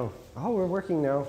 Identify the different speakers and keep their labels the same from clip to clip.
Speaker 1: Oh, we're working now.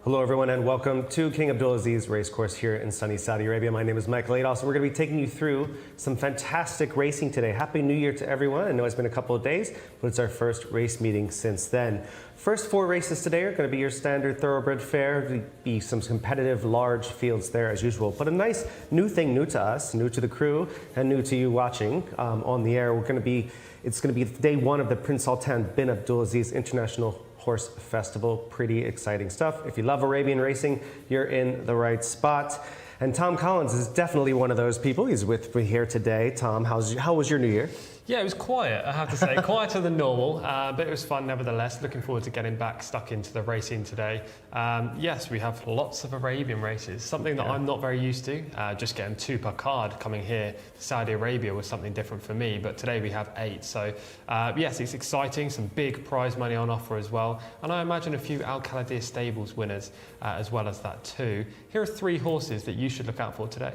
Speaker 1: Hello everyone and welcome to King Abdulaziz Racecourse here in sunny Saudi Arabia. My name is Michael Ados and we're going to be taking you through some fantastic racing today. Happy New Year to everyone. I know it's been a couple of days, but it's our first race meeting since then. First 4 races today are going to be your standard thoroughbred fare. There'll be some competitive large fields there as usual, but a nice new thing, new to us, new to the crew, and new to you watching on the air. It's going to be day 1 of the Prince Sultan bin Abdulaziz International Horse Festival. Pretty exciting stuff. If you love Arabian racing, you're in the right spot. And Tom Collins is definitely one of those people. He's with me here today. Tom, how was your New Year?
Speaker 2: Yeah, it was quiet, I have to say. Quieter than normal, but it was fun nevertheless. Looking forward to getting back stuck into the racing today. Yes, we have lots of Arabian races, something that I'm not very used to. Just getting 2 per card coming here to Saudi Arabia was something different for me, but today we have 8. So yes, it's exciting, some big prize money on offer as well. And I imagine a few Al Khalidiyah Stables winners as well as that too. Here are 3 horses that you should look out for today.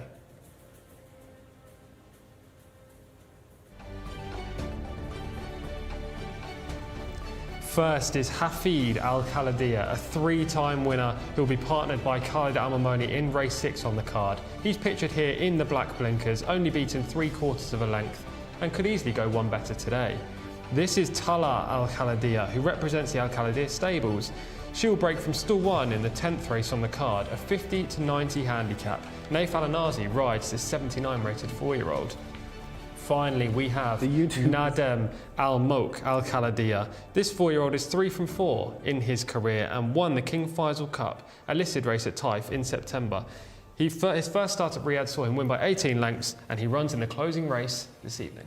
Speaker 2: First is Hafid Al Khalidiyah, a 3-time winner who will be partnered by Khalid Al Mamoni in race 6 on the card. He's pictured here in the black blinkers, only beaten 3/4 of a length, and could easily go 1 better today. This is Tala Al Khalidiyah, who represents the Al Khalidiyah stables. She will break from stall 1 in the 10th race on the card, a 50 to 90 handicap. Naif Al Anazi rides this 79 rated 4-year-old. Finally, we have Nadem Al Mouk Al Khalidiyah. This 4-year-old is 3 from 4 in his career and won the King Faisal Cup, a listed race at Taif in September. His first start at Riyadh saw him win by 18 lengths, and he runs in the closing race this evening.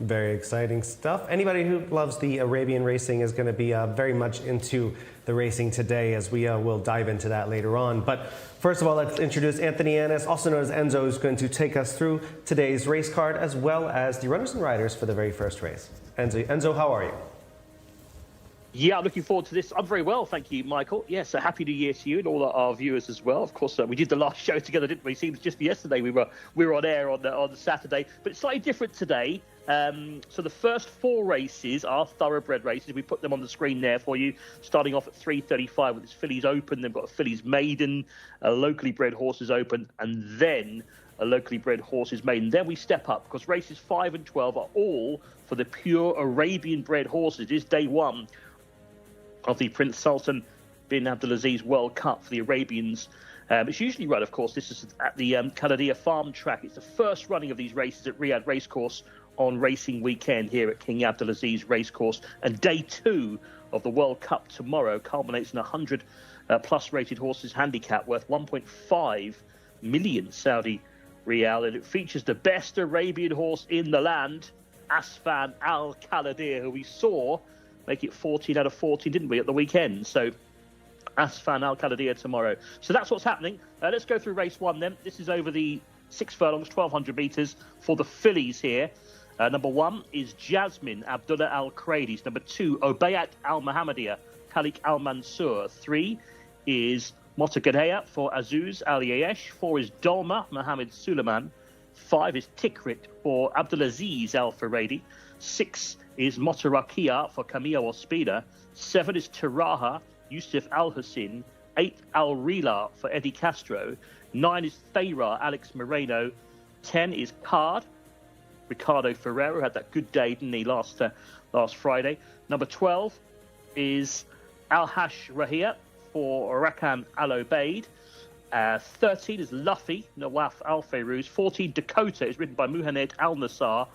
Speaker 1: Very exciting stuff. Anybody who loves the Arabian racing is going to be very much into the racing today, as we will dive into that later on. But first of all, let's introduce Anthony Annis, also known as Enzo, who's going to take us through today's race card as well as the runners and riders for the very first race. Enzo, how are you?
Speaker 3: Yeah, I'm looking forward to this. I'm very well, thank you, Michael. Yes, a happy New Year to you and all our viewers as well. Of course, we did the last show together, didn't we? It seems just yesterday we were on air on the Saturday, but it's slightly different today. So the first 4 races are thoroughbred races. We put them on the screen there for you, starting off at 3:35 with its Fillies Open. They've got a Fillies Maiden, locally bred horses open, and then a locally bred horses maiden. Then we step up because races 5 and 12 are all for the pure Arabian bred horses. It is day one of the Prince Sultan bin Abdulaziz World Cup for the Arabians. It's usually run, of course, this is at the Khalidiyah Farm Track. It's the first running of these races at Riyadh Racecourse on racing weekend here at King Abdulaziz Racecourse. And day 2 of the World Cup tomorrow culminates in a 100 plus rated horses handicap worth 1.5 million Saudi Riyal. And it features the best Arabian horse in the land, Asfan Al Khalidiyah, who we saw make it 14 out of 14, didn't we, at the weekend? So Asfan Al Khalidiyah tomorrow. So that's what's happening. Let's go through race 1 then. This is over the 6 furlongs, 1,200 metres for the fillies here. Number 1 is Jasmine Abdullah Al Khradi's. Number 2, Obayat Al Mohammedia, Khalik Al Mansour. 3 is Motagadea for Azuz Al Yayesh. 4 is Dolma Mohammed Suleiman. 5 is Tikrit for Abdulaziz Al Faradi. 6 is Motarakia for Camille Ospina. 7 is Tiraha Yusuf Al Hussein. 8 Al Rila for Eddie Castro. 9 is Thayra Alex Moreno. 10 is Card Ricardo Ferrero, had that good day, didn't he, last Friday. Number 12 is Al Hash Rahia for Rakan Al Obeid. 13 is Luffy Nawaf Al Fairuz. 14 Dakota is ridden by Muhammad Al Nassar.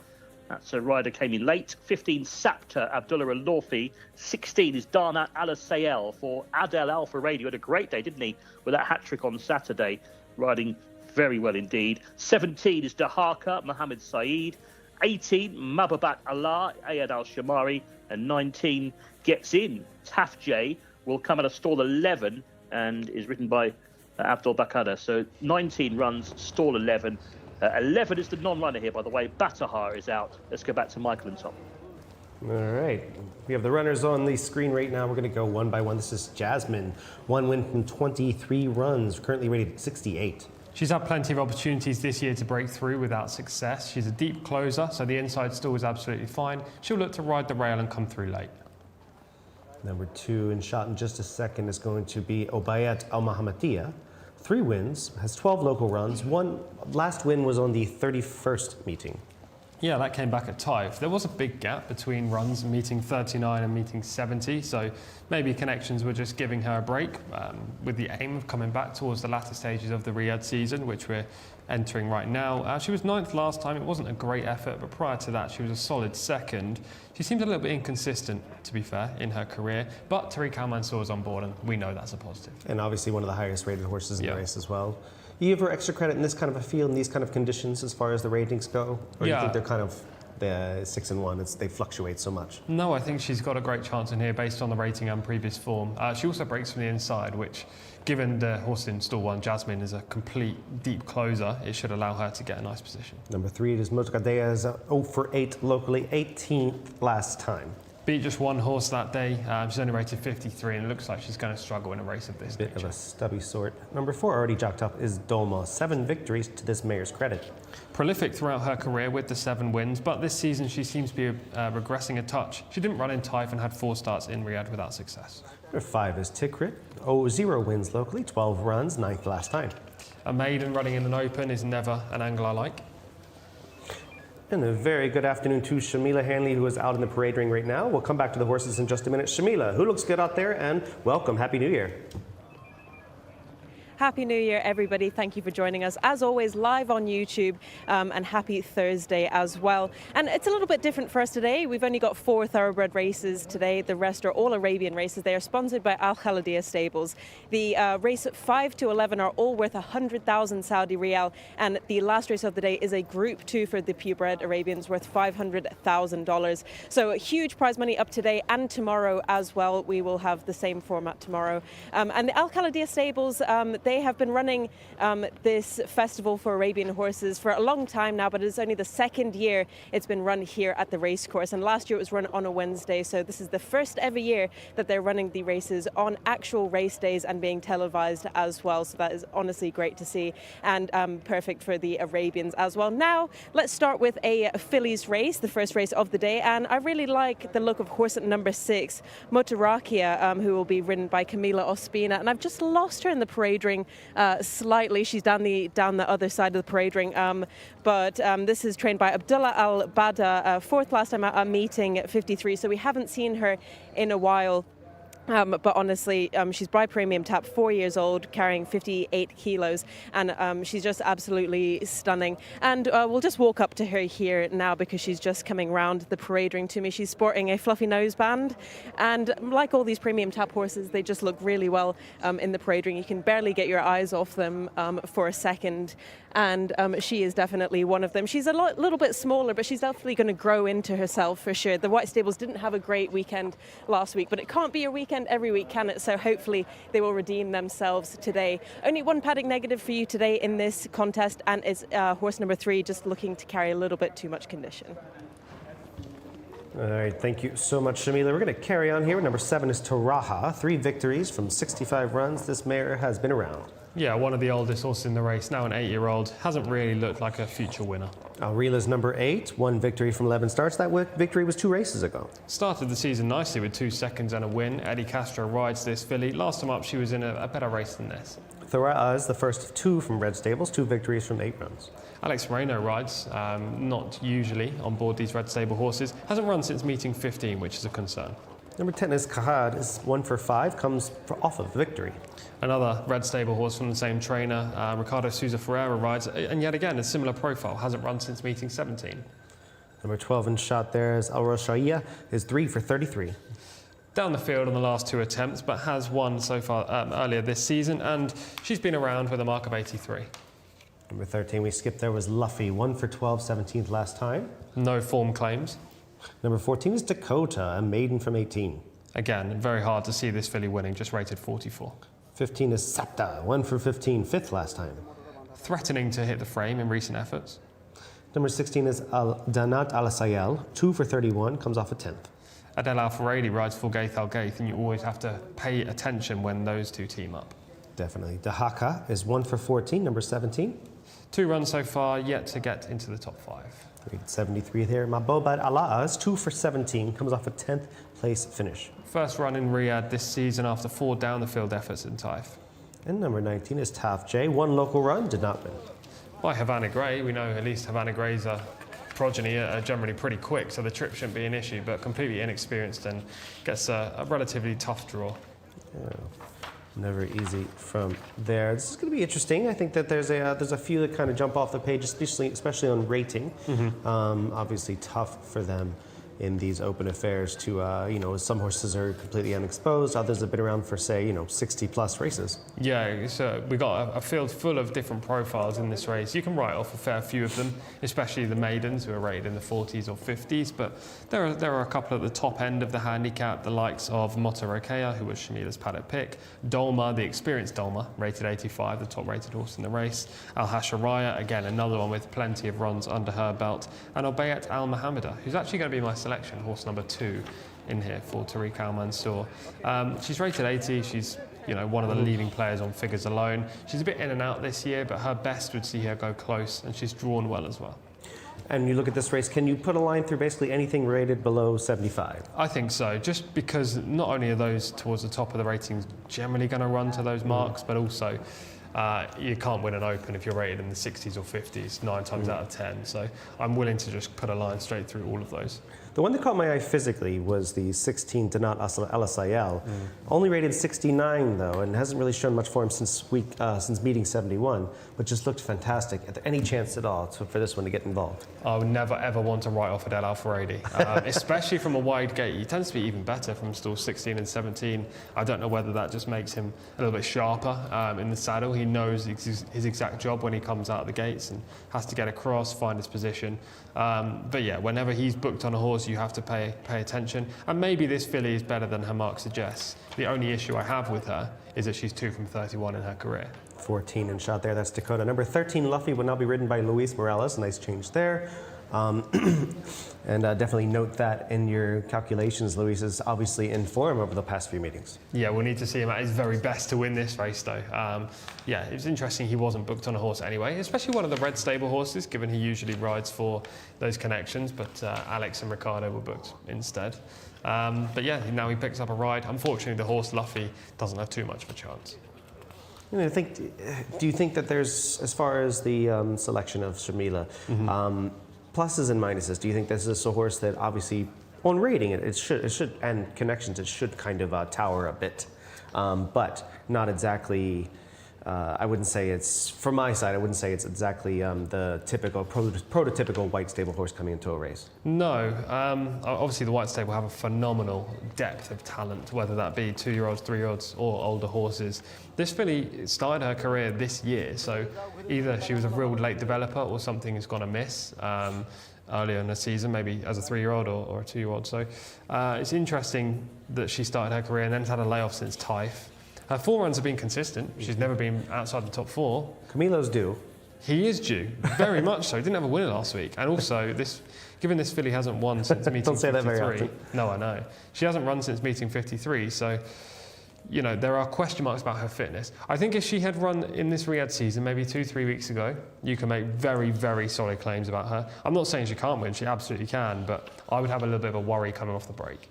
Speaker 3: That's a rider came in late. 15 Sapta Abdullah Al Lorfi. 16 is Dana Al Sayel for Adel Al Faradi, who had a great day, didn't he, with that hat trick on Saturday, riding very well indeed. 17 is Dahaka Mohammed Saeed. 18 Mababat Allah Ayad Al Shamari. And 19 gets in. Tafjay will come at a stall 11 and is ridden by Abdul Bakada. So 19 runs, stall 11. 11 is the non-runner here, by the way. Batahar is out. Let's go back to Michael and Tom.
Speaker 1: All right. We have the runners on the screen right now. We're going to go one by one. This is Jasmine. 1 win from 23 runs, currently rated 68.
Speaker 2: She's had plenty of opportunities this year to break through without success. She's a deep closer, so the inside stall is absolutely fine. She'll look to ride the rail and come through late.
Speaker 1: Number 2 in shot in just a second is going to be Obayat Al Mohammedia. 3 wins, has 12 local runs. Last win was on the 31st meeting.
Speaker 2: Yeah, that came back at Taif. There was a big gap between runs, meeting 39 and meeting 70, so maybe connections were just giving her a break with the aim of coming back towards the latter stages of the Riyadh season, which we're entering right now. She was 9th last time. It wasn't a great effort, but prior to that, she was a solid 2nd. She seemed a little bit inconsistent, to be fair, in her career, but Tariq Al Mansour is on board, and we know that's a positive.
Speaker 1: And obviously one of the highest rated horses in the race as well. You give her extra credit in this kind of a field, in these kind of conditions, as far as the ratings go? Or do you think they're kind of 6 and 1? They fluctuate so much.
Speaker 2: No, I think she's got a great chance in here based on the rating and previous form. She also breaks from the inside, which, given the horse in stall 1, Jasmine, is a complete deep closer. It should allow her to get a nice position.
Speaker 1: Number 3, it is Motakadea, is 0 for 8 locally, 18th last time.
Speaker 2: Beat just one horse that day. She's only rated 53, and it looks like she's going to struggle in a race of this nature.
Speaker 1: Bit of a stubby sort. Number 4, already jocked up, is Dolma. 7 victories to this mare's credit.
Speaker 2: Prolific throughout her career with the 7 wins, but this season she seems to be regressing a touch. She didn't run in Taif and had 4 starts in Riyadh without success.
Speaker 1: Number 5 is Tikrit. 0 wins locally, 12 runs, 9th last time.
Speaker 2: A maiden running in an open is never an angle I like.
Speaker 1: And a very good afternoon to Shamila Hanley, who is out in the parade ring right now. We'll come back to the horses in just a minute. Shamila, who looks good out there? And welcome. Happy New Year.
Speaker 4: Happy New Year, everybody. Thank you for joining us, as always, live on YouTube, and happy Thursday as well. And it's a little bit different for us today. We've only got 4 thoroughbred races today. The rest are all Arabian races. They are sponsored by Al Khalidiyah Stables. The race 5 to 11 are all worth 100,000 Saudi Riyal, and the last race of the day is a Group 2 for the purebred Arabians worth $500,000. So huge prize money up today and tomorrow as well. We will have the same format tomorrow. And the Al Khalidiyah Stables, they have been running this festival for Arabian horses for a long time now, but it's only the 2nd year it's been run here at the racecourse. And last year it was run on a Wednesday, so this is the first ever year that they're running the races on actual race days and being televised as well. So that is honestly great to see, and perfect for the Arabians as well. Now let's start with a fillies race, the first race of the day, and I really like the look of horse at number 6, Motarakia, who will be ridden by Camila Ospina, and I've just lost her in the parade ring struggling slightly. She's down the other side of the parade ring. But this is trained by Abdullah Al-Bada, fourth last time at a meeting at 53. So we haven't seen her in a while. But honestly, she's Bride Premium Tap, 4 years old, carrying 58 kilos, and she's just absolutely stunning. And we'll just walk up to her here now because she's just coming round the parade ring to me. She's sporting a fluffy noseband, and like all these Premium Tap horses, they just look really well in the parade ring. You can barely get your eyes off them for a second, and she is definitely one of them. She's a little bit smaller, but she's definitely going to grow into herself for sure. The White Stables didn't have a great weekend last week, but it can't be a weekend every week, can it? So hopefully they will redeem themselves today. Only one paddock negative for you today in this contest, and it's horse number 3, just looking to carry a little bit too much condition.
Speaker 1: All right, thank you so much, Shamila. We're going to carry on here. Number 7 is Taraha. 3 victories from 65 runs. This mare has been around.
Speaker 2: Yeah, one of the oldest horses in the race, now an 8-year-old. Hasn't really looked like a future winner.
Speaker 1: Alrila's number 8, 1 victory from 11 starts. That victory was 2 races ago.
Speaker 2: Started the season nicely with 2 seconds and a win. Eddie Castro rides this filly. Last time up, she was in a better race than this.
Speaker 1: Thora is the first of 2 from Red Stables, 2 victories from 8 runs.
Speaker 2: Alex Moreno rides, not usually on board these Red Stable horses. Hasn't run since meeting 15, which is a concern.
Speaker 1: Number 10 is Kahad, is 1 for 5, comes off of victory.
Speaker 2: Another Red Stable horse from the same trainer, Ricardo Souza Ferreira rides, and yet again a similar profile, hasn't run since meeting 17.
Speaker 1: Number 12 in shot there is Al Roshaiya, is 3 for 33.
Speaker 2: Down the field on the last 2 attempts, but has won so far earlier this season, and she's been around with a mark of 83.
Speaker 1: Number 13 we skipped there was Luffy, 1 for 12, 17th last time.
Speaker 2: No form claims.
Speaker 1: Number 14 is Dakota, a maiden from 18.
Speaker 2: Again, very hard to see this filly winning, just rated 44.
Speaker 1: 15 is Sapta, 1 for 15, 5th last time.
Speaker 2: Threatening to hit the frame in recent efforts.
Speaker 1: Number 16 is Danat Al Sayel, 2 for 31, comes off a 10th.
Speaker 2: Adel Al-Faradi rides for Gaith Al-Gaith, and you always have to pay attention when those 2 team up.
Speaker 1: Definitely. Dahaka is 1 for 14, number 17.
Speaker 2: 2 runs so far, yet to get into the top 5.
Speaker 1: 73 there. Mabobad Allah is 2 for 17, comes off a 10th place finish.
Speaker 2: First run in Riyadh this season after 4 down the field efforts in Taif.
Speaker 1: And number 19 is Taf J, 1 local run, did not win.
Speaker 2: By Havana Grey, we know at least Havana Grey's progeny are generally pretty quick, so the trip shouldn't be an issue, but completely inexperienced and gets a relatively tough draw.
Speaker 1: Yeah. Never easy from there. This is going to be interesting. I think that there's a few that kind of jump off the page, especially on rating. Obviously tough for them in these open affairs to, some horses are completely unexposed, others have been around for, say, 60 plus races.
Speaker 2: Yeah, so we got a field full of different profiles in this race. You can write off a fair few of them, especially the maidens who are rated in the 40s or 50s, but there are a couple at the top end of the handicap, the likes of Mota Rokea, who was Shamila's paddock pick, Dolma, the experienced Dolma, rated 85, the top rated horse in the race, Al Hasharaya, again, another one with plenty of runs under her belt, and Obayat Al Mohammeda, who's actually going to be my selection, horse number 2 in here for Tariq Al Mansour. She's rated 80. She's one of the leading players on figures alone. She's a bit in and out this year, but her best would see her go close, and she's drawn well as well.
Speaker 1: And you look at this race, can you put a line through basically anything rated below 75?
Speaker 2: I think so, just because not only are those towards the top of the ratings generally going to run to those marks, but also you can't win an Open if you're rated in the 60s or 50s 9 times out of 10. So I'm willing to just put a line straight through all of those.
Speaker 1: The one that caught my eye physically was the 16 Danat Al Sayel. Only rated 69 though, and hasn't really shown much form since meeting 71, but just looked fantastic. Are there any chance at all for this one to get involved?
Speaker 2: I would never ever want to write off Adel Al-Faradi, especially from a wide gate. He tends to be even better from stalls 16 and 17. I don't know whether that just makes him a little bit sharper in the saddle. He knows his exact job when he comes out of the gates and has to get across, find his position. But yeah, whenever he's booked on a horse, you have to pay attention. And maybe this filly is better than her mark suggests. The only issue I have with her is that she's 2 from 31 in her career.
Speaker 1: 14 in shot there, that's Dakota. Number 13, Luffy, will now be ridden by Luis Morales. Nice change there. And definitely note that in your calculations. Luis is obviously in form over the past few meetings.
Speaker 2: Yeah, we'll need to see him at his very best to win this race, though. Yeah, it was interesting he wasn't booked on a horse anyway, especially one of the Red Stable horses, given he usually rides for those connections, but Alex and Ricardo were booked instead. But yeah, now he picks up a ride. Unfortunately, the horse Luffy doesn't have too much of a chance.
Speaker 1: I think, do you think that there's, as far as the selection of Shamila, pluses and minuses? Do you think this is a horse that obviously, on rating, it should, and connections, it should kind of tower a bit, but not exactly. I wouldn't say it's, from my side, I wouldn't say it's exactly the typical, prototypical white stable horse coming into a race.
Speaker 2: No, obviously the white stable have a phenomenal depth of talent, whether that be 2-year-olds, 3-year-olds or older horses. This filly started her career this year, so either she was a real late developer or something has gone amiss earlier in the season, maybe as a 3-year-old or a 2-year-old. So it's interesting that she started her career and then has had a layoff since Taif. Her 4 runs have been consistent. She's never been outside the top 4.
Speaker 1: Camilo's due.
Speaker 2: He is due, very much so. He didn't have a winner last week. And also, given this filly hasn't won since meeting 53.
Speaker 1: Don't say that very often.
Speaker 2: No, I know. She hasn't run since meeting 53, so, you know, there are question marks about her fitness. I think if she had run in this Riyadh season, maybe 2-3 weeks ago, you can make very, very solid claims about her. I'm not saying she can't win, she absolutely can, but I would have a little bit of a worry coming off the break.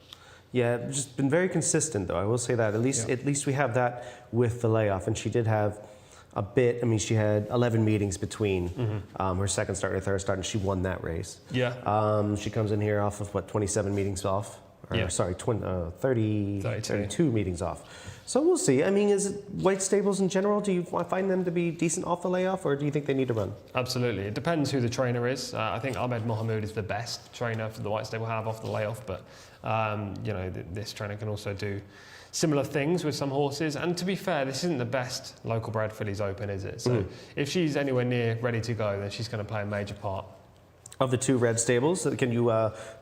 Speaker 1: Yeah, just been very consistent though. I will say that. At least we have that with the layoff, and she did have a bit. I mean, she had 11 meetings between her second start and her third start, and she won that race.
Speaker 2: Yeah.
Speaker 1: She comes in here off of 27 meetings off. Or, sorry, 32 meetings off. So we'll see. I mean, is it white stables in general? Do you find them to be decent off the layoff, or do you think they need to run?
Speaker 2: Absolutely. It depends who the trainer is. I think Ahmed Mohamed is the best trainer for the white stable have off the layoff, but you know, this trainer can also do similar things with some horses. And to be fair, this isn't the best local bred fillies open, is it? So if she's anywhere near ready to go, then she's going to play a major part.
Speaker 1: Of the 2 red stables, can you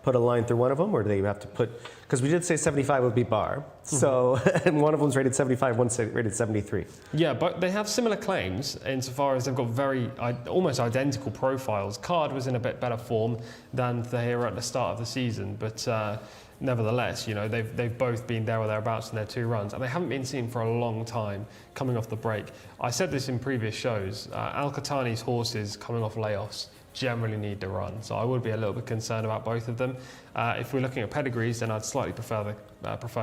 Speaker 1: put a line through one of them, or do they have to put? Because we did say 75 would be bar, so and one of them's rated 75, one's rated 73.
Speaker 2: Yeah, but they have similar claims insofar as they've got very almost identical profiles. Card was in a bit better form than Thahira at the start of the season, but nevertheless, you know, they've both been there or thereabouts in their 2 runs, and they haven't been seen for a long time coming off the break. I said this in previous shows. Al-Qahtani's horses coming off layoffs generally need to run, so I would be a little bit concerned about both of them. If we're looking at pedigrees, then I'd slightly prefer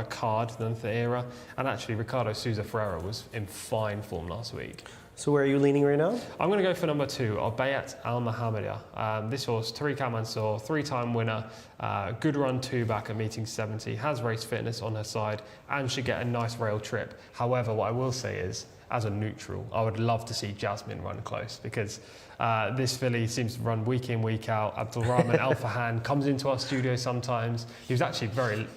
Speaker 2: Card than Thahira, and actually Ricardo Souza Ferreira was in fine form last week.
Speaker 1: So where are you leaning right now?
Speaker 2: I'm going to go for number 2, Obayat Al Mohammadiya. This horse, Tariq Al Mansour, 3-time winner, good run 2 back at meeting 70, has race fitness on her side, and should get a nice rail trip. However, what I will say is, as a neutral, I would love to see Jasmine run close, because this filly seems to run week in, week out. Abdulrahman Al Fahan comes into our studio sometimes. He was actually very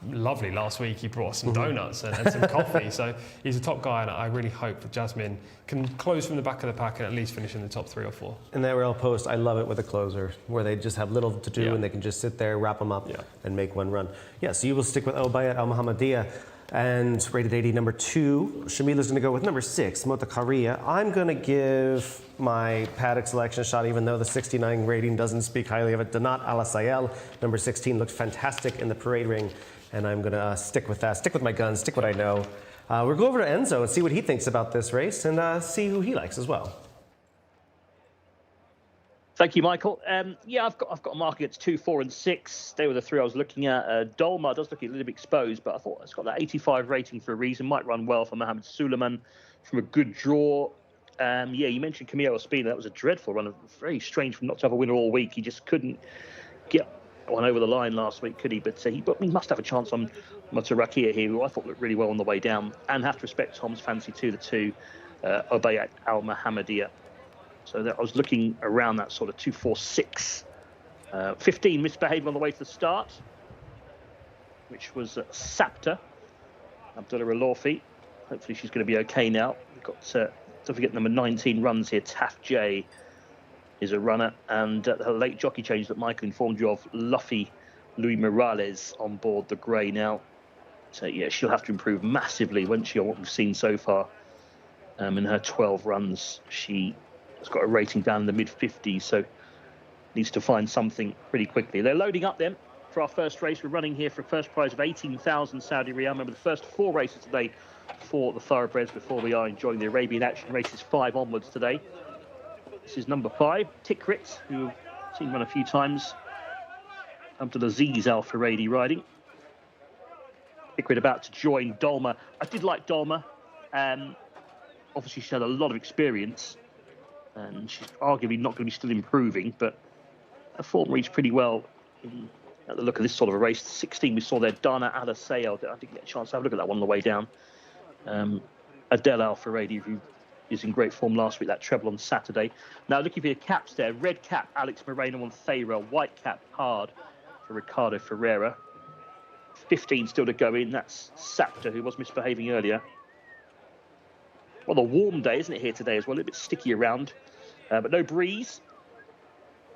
Speaker 2: lovely last week. He brought us some donuts and some coffee. So he's a top guy, and I really hope that Jasmine can close from the back of the pack and at least finish in the top 3 or 4.
Speaker 1: And that rail post, I love it with a closer, where they just have little to do and they can just sit there, wrap them up, and make one run. Yeah, so you will stick with Obayat Al Mohammadiya. And rated 80, number 2. Shamila's going to go with number 6, Motakaria. I'm going to give my paddock selection a shot, even though the 69 rating doesn't speak highly of it. Danat Al Sayel, number 16, looked fantastic in the parade ring. And I'm going to stick with that, stick with my guns, stick what I know. We'll go over to Enzo and see what he thinks about this race, and see who he likes as well.
Speaker 3: Thank you, Michael. Yeah, I've got a mark against 2, 4, and 6. They were the 3 I was looking at. Dolma does look a little bit exposed, but I thought it's got that 85 rating for a reason. Might run well for Mohamed Suleiman from a good draw. Yeah, you mentioned Camilo Espina. That was a dreadful run. Very strange for him not to have a winner all week. He just couldn't get one over the line last week, could he? But he must have a chance on Motarakia here, who I thought looked really well on the way down. And have to respect Tom's fancy too, the 2, Obayat Al Mohammadiya. So I was looking around that sort of 2, 4, 6. 15 misbehaving on the way to the start, which was Sapta, Abdullah Ralofi. Hopefully she's going to be okay now. We've got, don't forget, number 19 runs here. Taf J is a runner. And her late jockey change that Michael informed you of, Luffy Louis Morales on board the grey now. So, yeah, she'll have to improve massively, won't she, on what we've seen so far. In her 12 runs, she has got a rating down in the mid-50s, so needs to find something pretty quickly. They're loading up then for our first race. We're running here for a first prize of 18,000 Saudi Riyal. Remember, the first 4 races today for the thoroughbreds before we are enjoying the Arabian action. Races 5 onwards today. This is number 5, Tikrit, who I've seen run a few times. Abdulaziz Al Faradi riding. Tikrit about to join Dolma. I did like Dolma. Obviously, she's had a lot of experience, and she's arguably not going to be still improving, but her form reads pretty well at the look of this sort of a race. 16, we saw there, Dana Alaseo. I didn't get a chance to have a look at that one on the way down. Adele Alfaredi, who is in great form last week, that treble on Saturday. Now, looking for your caps there. Red cap, Alex Moreno on Thera. White cap, hard for Ricardo Ferreira. 15 still to go in. That's Sapta, who was misbehaving earlier. Well, a warm day, isn't it, here today as well? A little bit sticky around, but no breeze.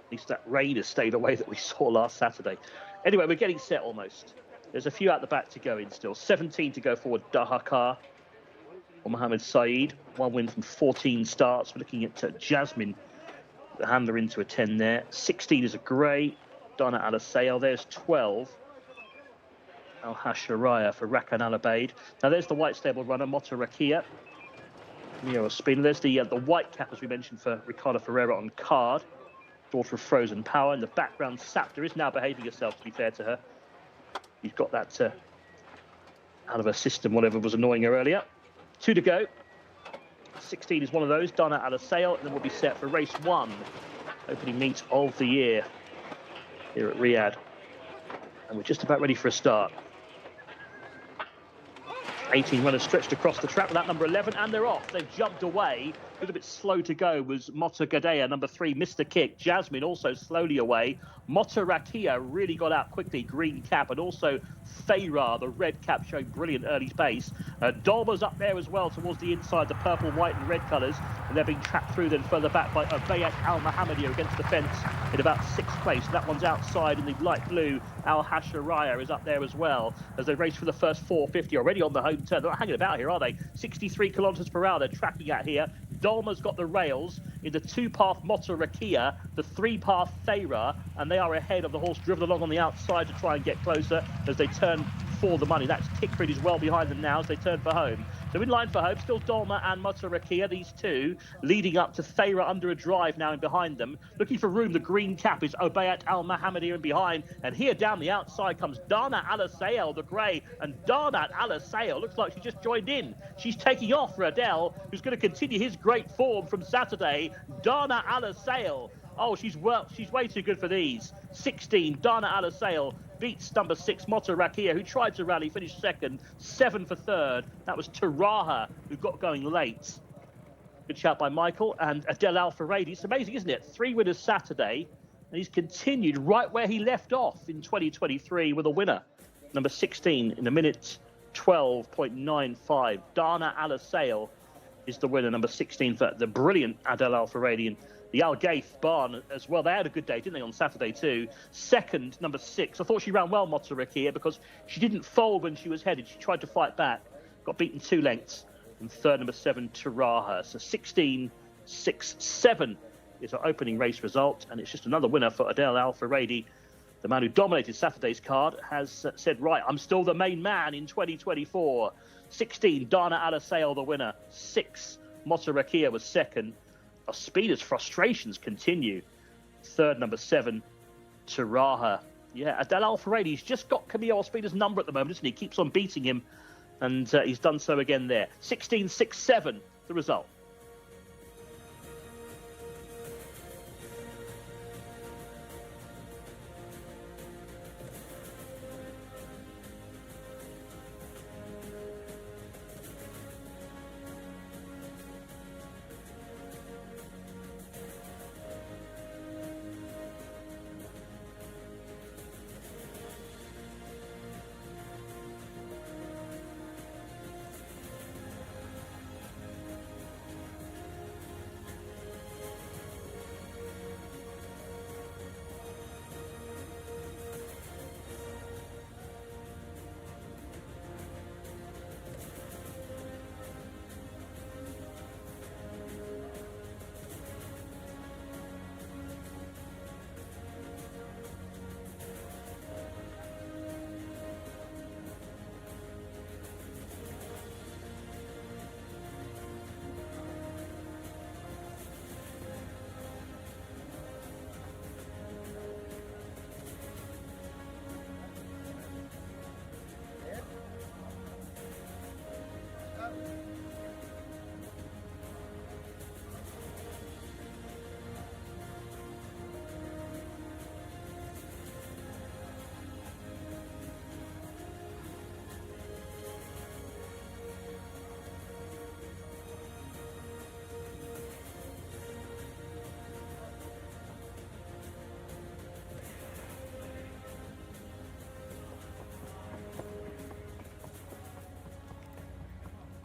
Speaker 3: At least that rain has stayed away that we saw last Saturday. Anyway, we're getting set almost. There's a few out the back to go in still. 17 to go forward, Dahakar or Mohammed Saeed. 1 win from 14 starts. We're looking at Jasmine, the handler, into a 10 there. 16 is a grey, Dana Alaseo. There's 12. Al Hasharaya for Rakan Alabaid. Now there's the white stable runner, Mota Rakia. Neo Spin. There's the white cap, as we mentioned, for Ricardo Ferreira on card. Daughter of Frozen Power. In the background, Sapta is now behaving herself, to be fair to her. She's got that out of her system, whatever was annoying her earlier. 2 to go. 16 is one of those. Dana Alaseo, and then we'll be set for race 1. Opening meet of the year here at Riyadh. And we're just about ready for a start. 18 runners stretched across the track with that number 11, and they're off. They've jumped away. A little bit slow to go was Mota Gadea, number 3, Mr. Kick. Jasmine also slowly away. Mota Rakia really got out quickly, green cap, and also Thera, the red cap, showing brilliant early pace. Dolma's up there as well towards the inside, the purple, white and red colours, and they're being tracked through then further back by Obayat Al Mohammedia against the fence in about 6th place. That one's outside in the light blue. Al Hasharaya is up there as well as they race for the first 450, already on the home turn. They're not hanging about here, are they? 63 kilometres per hour they're tracking at here. Dolma's got the rails in the 2-path Mota Rakia, the 3-path Thera, and they are ahead of the horse driven along on the outside to try and get closer as they turn for the money. That's Tickford is well behind them now as they turn for home. So in line for home, still Dolma and Mota Rakia, these two leading up to Thera under a drive now in behind them. Looking for room, the green cap is Obayat Al Mohammedia in behind, and here down the outside comes Dana Alaseo, the grey, and Dana Alaseo looks like she just joined in. She's taking off for Adele, who's going to continue his great form from Saturday. Dana Alaseo. Oh, she's way too good for these. 16, Dana Alaseo beats number 6, Mota Rakia, who tried to rally, finished 2nd, 7 for 3rd. That was Taraha, who got going late. Good shout by Michael. And Adele Alfaredi. It's amazing, isn't it? 3 winners Saturday, and he's continued right where he left off in 2023 with a winner. Number 16 in a minute 12.95. Dana Alaseo is the winner, number 16 for the brilliant Adele Alfaredi. And the Al Gaith barn as well. They had a good day, didn't they, on Saturday too? 2nd, number 6. I thought she ran well, Mota Rakia, because she didn't fold when she was headed. She tried to fight back. Got beaten 2 lengths. And 3rd, number 7, Taraha. So 16, 6, 7 is our opening race result. And it's just another winner for Adele Alfaredi. The man who dominated Saturday's card has said, right, I'm still the main man in 2024. 16, Dana Alaseo, the winner. 6, Mota Rakia was 2nd. Speeder's frustrations continue. 3rd, number 7, Taraha. Yeah, Adele Alfaredi's just got Camille Speeder's number at the moment, isn't he? Keeps on beating him, and he's done so again there. 16, 6, 7, the result.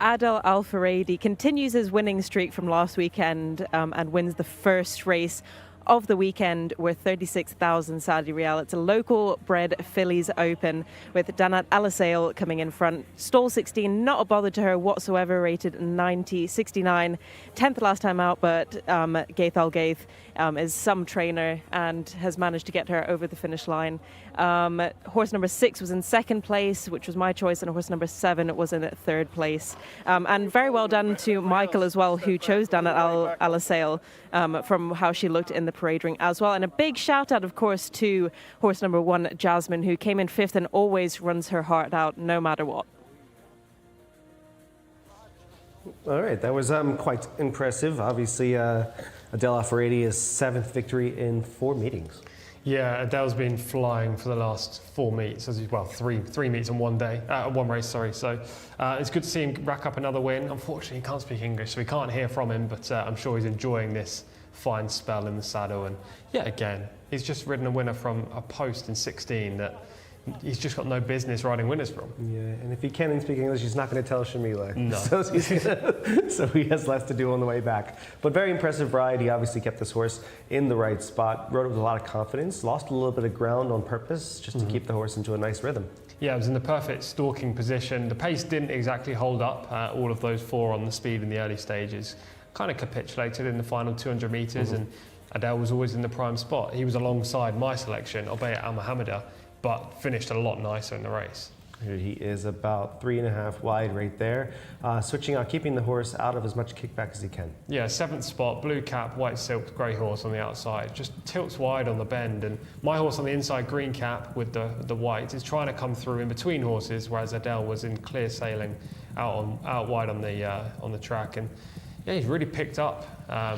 Speaker 4: Adel Al-Faradi continues his winning streak from last weekend and wins the first race of the weekend worth 36,000 Saudi Riyal. It's a local bred fillies open with Danat Alasail coming in front. Stall 16, not a bother to her whatsoever, rated 69. 10th last time out, but Gaith Al Gaith is some trainer and has managed to get her over the finish line. Horse number 6 was in second place, which was my choice, and horse number 7 was in third place. And very well done to Michael as well, who chose Danat Alasail from how she looked in the parade ring as well. And a big shout out, of course, to horse number 1, Jasmine, who came in 5th and always runs her heart out no matter what.
Speaker 1: All right, that was quite impressive. Obviously, Adel Al-Faradi is 7th victory in 4 meetings.
Speaker 2: Yeah, Adele's been flying for the last 4 meets, three meets in one day, one race, sorry. So it's good to see him rack up another win. Unfortunately, he can't speak English, so we can't hear from him, but I'm sure he's enjoying this fine spell in the saddle. And yeah, again, he's just ridden a winner from a post in 16 that he's just got no business riding winners from.
Speaker 1: Yeah, and if he can't even speak English, he's not going to tell Shamila.
Speaker 2: No.
Speaker 1: So he has less to do on the way back. But very impressive ride. He obviously kept this horse in the right spot, rode it with a lot of confidence, lost a little bit of ground on purpose just to keep the horse into a nice rhythm.
Speaker 2: Yeah, it was in the perfect stalking position. The pace didn't exactly hold up. All of those 4 on the speed in the early stages kind of capitulated in the final 200 metres, and Adel was always in the prime spot. He was alongside my selection, Obeya Al Mohammeda, but finished a lot nicer in the race.
Speaker 1: Here he is about 3.5 wide right there, switching out, keeping the horse out of as much kickback as he can.
Speaker 2: Yeah, 7th spot, blue cap, white silk, grey horse on the outside, just tilts wide on the bend, and my horse on the inside, green cap with the white, is trying to come through in between horses, whereas Adel was in clear sailing out wide on the track. And yeah, he's really picked up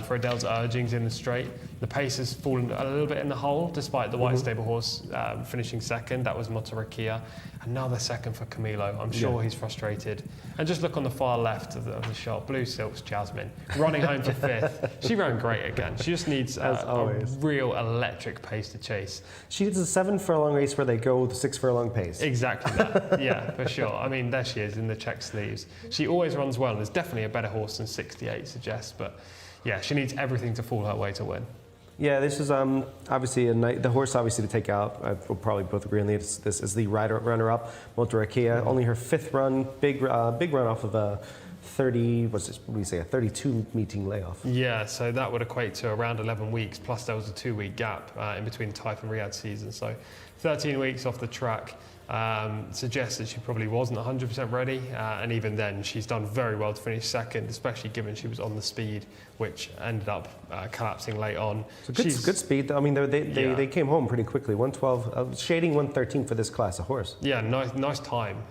Speaker 2: for Adel's urgings in the straight. The pace has fallen a little bit in the hole, despite the white stable horse finishing second. That was Motarakia. Another second for Camilo. I'm sure he's frustrated. And just look on the far left of the shot. Blue Silk's Jasmine, running home for 5th. She ran great again. She just needs a real electric pace to chase.
Speaker 1: She needs a 7 furlong race where they go with 6 furlong pace.
Speaker 2: Exactly that. Yeah, for sure. I mean, there she is in the check sleeves. She always runs well, and is definitely a better horse than 68 suggests. But yeah, she needs everything to fall her way to win.
Speaker 1: Yeah, this is obviously the horse obviously to take out. We'll probably both agree on this. This is the runner-up, Motarakia. Only her 5th run, big run off of a 32 meeting layoff.
Speaker 2: Yeah, so that would equate to around 11 weeks. Plus there was a 2-week gap in between Taif and Riyadh season. So 13 weeks off the track. Suggests that she probably wasn't 100% ready, and even then she's done very well to finish second, especially given she was on the speed, which ended up collapsing late on.
Speaker 1: So good speed. I mean, they came home pretty quickly. 112, shading 113 for this class of horse.
Speaker 2: Yeah, nice time.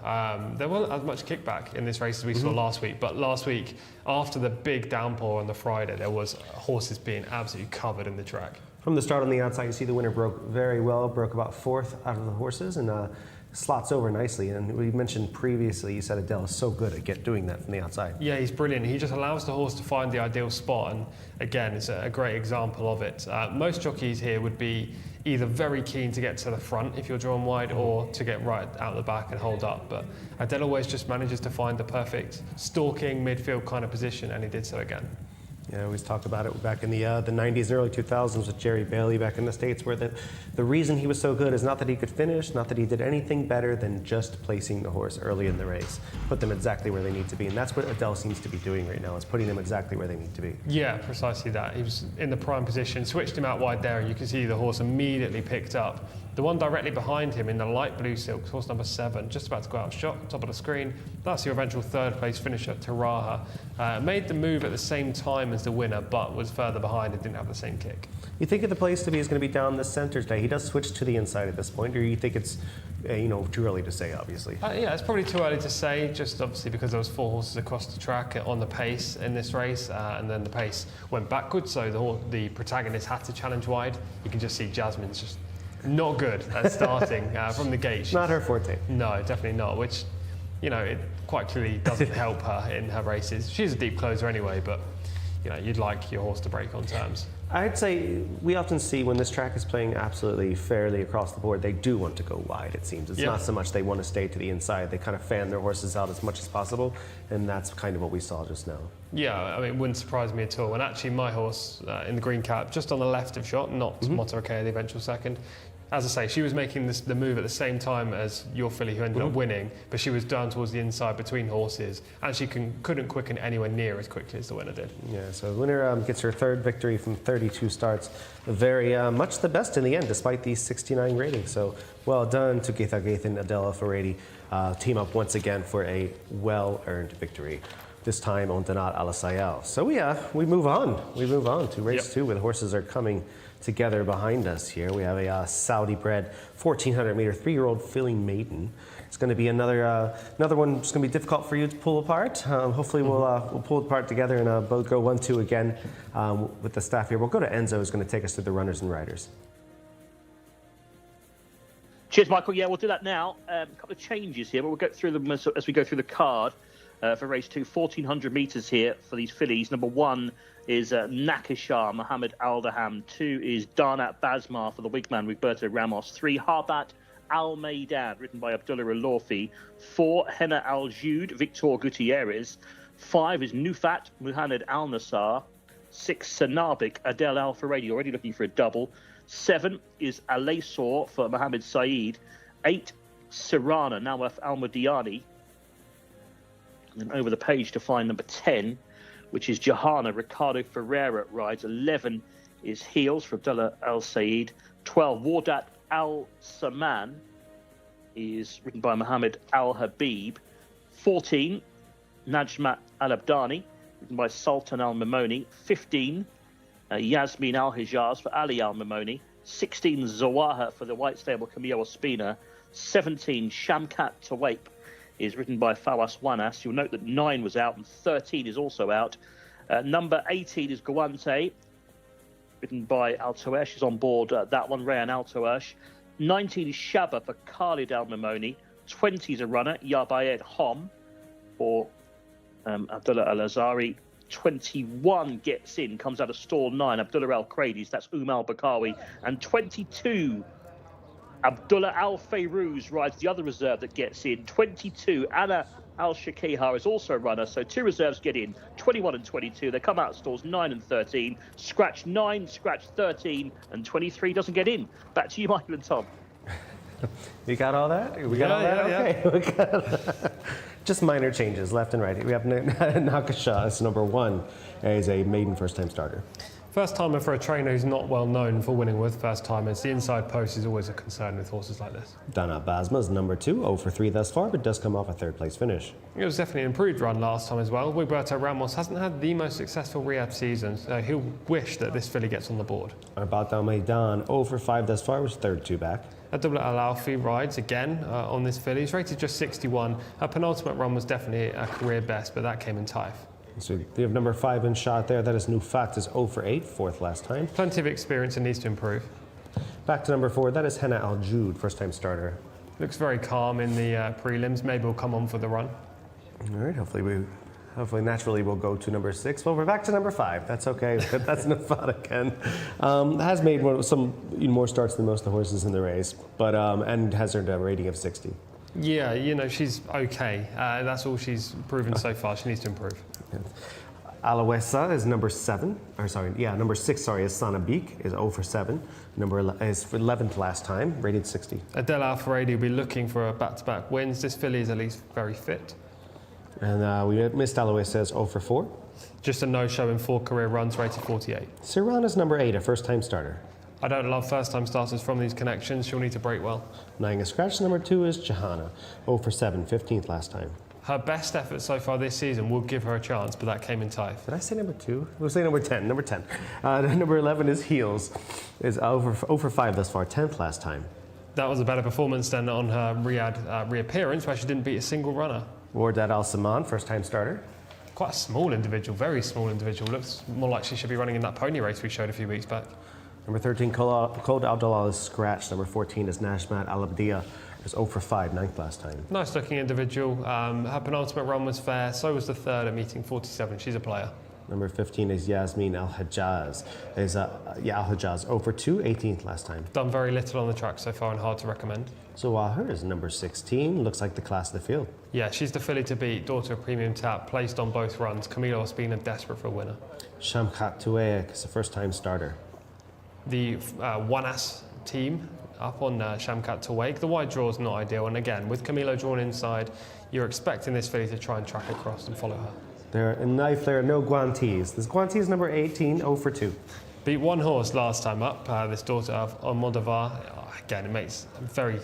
Speaker 2: There wasn't as much kickback in this race as we saw last week, but last week, after the big downpour on the Friday, there was horses being absolutely covered in the track.
Speaker 1: From the start on the outside, you see the winner broke very well, broke about 4th out of the horses, and slots over nicely. And we mentioned previously, you said Adel is so good at doing that from the outside.
Speaker 2: Yeah, he's brilliant. He just allows the horse to find the ideal spot, and again, it's a great example of it. Most jockeys here would be either very keen to get to the front if you're drawn wide, or to get right out the back and hold up. But Adel always just manages to find the perfect stalking midfield kind of position, and he did so again.
Speaker 1: Yeah, I always talk about it back in the 90s and early 2000s with Jerry Bailey back in the States, where the reason he was so good is not that he could finish, not that he did anything better than just placing the horse early in the race, put them exactly where they need to be. And that's what Adel seems to be doing right now, is putting them exactly where they need to be.
Speaker 2: Yeah, precisely that. He was in the prime position, switched him out wide there, and you can see the horse immediately picked up. The one directly behind him in the light blue silk, horse number 7, just about to go out of shot, top of the screen. That's your eventual 3rd place finisher, Taraha. Made the move at the same time as the winner, but was further behind and didn't have the same kick.
Speaker 1: You think the place to be is going to be down the center today? He does switch to the inside at this point, or you think it's too early to say, obviously?
Speaker 2: Yeah, it's probably too early to say, just obviously because there was 4 horses across the track on the pace in this race, and then the pace went backwards, so the protagonist had to challenge wide. You can just see Jasmine's just not good at starting from the gate.
Speaker 1: Not her forte.
Speaker 2: No, definitely not, which, it quite clearly doesn't help her in her races. She's a deep closer anyway, but, you'd like your horse to break on terms.
Speaker 1: I'd say we often see when this track is playing absolutely fairly across the board, they do want to go wide, it seems. It's not so much they want to stay to the inside. They kind of fan their horses out as much as possible, and that's kind of what we saw just now.
Speaker 2: Yeah, I mean, it wouldn't surprise me at all. And actually, my horse in the green cap, just on the left of shot, not Motorokea, the eventual second. As I say, she was making the move at the same time as your filly who ended up winning, but she was down towards the inside between horses, and she couldn't quicken anywhere near as quickly as the winner did.
Speaker 1: Yeah, so the winner gets her third victory from 32 starts. Very much the best in the end, despite these 69 ratings. So well done to Geitha Gaith and Adela Faredi. Team up once again for a well-earned victory. This time on Danat Al Sayal. So we move on. We move on to race 2, where the horses are coming together behind us here. We have a Saudi-bred 1,400-meter 3-year-old filly maiden. It's going to be another one. It's going to be difficult for you to pull apart. Hopefully, we'll pull it apart together and both go 1-2 again with the staff here. We'll go to Enzo, who's going to take us through the runners and riders.
Speaker 3: Cheers, Michael. Yeah, we'll do that now. A couple of changes here, but we'll get through them as we go through the card for race 2. 1,400 metres here for these fillies. Number 1 is Nakashar Mohammed Aldaham. 2 is Darnat Basmar for the Wigman Roberto Ramos. 3 Harbat Al Maidan, written by Abdullah Alofi. 4 Henna Al Jude Victor Gutierrez. 5 is Nufat Muhammad Al Nassar. 6 Sanabik Adel Al Faredi, already looking for a double. 7 is Alaysor for Mohammed Saeed. 8 Sirana Nawaf Al Mudiani. And over the page to find number 10, which is Johanna Ricardo Ferreira rides. 11 is Heels for Abdullah Al Saeed. 12 Wardat Al Saman is written by Mohammed Al Habib. 14 Najmat Al Abdani, written by Sultan Al Mimoni. 15 Yasmin Al Hijaz for Ali Al Mimoni. 16 Zawaha for the White Stable Camille Ospina. 17 Shamkat Tawaip is written by Fawas Wanas. You'll note that 9 was out and 13 is also out. Number 18 is Guante, written by Altoesh, is on board that one, Rayan Altoesh. 19 is Shaba for Khalid Al Mimoni. 20 is a runner, Yabayed Hom for Abdullah Al Azari. 21 gets in, comes out of stall 9, Abdullah Al Kradis, that's Al Bakawi. And 22, Abdullah Al Fayrouz rides the other reserve that gets in. 22, Anna Al Shakihar is also a runner, so 2 reserves get in. 21 and 22, they come out of stalls 9 and 13. Scratch 9, scratch 13, and 23 doesn't get in. Back to you, Michael and Tom.
Speaker 1: We got all that? We got all that?
Speaker 2: Yeah.
Speaker 1: Okay. We got just minor changes, left and right. We have Nakasha as number 1, is a maiden first-time starter.
Speaker 2: First timer for a trainer who's not well known for winning with first timers. The inside post is always a concern with horses like this.
Speaker 1: Dana Basma is number 2, 0 for 3 thus far, but does come off a 3rd place finish.
Speaker 2: It was definitely an improved run last time as well. Roberto Ramos hasn't had the most successful Riyadh season, so he'll wish that this filly gets on the board.
Speaker 1: Arbat Al Maidan, 0 for 5 thus far, was 3rd 2 back.
Speaker 2: Abdullah Al Alfi rides again on this filly. He's rated just 61. Her penultimate run was definitely a career best, but that came in Taif.
Speaker 1: So we have number 5 in shot there. That is Nufat, is 0 for 8, 4th last time.
Speaker 2: Plenty of experience and needs to improve.
Speaker 1: Back to number 4, that is Henna Al Jude, first-time starter.
Speaker 2: Looks very calm in the prelims. Maybe he'll come on for the run.
Speaker 1: All right, hopefully naturally we'll go to number 6. Well, we're back to number 5. That's okay. That's Nufat again. Has made some more starts than most of the horses in the race, but and has earned a rating of 60.
Speaker 2: Yeah, you know, she's okay. That's all she's proven so far. She needs to improve.
Speaker 1: Alawesa is number 6, is Sanabik, is 0 for 7. Is for 11th last time, rated 60.
Speaker 2: Adel Al Faredi will be looking for a back-to-back wins. This filly is at least very fit.
Speaker 1: And we missed Alawesa, is 0 for 4.
Speaker 2: Just a no-show in 4 career runs, rated 48.
Speaker 1: Sirana's number 8, a first-time starter.
Speaker 2: I don't love first-time starters from these connections. She'll need to break well.
Speaker 1: Nying a scratch, number 2 is Johanna, 0 for 7, 15th last time.
Speaker 2: Her best effort so far this season will give her a chance, but that came in Taif.
Speaker 1: Did I say number 2? We'll say number 10. Number 10. Number 11 is Heels, is 0 for 5 thus far, 10th last time.
Speaker 2: That was a better performance than on her Riyadh reappearance, where she didn't beat a single runner.
Speaker 1: Wardad Al Saman, first-time starter.
Speaker 2: Quite a small individual, very small individual. Looks more like she should be running in that pony race we showed a few weeks back.
Speaker 1: Number 13, Khaled Abdullah is scratched. Number 14 is Nashmat Al Abdiya, is 0 for 5, 9th last time.
Speaker 2: Nice looking individual. Her penultimate run was fair, so was the 3rd at meeting 47. She's a player.
Speaker 1: Number 15 is Yasmin Al-Hajjaz. Al-Hajjaz 0 for 2, 18th last time.
Speaker 2: Done very little on the track so far and hard to recommend.
Speaker 1: Zawahir is number 16. Looks like the class of the field.
Speaker 2: Yeah, she's the filly to beat, daughter of Premium Tap, placed on both runs. Camilo Ospina desperate for a winner.
Speaker 1: Shamkat Tuaik is a first-time starter.
Speaker 2: The One-Ass team up on Shamkat Tuaik. The wide draw is not ideal, and again, with Camilo drawn inside, you're expecting this filly to try and track across and follow her.
Speaker 1: There are no Guantes. This Guante is number 18, 0 for 2.
Speaker 2: Beat one horse last time up, this daughter of Almodovar. Again, it makes very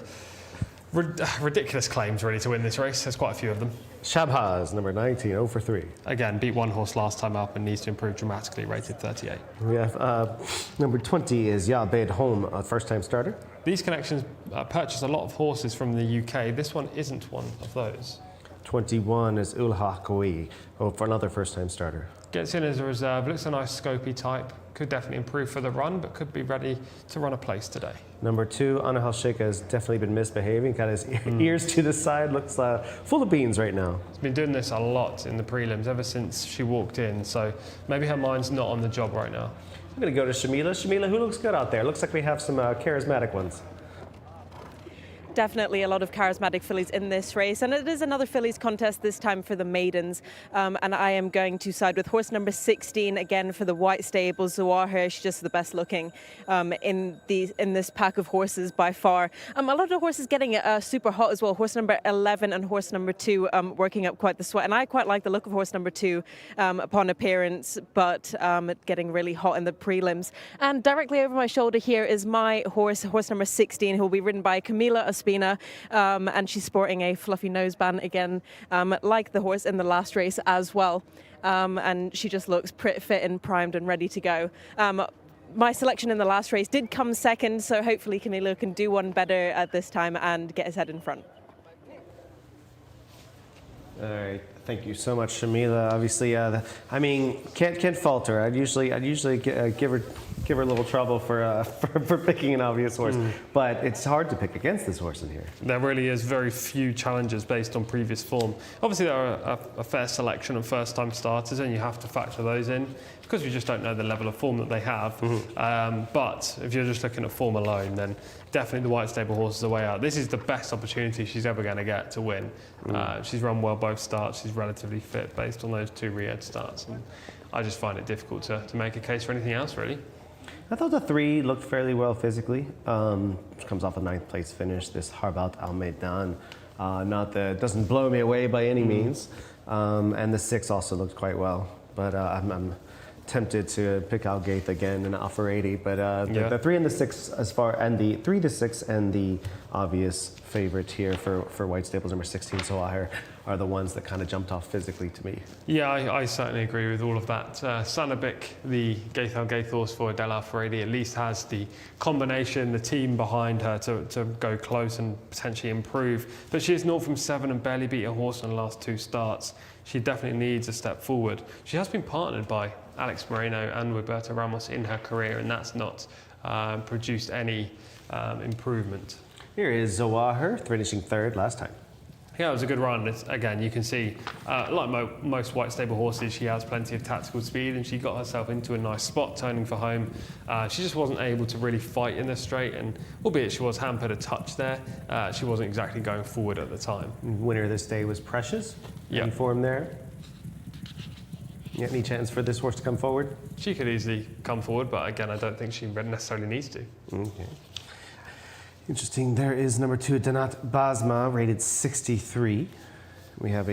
Speaker 2: ridiculous claims really to win this race. There's quite a few of them.
Speaker 1: Shabhaz, number 19, 0 for 3.
Speaker 2: Again, beat one horse last time up and needs to improve dramatically, rated 38.
Speaker 1: We have number 20 is Yabed Home, a first-time starter.
Speaker 2: These connections purchase a lot of horses from the UK. This one isn't one of those.
Speaker 1: 21 is Ulha Koi, for another first-time starter.
Speaker 2: Gets in as a reserve, looks a nice scopy type, could definitely improve for the run, but could be ready to run a place today.
Speaker 1: Number 2, Anahal Sheikha has definitely been misbehaving, got his ears to the side, looks full of beans right now.
Speaker 2: She's been doing this a lot in the prelims ever since she walked in, so maybe her mind's not on the job right now.
Speaker 1: I'm going to go to Shamila. Shamila, who looks good out there? Looks like we have some charismatic ones.
Speaker 4: Definitely a lot of charismatic fillies in this race, and it is another fillies contest this time for the maidens, and I am going to side with horse number 16 again for the White Stable. Zawahir, she's just the best looking in this pack of horses by far. A lot of horses getting super hot as well. Horse number 11 and horse number 2 working up quite the sweat, and I quite like the look of horse number 2 upon appearance, but getting really hot in the prelims. And directly over my shoulder here is my horse number 16, who will be ridden by Camila Ospina, and she's sporting a fluffy noseband again, like the horse in the last race as well. And she just looks pretty fit and primed and ready to go. My selection in the last race did come second, so hopefully Camilo can do one better at this time and get his head in front.
Speaker 1: All right, thank you so much, Shamila. Obviously, can't fault her. I'd usually give her a little trouble for picking an obvious horse, but it's hard to pick against this horse in here.
Speaker 2: There really is very few challenges based on previous form. Obviously, there are a fair selection of first-time starters, and you have to factor those in because we just don't know the level of form that they have. But if you're just looking at form alone, then definitely the White Stable horse is the way out. This is the best opportunity she's ever going to get to win. She's run well both starts. She's relatively fit based on those 2 Riyadh starts, and I just find it difficult to make a case for anything else, really.
Speaker 1: I thought the 3 looked fairly well physically. Comes off a 9th place finish. This Harbat Al Maidan, doesn't blow me away by any means. And the 6 also looked quite well, but I'm tempted to pick out Gaith again and offer 80, but the 3 and the 6 and the 3 to 6 and the obvious favorite here for White Stables number 16 Zawahir are the ones that kind of jumped off physically to me.
Speaker 2: Yeah, I certainly agree with all of that. Sanabik, the Gaith horse for Del Alfaredi, at least has the combination, the team behind her to go close and potentially improve. But she is 0 from 7 and barely beat a horse in the last 2 starts. She definitely needs a step forward. She has been partnered by Alex Moreno and Roberto Ramos in her career, and that's not produced any improvement.
Speaker 1: Here is Zawahir, finishing 3rd last time.
Speaker 2: Yeah, it was a good run. Again, you can see, like most White Stable horses, she has plenty of tactical speed, and she got herself into a nice spot, turning for home. She just wasn't able to really fight in the straight, and albeit she was hampered a touch there, she wasn't exactly going forward at the time.
Speaker 1: Winner this day was Precious.
Speaker 2: Yeah.
Speaker 1: In form there. Any chance for this horse to come forward?
Speaker 2: She could easily come forward, but again, I don't think she necessarily needs to.
Speaker 1: Okay. Interesting. There is number 2, Danat Basma, rated 63. We have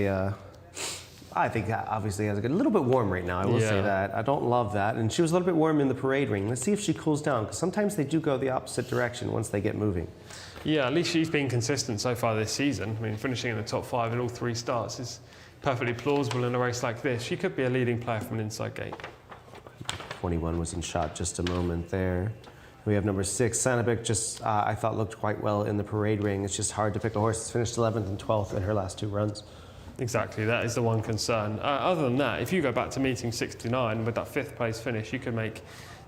Speaker 1: I think that obviously has a little bit warm right now. I will say that. I don't love that. And she was a little bit warm in the parade ring. Let's see if she cools down, because sometimes they do go the opposite direction once they get moving.
Speaker 2: Yeah, at least she's been consistent so far this season. I mean, finishing in the top 5 in all 3 starts is perfectly plausible in a race like this. She could be a leading player from an inside gate.
Speaker 1: 21 was in shot just a moment there. We have number 6, Sanabik, I thought looked quite well in the parade ring. It's just hard to pick a horse that's finished 11th and 12th in her last 2 runs.
Speaker 2: Exactly, that is the one concern. Other than that, if you go back to meeting 69 with that 5th place finish, you could make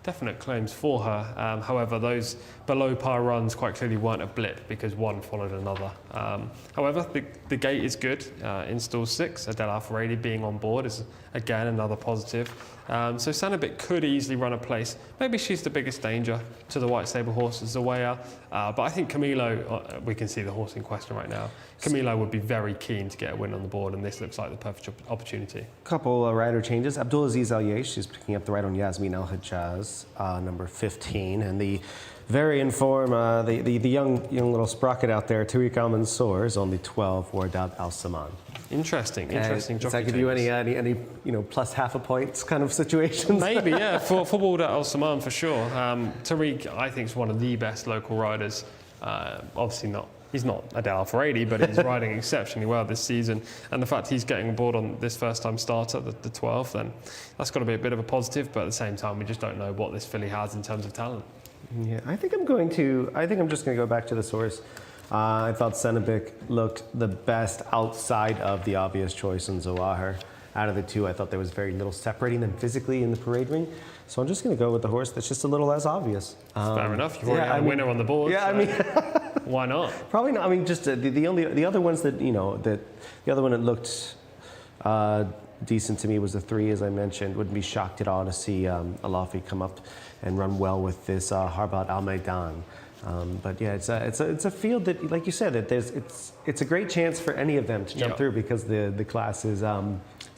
Speaker 2: definite claims for her. However, those below par runs quite clearly weren't a blip because one followed another. However, the gate is good in stall 6. Adele Alfaredi being on board is again another positive. So Sanabik could easily run a place. Maybe she's the biggest danger to the white stable horse, Zawaya. But I think Camilo, we can see the horse in question right now. Camilo would be very keen to get a win on the board, and this looks like the perfect opportunity.
Speaker 1: Couple rider changes. Abdulaziz Al Yesh is picking up the ride on Yasmin Al Hijaz, number 15, and the very in form, the young little sprocket out there, Tariq Al Mansour, is on the 12, Wardad Al Saman.
Speaker 2: Interesting.
Speaker 1: Does that give you any plus half a points kind of situations?
Speaker 2: Maybe, yeah, for Wardad Al Saman for sure. Tariq, I think, is one of the best local riders. Obviously not. He's not Adele Alfaredi, but he's riding exceptionally well this season. And the fact he's getting on board on this first-time starter, the 12th, then that's got to be a bit of a positive. But at the same time, we just don't know what this filly has in terms of talent.
Speaker 1: Yeah, I think I'm just going to go back to the source. I thought Sanabik looked the best outside of the obvious choice in Zawahir. Out of the two, I thought there was very little separating them physically in the parade ring. So I'm just going to go with the horse that's just a little less obvious.
Speaker 2: Fair enough. You've already had a winner on the board.
Speaker 1: Yeah,
Speaker 2: so
Speaker 1: I mean,
Speaker 2: why not?
Speaker 1: Probably not. I mean, just the other ones that the other one that looked decent to me was the 3, as I mentioned. Wouldn't be shocked at all to see Alafi come up and run well with this Harbat Al Maidan. But yeah, it's a field that, like you said, that it's a great chance for any of them to jump through because the class is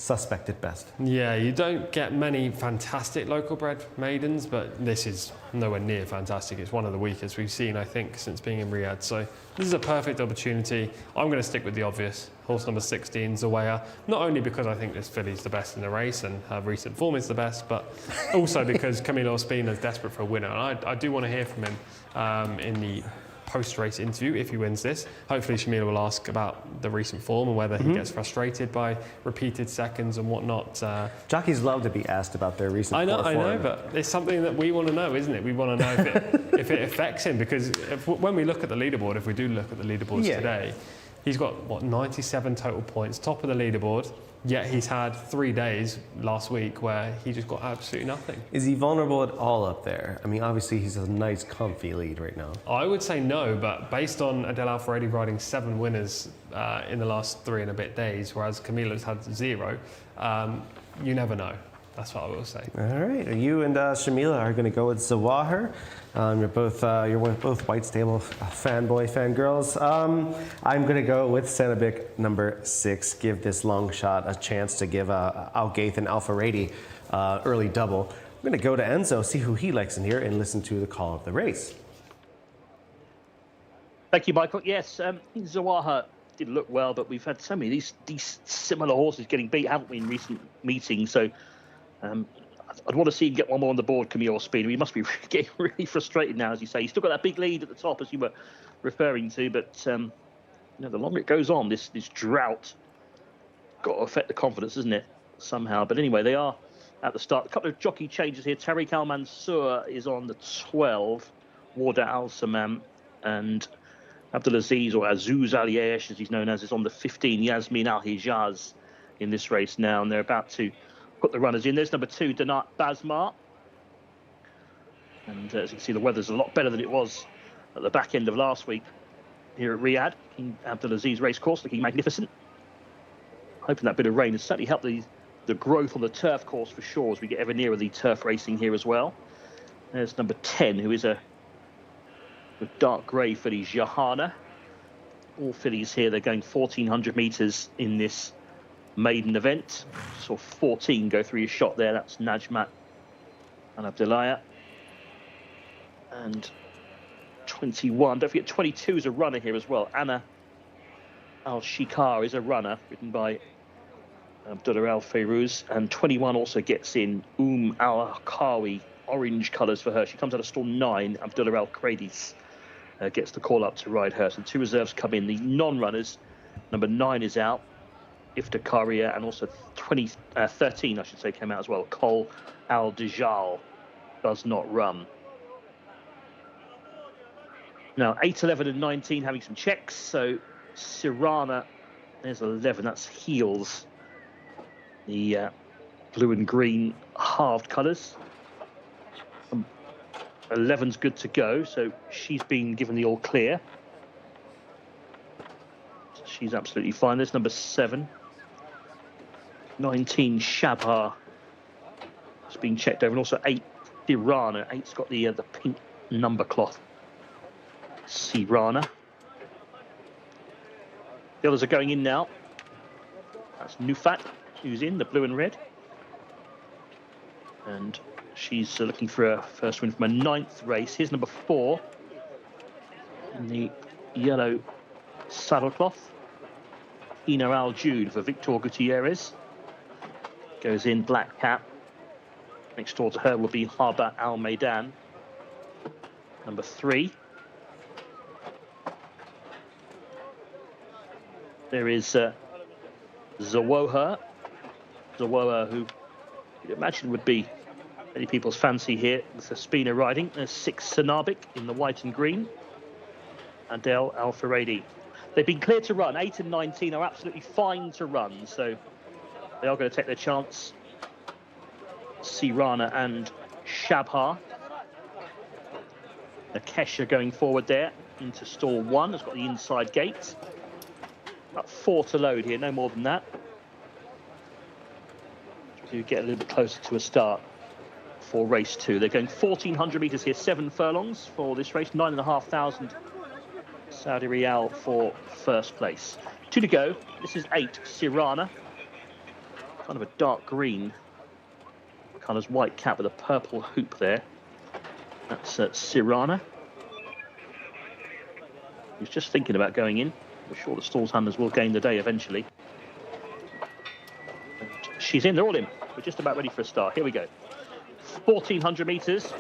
Speaker 1: suspect at best.
Speaker 2: Yeah, you don't get many fantastic local bred maidens, but this is nowhere near fantastic. It's one of the weakest we've seen, I think, since being in Riyadh. So this is a perfect opportunity. I'm going to stick with the obvious. Horse number 16, Zawaya. Not only because I think this filly's the best in the race and her recent form is the best, but also because Camilo Ospina is desperate for a winner. And I do want to hear from him in the post-race interview if he wins this. Hopefully Shamila will ask about the recent form and whether he gets frustrated by repeated seconds and whatnot.
Speaker 1: Jockeys love to be asked about their recent form.
Speaker 2: I know, but it's something that we want to know, isn't it? We want to know if it affects him, because when we look at the leaderboard, if we do look at the leaderboards today, he's got, 97 total points, top of the leaderboard, yet he's had 3 days last week where he just got absolutely nothing.
Speaker 1: Is he vulnerable at all up there? I mean, obviously he's a nice, comfy lead right now.
Speaker 2: I would say no, but based on Adele Alfaredi riding 7 winners in the last 3 and a bit days, whereas Camilo's had 0, you never know. That's what I will say.
Speaker 1: All right, you and Shamila are going to go with Zawahir. You're both white stable fangirls. I'm going to go with Sanabik number 6. Give this long shot a chance to give Al Gaith and Alfaredi early double. I'm going to go to Enzo, see who he likes in here, and listen to the call of the race.
Speaker 3: Thank you, Michael. Yes, Zawahir did look well, but we've had so many of these similar horses getting beat, haven't we, in recent meetings? So I'd want to see him get one more on the board, Camille Speed. He must be getting really frustrated now, as you say. He's still got that big lead at the top, as you were referring to, but the longer it goes on, this drought got to affect the confidence, isn't it, somehow? But anyway, they are at the start. A couple of jockey changes here. Tariq Al Mansour is on the 12, Warda Al Samam, and Abdulaziz, or Azuz Al Yesh, as he's known as, is on the 15, Yasmin Al Hijaz, in this race now, and they're about to put the runners in. There's number 2, Danat Basmar. And as you can see, the weather's a lot better than it was at the back end of last week here at Riyadh. King Abdulaziz racecourse, looking magnificent. Hoping that bit of rain has certainly helped the growth on the turf course for sure, as we get ever nearer the turf racing here as well. There's number 10, who is a dark grey filly, Jahana. All fillies here, they're going 1,400 metres in this maiden event. Saw 14 go through your shot there. That's Najmat and Abdullah. And 21, don't forget 22 is a runner here as well. Anna Al-Shikar is a runner, ridden by Abdullah Al-Fairuz. And 21 also gets in Al-Kawi, orange colours for her. She comes out of stall 9. Abdullah Al-Kradis gets the call up to ride her. So 2 reserves come in. The non-runners, number 9 is out, Iftakaria, and also 13, I should say, came out as well. Kol Al-Dijal does not run. Now, 8, 11 and 19 having some checks. So Sirana, there's 11, that's heels. The blue and green halved colours. 11's good to go, so she's been given the all clear. She's absolutely fine. There's number 7. 19, Shabha. It's been checked over, and also 8, Sirana. 8's got the pink number cloth. Sirana. The others are going in now. That's Nufat, who's in the blue and red. And she's looking for a first win from a 9th race. Here's number 4 in the yellow saddlecloth. Ina Al Jude for Victor Gutierrez. Goes in, black cap. Next door to her will be Harba Al Maidan, number 3. There is Zawoha. Zawoha, who you'd imagine would be many people's fancy here with the Spina riding. There's 6, Sanabik in the white and green. Adel Al Faradi. They've been cleared to run. 8 and 19 are absolutely fine to run, so they are going to take their chance. Sirana and Shabha. Akesha going forward there into stall 1. Has got the inside gate. About 4 to load here, no more than that. To get a little bit closer to a start for race 2. They're going 1,400 metres here, 7 furlongs for this race, 9,500 Saudi Riyal for first place. 2 to go. This is 8, Sirana. Kind of a dark green colours, white cap with a purple hoop there. That's Sirana. He's just thinking about going in. We're sure the stalls handlers will gain the day eventually. And she's in, they're all in. We're just about ready for a start. Here we go. 1,400 metres.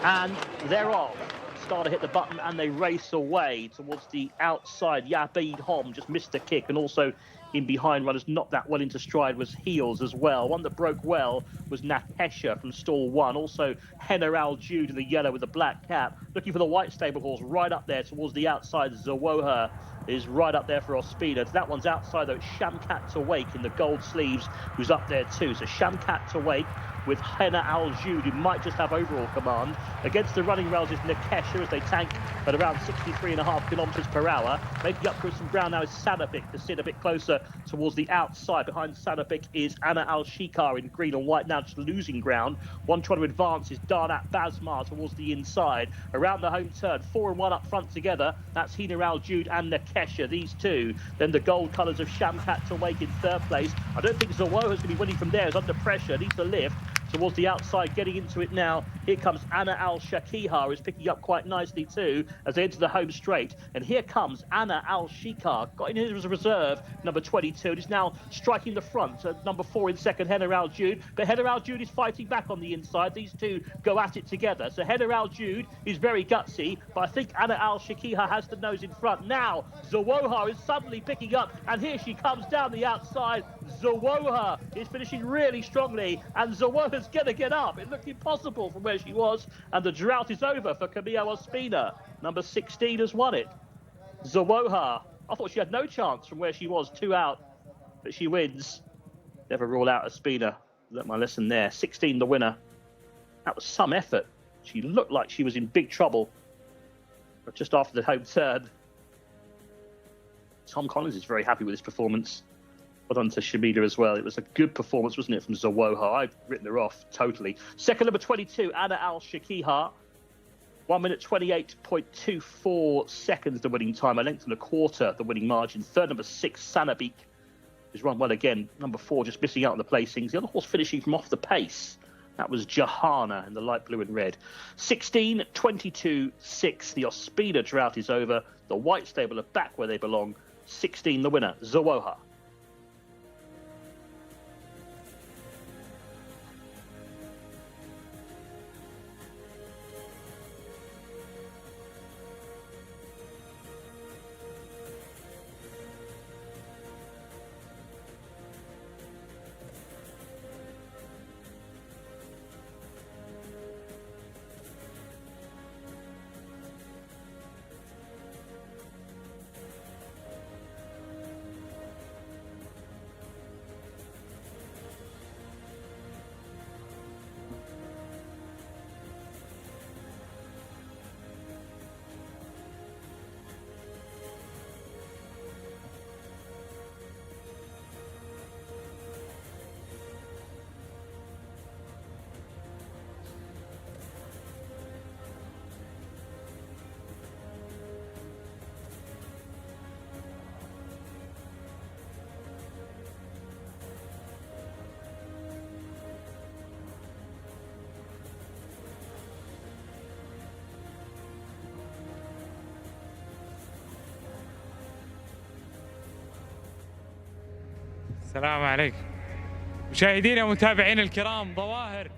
Speaker 3: And they're off. Starter hit the button and they race away towards the outside. Yabid Hom just missed the kick, and also in behind runners not that well into stride was Heels as well. One that broke well was Nakesha from stall 1. Also Henna Al Jude in the yellow with the black cap. Looking for the white stable horse right up there towards the outside. Zawoha is right up there for Ospina. That one's outside though. It's Shamkat Awake in the gold sleeves who's up there too. So Shamkat Awake with Henna Al Jude, who might just have overall command. Against the running rails is Nakesha as they tank at around 63.5 kilometres per hour. Making up for some ground now is Sanabik to sit a bit closer towards the outside. Behind Sanabik is Anna Al Shikar in green and white, now just losing ground. One trying to advance is Darnat Basmar towards the inside. Around the home turn, 4 and 1 up front together. That's Henna Al Jude and Nakesha, these two. Then the gold colours of Shamkat Awake in 3rd place. I don't think Zawoha is going to be winning from there. He's under pressure, needs to lift towards the outside, getting into it now. Here comes Anna Al Shakihar, who's picking up quite nicely too as they enter the home straight. And here comes Anna Al Shikar, got in here as a reserve, number 22, and is now striking the front. Number 4 in second, Henna Al Jude. But Henna Al Jude is fighting back on the inside. These two go at it together. So Henna Al Jude is very gutsy, but I think Anna Al Shakihar has the nose in front. Now, Zawoha is suddenly picking up, and here she comes down the outside. Zawoha is finishing really strongly, and Zawoha's going to get up. It looked impossible from where she was, and the drought is over for Camilla Ospina. Number 16 has won it. Zawoha, I thought she had no chance from where she was, 2 out, but she wins. Never rule out Ospina. Learnt my lesson there. 16 the winner. That was some effort. She looked like she was in big trouble, but just after the home turn. Tom Collins is very happy with his performance. Well done to Shamida as well. It was a good performance, wasn't it, from Zawoha? I've written her off totally. Second, number 22, Anna Al Shakihar. 1 minute 28.24 seconds, the winning time. A length and a quarter, the winning margin. Third, number 6, Sanabik, who's run well again. Number 4, just missing out on the placings. The other horse finishing from off the pace. That was Jahana in the light blue and red. 16, 22, 6. The Ospina drought is over. The white stable are back where they belong. 16, the winner, Zawoha.
Speaker 5: السلام عليكم. مشاهدينا ومتابعينا الكرام، ظواهر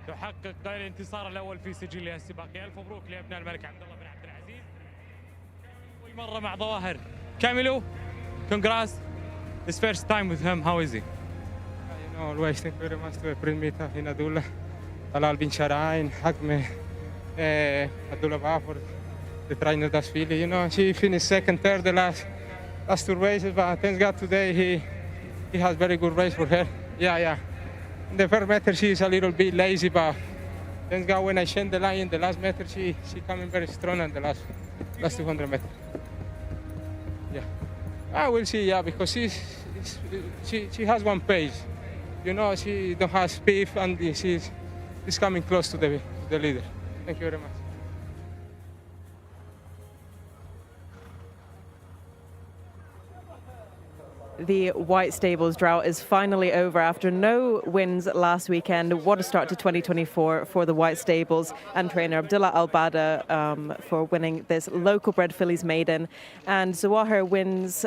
Speaker 5: تحقق الانتصار الاول في سجلها السباقي. الف مبروك لابناء الملك عبد الله بن عبد العزيز. اول مره مع ظواهر. Camilo, congrats. His first time with him. How is he? You know, always thank you very much to bring me to in Abdullah. Talal bin Sharain, Hakme, Abdullah Bafur, the trainer Dasfili. You know, she finished second, third the last two races, but thank God today he has very good race for her. Yeah. In the first meter she is a little bit lazy, but thank God when I change the line in the last meter she coming very strong in the last 200 meters. Yeah, I will see. Yeah, because she has one pace. You know, she don't have speed and she's coming close to the leader. Thank you very much.
Speaker 4: The White Stables drought is finally over after no wins last weekend. What a start to 2024 for the White Stables and trainer Abdullah Al-Bada for winning this local bred fillies maiden. And Zawahir wins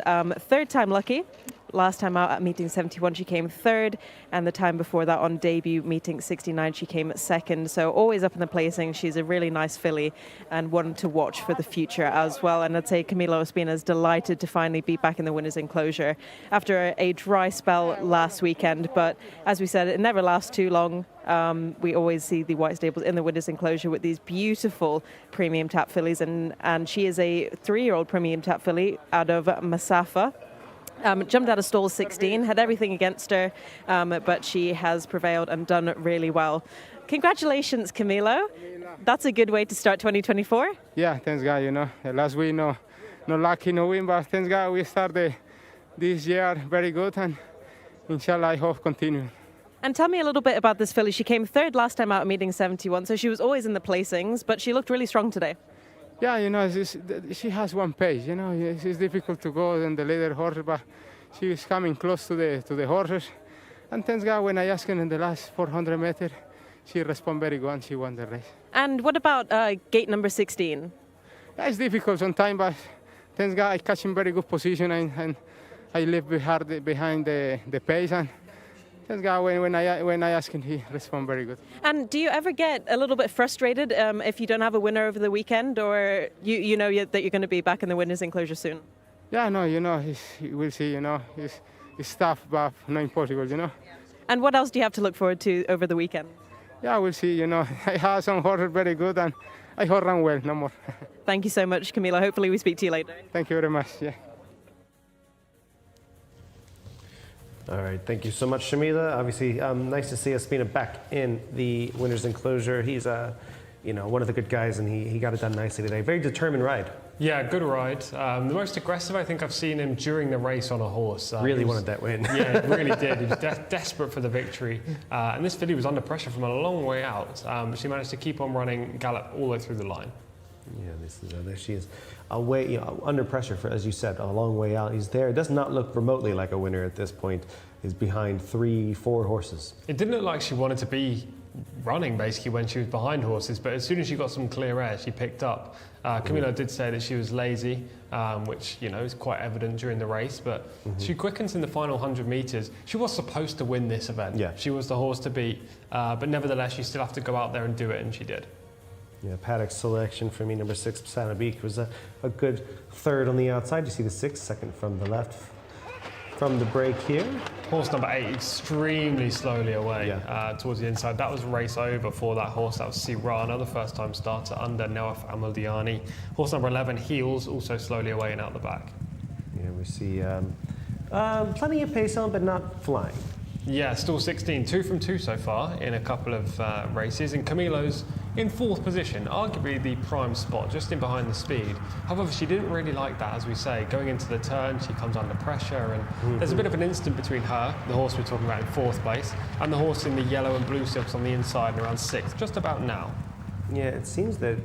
Speaker 4: third time lucky. Last time out at meeting 71 she came third, and the time before that on debut meeting 69 she came second. So always up in the placing. She's a really nice filly and one to watch for the future as well. And I'd say Camilo Ospina is delighted to finally be back in the winners' enclosure after a dry spell last weekend. But as we said, it never lasts too long. We always see the White Stables in the winners' enclosure with these beautiful premium tap fillies, and she is a 3-year-old premium tap filly out of Masafa. Jumped out of stall 16, had everything against her, but she has prevailed and done really well. Congratulations, Camilo. That's a good way to start 2024.
Speaker 5: Yeah, thanks God, you know. Last week, no lucky, no win, but thanks God we started this year very good, and inshallah I hope continue.
Speaker 4: And tell me a little bit about this filly. She came third last time out at meeting 71, so she was always in the placings, but she looked really strong today.
Speaker 5: Yeah, you know, she has one pace, you know. It's difficult to go in the leader horse, but she is coming close to the horses. And thanks God, when I asked her in the last 400 meters, she responded very good and she won the race.
Speaker 4: And what about gate number 16?
Speaker 5: Yeah, it's difficult sometimes, but thanks God I catch in very good position and I live behind the pace. And thanks God, when I ask him, he responds very good.
Speaker 4: And do you ever get a little bit frustrated if you don't have a winner over the weekend, or you know that you're going to be back in the winners' enclosure soon?
Speaker 5: Yeah, no, you know, we'll see, you know. It's tough, but not impossible, you know.
Speaker 4: And what else do you have to look forward to over the weekend?
Speaker 5: Yeah, we'll see, you know. I have some horses very good, and I horse run well, no more.
Speaker 4: Thank you so much, Camilo. Hopefully we speak to you later.
Speaker 5: Thank you very much, yeah.
Speaker 1: All right, thank you so much, Shamila. Obviously, nice to see Ospina back in the winner's enclosure. He's one of the good guys, and he got it done nicely today. Very determined ride.
Speaker 2: Yeah, good ride. The most aggressive I think I've seen him during the race on a horse.
Speaker 1: Really wanted that win.
Speaker 2: Yeah, he really did. He was desperate for the victory. And this filly was under pressure from a long way out. She managed to keep on running, gallop all the way through the line.
Speaker 1: Yeah, there she is. Away, under pressure for, as you said, a long way out. He's there. It does not look remotely like a winner at this point. He's behind 3-4 horses.
Speaker 2: It didn't look like she wanted to be running basically when she was behind horses, but as soon as she got some clear air, she picked up. Camilo did say that she was lazy, which is quite evident during the race, but she quickens in the final 100 metres. She was supposed to win this event.
Speaker 1: Yeah.
Speaker 2: She was the horse to beat, but nevertheless, you still have to go out there and do it, and she did.
Speaker 1: Yeah, Paddock's selection for me, number 6, Sanabik, was a good third on the outside. You see the 6th, second from the left. From the break here.
Speaker 2: Horse number 8 extremely slowly away towards the inside. That was race over for that horse. That was Sirana, the first time starter under Nawaf Amaldiani. Horse number 11, Heels, also slowly away and out the back.
Speaker 1: Yeah, we see plenty of pace on, but not flying.
Speaker 2: Yeah, still 16, 2 from 2 so far in a couple of races. And Camilo's in 4th position, arguably the prime spot, just in behind the speed. However, she didn't really like that, as we say. Going into the turn, she comes under pressure, and there's a bit of an instant between her, the horse we're talking about in 4th place, and the horse in the yellow and blue silks on the inside and around 6th, just about now.
Speaker 1: Yeah, it seems that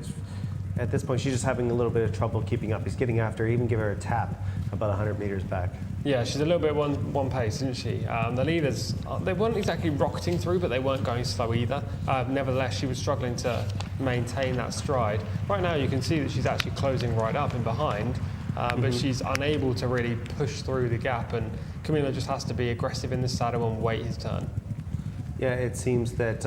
Speaker 1: at this point she's just having a little bit of trouble keeping up. He's getting after her, even give her a tap about 100 meters back.
Speaker 2: Yeah, she's a little bit one pace, isn't she? The leaders, they weren't exactly rocketing through, but they weren't going slow either. Nevertheless, she was struggling to maintain that stride. Right now, you can see that she's actually closing right up in behind. but she's unable to really push through the gap, and Camilo just has to be aggressive in the saddle and wait his turn.
Speaker 1: Yeah, it seems that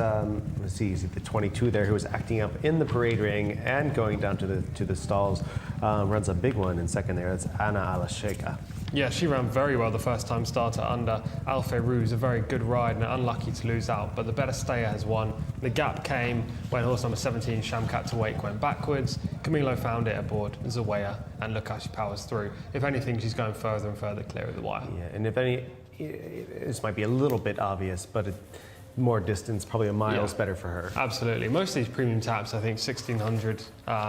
Speaker 1: let's see, is it the 22 there who was acting up in the parade ring and going down to the stalls, runs a big one in second there. That's Ana Al-Sheikha.
Speaker 2: Yeah, she ran very well the first time starter under Al Fayrouz, a very good ride and unlucky to lose out, but the better stayer has won. The gap came when horse number 17, Shamkat to Wake, went backwards. Camilo found it aboard Zawaya, and look how she powers through. If anything, she's going further and further clear of the wire.
Speaker 1: Yeah, and if any, this might be a little bit obvious, but more distance, probably a mile is better for her.
Speaker 2: Absolutely. Most of these premium taps, I think 1600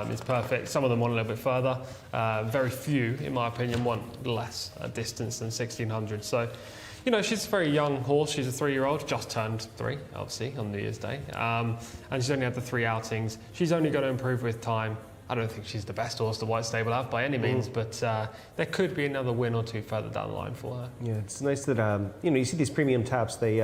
Speaker 2: is perfect. Some of them want a little bit further. Very few, in my opinion, want less distance than 1600. So, you know, she's a very young horse. She's a 3-year-old, just turned 3, obviously, on New Year's Day. And she's only had the 3 outings. She's only going to improve with time. I don't think she's the best horse the White Stable have by any means, but there could be another win or two further down the line for her.
Speaker 1: Yeah, it's nice that, you know, you see these premium taps, they...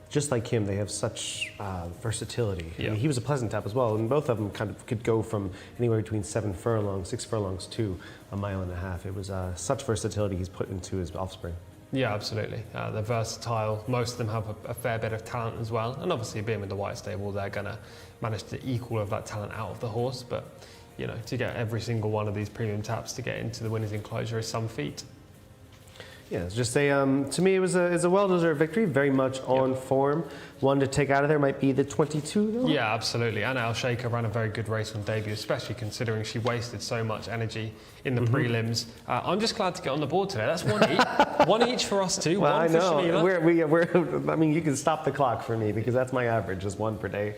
Speaker 1: just like him, they have such versatility.
Speaker 2: Yeah.
Speaker 1: I mean, he was a pleasant tap as well, and both of them kind of could go from anywhere between 7 furlongs, 6 furlongs to a mile and a half. It was such versatility he's put into his offspring.
Speaker 2: Yeah, absolutely. They're versatile. Most of them have a fair bit of talent as well, and obviously being with the White Stable, they're going to manage to equal of that talent out of the horse. But you know, to get every single one of these premium taps to get into the winner's enclosure is some feat.
Speaker 1: Yeah, it's just to me, it was a well-deserved victory, very much on form. One to take out of there might be the 22, though.
Speaker 2: Yeah, absolutely. Ana Al-Sheikha ran a very good race on debut, especially considering she wasted so much energy in the prelims. I'm just glad to get on the board today. That's one each. One each for us two.
Speaker 1: Well,
Speaker 2: one
Speaker 1: I
Speaker 2: for
Speaker 1: know.
Speaker 2: Shamila.
Speaker 1: I mean, you can stop the clock for me because that's my average, is 1 per day.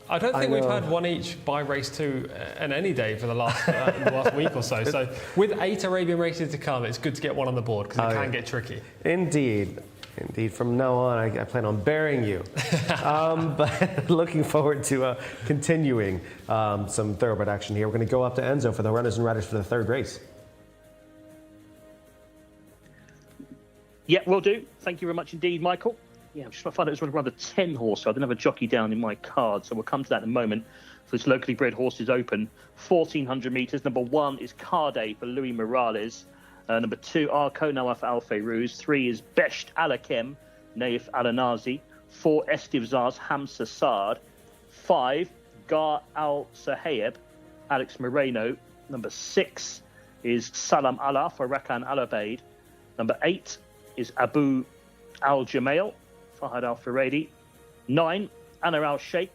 Speaker 2: I don't think we've had one each by race 2 in any day for the last week or so. So with 8 Arabian races to come, it's good to get one on the board because it can get tricky.
Speaker 1: Indeed. Indeed. From now on, I plan on bearing you. But looking forward to continuing some thoroughbred action here. We're going to go up to Enzo for the runners and riders for the 3rd race.
Speaker 3: Yeah, will do. Thank you very much indeed, Michael. Yeah, I'm just trying to find out it was one of the 10 horse, so I didn't have a jockey down in my card, so we'll come to that in a moment. So this locally bred horses open, 1,400 metres. Number 1 is Carde for Louis Morales. Number 2, Arkonawa for Al Fayrouz. 3 is Besht Alakem, Naif Alanazi. 4, Estivzaz Hamza Saad. 5, Gar Al Sahayeb, Alex Moreno. Number 6 is Salam Allah for Rakan Al Abaid. Number 8 is Abu Al Jamail, Fahad Al Faredi. 9, Ana Al Sheikh,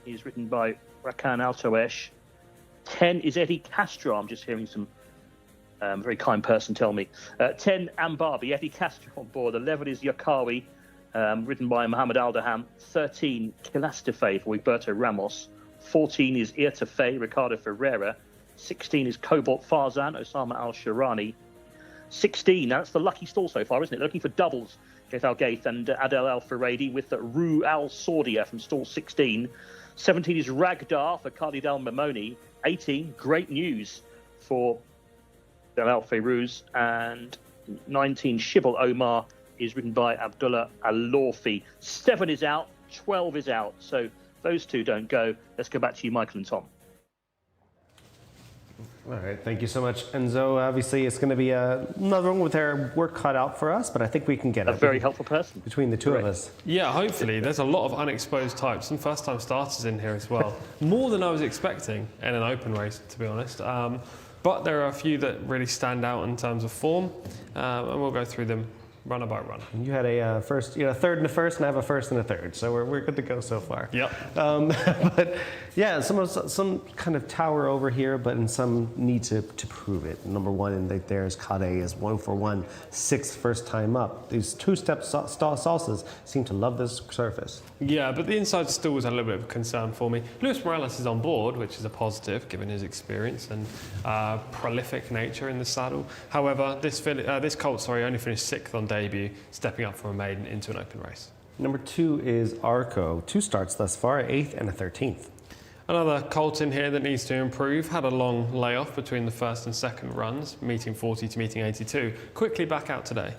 Speaker 3: he's written by Rakan Al Toesh. 10 is Eddie Castro. I'm just hearing some very kind person tell me. 10, Ambabi, Eddie Castro on board. 11 is Yakawi, written by Mohamed Aldaham. 13, Kilastife for Huberto Ramos. 14 is Irtafe, Ricardo Ferreira. 16 is Cobalt Farzan, Osama Al Shirani. 16, that's the lucky stall so far, isn't it? They're looking for doubles. Jeff Al Gaith and Adel Al Faredi with Ru Al Saudia from stall 16. 17 is Ragdar for Khalid Al Mamoni. 18, Great News for Al Fayrouz. And 19, Shibal Omar is written by Abdullah Al Lawfi. 7 is out, 12 is out. So those 2 don't go. Let's go back to you, Michael and Tom.
Speaker 1: All right, thank you so much, Enzo. Obviously, it's going to be another one with our work cut out for us, but I think we can get it.
Speaker 3: A very helpful person.
Speaker 1: Between the two of us.
Speaker 2: Yeah, hopefully. There's a lot of unexposed types, some first-time starters in here as well. More than I was expecting in an open race, to be honest. But there are a few that really stand out in terms of form, and we'll go through them runner by runner.
Speaker 1: You had a first, you know, a third and a first, and I have a first and a third, so we're good to go so far.
Speaker 2: Yep.
Speaker 1: But yeah, some kind of tower over here, but in some need to prove it. Number 1 in there is Kade, is 141, 6th first time up. These 2-step salsas seem to love this surface.
Speaker 2: Yeah, but the inside still was a little bit of a concern for me. Luis Morales is on board, which is a positive given his experience and prolific nature in the saddle. However, this colt, only finished 6th on debut, stepping up from a maiden into an open race.
Speaker 1: Number 2 is Arco. 2 starts thus far, 8th and a 13th.
Speaker 2: Another colt in here that needs to improve. Had a long layoff between the first and second runs, meeting 40 to meeting 82. Quickly back out today.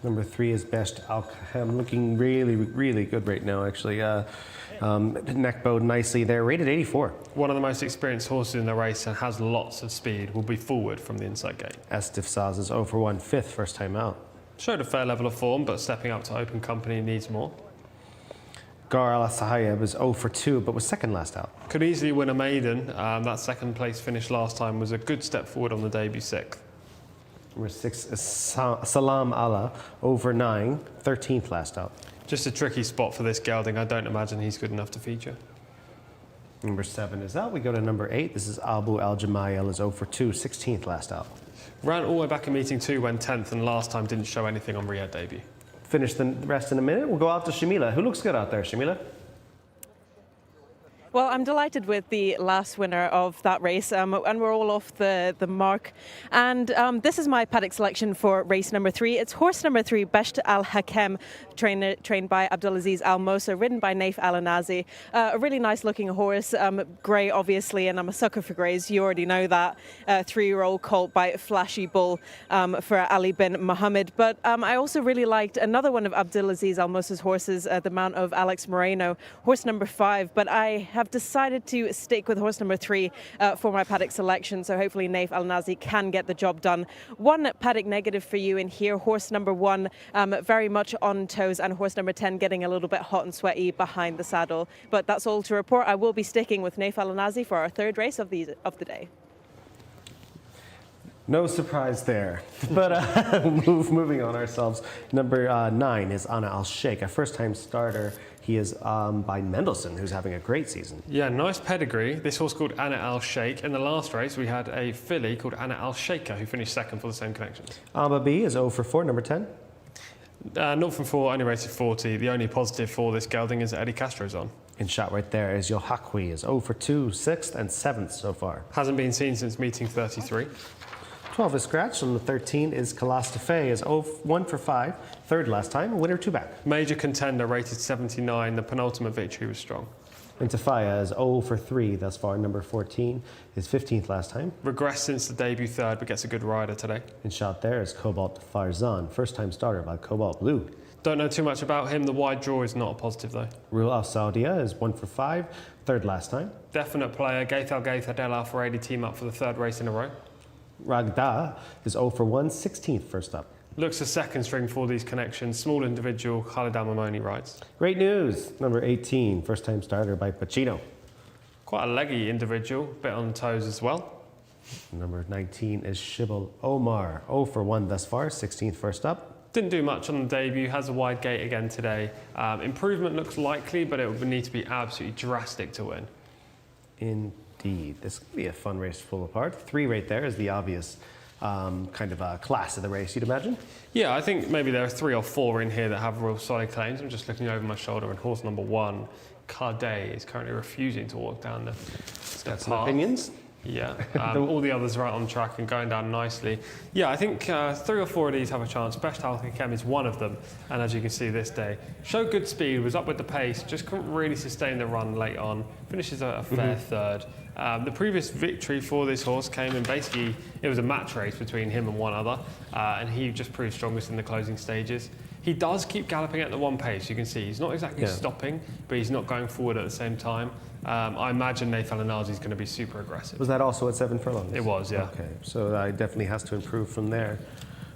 Speaker 1: Number 3 is Best Alchem, looking really, really good right now, actually. Neck bowed nicely there, rated 84.
Speaker 2: One of the most experienced horses in the race and has lots of speed, will be forward from the inside gate.
Speaker 1: Estifsaz is 0 for 1, 5th first time out.
Speaker 2: Showed a fair level of form, but stepping up to open company needs more.
Speaker 1: Gar Al Sahaya was 0 for 2, but was second last out.
Speaker 2: Could easily win a maiden. That second place finish last time was a good step forward on the debut 6th.
Speaker 1: Number 6 is Salam Allah, 0 for 9, 13th last out.
Speaker 2: Just a tricky spot for this gelding. I don't imagine he's good enough to feature.
Speaker 1: Number 7 is out. We go to number 8. This is Abu Al Jamayel, is 0 for 2, 16th last out.
Speaker 2: Ran all the way back in meeting 2, went 10th, and last time didn't show anything on Riyadh debut.
Speaker 1: Finish the rest in a minute. We'll go out to Shamila. Who looks good out there, Shamila?
Speaker 4: Well, I'm delighted with the last winner of that race, and we're all off the mark. And this is my paddock selection for race number 3. It's horse number 3, Besht Al Hakem, trained by Abdulaziz Al Mosa, ridden by Naif Al Anazi. A really nice looking horse, grey obviously, and I'm a sucker for greys. You already know that. 3-year-old colt by Flashy Bull for Ali bin Mohammed. But I also really liked another one of Abdulaziz Al Mosa's horses, the mount of Alex Moreno, horse number 5. But I have decided to stick with horse number 3 for my paddock selection, so hopefully Naif Al Nazi can get the job done. One paddock negative for you in here, horse number 1 very much on toes, and horse number 10 getting a little bit hot and sweaty behind the saddle. But that's all to report. I will be sticking with Naif Al Nazi for our 3rd race of the day.
Speaker 1: No surprise there. But moving on ourselves. Number 9 is Ana Al Sheikh, a first-time starter. He is by Mendelssohn, who's having a great season.
Speaker 2: Yeah, nice pedigree. This horse called Ana Al Sheikh. In the last race, we had a filly called Ana Al Sheikha, who finished 2nd for the same connections.
Speaker 1: Amba B is 0 for 4, number 10.
Speaker 2: 0 from 4, only rated 40. The only positive for this gelding is that Eddie Castro's on.
Speaker 1: In shot right there is Yohakwi, is 0 for 2, 6th and 7th so far.
Speaker 2: Hasn't been seen since meeting 33.
Speaker 1: 12 is scratched, and the 13 is Kalastafe, is 1 for 5, 3rd last time, a winner 2 back.
Speaker 2: Major contender, rated 79. The penultimate victory was strong.
Speaker 1: Intafaya is 0 for 3 thus far, number 14, is 15th last time.
Speaker 2: Regressed since the debut 3rd, but gets a good rider today.
Speaker 1: In shot there is Cobalt Farzan, first time starter by Cobalt Blue.
Speaker 2: Don't know too much about him. The wide draw is not a positive though.
Speaker 1: Rule Al Saudia is 1 for 5, 3rd last time.
Speaker 2: Definite player. Gaith Del Al Faradi team up for the 3rd race in a row.
Speaker 1: Ragda is 0 for 1, 16th first up.
Speaker 2: Looks a 2nd string for these connections. Small individual, Khalid Amamoni rides.
Speaker 1: Great news, number 18, first time starter by Pacino.
Speaker 2: Quite a leggy individual, bit on the toes as well.
Speaker 1: Number 19 is Shibal Omar, 0 for 1 thus far, 16th first up.
Speaker 2: Didn't do much on the debut, has a wide gate again today. Improvement looks likely, but it would need to be absolutely drastic to win.
Speaker 1: Indeed, this could be a fun race to pull apart. 3 right there is the obvious kind of class of the race, you'd imagine.
Speaker 2: Yeah, I think maybe there are 3 or 4 in here that have real solid claims. I'm just looking over my shoulder, and horse number 1, Cardet, is currently refusing to walk down the
Speaker 1: Got some
Speaker 2: path.
Speaker 1: opinions?
Speaker 2: Yeah, all the others are right on track and going down nicely. Yeah, I think 3 or 4 of these have a chance. Best Al Hakem is one of them, and as you can see this day, showed good speed, was up with the pace, just couldn't really sustain the run late on. Finishes a fair 3rd. The previous victory for this horse came in basically, it was a match race between him and one other, and he just proved strongest in the closing stages. He does keep galloping at the one pace, you can see. He's not exactly stopping, but he's not going forward at the same time. I imagine Naif Al Anazi is going to be super aggressive.
Speaker 1: Was that also at 7 furlongs?
Speaker 2: It was, yeah.
Speaker 1: Okay, so he definitely has to improve from there.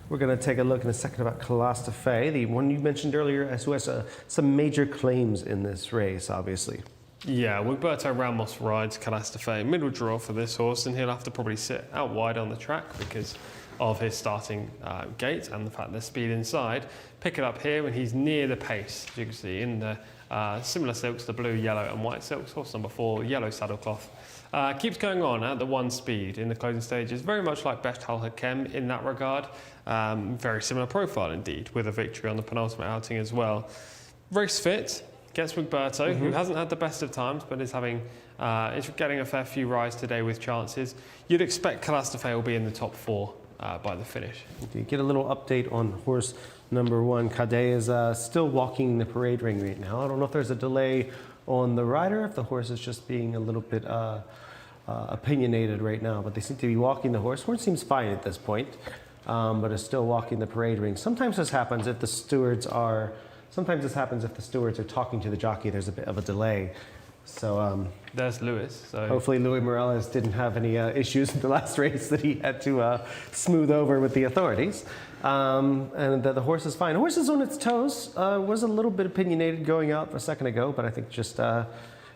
Speaker 1: We're going to take a look in a second about Kalastafe, the one you mentioned earlier, who has some major claims in this race, obviously.
Speaker 2: Yeah, Wigberto Ramos rides Kalastafe, middle draw for this horse, and he'll have to probably sit out wide on the track because of his starting gait and the fact there's speed inside. Pick it up here when he's near the pace, as you can see, in the similar silks, the blue, yellow and white silks. Horse number 4, yellow saddlecloth. Keeps going on at the 1 speed in the closing stages, very much like Best Al Hakem in that regard. Very similar profile indeed, with a victory on the penultimate outing as well. Race fit. Gets Wigberto, who hasn't had the best of times, but is getting a fair few rides today with chances. You'd expect Kalastafe will be in the top 4 by the finish.
Speaker 1: You get a little update on horse number 1. Kadeh is still walking the parade ring right now. I don't know if there's a delay on the rider, if the horse is just being a little bit opinionated right now, but they seem to be walking the horse. Horse seems fine at this point. but is still walking the parade ring. Sometimes this happens if the stewards are talking to the jockey. There's a bit of a delay. So
Speaker 2: there's Lewis. So
Speaker 1: hopefully Luis Morales didn't have any issues in the last race that he had to smooth over with the authorities. And the horse is fine. The horse is on its toes. Was a little bit opinionated going out a second ago, but I think just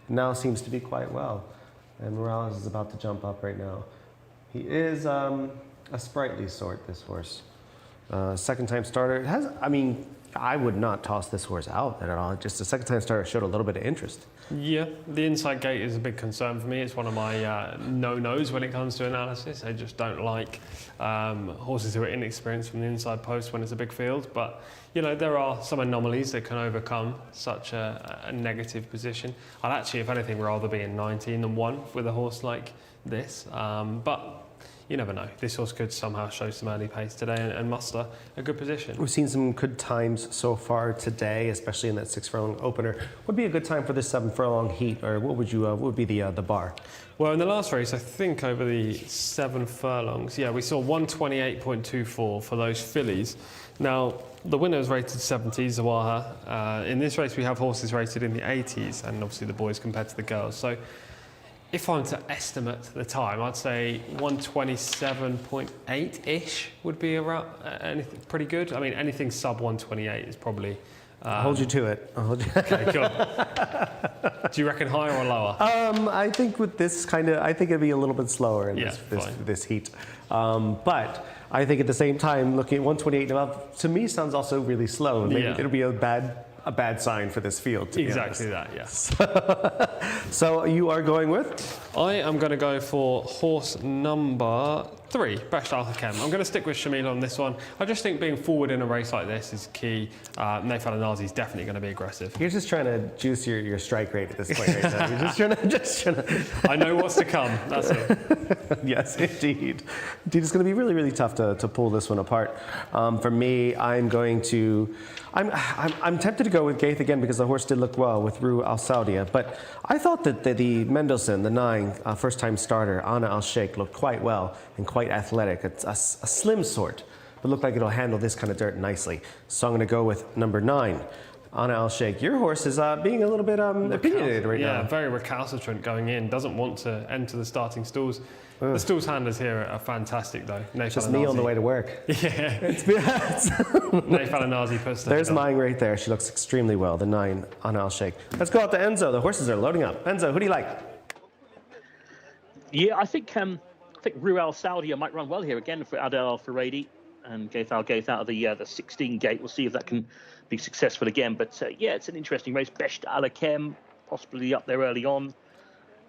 Speaker 1: now seems to be quite well. And Morales is about to jump up right now. He is a sprightly sort, this horse. Second time starter. It has, I mean, I would not toss this horse out at all. Just a second time starter showed a little bit of interest.
Speaker 2: Yeah, the inside gate is a big concern for me. It's one of my no-nos when it comes to analysis. I just don't like horses who are inexperienced from the inside post when it's a big field. But, you know, there are some anomalies that can overcome such a negative position. I'd actually, if anything, rather be in 19 than 1 with a horse like this. But you never know. This horse could somehow show some early pace today and muster a good position.
Speaker 1: We've seen some good times so far today, especially in that 6 furlong opener. What would be a good time for this 7 furlong heat, or what would be the bar?
Speaker 2: Well, in the last race, I think over the 7 furlongs, yeah, we saw 128.24 for those fillies. Now, the winner was rated 70, Zawaha. In this race, we have horses rated in the 80s, and obviously the boys compared to the girls. So if I'm to estimate the time, I'd say 127.8-ish would be around anything pretty good. I mean, anything sub 128 is probably...
Speaker 1: I'll hold you to it.
Speaker 2: Okay, cool. Do you reckon higher or lower?
Speaker 1: I think with this I think it'd be a little bit slower in this heat. But I think at the same time, looking at 128 and above, to me sounds also really slow. Maybe it'll be a bad sign for this field.
Speaker 2: Exactly that, yes.
Speaker 1: So you are going with?
Speaker 2: I am going to go for horse number 3, Best Alhakem. I'm going to stick with Shamil on this one. I just think being forward in a race like this is key. Nathan Anazi is definitely going to be aggressive.
Speaker 1: You're just trying to juice your strike rate at this point right now. You're just trying to...
Speaker 2: I know what's to come, that's it.
Speaker 1: Yes, indeed. Indeed, it's going to be really, really tough to pull this one apart. For me, I'm tempted to go with Gaith again because the horse did look well with Rue Al Saudia, but I thought that the Mendelssohn, the 9, first-time starter, Ana Al Sheikh, looked quite well and quite athletic. It's a slim sort, but looked like it'll handle this kind of dirt nicely. So I'm going to go with number 9, Ana Al Sheikh. Your horse is being a little bit opinionated right now.
Speaker 2: Yeah, very recalcitrant going in. Doesn't want to enter the starting stalls. The stalls handlers here are fantastic, though.
Speaker 1: Just me on the way to work.
Speaker 2: Yeah. Nathan Anazi puts
Speaker 1: There's mine right there. She looks extremely well, the 9, Ana Al Sheikh. Let's go out to Enzo. The horses are loading up. Enzo, who do you like?
Speaker 3: Yeah, I think Ruel Saudia might run well here again for Adel Al-Faradi and Gaith out of the 16 gate. We'll see if that can be successful again. But yeah, it's an interesting race. Best Alakem possibly up there early on.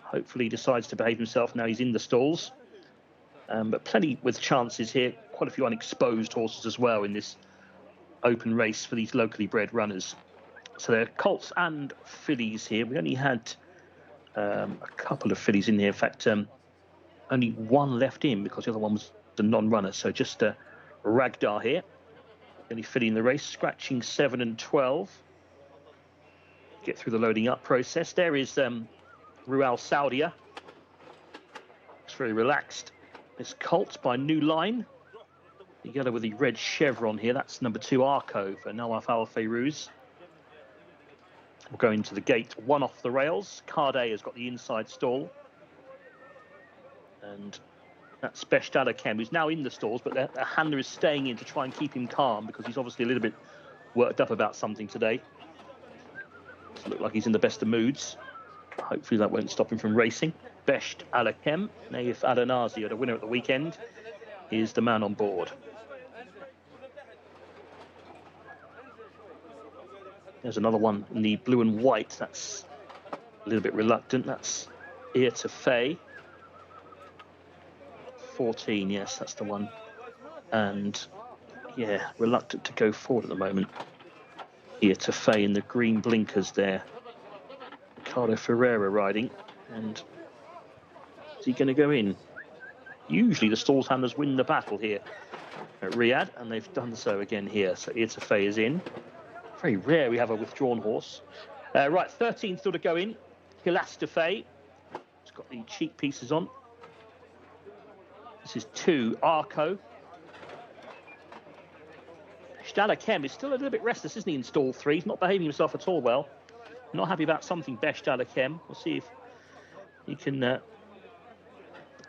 Speaker 3: Hopefully he decides to behave himself now he's in the stalls. But plenty with chances here. Quite a few unexposed horses as well in this open race for these locally bred runners. So there are colts and fillies here. We only had a couple of fillies in here. In fact, only one left in because the other one was the non-runner. So just Ragdar here. The only filly in the race, scratching 7 and 12. Get through the loading up process. There is Ruel Saudia. Looks very relaxed. This colt by New Line. The yellow with the red chevron here. That's number 2 Arco for Nawaf Al Fayrouz. We'll go into the gate 1 off the rails. Cardet has got the inside stall. And that's Best Alakem, who's now in the stalls, but the handler is staying in to try and keep him calm because he's obviously a little bit worked up about something today. Doesn't look like he's in the best of moods. Hopefully that won't stop him from racing. Best Alakem, Naif Adanazi, the winner at the weekend, is the man on board. There's another one in the blue and white. That's a little bit reluctant. That's Ear to Fay. 14, yes, that's the one. And yeah, reluctant to go forward at the moment. Ear to Fay in the green blinkers there. Ricardo Ferreira riding. And is he going to go in? Usually the stalls handlers win the battle here at Riyadh, and they've done so again here. So Ear to Fay is in. Very rare we have a withdrawn horse. Right, 13 still to go in. Hilas to Fay. It's got the cheek pieces on. This is 2 Arco. Best Alakem is still a little bit restless, isn't he, in stall 3? He's not behaving himself at all well. Not happy about something, Best Alakem. We'll see if he can get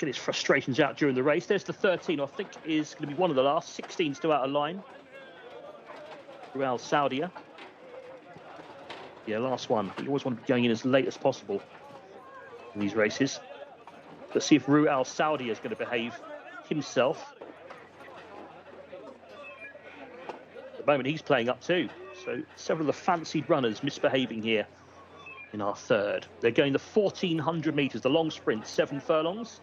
Speaker 3: his frustrations out during the race. There's the 13, I think, is going to be one of the last. 16 still out of line. Rual Saudia. Yeah, last one. You always want to be going in as late as possible in these races. Let's see if Rual Saudia is going to behave himself. At the moment, he's playing up too. So several of the fancied runners misbehaving here in our third. They're going the 1,400 metres, the long sprint, 7 furlongs.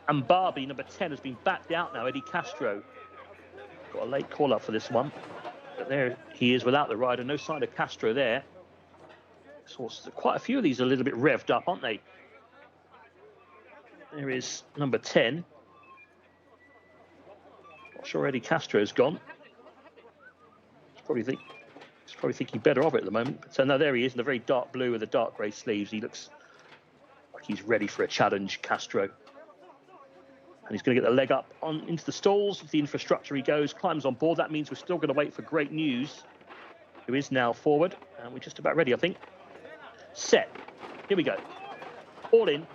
Speaker 3: And Barbie, number 10, has been backed out now. Eddie Castro got a late call up for this one. But there he is without the rider. No sign of Castro there. So quite a few of these are a little bit revved up, aren't they? There is number 10. Not sure Eddie Castro's gone. He's probably thinking better of it at the moment. But no, there he is in the very dark blue with the dark grey sleeves. He looks like he's ready for a challenge, Castro. And he's going to get the leg up on into the stalls. The infrastructure he goes, climbs on board. That means we're still going to wait for Great News, who is now forward. And we're just about ready, I think. Set. Here we go. All in.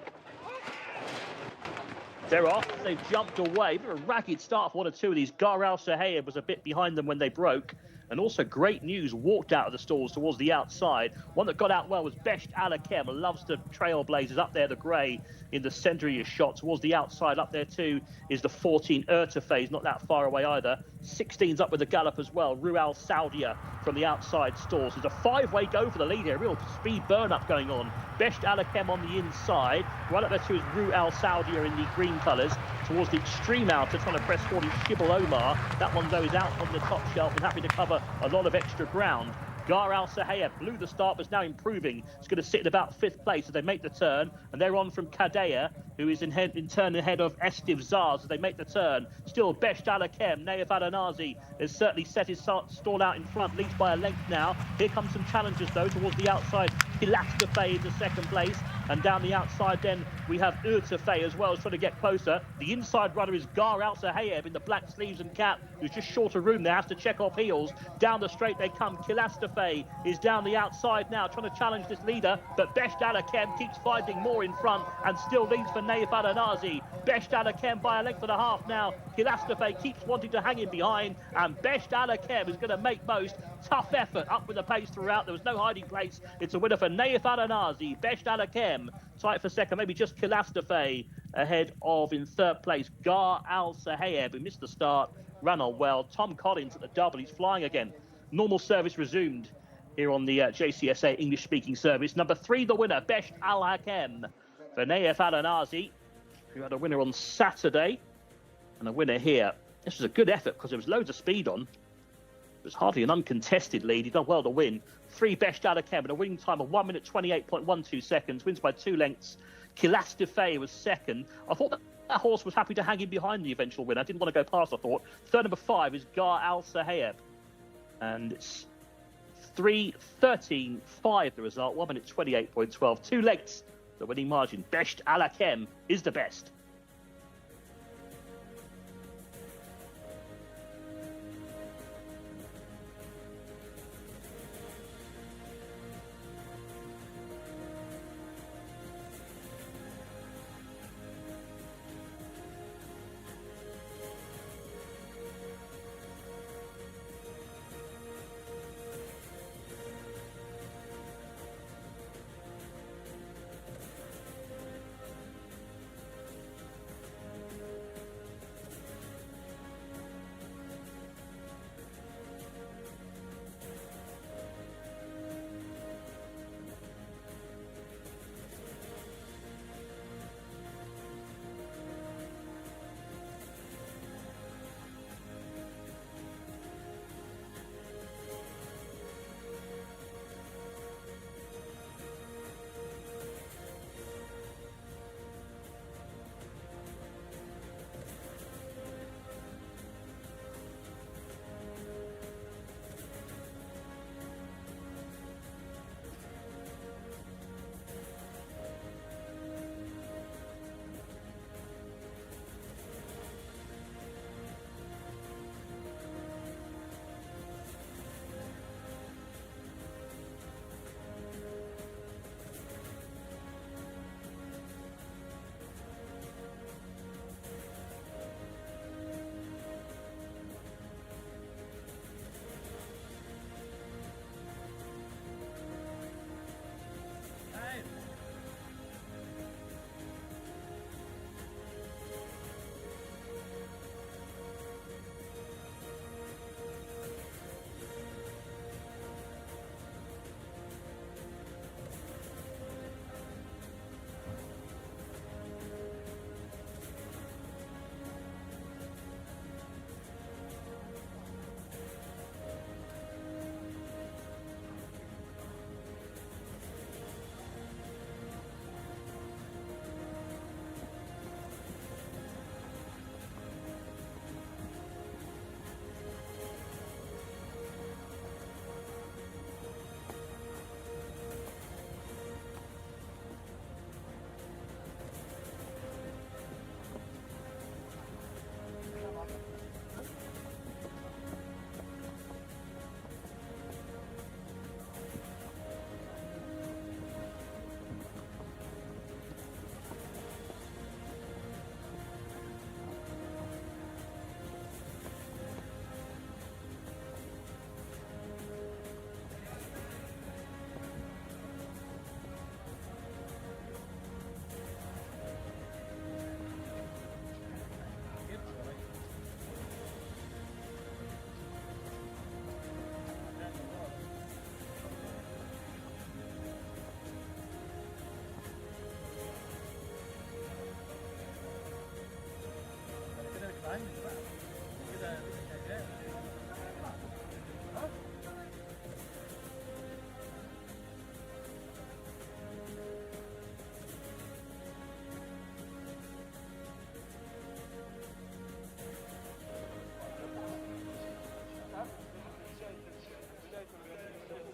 Speaker 3: They're off. They've jumped away. Bit of a ragged start for one or two of these. Gar Al Sahayeb was a bit behind them when they broke. And also Great News walked out of the stalls towards the outside. One that got out well was Best Alakem. Loves the trailblazers up there, the grey in the centre of your shot. Towards the outside up there too is the 14 Ertafe, not that far away either. 16's up with the gallop as well. Rual Saudia from the outside stalls. There's a 5-way go for the lead here. Real speed burn up going on. Best Alakem on the inside. Right up there too is Rual Saudia in the green colours. Towards the extreme outer, trying to press forward is Shibble Omar. That one though is out on the top shelf and happy to cover a lot of extra ground. Gar Al Sahayeb blew the start, but is now improving. It's going to sit at about 5th place as they make the turn, and they're on from Kadea, who is in turn ahead of Estiv Zaz as they make the turn. Still, Best Alakem, Naif Adanazi has certainly set his stall out in front, leads by a length now. Here come some challengers though towards the outside. Ilastafe is the 2nd place, and down the outside then we have Urtafe as well, trying to get closer. The inside runner is Gar Al Sahayeb in the black sleeves and cap, who's just short of room there, has to check off heels. Down the straight they come. Kilastafe is down the outside now, trying to challenge this leader, but Best Alakem keeps finding more in front and still leads for Naif Adanazi. Best Alakem by a length and a half now. Kilastafe keeps wanting to hang him behind, and Best Alakem is going to make most. Tough effort up with the pace throughout. There was no hiding place. It's a winner for Naif Adanazi. Best Alakem tight for 2nd, maybe just Kilastafe ahead of in 3rd place Gar Al Sahayeb, who missed the start, ran on well. Tom Collins at the double, he's flying again. Normal service resumed here on the JCSA English-speaking service. Number 3, the winner, Best Al Hakem for Naif Adanazi, who had a winner on Saturday and a winner here. This was a good effort because there was loads of speed on. It was hardly an uncontested lead. He done well to win. 3 Best Alakem and a winning time of 1 minute 28.12 seconds. Wins by 2 lengths. Kilastafe was 2nd. I thought that horse was happy to hang in behind the eventual winner. I didn't want to go past, I thought. 3rd, number 5 is Gar Al Sahayeb. And it's 3:13.5 the result. 1 minute 28.12. 2 lengths, the winning margin. Best Alakem is the best.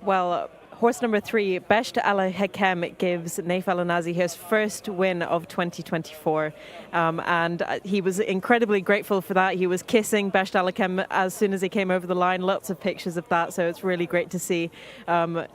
Speaker 4: Well, horse number 3, Besht Al Hakem, gives Naif Al Anazi his first win of 2024. And he was incredibly grateful for that. He was kissing Besht Al Hakem as soon as he came over the line. Lots of pictures of that. So it's really great to see.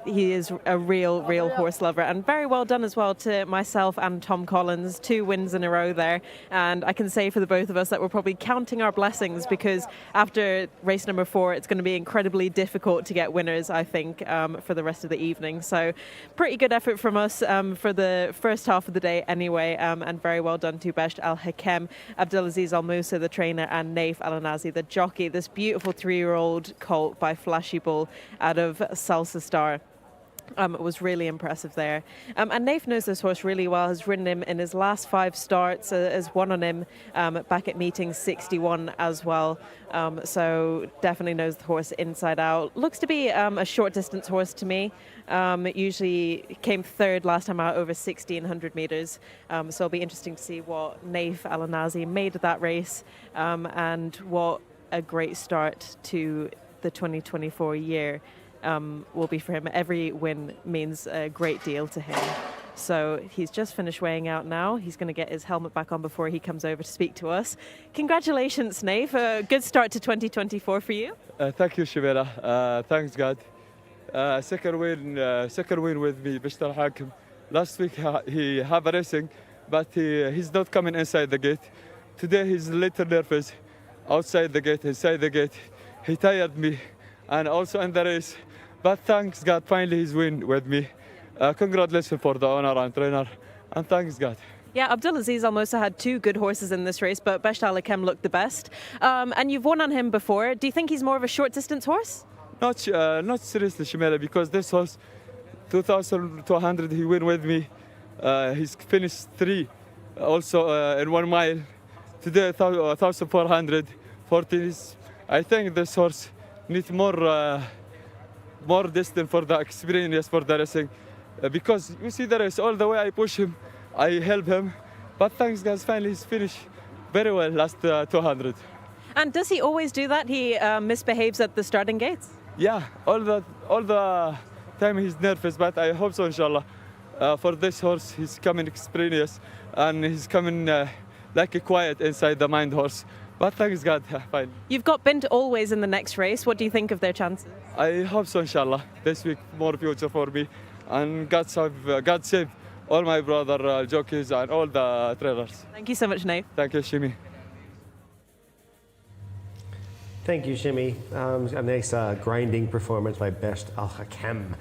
Speaker 4: He is a real horse lover. And very well done as well to myself and Tom Collins. 2 wins in a row there. And I can say for the both of us that we're probably counting our blessings, because after race number 4, it's going to be incredibly difficult to get winners, I think, for the rest of the evening. So pretty good effort from us for the first half of the day anyway, and very well done to Besht Al Hakem, Abdulaziz Al Musa, the trainer, and Naif Al Anazi, the jockey. This beautiful 3-year-old colt by Flashy Bull out of Salsa Star. It was really impressive there. And Naif knows this horse really well, has ridden him in his last 5 starts, has won on him back at meeting 61 as well. So definitely knows the horse inside out. Looks to be a short distance horse to me. It usually came 3rd last time out over 1,600 metres. So it'll be interesting to see what Naif Al Anazi made of that race, and what a great start to the 2024 year will be for him. Every win means a great deal to him. So he's just finished weighing out now. He's going to get his helmet back on before he comes over to speak to us. Congratulations, Naif. A good start to 2024 for you.
Speaker 6: Thank you, Shamira. Thanks, God. Second win with me, Besht Al Hakem. Last week he had a racing, but he's not coming inside the gate. Today he's a little nervous. Outside the gate, inside the gate. He tired me, and also in the race. But thanks God, finally he's win with me. Congratulations for the owner and trainer, and thanks God.
Speaker 4: Yeah, Abdulaziz Al Musa had 2 good horses in this race, but Besht Al Hakem looked the best. And you've won on him before. Do you think he's more of a short distance horse?
Speaker 6: Not seriously, Shimela, because this horse, 2,200, he win with me. He's finished 3, also in 1 mile. Today, 1,400, 40. I think this horse needs more distance for the experience for the racing, because you see the race all the way. I push him, I help him, but thanks guys, finally he's finished very well last 200.
Speaker 4: And does he always do that? He misbehaves at the starting gates?
Speaker 6: Yeah, all the time he's nervous, but I hope so, inshallah. For this horse, he's coming experienced, and he's coming like a quiet inside the mind horse. But thanks God, fine.
Speaker 4: You've got Bint Always in the next race. What do you think of their chances?
Speaker 6: I hope so, inshallah. This week, more future for me. And God save all my brother jockeys and all the trainers.
Speaker 4: Thank you so much, Naif.
Speaker 6: Thank you, Shimi.
Speaker 1: Thank you, Shimmy. A nice grinding performance by Besht Al Hakem.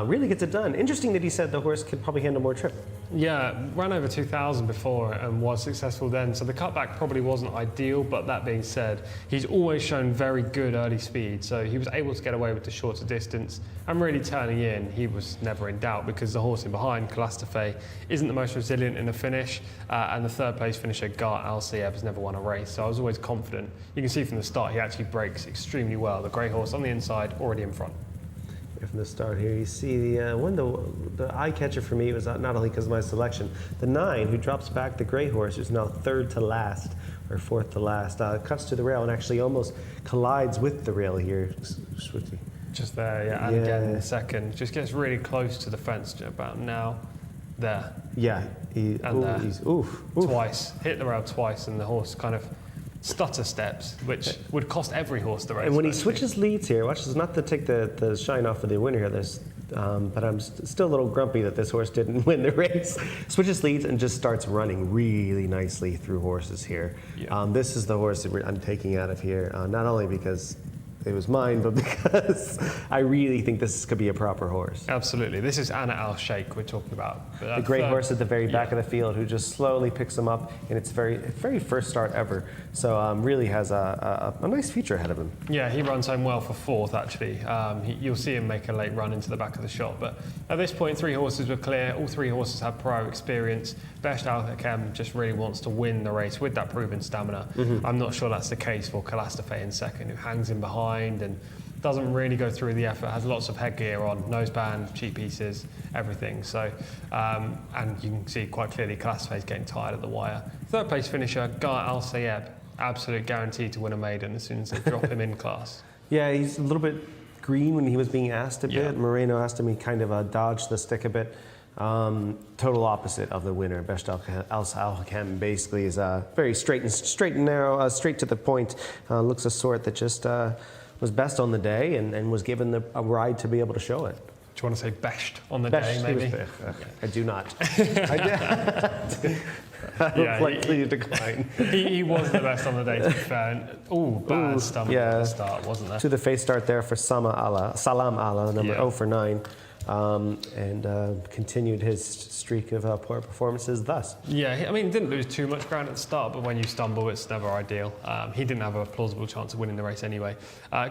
Speaker 1: Really gets it done. Interesting that he said the horse could probably handle more trip.
Speaker 2: Yeah, ran over 2,000 before and was successful then, so the cutback probably wasn't ideal, but that being said, he's always shown very good early speed, so he was able to get away with the shorter distance, and really turning in, he was never in doubt, because the horse in behind, Calastafe, isn't the most resilient in the finish, and the 3rd place finisher, Gar Al Sayeb, has never won a race, so I was always confident. You can see from the start, he actually breaks extremely well. The grey horse on the inside, already in front.
Speaker 1: From the start here, you see the eye catcher for me was not only because of my selection, the 9 who drops back the gray horse, who's now 3rd to last or 4th to last, cuts to the rail and actually almost collides with the rail here.
Speaker 2: Just there, yeah, and again in the second, just gets really close to the fence about now, there.
Speaker 1: Yeah, he's
Speaker 2: twice, hit the rail twice, and the horse kind of stutter steps, which would cost every horse the race.
Speaker 1: And when he switches leads here, watch this, not to take the shine off of the winner here, but I'm still a little grumpy that this horse didn't win the race. Switches leads and just starts running really nicely through horses here. Yeah. This is the horse that I'm taking out of here, not only because it was mine, but because I really think this could be a proper horse.
Speaker 2: Absolutely. This is Anna Al Sheikh we're talking about.
Speaker 1: The great horse at the very back of the field who just slowly picks him up in its very first start ever. So really has a nice future ahead of him.
Speaker 2: Yeah, he runs home well for 4th, actually. You'll see him make a late run into the back of the shot. But at this point, 3 horses were clear. All 3 horses have prior experience. Besht Al Hakem just really wants to win the race with that proven stamina. Mm-hmm. I'm not sure that's the case for Calastafe in second, who hangs in behind and doesn't really go through the effort, has lots of headgear on, noseband, cheek pieces, everything. So, and you can see quite clearly Calastafe is getting tired of the wire. 3rd place finisher, Gar Al Sayeb, absolute guarantee to win a maiden as soon as they drop him in class.
Speaker 1: Yeah, he's a little bit green when he was being asked a bit. Moreno asked him, he kind of dodged the stick a bit. Total opposite of the winner. Besht Al-Hakam basically is very straight and narrow, straight to the point. Looks a sort that just was best on the day and was given a ride to be able to show it.
Speaker 2: Do you want to say Besht on the day, maybe?
Speaker 1: I do not. I politely decline.
Speaker 2: He was the best on the day, to be fair. Bad stumble at the start, wasn't there?
Speaker 1: To the face start there for Salam Allah, number 0 for 9. And continued his streak of poor performances thus.
Speaker 2: Yeah, I mean, didn't lose too much ground at the start, but when you stumble, it's never ideal. He didn't have a plausible chance of winning the race anyway.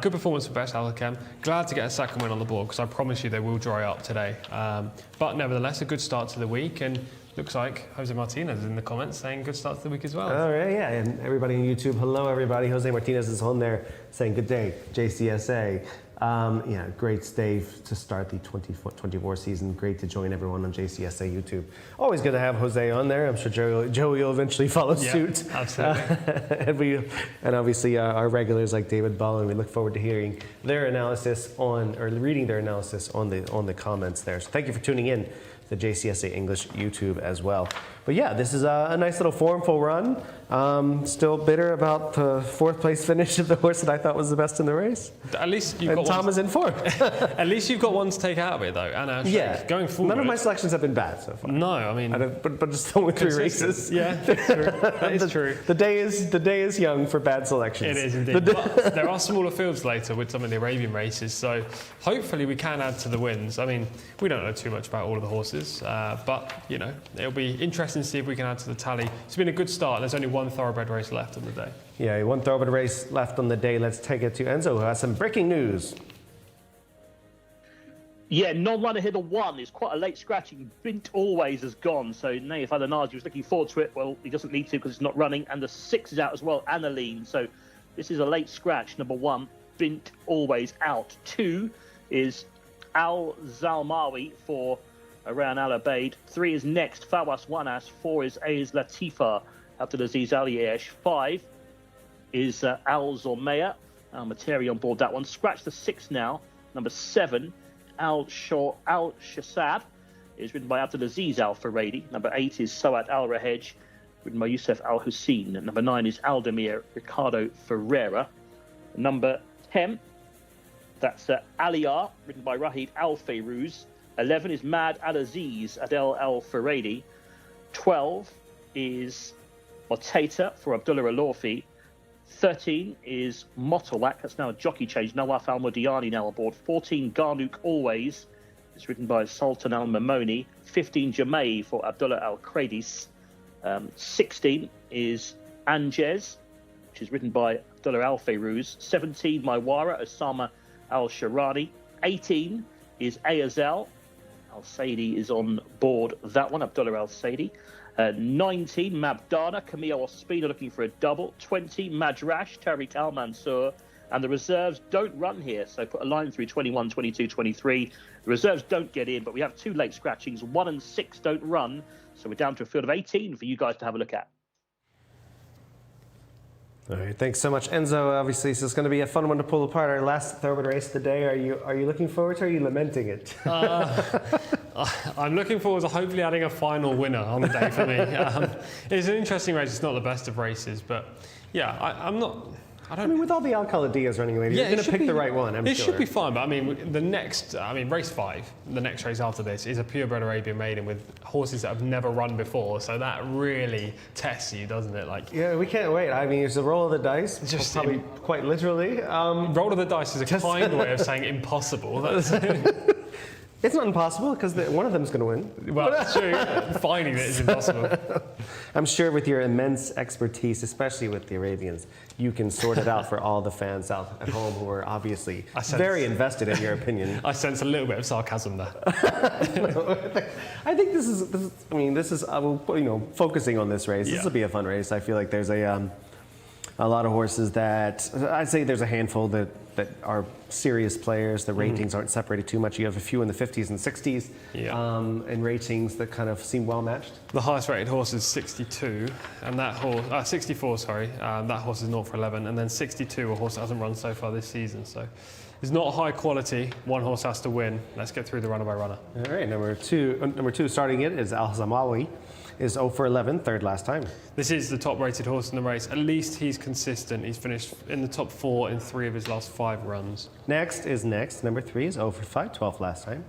Speaker 2: Good performance for Besht Al-Hakam. Glad to get a second win on the board, because I promise you they will dry up today. But nevertheless, a good start to the week, and looks like Jose Martinez is in the comments saying good start to the week as well.
Speaker 1: All right, yeah, and everybody on YouTube, hello everybody. Jose Martinez is on there saying good day, Jcsa. Great day to start the 2024 season. Great to join everyone on Jcsa YouTube. Always good to have Jose on there. I'm sure Joey will eventually follow suit.
Speaker 2: Absolutely.
Speaker 1: And obviously our regulars like David Ball, and we look forward to hearing their analysis reading their analysis on the comments there. So thank you for tuning in to the Jcsa English YouTube as well. But yeah, this is a nice little formful run. Still bitter about the 4th place finish of the horse that I thought was the best in the race.
Speaker 2: At least you've got
Speaker 1: Tom is in 4th.
Speaker 2: At least you've got one to take out of it, though. And going forward,
Speaker 1: none of my selections have been bad so far.
Speaker 2: No, I mean,
Speaker 1: but just only 3 races.
Speaker 2: Yeah, that's true. That is true.
Speaker 1: The day is young for bad selections.
Speaker 2: It is indeed. But there are smaller fields later with some of the Arabian races, so hopefully we can add to the wins. I mean, we don't know too much about all of the horses, but it'll be interesting to see if we can add to the tally. It's been a good start. There's only one thoroughbred race left on the day.
Speaker 1: Yeah, one thoroughbred race left on the day. Let's take it to Enzo, who has some breaking news.
Speaker 3: Yeah, non-runner here, the 1 is quite a late scratching. Bint Always has gone, so Naif Adanaj was looking forward to it. Well, he doesn't need to because it's not running, and the 6 is out as well, Annalene. So this is a late scratch. Number 1, Bint Always out. 2 is Al Zalmawi for Around Al Abaid. 3 is Next, Fawas Wanas. 4 is Aiz Latifa, Abdulaziz Aliyesh. 5 is Al Zormeya. Materi on board that one. Scratch the 6 now. Number 7, Al Shasab, is ridden by Abdulaziz Al Faradi. Number 8 is Sawat Al Rahej, ridden by Youssef Al Hussein. And number 9 is Aldemir Ricardo Ferreira. Number 10, that's Aliyah, ridden by Rahid Al Fayruz. 11 is Mad Al Aziz Adel Al Faradi. 12 is Motata for Abdullah Al-Lorfi. 13 is Motawak, that's now a jockey change. Nawaf Al Mudiani now aboard. 14 Garnouk Always, it's written by Sultan Al Mamoni. 15 Jamei for Abdullah Al Kradis. 16 is Anjez, which is written by Abdullah Al Fayruz. 17 Maiwara Osama Al Sharani. 18 is Ayazel. Al Saidi is on board that one, Abdullah Al Saidi. 19, Mabdana, Camille Ospina looking for a double. 20, Madrash, Tariq Al Mansour. And the reserves don't run here, so put a line through 21, 22, 23. The reserves don't get in, but we have 2 late scratchings. 1 and 6 don't run, so we're down to a field of 18 for you guys to have a look at.
Speaker 1: All right, thanks so much, Enzo. Obviously, this is going to be a fun one to pull apart. Our last thoroughbred race of the day. Are you looking forward to it, or are you lamenting it?
Speaker 2: I'm looking forward to hopefully adding a final winner on the day for me. It's an interesting race. It's not the best of races, but yeah, I mean, with
Speaker 1: all the Al-Khalidiyas running away, you're going to pick the right one, I'm sure.
Speaker 2: It should be fine, but I mean, race 5, the next race after this, is a purebred Arabian maiden with horses that have never run before, so that really tests you, doesn't it?
Speaker 1: Yeah, we can't wait. I mean, it's a roll of the dice, probably quite literally.
Speaker 2: Roll of the dice is a kind way of saying impossible.
Speaker 1: It's not impossible, because one of them is going to win.
Speaker 2: Well, that's true. Finding it is impossible.
Speaker 1: I'm sure with your immense expertise, especially with the Arabians, you can sort it out for all the fans out at home who are obviously very invested in your opinion.
Speaker 2: I sense a little bit of sarcasm there.
Speaker 1: I think this is focusing on this race. This will be a fun race. I feel like there's a lot of horses that I'd say there's a handful that are serious players. The ratings aren't separated too much. You have a few in the 50s and 60s, and ratings that kind of seem well matched.
Speaker 2: The highest rated horse is 62, and that horse, 64, sorry, that horse is 0 for 11, and then 62, a horse that hasn't run so far this season. So it's not high quality. One horse has to win. Let's get through the runner by runner.
Speaker 1: All right, number two starting it is Al Zamawi. Is 0 for 11, third last time.
Speaker 2: This is the top rated horse in the race. At least he's consistent. He's finished in the top 4 in 3 of his last 5 runs.
Speaker 1: Next. Number 3 is 0 for 5, 12th last time.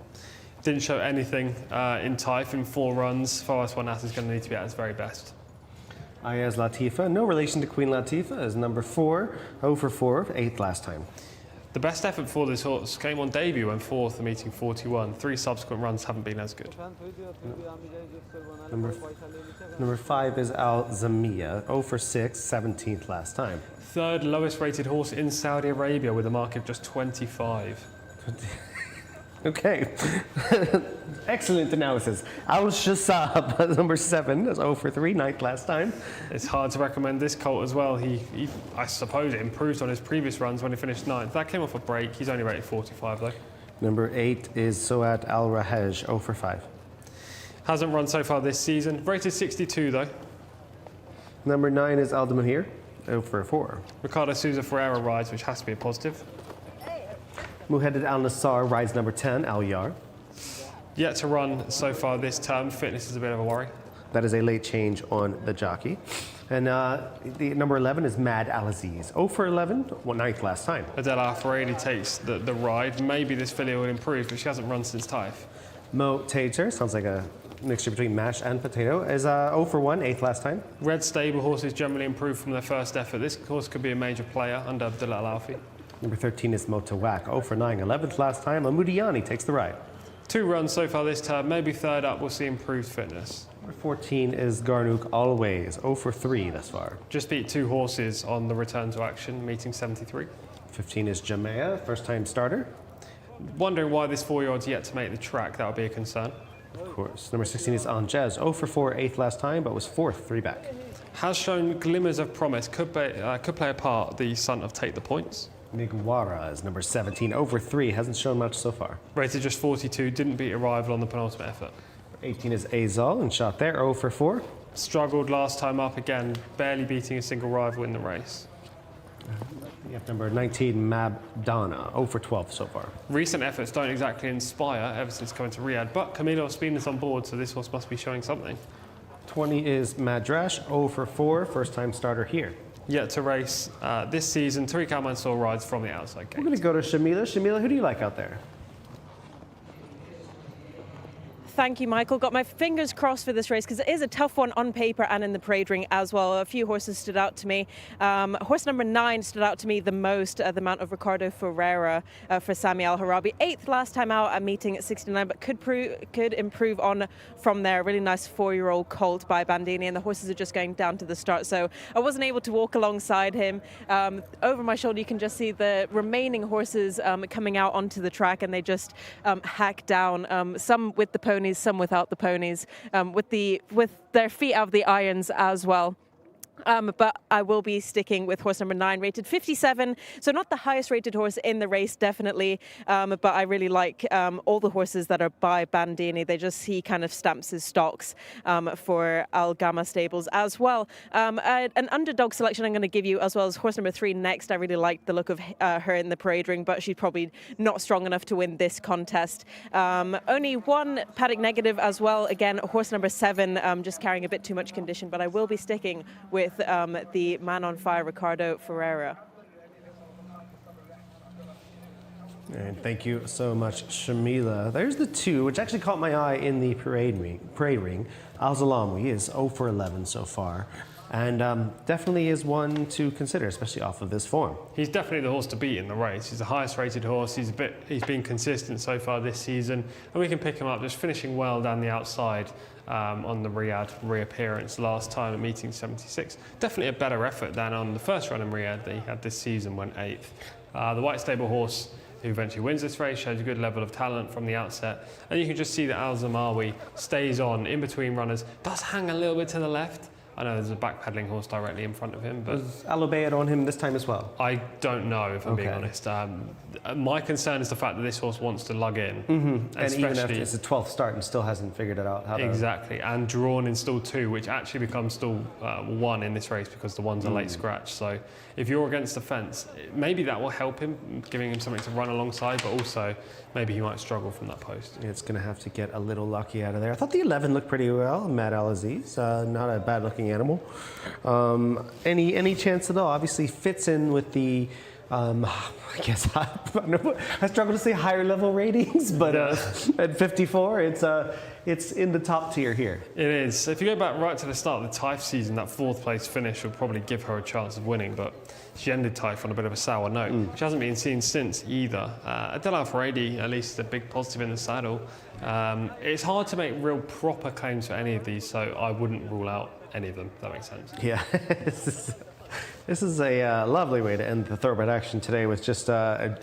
Speaker 2: Didn't show anything in Taif in 4 runs. Forest One Nat is going to need to be at his very best.
Speaker 1: Ayaz Latifa, no relation to Queen Latifah, is number 4, 0 for 4, 8th last time.
Speaker 2: The best effort for this horse came on debut when 4th, meeting 41. 3 subsequent runs haven't been as good.
Speaker 1: Number 5 is Al Zamia, 0 for 6, 17th last time.
Speaker 2: 3rd lowest rated horse in Saudi Arabia with a mark of just 25.
Speaker 1: Okay, excellent analysis. Al Shasab, number 7, is 0 for 3, 9th last time.
Speaker 2: It's hard to recommend this colt as well. He I suppose, it improved on his previous runs when he finished 9th. That came off a break. He's only rated 45 though.
Speaker 1: Number 8 is Soat Al Rahej, 0 for 5.
Speaker 2: Hasn't run so far this season. Rated 62 though.
Speaker 1: Number 9 is Al Damahir, 0 for 4.
Speaker 2: Ricardo Souza Ferreira rides, which has to be a positive.
Speaker 1: Muhammad Al Nassar rides number 10, Al Yar.
Speaker 2: Yet to run so far this term. Fitness is a bit of a worry.
Speaker 1: That is a late change on the jockey. And the number 11 is Mad Al Aziz, 0 for 11, 9th last time.
Speaker 2: Adela Al-Faredi takes the ride. Maybe this filly will improve, but she hasn't run since Taif.
Speaker 1: Mo Tater, sounds like a mixture between mash and potato, is 0 for 1, 8th last time.
Speaker 2: Red stable horses generally improve from their first effort. This horse could be a major player under Abdullah Al-Alfi.
Speaker 1: Number 13 is Motawak, 0 for 9, 11th last time. Amudiani takes the ride.
Speaker 2: 2 runs so far this term, maybe 3rd up, we'll see improved fitness.
Speaker 1: Number 14 is Garnouk Always, 0 for 3 thus far.
Speaker 2: Just beat 2 horses on the return to action, meeting 73.
Speaker 1: 15 is Jcsa, first time starter.
Speaker 2: Wondering why this 4-year-old's yet to make the track, that would be a concern.
Speaker 1: Of course. Number 16 is Anjez, 0 for 4, 8th last time, but was 4th, 3 back.
Speaker 2: Has shown glimmers of promise, could play a part, the son of Take the Points.
Speaker 1: Migwara is number 17, 0 for 3, hasn't shown much so far.
Speaker 2: Rated just 42, didn't beat Arrival on the penultimate effort.
Speaker 1: 18 is Azal, and shot there, 0 for 4.
Speaker 2: Struggled last time up again, barely beating a single rival in the race.
Speaker 1: You have number 19, Mabdana, 0 for 12 so far.
Speaker 2: Recent efforts don't exactly inspire ever since coming to Riyadh, but Camilo Ospina is on board, so this horse must be showing something.
Speaker 1: 20 is Madrash, 0 for 4, first time starter here.
Speaker 2: Yet to race this season, Tariq Al Mansour rides from the outside gate.
Speaker 1: We're going to go to Shamila. Shamila, who do you like out there?
Speaker 4: Thank you, Michael. Got my fingers crossed for this race because it is a tough one on paper and in the parade ring as well. A few horses stood out to me. Horse number 9 stood out to me the most, the mount of Ricardo Ferreira for Sami Al Harabi. 8th last time out at meeting at 69, but could improve on from there. Really nice 4-year-old colt by Bandini, and the horses are just going down to the start, so I wasn't able to walk alongside him. Over my shoulder, you can just see the remaining horses coming out onto the track, and they just hack down, some with the ponies, some without the ponies, with their feet out of the irons as well. But I will be sticking with horse number 9, rated 57. So not the highest rated horse in the race, definitely. But I really like all the horses that are by Bandini. He kind of stamps his stocks for Al Gamma stables as well. An underdog selection I'm going to give you as well as horse number 3 next. I really like the look of her in the parade ring, but she's probably not strong enough to win this contest. Only one paddock negative as well. Again, horse number 7, just carrying a bit too much condition, but I will be sticking with the man on fire, Ricardo Ferreira.
Speaker 1: And thank you so much, Shamila. There's the 2, which actually caught my eye in the parade ring. Al Zalami is 0 for 11 so far. And definitely is one to consider, especially off of this form. He's definitely the horse to beat in the race. He's the highest rated horse. He's been consistent so far this season, and we can pick him up just finishing well down the outside on the Riyadh reappearance last time at meeting 76. Definitely a better effort than on the first run in Riyadh that he had this season, went 8th. The white stable horse who eventually wins this race shows a good level of talent from the outset, and you can just see that Al Zamawi stays on in between runners, does hang a little bit to the left,
Speaker 2: I know there's a backpedaling horse directly in front of him, but
Speaker 1: Was Alobeyed on him this time as well?
Speaker 2: I don't know, if I'm being
Speaker 1: Okay.
Speaker 2: honest. My concern is the fact that this horse wants to lug in.
Speaker 1: And even after it's the 12th start and still hasn't figured it out how to...
Speaker 2: Exactly, and drawn in stall 2, which actually becomes stall 1 in this race because the one's a late scratch. So if you're against the fence, maybe that will help him, giving him something to run alongside, but also maybe he might struggle from that post.
Speaker 1: It's going to have to get a little lucky out of there. I thought the 11 looked pretty well, Mad Al-Aziz. Not a bad looking animal. Any chance at all? Obviously fits in with the... I guess I struggle to say higher level ratings, but at 54, it's in the top tier here.
Speaker 2: It is. If you go back right to the start of the Taif season, that 4th place finish will probably give her a chance of winning, but she ended Taif on a bit of a sour note, which hasn't been seen since either. Adele Al-Faradi, at least a big positive in the saddle. It's hard to make real proper claims for any of these, so I wouldn't rule out any of them, if that makes sense.
Speaker 1: Yeah. This is a lovely way to end the thoroughbred action today with just a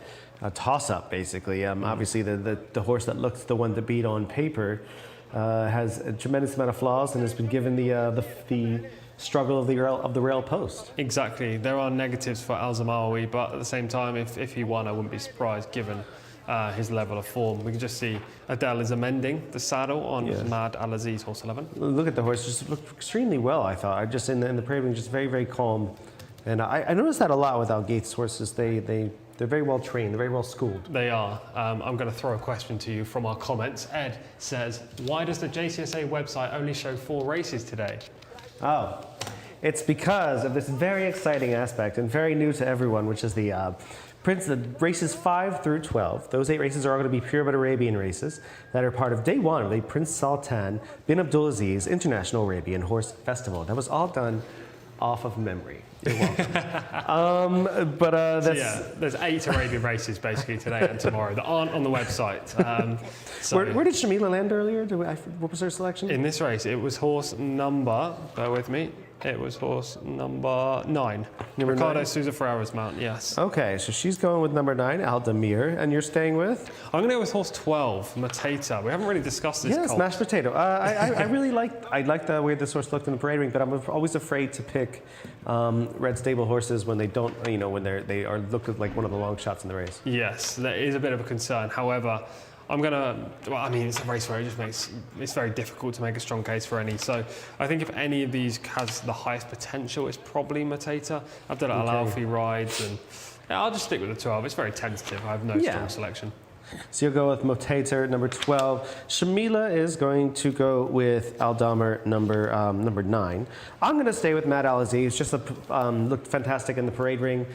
Speaker 1: toss-up, basically. Obviously, the horse that looks the one to beat on paper has a tremendous amount of flaws and has been given the struggle of the rail post.
Speaker 2: Exactly. There are negatives for Al-Zamawi, but at the same time, if he won, I wouldn't be surprised given his level of form. We can just see Adele is amending the saddle on Mad Al-Aziz, horse 11.
Speaker 1: Look at the horse, just looked extremely well, I thought. I just in the parade, just very, very calm. And I noticed that a lot with Al Gates horses. They're very well trained, they're very well schooled.
Speaker 2: They are. I'm going to throw a question to you from our comments. Ed says, why does the Jcsa website only show 4 races today?
Speaker 1: Oh, it's because of this very exciting aspect and very new to everyone, which is the races 5 through 12. Those 8 races are all going to be Purebred Arabian races that are part of day 1 of the Prince Sultan bin Abdulaziz International Arabian Horse Festival. That was all done off of memory. You're welcome. That's...
Speaker 2: So yeah, there's 8 Arabian races basically today and tomorrow that aren't on the website.
Speaker 1: Where did Shamila land earlier? What was her selection?
Speaker 2: In this race, it was horse number, bear with me, it was horse number 9. Ricardo
Speaker 1: 9?
Speaker 2: Souza Ferreira's mount, yes.
Speaker 1: Okay, so she's going with number 9, Aldemir, and you're staying with?
Speaker 2: I'm going to go with horse 12, Matata. We haven't really discussed this
Speaker 1: Yes,
Speaker 2: colt.
Speaker 1: mashed potato. I really like the way this horse looked in the parade ring, but I'm always afraid to pick red stable horses when they don't, when they are look like one of the long shots in the race.
Speaker 2: Yes, that is a bit of a concern. However, it's a race where it's very difficult to make a strong case for any. So I think if any of these has the highest potential, it's probably Matata. Abdullah Al-Alfi rides, and I'll just stick with the 12. It's very tentative. I have no strong selection.
Speaker 1: So you'll go with Motator, number 12. Shamila is going to go with Aldamir, number 9. I'm going to stay with Mad Al-Aziz. Just looked fantastic in the parade ring.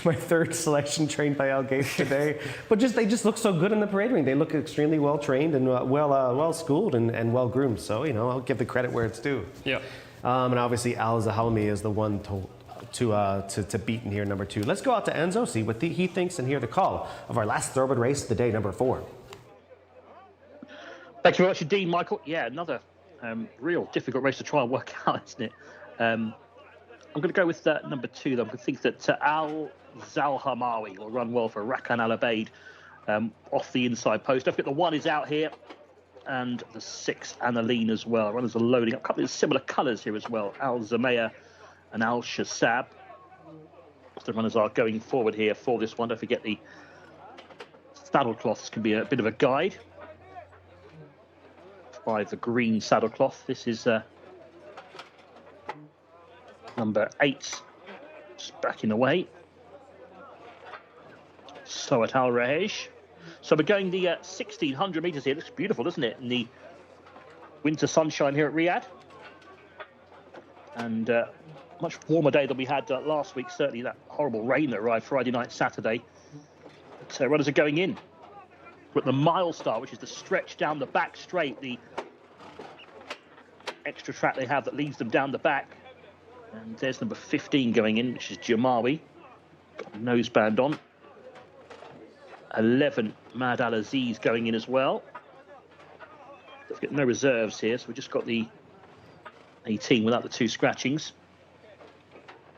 Speaker 1: My 3rd selection trained by Al Gates today. But they just look so good in the parade ring. They look extremely well trained and well schooled and well groomed. So I'll give the credit where it's due.
Speaker 2: Yeah.
Speaker 1: And obviously Al Zahalmi is the one to beat in here, number 2. Let's go out to Enzo, see what he thinks, and hear the call of our last thoroughbred race of the day, number 4.
Speaker 3: Thank you very much indeed, Michael. Yeah, another real difficult race to try and work out, isn't it? I'm going to go with number 2, though. I think that Al Zalhamawi will run well for Rakan Al Abeid off the inside post. Don't forget the 1 is out here, and the 6 Analine as well. Runners are loading up. A couple of similar colours here as well. Al Zamea and Al Shasab. The runners are going forward here for this one. Don't forget the saddle cloths can be a bit of a guide. By the green saddle cloth. This is number 8, just backing away. Sowat Al Rahesh. So we're going the 1,600 metres here. Looks beautiful, doesn't it? In the winter sunshine here at Riyadh. And much warmer day than we had last week. Certainly that horrible rain that arrived Friday night, Saturday. But runners are going in. We're at the mile start, which is the stretch down the back straight. The extra track they have that leads them down the back. And there's number 15 going in, which is Jamawi. Got a noseband on. 11, Mad Al-Aziz going in as well. Don't forget, no reserves here, so we've just got the 18 without the 2 scratchings.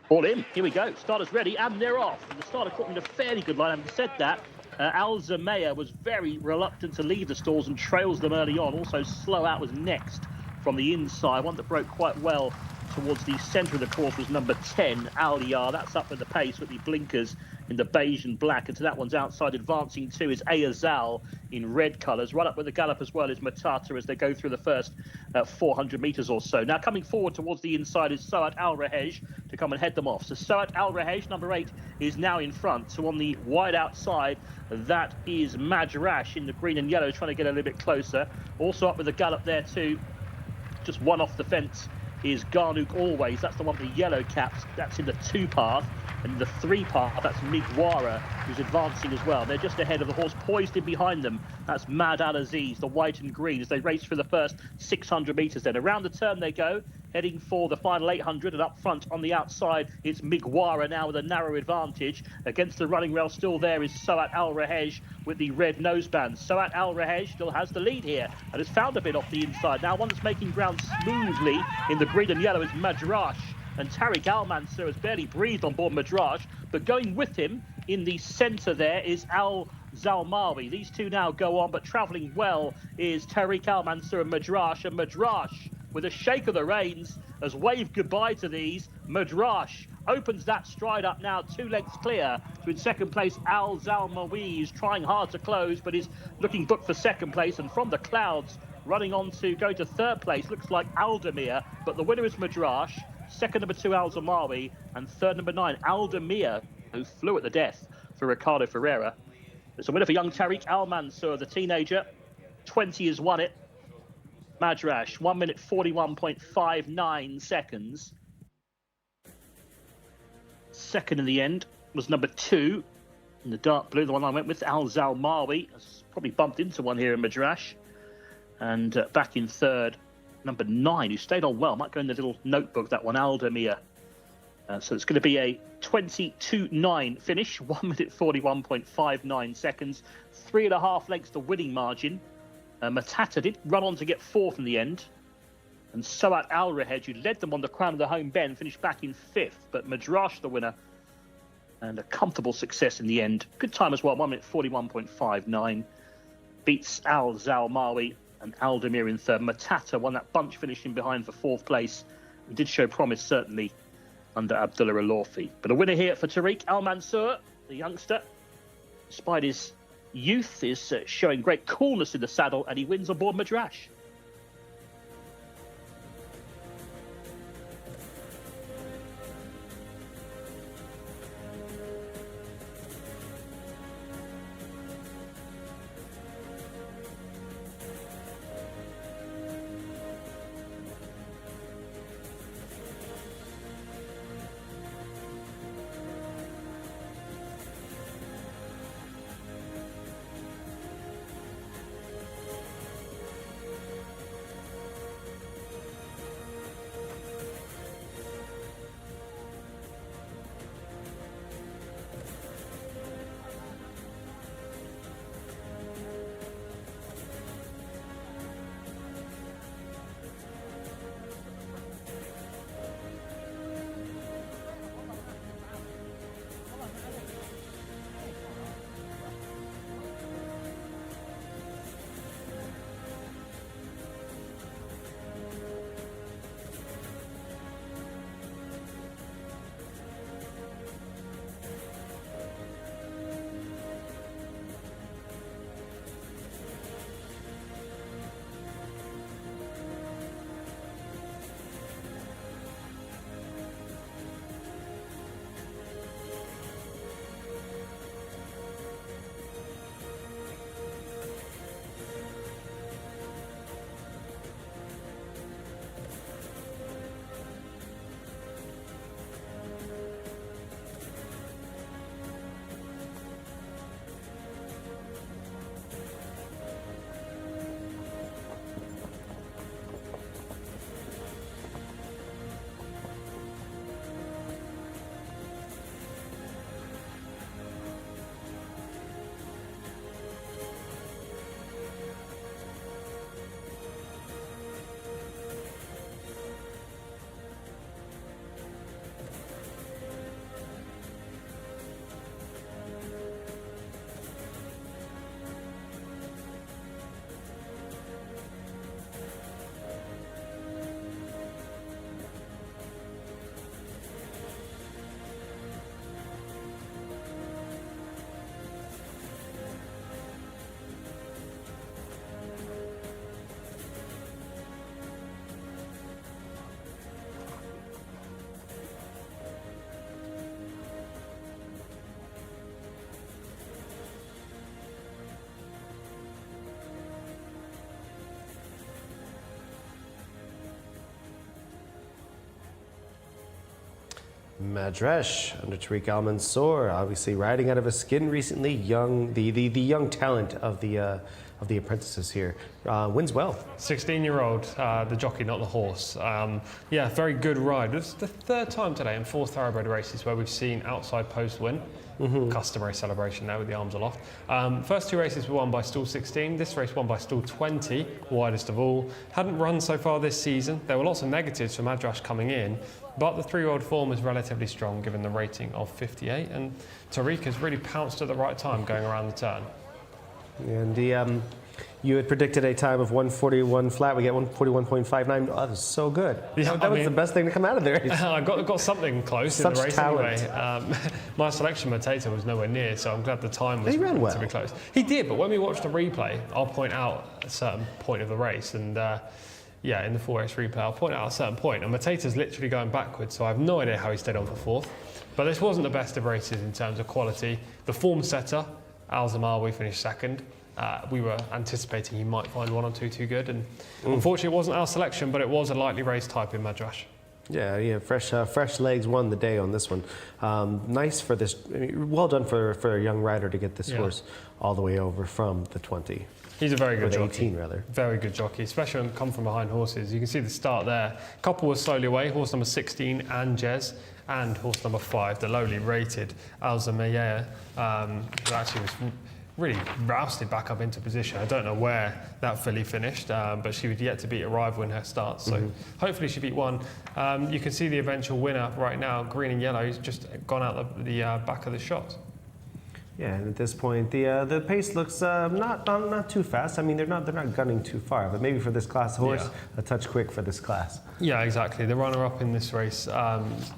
Speaker 3: All in, here we go. Starters ready, and they're off. And the starter caught in a fairly good line. Having said that, Al Zamea was very reluctant to leave the stalls and trails them early on. Also, Slow Out was next from the inside, one that broke quite well towards the centre of the course was number 10, Aliyar. That's up with the pace with the blinkers in the beige and black. And so that one's outside. Advancing too is Ayazal in red colours. Right up with the gallop as well is Matata as they go through the first 400 metres or so. Now coming forward towards the inside is Sawat Al Rahej to come and head them off. So Sawat Al Rahej, number 8, is now in front. So on the wide outside, that is Majrash in the green and yellow, trying to get a little bit closer. Also up with the gallop there too. Just one off the fence is Garnouk Always. That's the one with the yellow caps. That's in the 2 path. And in the 3 path, that's Migwara, who's advancing as well. They're just ahead of the horse, poised in behind them. That's Mad Al Aziz, the white and green, as they race through the first 600 metres then. Around the turn they go, heading for the final 800. And up front on the outside, it's Migwara now with a narrow advantage. Against the running rail still there is Sawat Al Rahej with the red noseband. Sawat Al Rahej still has the lead here and has found a bit off the inside. Now one that's making ground smoothly in the green and yellow is Majrash. And Tariq Al Mansur has barely breathed on board Madrash, but going with him in the centre there is Al Zalmawi. These two now go on, but travelling well is Tariq Al Mansur and Madrash. And Madrash, with a shake of the reins, has waved goodbye to these. Madrash opens that stride up now, 2 lengths clear. So in second place, Al Zalmawi is trying hard to close, but is looking booked for second place. And from the clouds, running on to go to third place, looks like Aldemir, but the winner is Madrash. Second, number 2, Al Zalmawi, and third, number 9, Aldemir, who flew at the death for Ricardo Ferreira. It's a winner for young Tariq Al Mansur, the teenager. 20 has won it. Madrash, 1 minute 41.59 seconds. Second in the end was number 2 in the dark blue, the one I went with, Al Zalmawi. Has probably bumped into one here in Madrash. And back in third, number 9, who stayed on well. Might go in the little notebook, that one, Aldemir. So it's going to be a 22.9 finish, 1 minute 41.59 seconds, 3.5 lengths the winning margin. Matata did run on to get 4th in the end. And Sawat Al Rahej, who led them on the crown of the home bend, finished back in 5th. But Madrash, the winner, and a comfortable success in the end. Good time as well, 1 minute 41.59. Beats Al Zalmawi and Aldemir in third. Matata won that bunch, finishing behind for 4th place. He did show promise, certainly, under Abdullah Alorfi. But a winner here for Tariq Al Mansur, the youngster. Despite his youth, is showing great coolness in the saddle, and he wins on board Madrash.
Speaker 1: Madresh under Tariq Al Mansour, obviously riding out of his skin recently. The young talent of the apprentices here, wins well.
Speaker 2: 16-year-old, the jockey, not the horse. Yeah, very good ride. It's the third time today in 4 thoroughbred races where we've seen outside post win. Customary celebration there with the arms aloft. First 2 races were won by stall 16. This race won by stall 20, widest of all. Hadn't run so far this season. There were lots of negatives for Madras coming in, but the 3-year-old form is relatively strong given the rating of 58, and Tariq has really pounced at the right time going around the turn.
Speaker 1: And you had predicted a time of 141 flat. We get 141.59. Oh, that was so good.
Speaker 2: Yeah,
Speaker 1: that was the best thing to come out of there.
Speaker 2: I got something close
Speaker 1: Such
Speaker 2: in the race
Speaker 1: talent.
Speaker 2: anyway. My selection, Matata, was nowhere near, so I'm glad the time was
Speaker 1: He ran well.
Speaker 2: to be close. He did, but when we watched the replay, I'll point out a certain point of the race, and in the 4-race replay, I'll point out a certain point, and Matata's literally going backwards, so I have no idea how he stayed on for 4th. But this wasn't the best of races in terms of quality. The form setter, Al Zamawi, finished 2nd. We were anticipating he might find 1 or 2 too good, and unfortunately it wasn't our selection, but it was a lightly raced type in Madras.
Speaker 1: Yeah, fresh legs won the day on this one. Nice for this. I mean, well done for a young rider to get this horse all the way over from the 20.
Speaker 2: He's a very good jockey.
Speaker 1: 18 rather.
Speaker 2: Very good jockey, especially when come from behind horses. You can see the start there. Couple was slowly away. Horse number 16, Anjez, and horse number 5, the lowly rated Alzamaya, who actually was really rousted back up into position. I don't know where that filly finished, but she was yet to beat a rival in her start, so hopefully she beat one. You can see the eventual winner right now, green and yellow. He's just gone out the back of the shot.
Speaker 1: Yeah, and at this point, the pace looks not too fast. I mean, they're not gunning too far, but maybe for this class horse, a touch quick for this class.
Speaker 2: Yeah, exactly. The runner-up in this race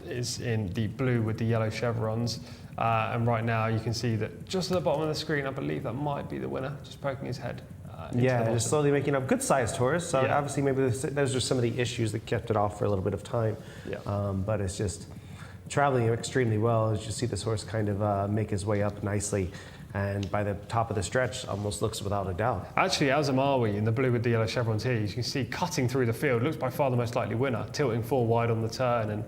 Speaker 2: is in the blue with the yellow chevrons. And right now you can see that just at the bottom of the screen, I believe that might be the winner, just poking his head.
Speaker 1: Just slowly making up. Good-sized horse. So obviously maybe those are some of the issues that kept it off for a little bit of time. But it's just traveling extremely well. As you see this horse kind of make his way up nicely. And by the top of the stretch, almost looks without a doubt.
Speaker 2: Actually, Azamawi in the blue with the yellow chevrons here, you can see cutting through the field, looks by far the most likely winner, tilting 4 wide on the turn, and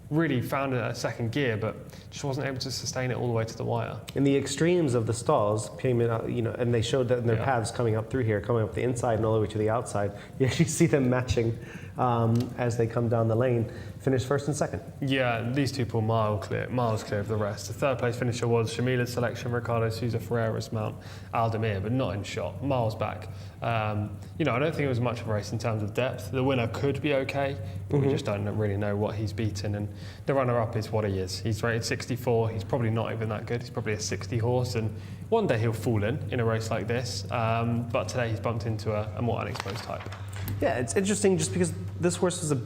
Speaker 2: really found a second gear, but just wasn't able to sustain it all the way to the wire.
Speaker 1: In the extremes of the stalls came in, and they showed that in their paths coming up through here, coming up the inside and all the way to the outside. You actually see them matching as they come down the lane. Finished 1st and 2nd. Yeah,
Speaker 2: these two pull miles clear of the rest. The 3rd place finisher was Shamila's selection, Ricardo Souza Ferreira's mount, Aldemir, but not in shot, miles back. I don't think it was much of a race in terms of depth. The winner could be okay, but we just don't really know what he's beaten. And the runner-up is what he is. He's rated 64. He's probably not even that good. He's probably a 60 horse, and one day he'll fall in a race like this. But today he's bumped into a more unexposed type.
Speaker 1: Yeah, it's interesting just because this horse was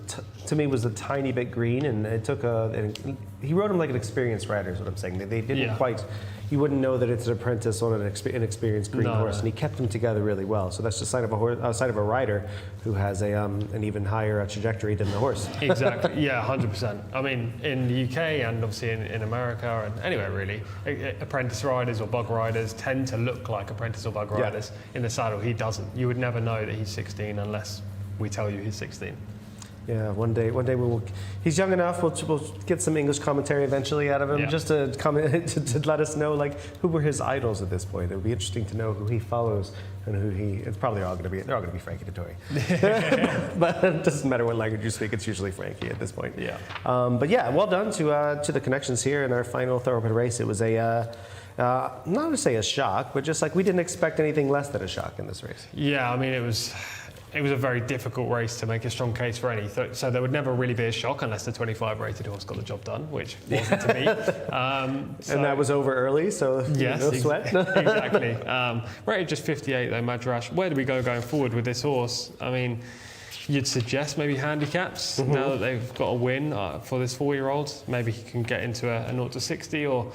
Speaker 1: to me was a tiny bit green, and it took he rode him like an experienced rider is what I'm saying. They didn't quite, you wouldn't know that it's an apprentice on an inexperienced green horse, and he kept them together really well. So that's the sign of a rider who has an even higher trajectory than the horse.
Speaker 2: Exactly, yeah, 100%. I mean, in the UK and obviously in America and anywhere really, apprentice riders or bug riders tend to look like apprentice or bug riders in the saddle. He doesn't. You would never know that he's 16 unless we tell you he's 16.
Speaker 1: Yeah, one day we will. He's young enough. We'll get some English commentary eventually out of him, just to comment to let us know who were his idols at this point. It would be interesting to know who he follows and who he. It's probably all going to be. They're all going to be Frankie Dettori. But it doesn't matter what language you speak. It's usually Frankie at this point.
Speaker 2: Yeah.
Speaker 1: But yeah, well done to the connections here in our final thoroughbred race. It was not to say a shock, but just we didn't expect anything less than a shock in this race.
Speaker 2: Yeah, I mean it was a very difficult race to make a strong case for any. So there would never really be a shock unless the 25 rated horse got the job done, which wasn't to me.
Speaker 1: And that was over early, so
Speaker 2: yes,
Speaker 1: no sweat.
Speaker 2: Exactly. Rated just 58 though, Madras. Where do we go going forward with this horse? I mean, you'd suggest maybe handicaps now that they've got a win for this 4-year-old. Maybe he can get into a 0 to 60 or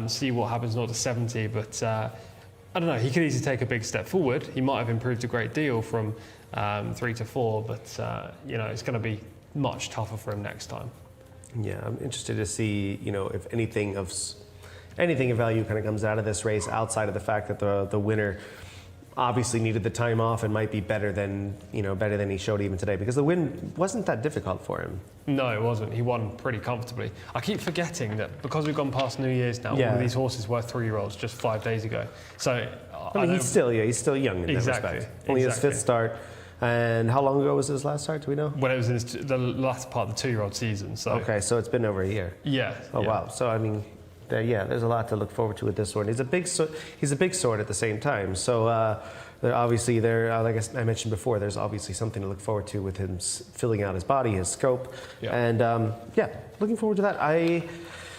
Speaker 2: see what happens 0 to 70, but I don't know, he could easily take a big step forward. He might have improved a great deal from 3 to 4, but it's going to be much tougher for him next time.
Speaker 1: Yeah, I'm interested to see, if anything of value kind of comes out of this race outside of the fact that the winner obviously needed the time off and might be better than he showed even today, because the win wasn't that difficult for him.
Speaker 2: No, it wasn't. He won pretty comfortably. I keep forgetting that because we've gone past New Year's now, all of these horses were 3-year-olds just 5 days ago. So
Speaker 1: I mean, he's still young in that respect. Only his 5th start. And how long ago was his last start? Do we know?
Speaker 2: When it was in the last part of the 2-year-old season. So
Speaker 1: okay, so it's been over a year.
Speaker 2: Yeah.
Speaker 1: Oh wow. So I mean, there's a lot to look forward to with this one. He's a big sword at the same time. So obviously like I mentioned before, there's obviously something to look forward to with him filling out his body, his scope, and looking forward to that.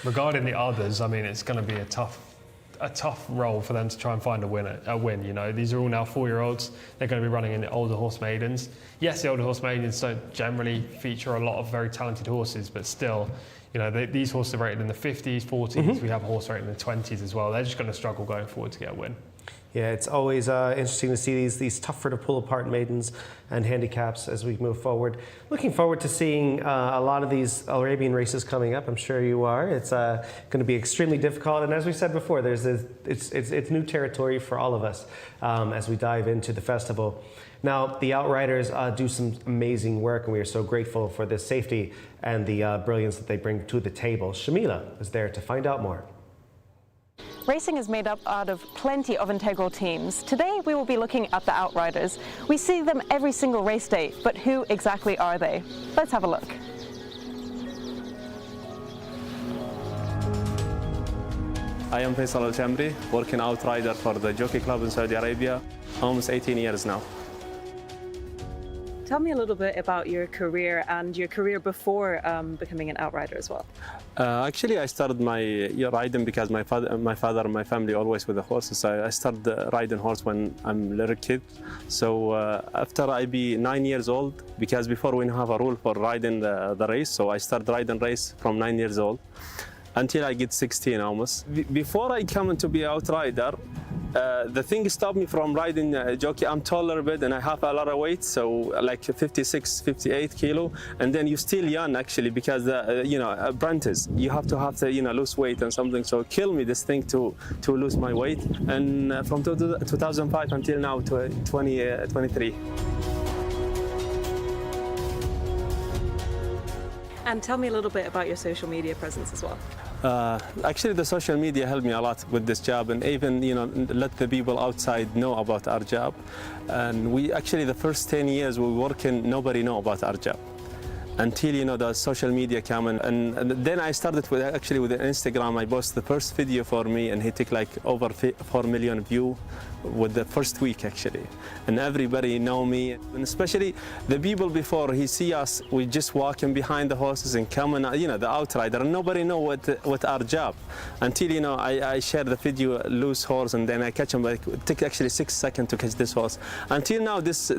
Speaker 2: Regarding the others, I mean, it's going to be a tough role for them to try and find a win. You know, these are all now 4-year-olds. They're going to be running in the older horse maidens. Yes, the older horse maidens don't generally feature a lot of very talented horses, but still, you know, these horses are rated in the 50s, 40s. We have a horse rated in the 20s as well. They're just going to struggle going forward to get a win.
Speaker 1: Yeah, it's always interesting to see these tougher to pull apart maidens and handicaps as we move forward. Looking forward to seeing a lot of these Arabian races coming up. I'm sure you are. It's going to be extremely difficult, and as we said before, it's new territory for all of us as we dive into the festival. Now, the Outriders do some amazing work, and we are so grateful for the safety and the brilliance that they bring to the table. Shamila is there to find out more.
Speaker 4: Racing is made up out of plenty of integral teams. Today we will be looking at the Outriders. We see them every single race day, but who exactly are they? Let's have a look.
Speaker 7: I am Faisal Al-Chamri, working outrider for the Jockey Club in Saudi Arabia, almost 18 years now.
Speaker 4: Tell me a little bit about your career and your career before becoming an outrider as well.
Speaker 7: Actually, I started my riding because my father and my family always with the horses. So I started riding horse when I'm a little kid. So after I be 9 years old, because before we have a rule for riding the race, so I started riding race from 9 years old until I get 16 almost. Before I come to be outrider, the thing stopped me from riding jockey. I'm taller a bit and I have a lot of weight, so like 56, 58 kilo. And then you're still young actually, because apprentice, you have to lose weight and something. So it killed me this thing to lose my weight. And from 2005 until now, 2023.
Speaker 4: And tell me a little bit about your social media presence as well.
Speaker 7: Actually, the social media helped me a lot with this job, and even let the people outside know about our job. And we actually, the first 10 years we working, nobody know about our job until the social media came in. And then I started with Instagram. I posted the first video for me, and he took like over 4 million views with the first week actually, and everybody know me, and especially the people before he see us, we just walking behind the horses and coming, the outrider, and nobody know what our job until I share the video loose horse, and then I catch him. It took actually 6 seconds to catch this horse. Until now, this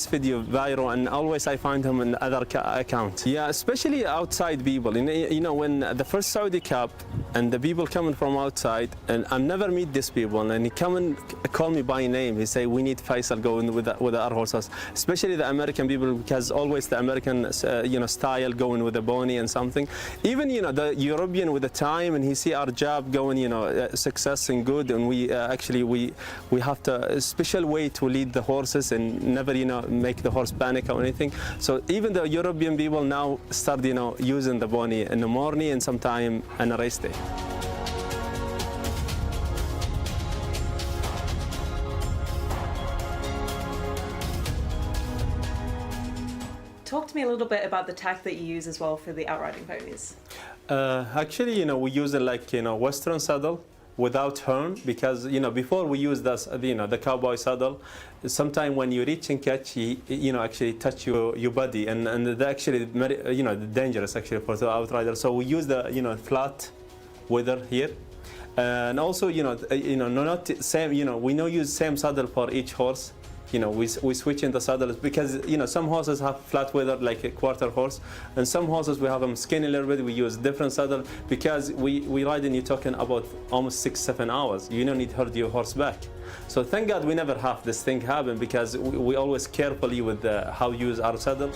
Speaker 7: video viral, and always I find him in other accounts. Yeah, especially outside people. When the first Saudi Cup and the people coming from outside, and I never meet these people, and he come and call me by name. He say, we need Faisal going with our horses, especially the American people, because always the American style going with the pony and something. Even the European with the time, and he see our job going success and good, and we have a special way to lead the horses and never make the horse panic or anything. So even the European people now start using the pony in the morning and sometime on a race day.
Speaker 4: Talk to me a little bit about the tack that you use as well for the outriding ponies.
Speaker 7: Actually, we use it like Western saddle without horn, because before we use this, the cowboy saddle. Sometimes when you reach and catch, actually touch your body, and that actually dangerous actually for the outrider. So we use the flat weather here. And also not same we don't use same saddle for each horse. We switch in the saddles, because some horses have flat weather like a quarter horse, and some horses we have them skinny a little bit. We use different saddle because we ride, and you're talking about almost 6-7 hours. You don't need to hurt your horse back. So thank God we never have this thing happen, because we always carefully with how we use our saddle.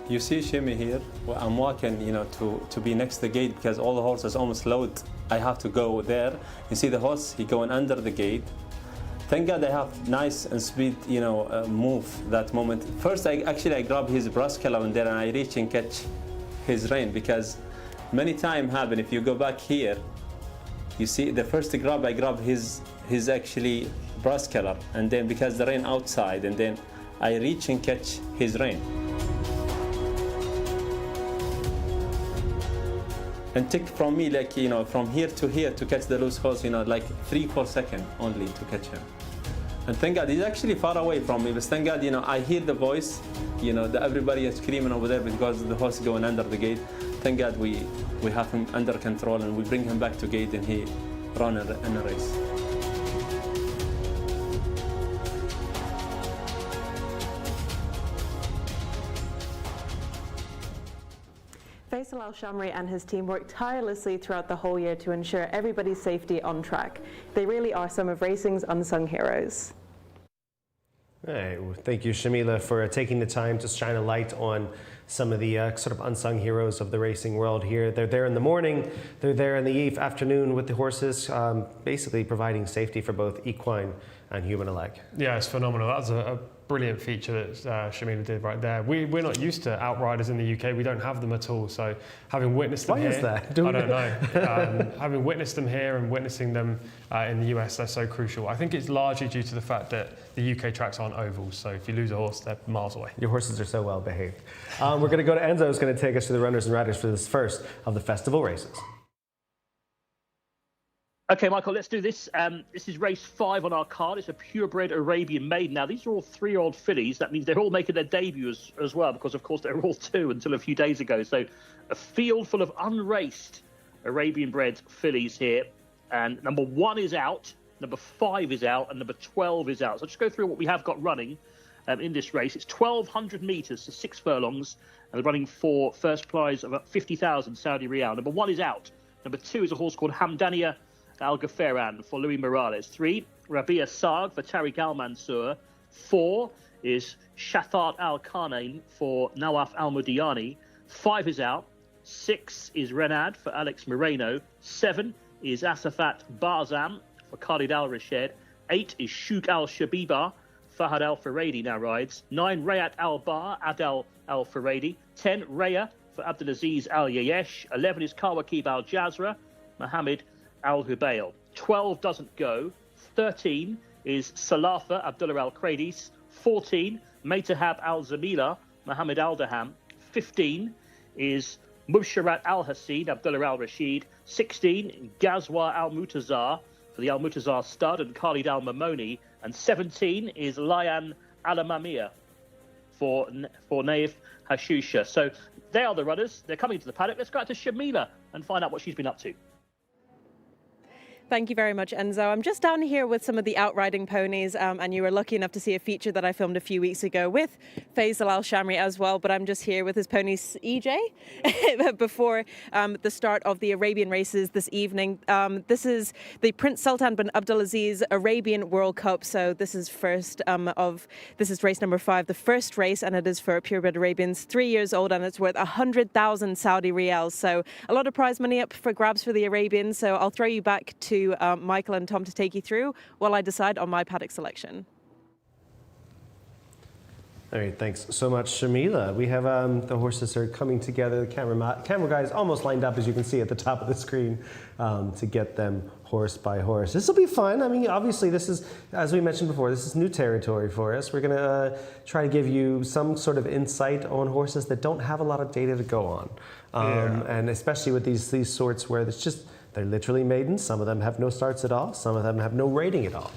Speaker 7: You see Shimmy here, well, I'm walking, to be next to the gate because all the horses almost load. I have to go there. You see the horse, he going under the gate. Thank God I have nice and speed, move that moment. First, I grab his brass collar and then I reach and catch his rein because many times happen. If you go back here, you see the first grab, I grab his actually brass collar and then because the rein outside and then I reach and catch his rein. And take from me from here to here to catch the loose horse, like 3-4 seconds only to catch him. And thank God, he's actually far away from me, but thank God, I hear the voice, everybody is screaming over there because the horse is going under the gate. Thank God we have him under control and we bring him back to gate and he run in a race.
Speaker 4: Faisal Al-Shamri and his team work tirelessly throughout the whole year to ensure everybody's safety on track. They really are some of racing's unsung heroes.
Speaker 1: All right. Well, thank you, Shamila, for taking the time to shine a light on some of the sort of unsung heroes of the racing world here. They're there in the morning, they're there in the afternoon with the horses, basically providing safety for both equine and human alike.
Speaker 2: Yeah, it's phenomenal. That's a brilliant feature that Shamila did right there. We're not used to outriders in the UK. We don't have them at all. So having witnessed them
Speaker 1: Why
Speaker 2: here,
Speaker 1: is that?
Speaker 2: I don't know. Having witnessed them here and witnessing them in the US, they're so crucial. I think it's largely due to the fact that the UK tracks aren't ovals. So if you lose a horse, they're miles away.
Speaker 1: Your horses are so well behaved. We're going to go to Enzo, who's going to take us to the runners and riders for this first of the festival races.
Speaker 3: Okay, Michael, let's do this. This is race 5 on our card. It's a purebred Arabian maiden. Now, these are all 3-year-old fillies. That means they're all making their debuts as well, because, of course, they're all 2 until a few days ago. So a field full of unraced Arabian-bred fillies here. And number 1 is out, number 5 is out, and number 12 is out. So I'll just go through what we have got running in this race. It's 1,200 metres, so 6 furlongs, and they're running for first prize of 50,000 Saudi Riyal. Number 1 is out. Number 2 is a horse called Hamdania Al Ghafaran for Louis Morales. 3, Rabia Sag for Tariq Al Mansour. 4 is Shathat Al Khanin for Nawaf Al Mudiani. 5 is out. 6 is Renad for Alex Moreno. 7 is Asafat Barzam for Khalid Al Rashid. 8 is Shuk Al Shabiba. Fahad Al Faradi now rides. 9, Rayat Al Bar, Adel Al Faradi. 10, Raya for Abdulaziz Al Yayesh. 11 is Kawakib Al Jazra, Mohammed Al Hubail. 12 doesn't go. 13 is Salafa Abdullah Al Kradis. 14, Maytahab Al Zamila, Mohammed Al Daham. 15 is Mubsharat Al Hasid, Abdullah Al Rashid. 16, Ghazwa Al Mutazar for the Al Mutazar stud and Khalid Al Mamoni. And 17 is Layan Al Amamia for Naif Hashusha. So they are the runners. They're coming to the paddock. Let's go out to Shamila and find out what she's been up to.
Speaker 4: Thank you very much, Enzo. I'm just down here with some of the outriding ponies, and you were lucky enough to see a feature that I filmed a few weeks ago with Faisal Al-Shamri as well, but I'm just here with his pony EJ before the start of the Arabian races this evening. This is the Prince Sultan bin Abdulaziz Arabian World Cup, so this is this is race number 5, the first race, and it is for purebred Arabians, 3 years old, and it's worth 100,000 Saudi riyals, so a lot of prize money up for grabs for the Arabians. So I'll throw you back to Michael and Tom to take you through while I decide on my paddock selection.
Speaker 1: All right, thanks so much, Shamila. We have the horses are coming together. The camera guy is almost lined up, as you can see at the top of the screen, to get them horse by horse. This will be fun. I mean, obviously, this is, as we mentioned before, this is new territory for us. We're going to try to give you some sort of insight on horses that don't have a lot of data to go on, and especially with these sorts where it's just, they're literally maidens. Some of them have no starts at all. Some of them have no rating at all.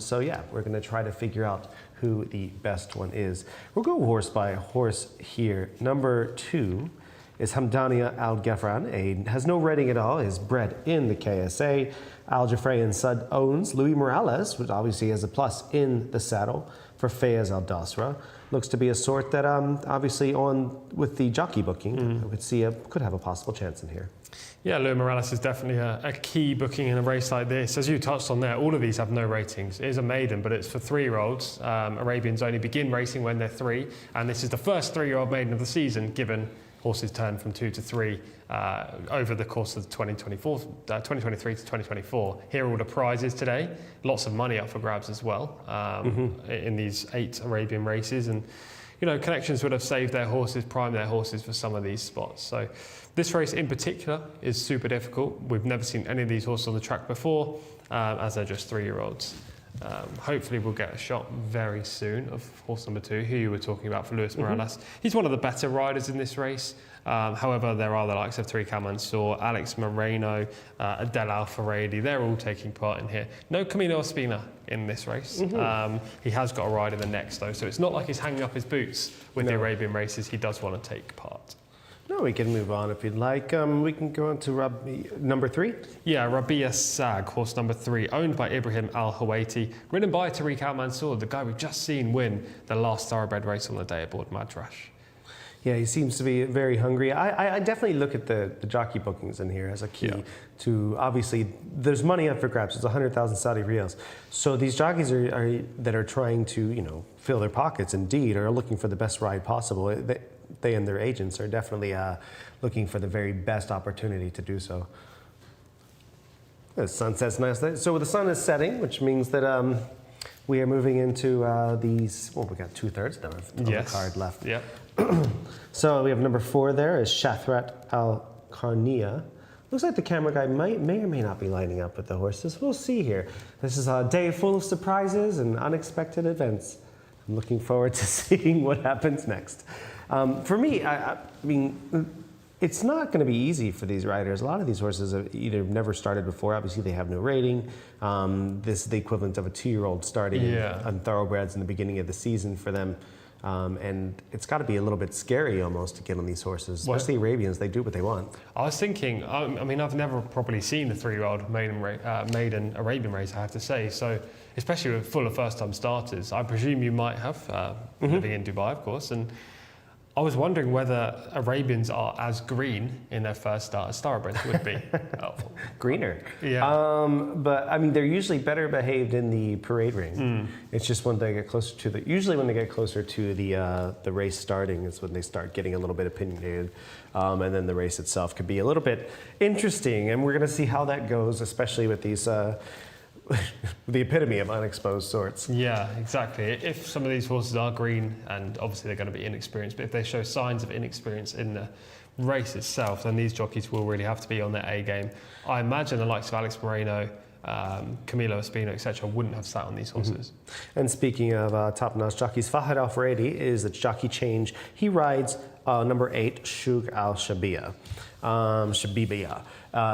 Speaker 1: So yeah, we're going to try to figure out who the best one is. We'll go horse by horse here. Number 2 is Hamdania Al Ghafaran. Has no rating at all. Is bred in the KSA. Al Jafrayan Sud owns Louis Morales, which obviously has a plus in the saddle for Fayez Al Dasra. Looks to be a sort that obviously with the jockey booking, I could see could have a possible chance in here.
Speaker 2: Yeah, Luis Morales is definitely a key booking in a race like this. As you touched on there, all of these have no ratings. It is a maiden, but it's for 3-year-olds. Arabians only begin racing when they're 3, and this is the first 3-year-old maiden of the season, given horses turn from 2 to 3 over the course of 2023 to 2024. Here are all the prizes today. Lots of money up for grabs as well in these 8 Arabian races. And connections would have saved their horses, primed their horses for some of these spots. So this race in particular is super difficult. We've never seen any of these horses on the track before, as they're just 3-year-olds. Hopefully we'll get a shot very soon of horse number 2, who you were talking about, for Luis Morales. He's one of the better riders in this race. However, there are the likes of Tariq Al-Mansour, Alex Moreno, Adel Al-Faradi. They're all taking part in here. No Camilo Ospina in this race. He has got a ride in the next, though, so it's not like he's hanging up his boots with the Arabian races. He does want to take part.
Speaker 1: No, we can move on if you'd like. We can go on to number 3.
Speaker 2: Yeah, Rabia Sag, horse number 3, owned by Ibrahim Al-Hawaiti, ridden by Tariq Al-Mansour, the guy we've just seen win the last thoroughbred race on the day aboard Madrash.
Speaker 1: Yeah, he seems to be very hungry. I definitely look at the jockey bookings in here as a key to, obviously, there's money up for grabs. It's 100,000 Saudi riyals. So these jockeys that are trying to, fill their pockets, indeed, are looking for the best ride possible. They and their agents are definitely looking for the very best opportunity to do so. The sun sets nicely. So the sun is setting, which means that we are moving into these, we got 2/3 now of the card left.
Speaker 2: Yeah.
Speaker 1: So we have number 4 there is Shathrat Al-Qarniya. Looks like the camera guy may or may not be lining up with the horses. We'll see here. This is a day full of surprises and unexpected events. I'm looking forward to seeing what happens next. For me, I mean, it's not going to be easy for these riders. A lot of these horses have either never started before. Obviously, they have no rating. This is the equivalent of a 2-year-old starting on thoroughbreds in the beginning of the season for them. And it's got to be a little bit scary almost to get on these horses, especially Arabians. They do what they want.
Speaker 2: I was thinking, I mean, I've never properly seen a 3-year-old maiden Arabian race, I have to say. So, especially with full of first-time starters, I presume you might have, living in Dubai, of course. And I was wondering whether Arabians are as green in their first start as thoroughbreds would be.
Speaker 1: Greener.
Speaker 2: Yeah.
Speaker 1: But I mean, they're usually better behaved in the parade ring. It's just when they get closer to usually when they get closer to the race starting is when they start getting a little bit opinionated. And then the race itself could be a little bit interesting. And we're going to see how that goes, especially with these the epitome of unexposed sorts.
Speaker 2: Yeah, exactly. If some of these horses are green, and obviously they're going to be inexperienced, but if they show signs of inexperience in the race itself, then these jockeys will really have to be on their A game. I imagine the likes of Alex Moreno, Camilo Ospina, etc., wouldn't have sat on these horses.
Speaker 1: And speaking of top-notch jockeys, Fahad Al-Faradi is the jockey change. He rides number 8, Shug Al-Shabia.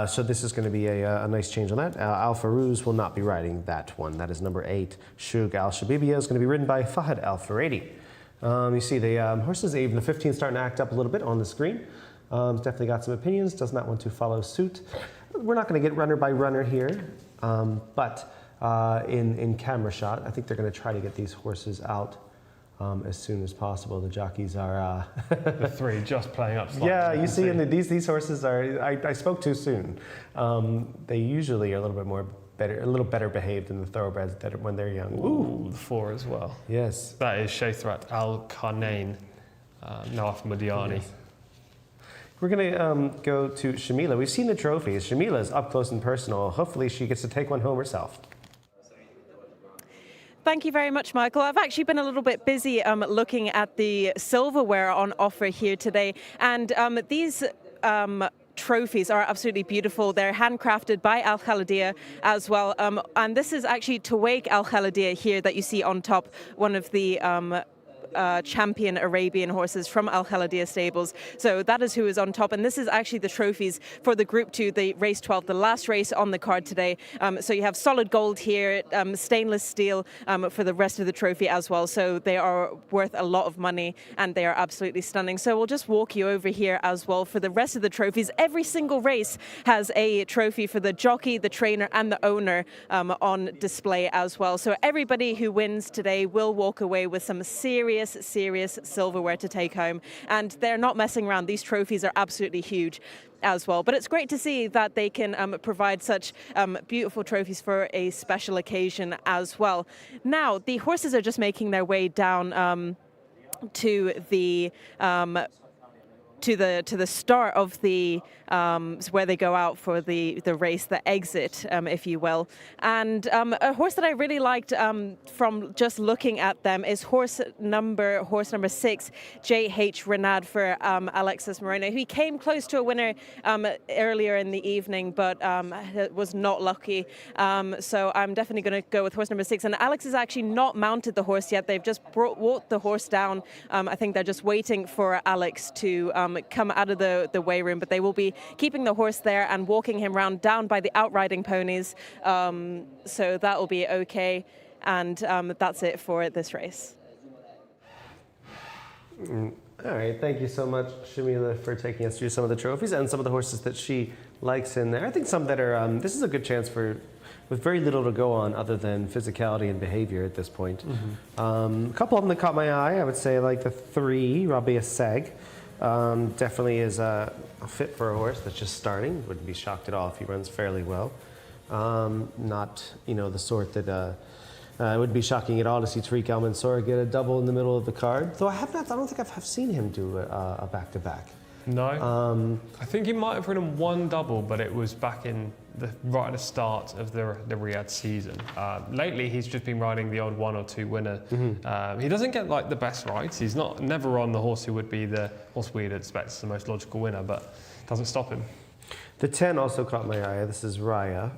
Speaker 1: So this is going to be a nice change on that. Al-Farouz will not be riding that one. That is number 8. Shug Al-Shabibia is going to be ridden by Fahad Al-Faradi. You see the horses, even the 15 starting to act up a little bit on the screen. Definitely got some opinions, does not want to follow suit. We're not going to get runner by runner here, but in camera shot, I think they're going to try to get these horses out as soon as possible. The jockeys are
Speaker 2: the 3 just playing up slightly.
Speaker 1: Yeah, you see, and these horses are. I spoke too soon. They usually are a little better behaved than the thoroughbreds when they're young.
Speaker 2: Ooh, the 4 as well.
Speaker 1: Yes,
Speaker 2: that is Shathrat Al-Qarnain, Nawaf Modiani.
Speaker 1: Yes. We're going to go to Shamila. We've seen the trophies. Shamila's up close and personal. Hopefully, she gets to take one home herself.
Speaker 4: Thank you very much, Michael. I've actually been a little bit busy looking at the silverware on offer here today, and these trophies are absolutely beautiful. They're handcrafted by Al Khalidiyah as well, and this is actually Tuwaik Al Khalidiyah here that you see on top, one of the champion Arabian horses from Al Khalidiyah stables. So that is who is on top, and this is actually the trophies for the Group 2, the race 12, the last race on the card today. So you have solid gold here, stainless steel for the rest of the trophy as well. So they are worth a lot of money, and they are absolutely stunning. So we'll just walk you over here as well for the rest of the trophies. Every single race has a trophy for the jockey, the trainer, and the owner on display as well. So everybody who wins today will walk away with some serious serious silverware to take home. And they're not messing around. These trophies are absolutely huge as well. But it's great to see that they can provide such beautiful trophies for a special occasion as well. Now, the horses are just making their way down to the start of the where they go out for the race, the exit, if you will. And a horse that I really liked from just looking at them is horse number 6, J.H. Renard for Alexis Moreno. He came close to a winner earlier in the evening, but was not lucky. So I'm definitely going to go with horse number 6. And Alex has actually not mounted the horse yet. They've just walked the horse down. I think they're just waiting for Alex to come out of the weigh room, but they will be keeping the horse there and walking him round down by the outriding ponies. So that will be okay. And that's it for this race.
Speaker 1: All right, thank you so much, Shamila, for taking us through some of the trophies and some of the horses that she likes in there. I think some that are, this is a good chance for, with very little to go on other than physicality and behavior at this point. A couple of them that caught my eye, I would say like the 3, Rabia Seg. Definitely is fit for a horse that's just starting. Wouldn't be shocked at all if he runs fairly well. Not, the sort that it wouldn't be shocking at all to see Tariq Al-Mansour get a double in the middle of the card. Though I don't think I've seen him do a back-to-back.
Speaker 2: No. I think he might have ridden one double, but it was back in right at the start of the Riyadh season. Lately, he's just been riding the odd 1 or 2 winner. He doesn't get like the best rides. He's never on the horse who would be the horse we'd expect as the most logical winner, but doesn't stop him.
Speaker 1: The 10 also caught my eye. This is Raya.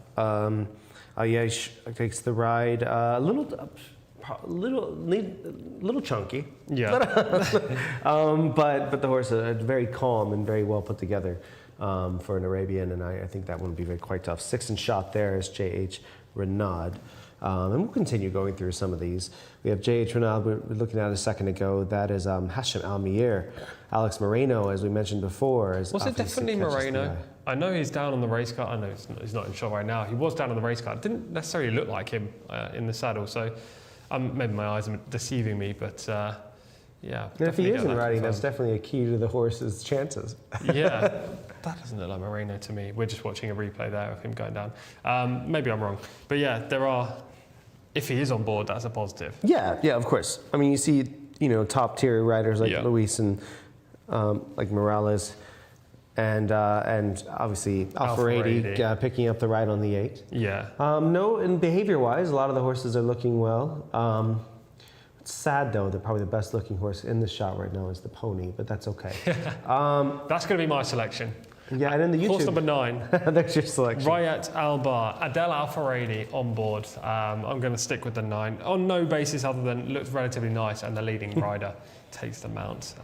Speaker 1: Ayesh takes the ride a little chunky.
Speaker 2: Yeah.
Speaker 1: But the horse is very calm and very well put together for an Arabian, and I think that one will be quite tough. 6 and shot there is J.H. Renaud. And we'll continue going through some of these. We have J.H. Renaud, we were looking at a second ago. That is Hashim Al-Mir. Alex Moreno, as we mentioned before.
Speaker 2: Was it definitely Moreno? I know he's down on the race card. I know he's not in shot right now. He was down on the race card. Didn't necessarily look like him in the saddle. So maybe my eyes are deceiving me, but yeah.
Speaker 1: And if he isn't riding, that's definitely a key to the horse's chances.
Speaker 2: Yeah, that doesn't look like Moreno to me. We're just watching a replay there of him going down. Maybe I'm wrong. But yeah, there are, if he is on board, that's a positive.
Speaker 1: Yeah, of course. I mean, you see, top tier riders like Luis and like Morales. And obviously Alfaredi picking up the ride on the 8.
Speaker 2: Yeah.
Speaker 1: No, and behavior-wise, a lot of the horses are looking well. It's sad, though, that probably the best-looking horse in the shot right now is the pony, but that's okay.
Speaker 2: That's going to be my selection.
Speaker 1: Yeah, and in the YouTube...
Speaker 2: Horse number 9.
Speaker 1: That's your selection.
Speaker 2: Rayat Albar, Adel Alfaredi on board. I'm going to stick with the 9 on no basis other than looks relatively nice and the leading rider takes the mount.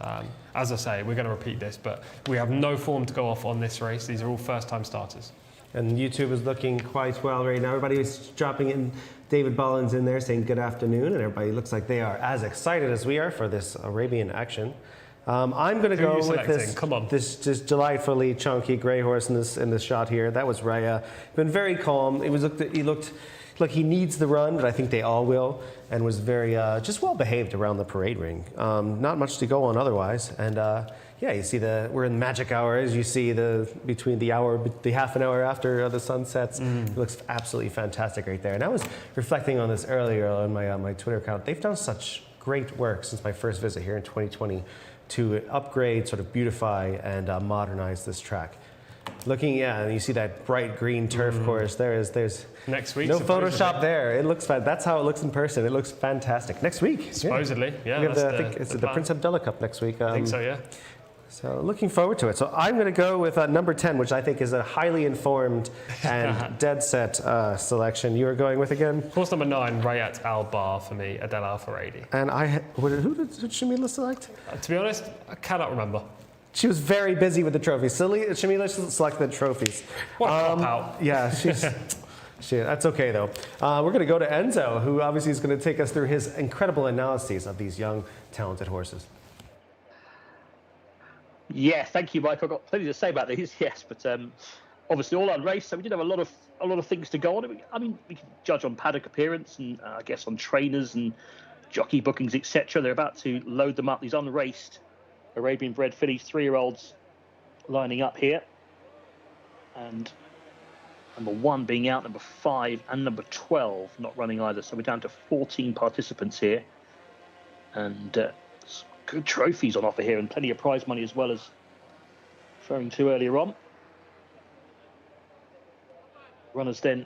Speaker 2: As I say, we're going to repeat this, but we have no form to go off on this race. These are all first-time starters.
Speaker 1: And YouTube is looking quite well right now. Everybody is dropping in. David Bollins in there saying good afternoon, and everybody looks like they are as excited as we are for this Arabian action. I'm going to go with this just delightfully chunky gray horse in this shot here. That was Raya. Been very calm. He looked like he needs the run, but I think they all will, and was very just well behaved around the parade ring. Not much to go on otherwise, and yeah, you see we're in magic hour, as you see between the half an hour after the sun sets. It looks absolutely fantastic right there. And I was reflecting on this earlier on my Twitter account. They've done such great work since my first visit here in 2020 to upgrade, sort of beautify, and modernize this track. Looking, and you see that bright green turf course. There's
Speaker 2: next week.
Speaker 1: No Photoshop there. It looks that's how it looks in person. It looks fantastic. Next week,
Speaker 2: supposedly, yeah.
Speaker 1: We have I think it's the Prince Abdullah Cup next week.
Speaker 2: I think so, yeah.
Speaker 1: So looking forward to it. So I'm going to go with number 10, which I think is a highly informed and dead set selection. You are going with again?
Speaker 2: Horse number 9, Rayat Albar for me, Adel Alfaredi.
Speaker 1: And who did Shamila select?
Speaker 2: To be honest, I cannot remember.
Speaker 1: She was very busy with the trophies. Shamila selected the trophies.
Speaker 2: What a cop-out.
Speaker 1: Yeah, that's okay, though. We're going to go to Enzo, who obviously is going to take us through his incredible analyses of these young, talented horses.
Speaker 3: Yeah, thank you, Mike. I've got plenty to say about these, yes, but obviously all unraced, so we did have a lot of things to go on. I mean, we can judge on paddock appearance and I guess on trainers and jockey bookings, etc. They're about to load them up. These unraced Arabian bred fillies, 3-year-olds lining up here. And number 1 being out, number 5 and number 12 not running either. So we're down to 14 participants here. And some good trophies on offer here and plenty of prize money as well, as referring to earlier on. Runners then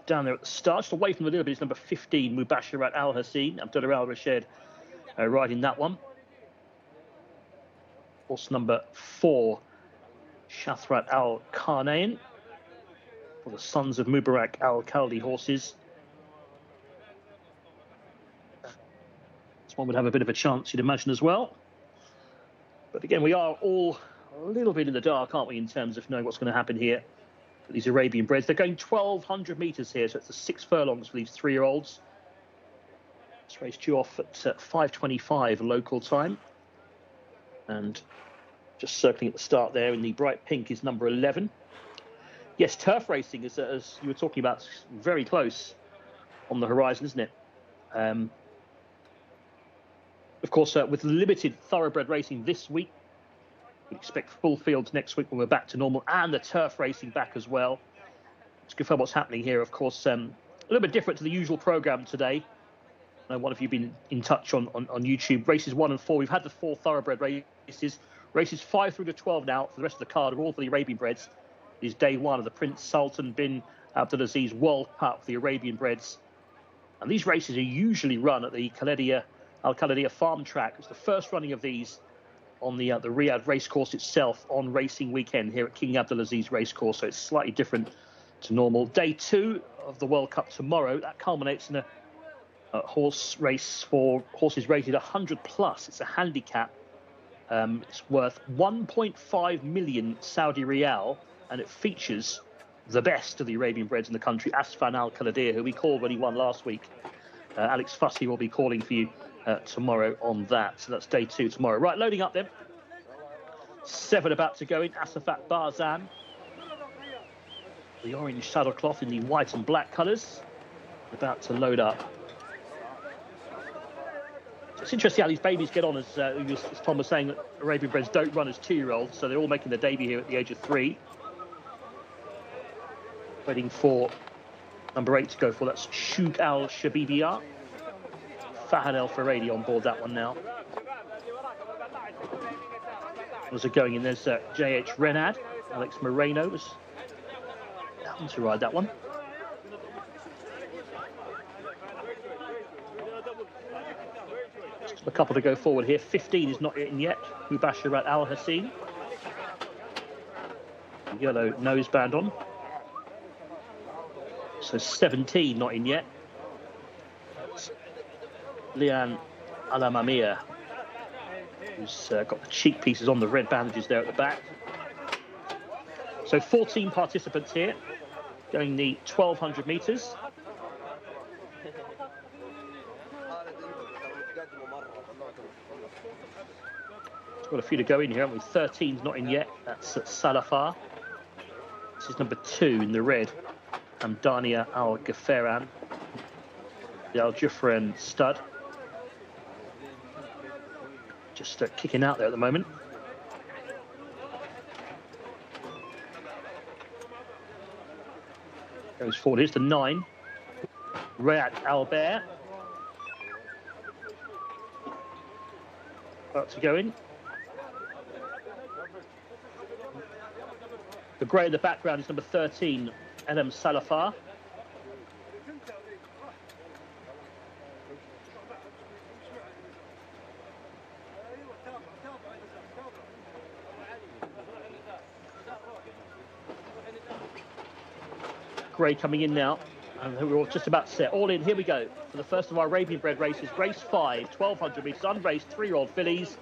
Speaker 3: down there at the start, just away from a little bit, is number 15, Mubashirat Al Hassin, Abdullah Al Rashid riding that one. Horse number 4, Shathrat Al Karnain, for the sons of Mubarak Al Khaldi horses. This one would have a bit of a chance, you'd imagine, as well. But again, we are all a little bit in the dark, aren't we, in terms of knowing what's going to happen here. These Arabian breds, they're going 1,200 metres here, so it's the 6 furlongs for these 3-year-olds. This race due off at 5:25 local time. And just circling at the start there in the bright pink is number 11. Yes, turf racing, as you were talking about, very close on the horizon, isn't it? Of course, with limited thoroughbred racing this week, we expect full fields next week when we're back to normal, and the turf racing back as well. To confirm what's happening here, of course, a little bit different to the usual programme today. I know one of you have been in touch on YouTube. Races 1 and 4, we've had the 4 thoroughbred races. Races 5 through to 12 now for the rest of the card are all for the Arabian breds. It is day 1 of the Prince Sultan bin Abdulaziz World Cup for the Arabian breds. And these races are usually run at the Al Khalidia farm track. It's the first running of these on the Riyadh racecourse itself on racing weekend here at King Abdulaziz racecourse, so it's slightly different to normal. Day 2 of the World Cup tomorrow, that culminates in a horse race for horses rated 100 plus. It's a handicap. It's worth 1.5 million Saudi Riyal, and it features the best of the Arabian breds in the country, Asfan Al Khalidia, who we called when he won last week. Alex Fussy will be calling for you tomorrow on that. So that's day 2 tomorrow. Right, loading up then. 7 about to go in. Asafat Barzan. The orange saddlecloth in the white and black colours. About to load up. So it's interesting how these babies get on, as Tom was saying, that Arabian breds don't run as 2-year-olds, so they're all making their debut here at the age of 3. Waiting for number 8 to go for. That's Shuk Al Shabibiyah. Fahad El Faradi on board that one now. As they're going in, there's JH Renad. Alex Moreno was down to ride that one. Just a couple to go forward here. 15 is not in yet. Mubashirat Al Hassin. Yellow noseband on. So 17 not in yet. Lian Alamamia, who's got the cheek pieces on, the red bandages there at the back. So 14 participants here, going the 1,200 metres. Got a few to go in here, haven't we? 13's not in yet. That's Salafar. This is number 2 in the red. Hamdania Al Ghafaran, the Al Jufran stud. Just kicking out there at the moment. Goes forward. Here's the 9. Riyad Albert. About to go in. The grey in the background is number 13, LM Salafar. Grey coming in now, and we're all just about set. All in, here we go, for the first of our Arabian bred races. Race 5, 1,200 metres, unraced 3-year-old fillies.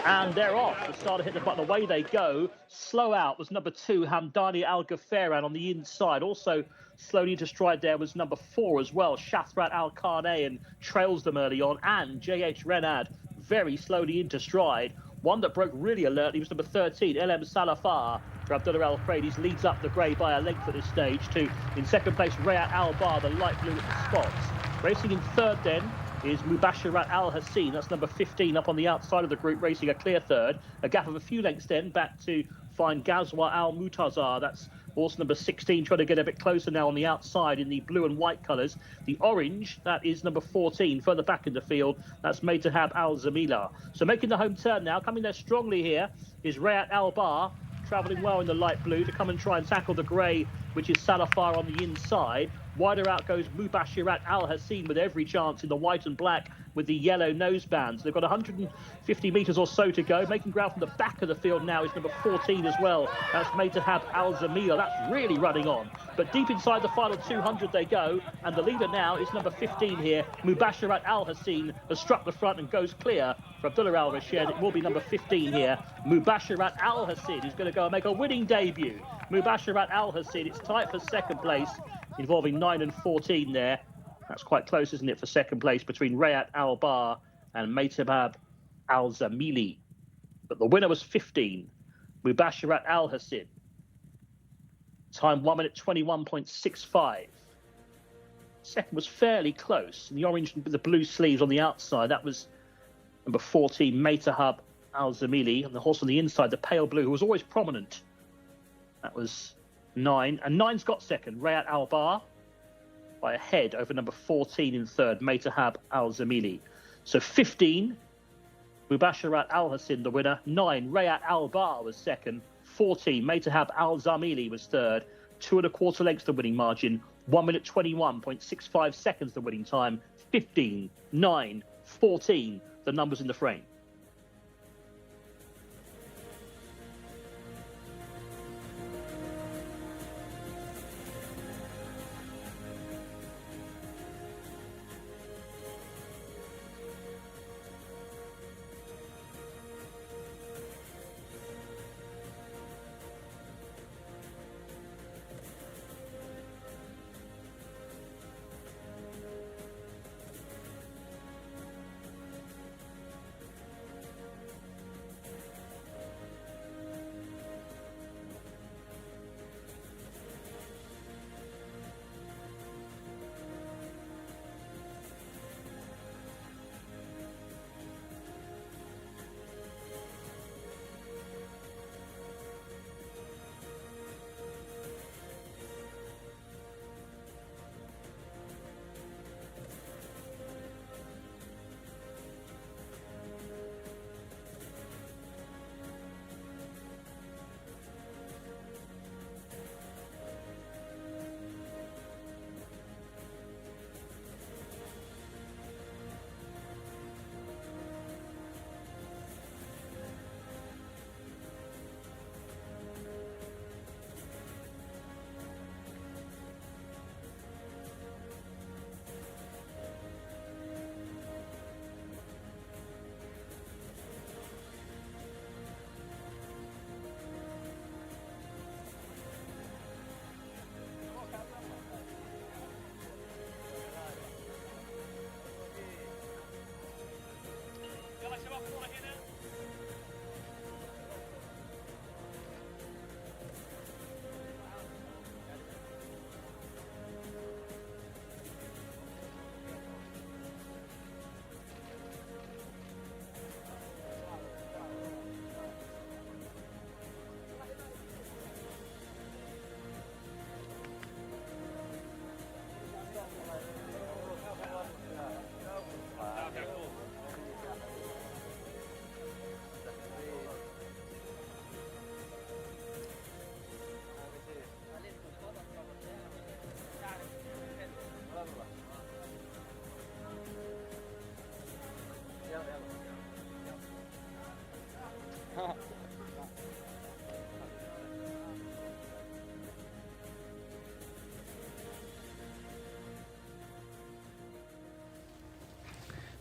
Speaker 3: And they're off. The starter hit the button, away they go. Slow out was number 2, Hamdani Al Ghafaran on the inside. Also slowly into stride there was number 4 as well, Shathrat Al Karnain, trails them early on. And JH Renad very slowly into stride. One that broke really alertly was number 13, LM Salafar. Abdullah Al Fradi's leads up the grey by a length at this stage to, in second place, Riyad Al Bar, the light blue at the spots. Racing in third then is Mubashirat Al Hassin. That's number 15 up on the outside of the group, racing a clear third. A gap of a few lengths then back to find Ghazwa Al Mutazar. That's horse number 16, trying to get a bit closer now on the outside in the blue and white colours. The orange, that is number 14, further back in the field. That's Maytahab Al Zamila. So making the home turn now, coming there strongly here is Rayat Al Bar, travelling well in the light blue to come and try and tackle the grey, which is Salafar on the inside. Wider out goes Mubashirat Al Hassin with every chance in the white and black with the yellow nosebands. They've got 150 metres or so to go. Making ground from the back of the field now is number 14 as well. That's Maytahab Al Zamila. That's really running on. But deep inside the final 200 they go. And the leader now is number 15 here. Mubashirat Al Hassin has struck the front and goes clear for Abdullah Al Rashid. It will be number 15 here. Mubashirat Al Hassin is going to go and make a winning debut. Mubashirat Al Hassin, it's tight for second place, involving 9 and 14 there. That's quite close, isn't it, for second place between Rayat Al Bar and Maytabab Al Zamili. But the winner was 15, Mubashirat Al Hassin. Time 1 minute 21.65. Second was fairly close. And the orange with the blue sleeves on the outside, that was number 14, Maytahab Al Zamili. And the horse on the inside, the pale blue, who was always prominent, that was 9. And 9's got second, Rayat Al Bar, by a head over number 14 in third, Maytahab Al Zamili. So 15, Mubashirat Al Hassin, the winner. 9, Rayat Al Bar was second. 14, Maytahab Al Zamili was third. 2 1/4 lengths the winning margin. 1 minute 21.65 seconds the winning time. 15, 9, 14, the numbers in the frame.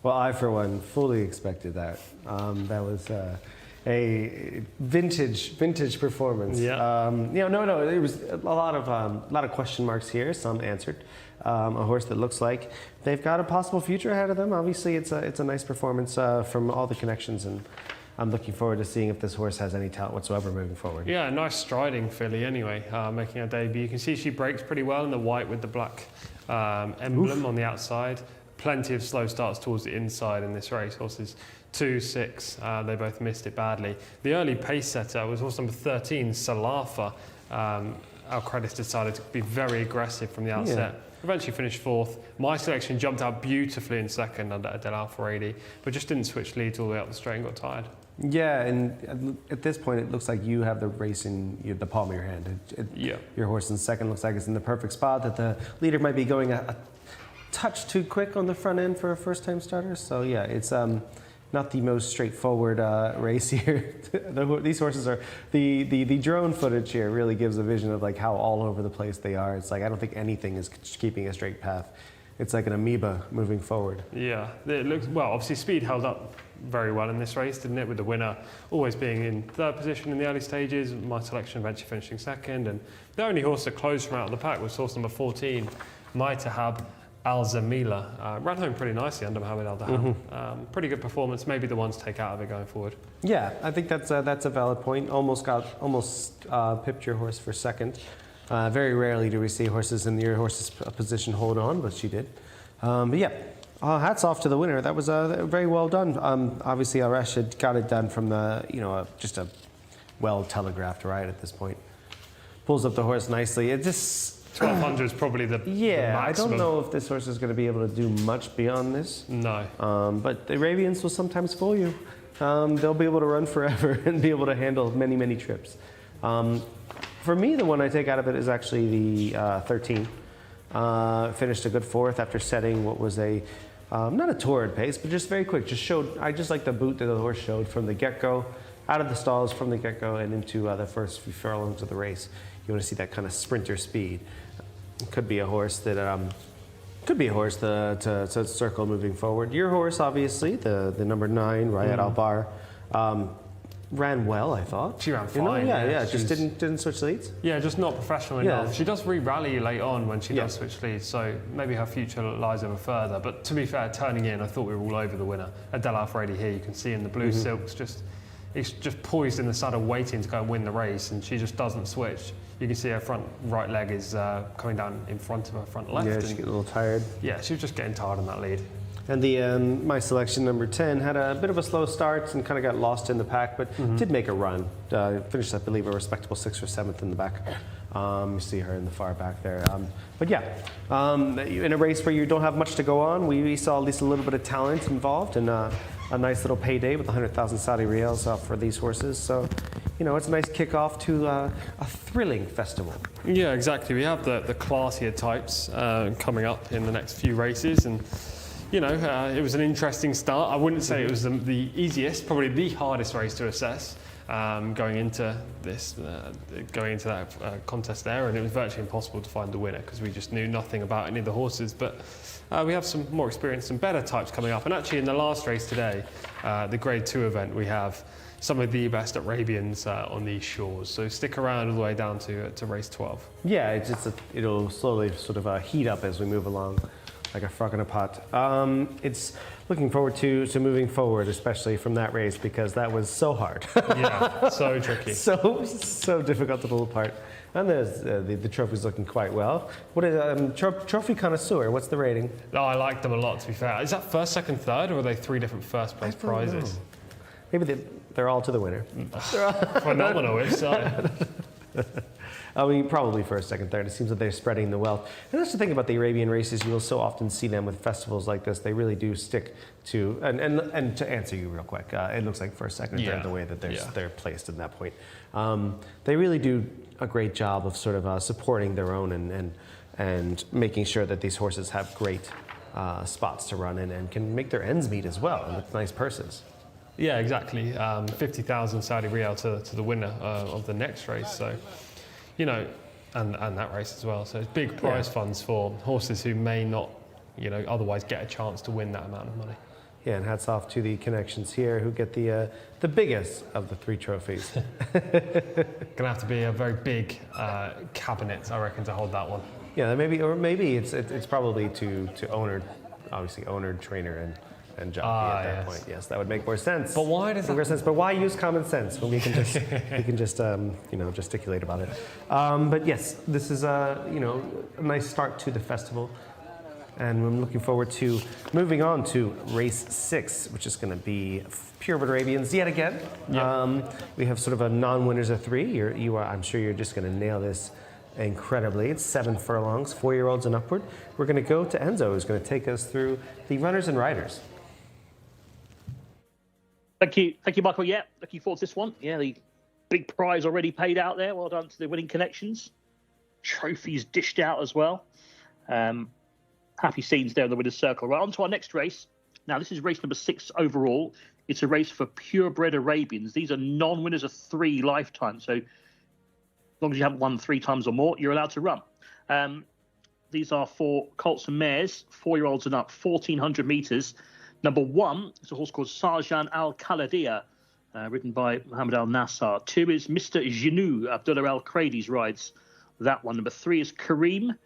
Speaker 1: Well, I, for one, fully expected that. That was a vintage performance.
Speaker 2: Yeah.
Speaker 1: No, there was a lot of question marks here. Some answered. A horse that looks like they've got a possible future ahead of them. Obviously, it's a nice performance from all the connections, and I'm looking forward to seeing if this horse has any talent whatsoever moving forward.
Speaker 2: Yeah, nice striding filly anyway, making her debut. You can see she breaks pretty well in the white with the black emblem on the outside. Plenty of slow starts towards the inside in this race. Horses 2, 6, they both missed it badly. The early pace setter was horse number 13, Salafa. Alcredis decided to be very aggressive from the outset.
Speaker 1: Yeah.
Speaker 2: Eventually finished 4th. My selection jumped out beautifully in 2nd under Adel Al-Faradi, but just didn't switch leads all the way up the straight and got tired.
Speaker 1: Yeah, and at this point, it looks like you have the race in the palm of your hand.
Speaker 2: Yeah.
Speaker 1: Your horse in 2nd looks like it's in the perfect spot, that the leader might be going a touch too quick on the front end for a first-time starter. So yeah, it's not the most straightforward race here. These horses are, the drone footage here really gives a vision of like how all over the place they are. It's like I don't think anything is keeping a straight path. It's like an amoeba moving forward.
Speaker 2: Yeah, it looks, well, obviously speed held up very well in this race, didn't it? With the winner always being in 3rd position in the early stages, my selection eventually finishing 2nd. And the only horse that closed from out of the pack was horse number 14, Maitahab Al-Zamila. Ran home pretty nicely under Mohamed Al-Dahab. Pretty good performance, maybe the one to take out of it going forward.
Speaker 1: Yeah, I think that's a valid point. Almost pipped your horse for 2nd. Very rarely do we see horses in your horse's position hold on, but she did. But yeah, hats off to the winner. That was very well done. Obviously, Arash had got it done from the, just a well telegraphed ride at this point. Pulls up the horse nicely. It just
Speaker 2: 1200 is probably the
Speaker 1: yeah.
Speaker 2: the
Speaker 1: I
Speaker 2: maximum.
Speaker 1: don't know if this horse is going to be able to do much beyond this.
Speaker 2: No.
Speaker 1: But the Arabians will sometimes fool you. They'll be able to run forever and be able to handle many, many trips. For me, the one I take out of it is actually the 13. Finished a good 4th after setting what was a not a torrid pace, but just very quick. I just like the boot that the horse showed from the get-go, out of the stalls from the get-go and into the first few furlongs of the race. You want to see that kind of sprinter speed. It could be a horse that to circle moving forward. Your horse, obviously, the number 9, Riyadh Al-Bar, ran well, I thought.
Speaker 2: She ran fine.
Speaker 1: Just didn't switch leads.
Speaker 2: Yeah, just not professional
Speaker 1: Yeah.
Speaker 2: enough. She does re-rally late on when she does switch leads, so maybe her future lies over further. But to be fair, turning in, I thought we were all over the winner. Adel Al-Faradi here, you can see in the blue silks, it's just poised in the saddle waiting to go and win the race, and she just doesn't switch. You can see her front right leg is coming down in front of her front left.
Speaker 1: Yeah, she's getting a little tired.
Speaker 2: Yeah, she was just getting tired on that lead.
Speaker 1: And the my selection number 10 had a bit of a slow start and kind of got lost in the pack, but did make a run. Finished, I believe, a respectable 6th or 7th in the back. You see her in the far back there. But yeah, in a race where you don't have much to go on, we saw at least a little bit of talent involved, and a nice little payday with 100,000 Saudi riyals for these horses. So, it's a nice kickoff to a thrilling festival.
Speaker 2: Yeah, exactly. We have the classier types coming up in the next few races, and it was an interesting start. I wouldn't say it was the easiest, probably the hardest race to assess going into that contest there, and it was virtually impossible to find the winner because we just knew nothing about any of the horses. But we have some more experienced and better types coming up, and actually in the last race today, the Grade 2 event, we have some of the best Arabians on these shores. So stick around all the way down to race 12.
Speaker 1: Yeah, it'll slowly sort of heat up as we move along, like a frog in a pot. It's looking forward to moving forward, especially from that race, because that was so hard.
Speaker 2: Yeah, so tricky.
Speaker 1: so difficult to pull apart. And there's the trophy's looking quite well. What is Trophy Connoisseur? What's the rating?
Speaker 2: Oh, I like them a lot, to be fair. Is that 1st, 2nd, 3rd, or are they 3 different first place prizes?
Speaker 1: Maybe they're all to the winner.
Speaker 2: Phenomenal, if so.
Speaker 1: I mean, probably 1st, 2nd, 3rd. It seems that they're spreading the wealth. And that's the thing about the Arabian races. You will so often see them with festivals like this. They really do stick to, and to answer you real quick, it looks like 1st, 2nd, 3rd, the way that they're placed at that point. They really do a great job of sort of supporting their own and making sure that these horses have great spots to run in and can make their ends meet as well, and with nice purses.
Speaker 2: Yeah, exactly. 50,000 Saudi riyal to the winner of the next race. So, and that race as well. So it's big prize funds for horses who may not, otherwise get a chance to win that amount of money.
Speaker 1: Yeah, and hats off to the connections here who get the biggest of the 3 trophies.
Speaker 2: Gonna have to be a very big cabinet, I reckon, to hold that one.
Speaker 1: Yeah, maybe it's probably to owner, obviously owner, trainer, and jockey at that point. Yes, that would make more sense.
Speaker 2: But why does that?
Speaker 1: But why use common sense when we can just gesticulate about it? But yes, this is a nice start to the festival. And I'm looking forward to moving on to race 6, which is going to be purebred Arabians yet again. Yep. We have sort of a non-winners of 3. I'm sure you're just going to nail this incredibly. It's 7 furlongs, 4-year-olds and upward. We're going to go to Enzo, who's going to take us through the runners and riders.
Speaker 3: Thank you, Michael. Yeah, looking forward to this one. Yeah, the big prize already paid out there. Well done to the winning connections. Trophies dished out as well. Happy scenes there in the winner's circle. Right, on to our next race. Now, this is race number 6 overall. It's a race for purebred Arabians. These are non-winners of 3 lifetimes. So as long as you haven't won 3 times or more, you're allowed to run. These are for colts and mares, 4-year-olds and up, 1,400 metres. Number 1 is a horse called Sarjan Al Khaladia, ridden by Mohammed Al Nassar. 2 is Mr. Jinou, Abdullah Al Kradi's rides that one. Number 3 is Kareem,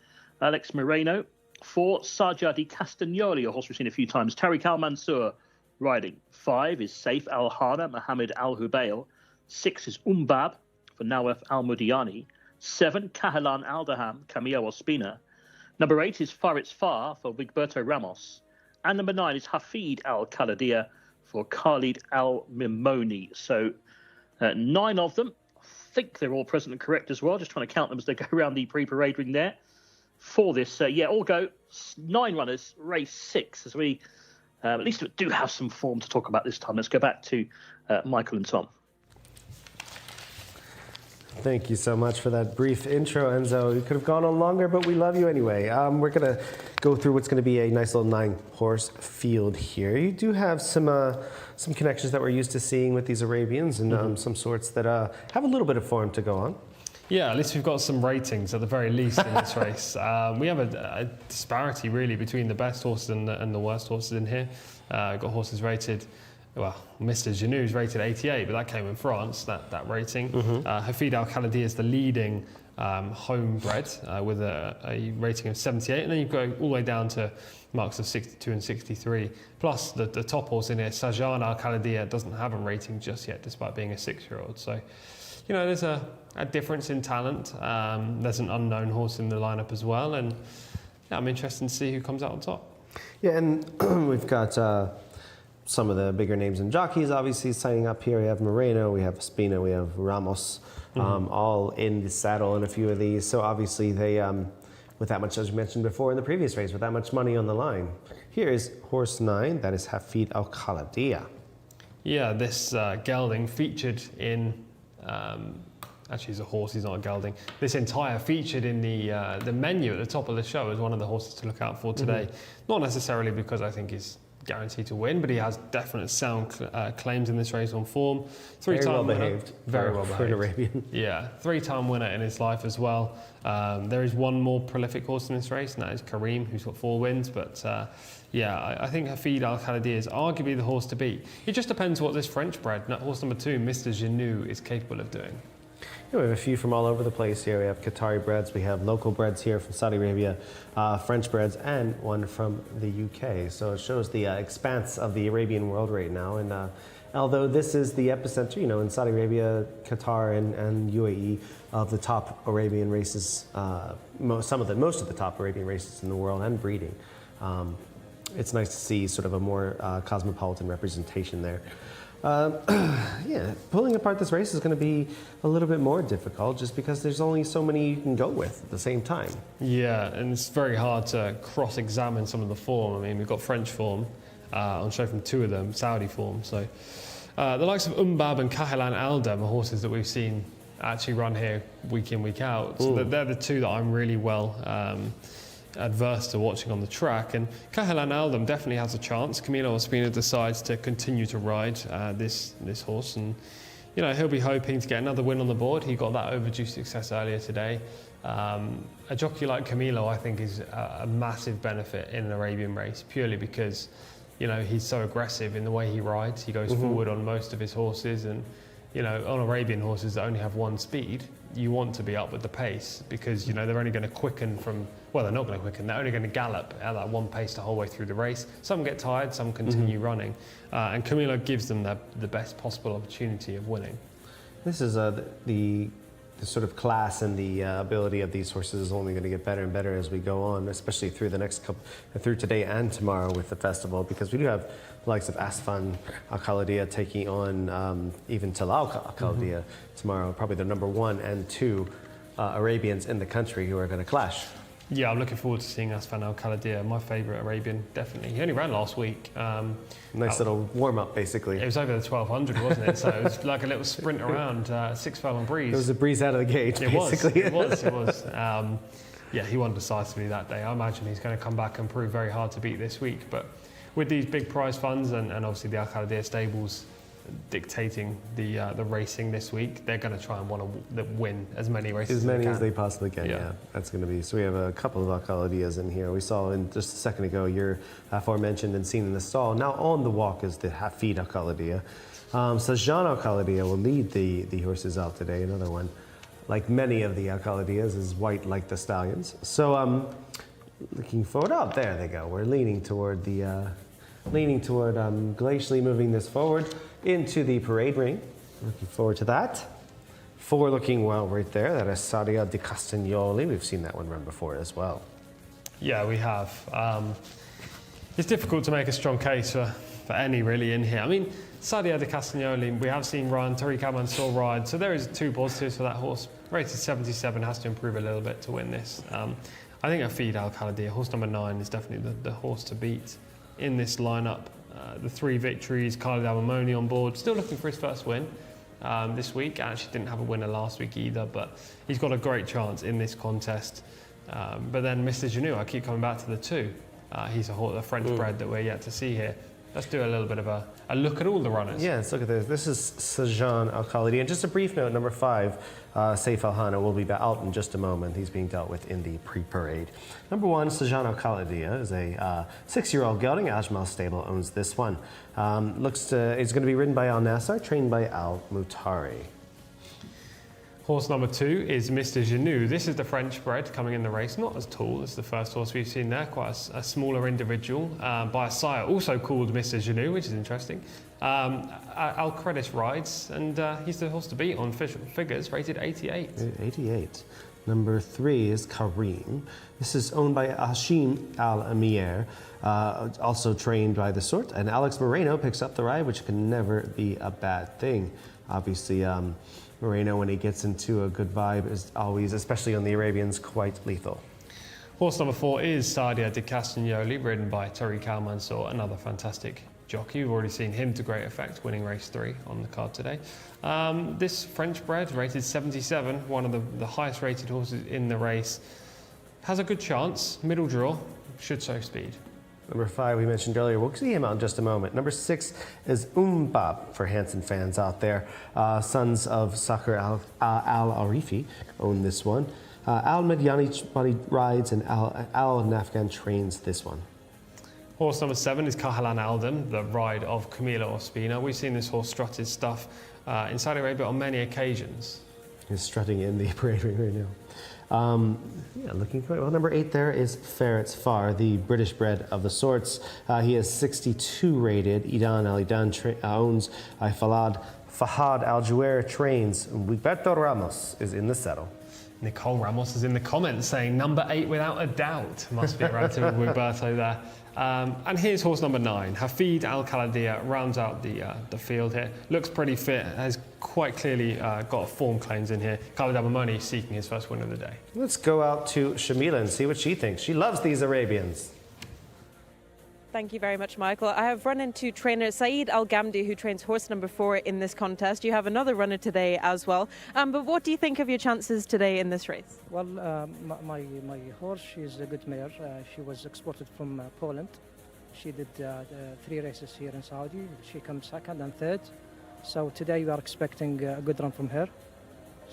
Speaker 3: Alex Moreno. 4, Sajja di Castagnoli, a horse we've seen a few times. Tariq Al Mansour riding. 5 is Saif Al Hana, Mohammed Al Hubail. 6 is Umbab for Nawaf Al Mudiani. 7, Kahalan Al Daham, Camillo Ospina. Number 8 is Faritz Far for Wigberto Ramos. And number 9 is Hafid Al Khaladia for Khalid Al Mimoni. So 9 of them. I think they're all present and correct as well. Just trying to count them as they go around the pre-parade ring there. For this, all go 9 runners, race 6, as we at least do have some form to talk about this time. Let's go back to Michael and Tom.
Speaker 1: Thank you so much for that brief intro, Enzo. You could have gone on longer, but we love you anyway. We're going to go through what's going to be a nice little 9-horse field here. You do have some connections that we're used to seeing with these Arabians, and some sorts that have a little bit of form to go on.
Speaker 2: Yeah, at least we've got some ratings at the very least in this race. We have a disparity really between the best horses and the worst horses in here. We've got horses rated, well, Mr. Jinou's rated 88, but that came in France, that rating. Hafid Al Khalidi is the leading homebred with a rating of 78, and then you go all the way down to marks of 62 and 63. Plus the top horse in here, Sajjan Al Khaladia, doesn't have a rating just yet, despite being a 6-year-old. So, there's a difference in talent. There's an unknown horse in the lineup as well, and I'm interested to see who comes out on top.
Speaker 1: Yeah, and we've got some of the bigger names and jockeys obviously signing up here. We have Moreno, we have Espina, we have Ramos, all in the saddle in a few of these. So obviously they, with that much, as we mentioned before in the previous race, with that much money on the line. Here is horse 9, that is Hafid Al Khaladia.
Speaker 2: Yeah, this gelding featured in... actually, he's a horse, he's not a gelding. This entire featured in the menu at the top of the show as one of the horses to look out for today. Not necessarily because I think he's guaranteed to win, but he has definite sound claims in this race on form.
Speaker 1: Very well behaved.
Speaker 2: Very well behaved.
Speaker 1: For an Arabian.
Speaker 2: Yeah, 3-time winner in his life as well. There is one more prolific horse in this race, and that is Kareem, who's got 4 wins. But I think Hafid Al Khaladia is arguably the horse to beat. It just depends what this French bred, horse number 2, Mr. Jinou, is capable of doing.
Speaker 1: We have a few from all over the place here. We have Qatari breds, we have local breds here from Saudi Arabia, French breds, and one from the UK. So it shows the expanse of the Arabian world right now. And although this is the epicenter, in Saudi Arabia, Qatar, and UAE of the top Arabian races, most of the top Arabian races in the world and breeding. It's nice to see sort of a more cosmopolitan representation there. Pulling apart this race is going to be a little bit more difficult just because there's only so many you can go with at the same time. Yeah,
Speaker 2: and it's very hard to cross-examine some of the form. I mean, we've got French form on show from 2 of them, Saudi form. So the likes of Umbab and Kahilan Aldam are horses that we've seen actually run here week in, week out. So they're the 2 that I'm really well adverse to watching on the track, and Kahalan Aldam definitely has a chance. Camilo Ospina decides to continue to ride this horse, and he'll be hoping to get another win on the board. He got that overdue success earlier today. A jockey like Camilo, I think, is a massive benefit in an Arabian race, purely because he's so aggressive in the way he rides. He goes forward on most of his horses, and you know, on Arabian horses that only have one speed, you want to be up with the pace because, you know, they're only going to quicken from, well, they're not going to quicken, they're only going to gallop at that one pace the whole way through the race. Some get tired, some continue running. And Camilo gives them the best possible opportunity of winning.
Speaker 1: This is the sort of class and the ability of these horses is only going to get better and better as we go on, especially through the next couple, through today and tomorrow with the festival, because we do have the likes of Asfan Al Khaladia taking on even Talal Al Khaladia tomorrow, probably the number 1 and 2 Arabians in the country who are going to clash.
Speaker 2: Yeah, I'm looking forward to seeing Asfan Al Khaladia, my favourite Arabian, definitely. He only ran last week.
Speaker 1: Nice little warm-up, basically.
Speaker 2: It was over the 1200, wasn't it? So it was like a little sprint around, 6 furlong breeze.
Speaker 1: It was a breeze out of the gate, basically.
Speaker 2: It was. Yeah, he won decisively that day. I imagine he's going to come back and prove very hard to beat this week. But with these big prize funds and obviously the Al Khaladia stables dictating the racing this week, they're going to try and want to win as many races
Speaker 1: as they possibly can. Yeah, that's going to be. So we have a couple of Al Khaladias in here. We saw in just a second ago your aforementioned and seen in the stall. Now on the walk is the Hafid Al Khaladia. Sajan Al Khaladia will lead the horses out today. Another one, like many of the Al Khaladias, is white like the stallions. So looking forward. Oh, there they go. We're leaning toward glacially moving this forward into the parade ring. Looking forward to that. 4 looking well right there. That is Sadia di Castagnoli. We've seen that one run before as well.
Speaker 2: Yeah, we have. It's difficult to make a strong case for any really in here. I mean, Sadia di Castagnoli, we have seen run, Tariq Al-Mansour ride, so there is 2 positives for that horse. Rated 77, has to improve a little bit to win this. I think Hafid Al Khaladia, horse number 9, is definitely the horse to beat in this lineup. The 3 victories, Khalid Al-Mamoni on board, still looking for his first win this week. Actually didn't have a winner last week either, but he's got a great chance in this contest. But then Mr. Janou, I keep coming back to the 2. He's a French bred that we're yet to see here. Let's do a little bit of a look at all the runners.
Speaker 1: Yeah, let's look at this. This is Sajan Al Khaladia. And just a brief note, number 5, Saif Al Hana will be out in just a moment. He's being dealt with in the pre-parade. Number 1, Sajan Al Khaladia, is a 6-year-old gelding. Ajmal Stable owns this one. It's going to be ridden by Al Nassar, trained by Al Mutari.
Speaker 2: Horse number 2 is Mr. Janou. This is the French bred coming in the race, not as tall as the first horse we've seen there, quite a smaller individual, by a sire also called Mr. Janou, which is interesting. Al Credis rides, and he's the horse to beat on official figures, rated 88.
Speaker 1: 88. Number 3 is Kareem. This is owned by Hashim Al Amir, also trained by the sort, and Alex Moreno picks up the ride, which can never be a bad thing. Obviously, Moreno, when he gets into a good vibe, is always, especially on the Arabians, quite lethal.
Speaker 2: Horse number 4 is Sadia di Castagnoli, ridden by Tariq Al-Mansour, another fantastic jockey. You've already seen him to great effect, winning race 3 on the card today. This French bred, rated 77, one of the highest rated horses in the race, has a good chance, middle draw, should show speed.
Speaker 1: Number 5 we mentioned earlier. We'll see him out in just a moment. Number 6 is Bab for Hanson fans out there. Sons of Sakhr Al-Arifi own this one. Al Medyani rides and Al Nafgan trains this one.
Speaker 2: Horse number 7 is Kahalan Alden, the ride of Camilo Ospina. We've seen this horse strut his stuff in Saudi Arabia on many occasions.
Speaker 1: He's strutting in the parade ring right now. Looking quite well. Number 8 there is Ferret's Far, the British bred of the sorts. He is 62 rated. Idan Al Idan owns. Fahad Al Juair trains. Huberto Ramos is in the saddle.
Speaker 2: Nicole Ramos is in the comments saying number 8 without a doubt. Must be right to Huberto there. And here's horse number 9. Hafid Al Khaladia rounds out the field here. Looks pretty fit, has quite clearly got form claims in here. Khalid Al-Mamoni seeking his first win of the day.
Speaker 1: Let's go out to Shamila and see what she thinks. She loves these Arabians.
Speaker 4: Thank you very much, Michael. I have run into trainer Saeed Al-Ghamdi, who trains horse number 4 in this contest. You have another runner today as well. But what do you think of your chances today in this race?
Speaker 8: Well, my horse, she's a good mare. She was exported from Poland. She did 3 races here in Saudi. She comes 2nd and 3rd. So today we are expecting a good run from her.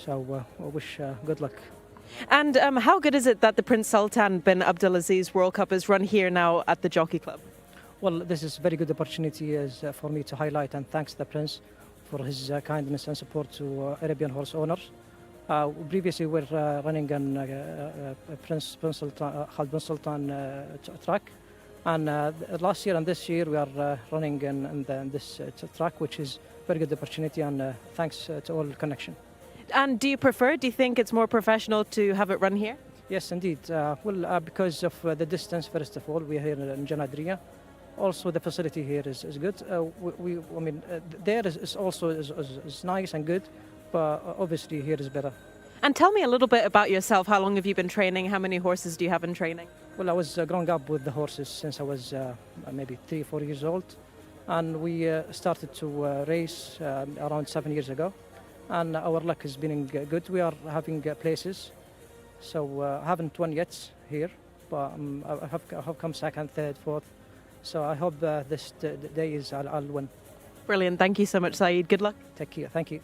Speaker 8: So I wish good luck.
Speaker 4: And how good is it that the Prince Sultan bin Abdulaziz World Cup is run here now at the Jockey Club?
Speaker 8: Well, this is a very good opportunity for me to highlight and thanks the Prince for his kindness and support to Arabian horse owners. Previously, we were running on Prince Bin Sultan track, and last year and this year we are running in this track, which is very good opportunity, and thanks to all connection.
Speaker 4: And do you think it's more professional to have it run here?
Speaker 8: Yes, indeed. Because of the distance, first of all, we are here in Janadriya. Also, the facility here is good. There is also is nice and good, but obviously here is better.
Speaker 4: And tell me a little bit about yourself. How long have you been training? How many horses do you have in training?
Speaker 8: Well, I was growing up with the horses since I was maybe 3 or 4 years old, and we started to race around 7 years ago. And our luck has been good. We are having places, so I haven't won yet here, but I have come second, third, fourth. So I hope this day I'll win.
Speaker 4: Brilliant. Thank you so much, Saeed. Good luck.
Speaker 8: Take care. Thank you.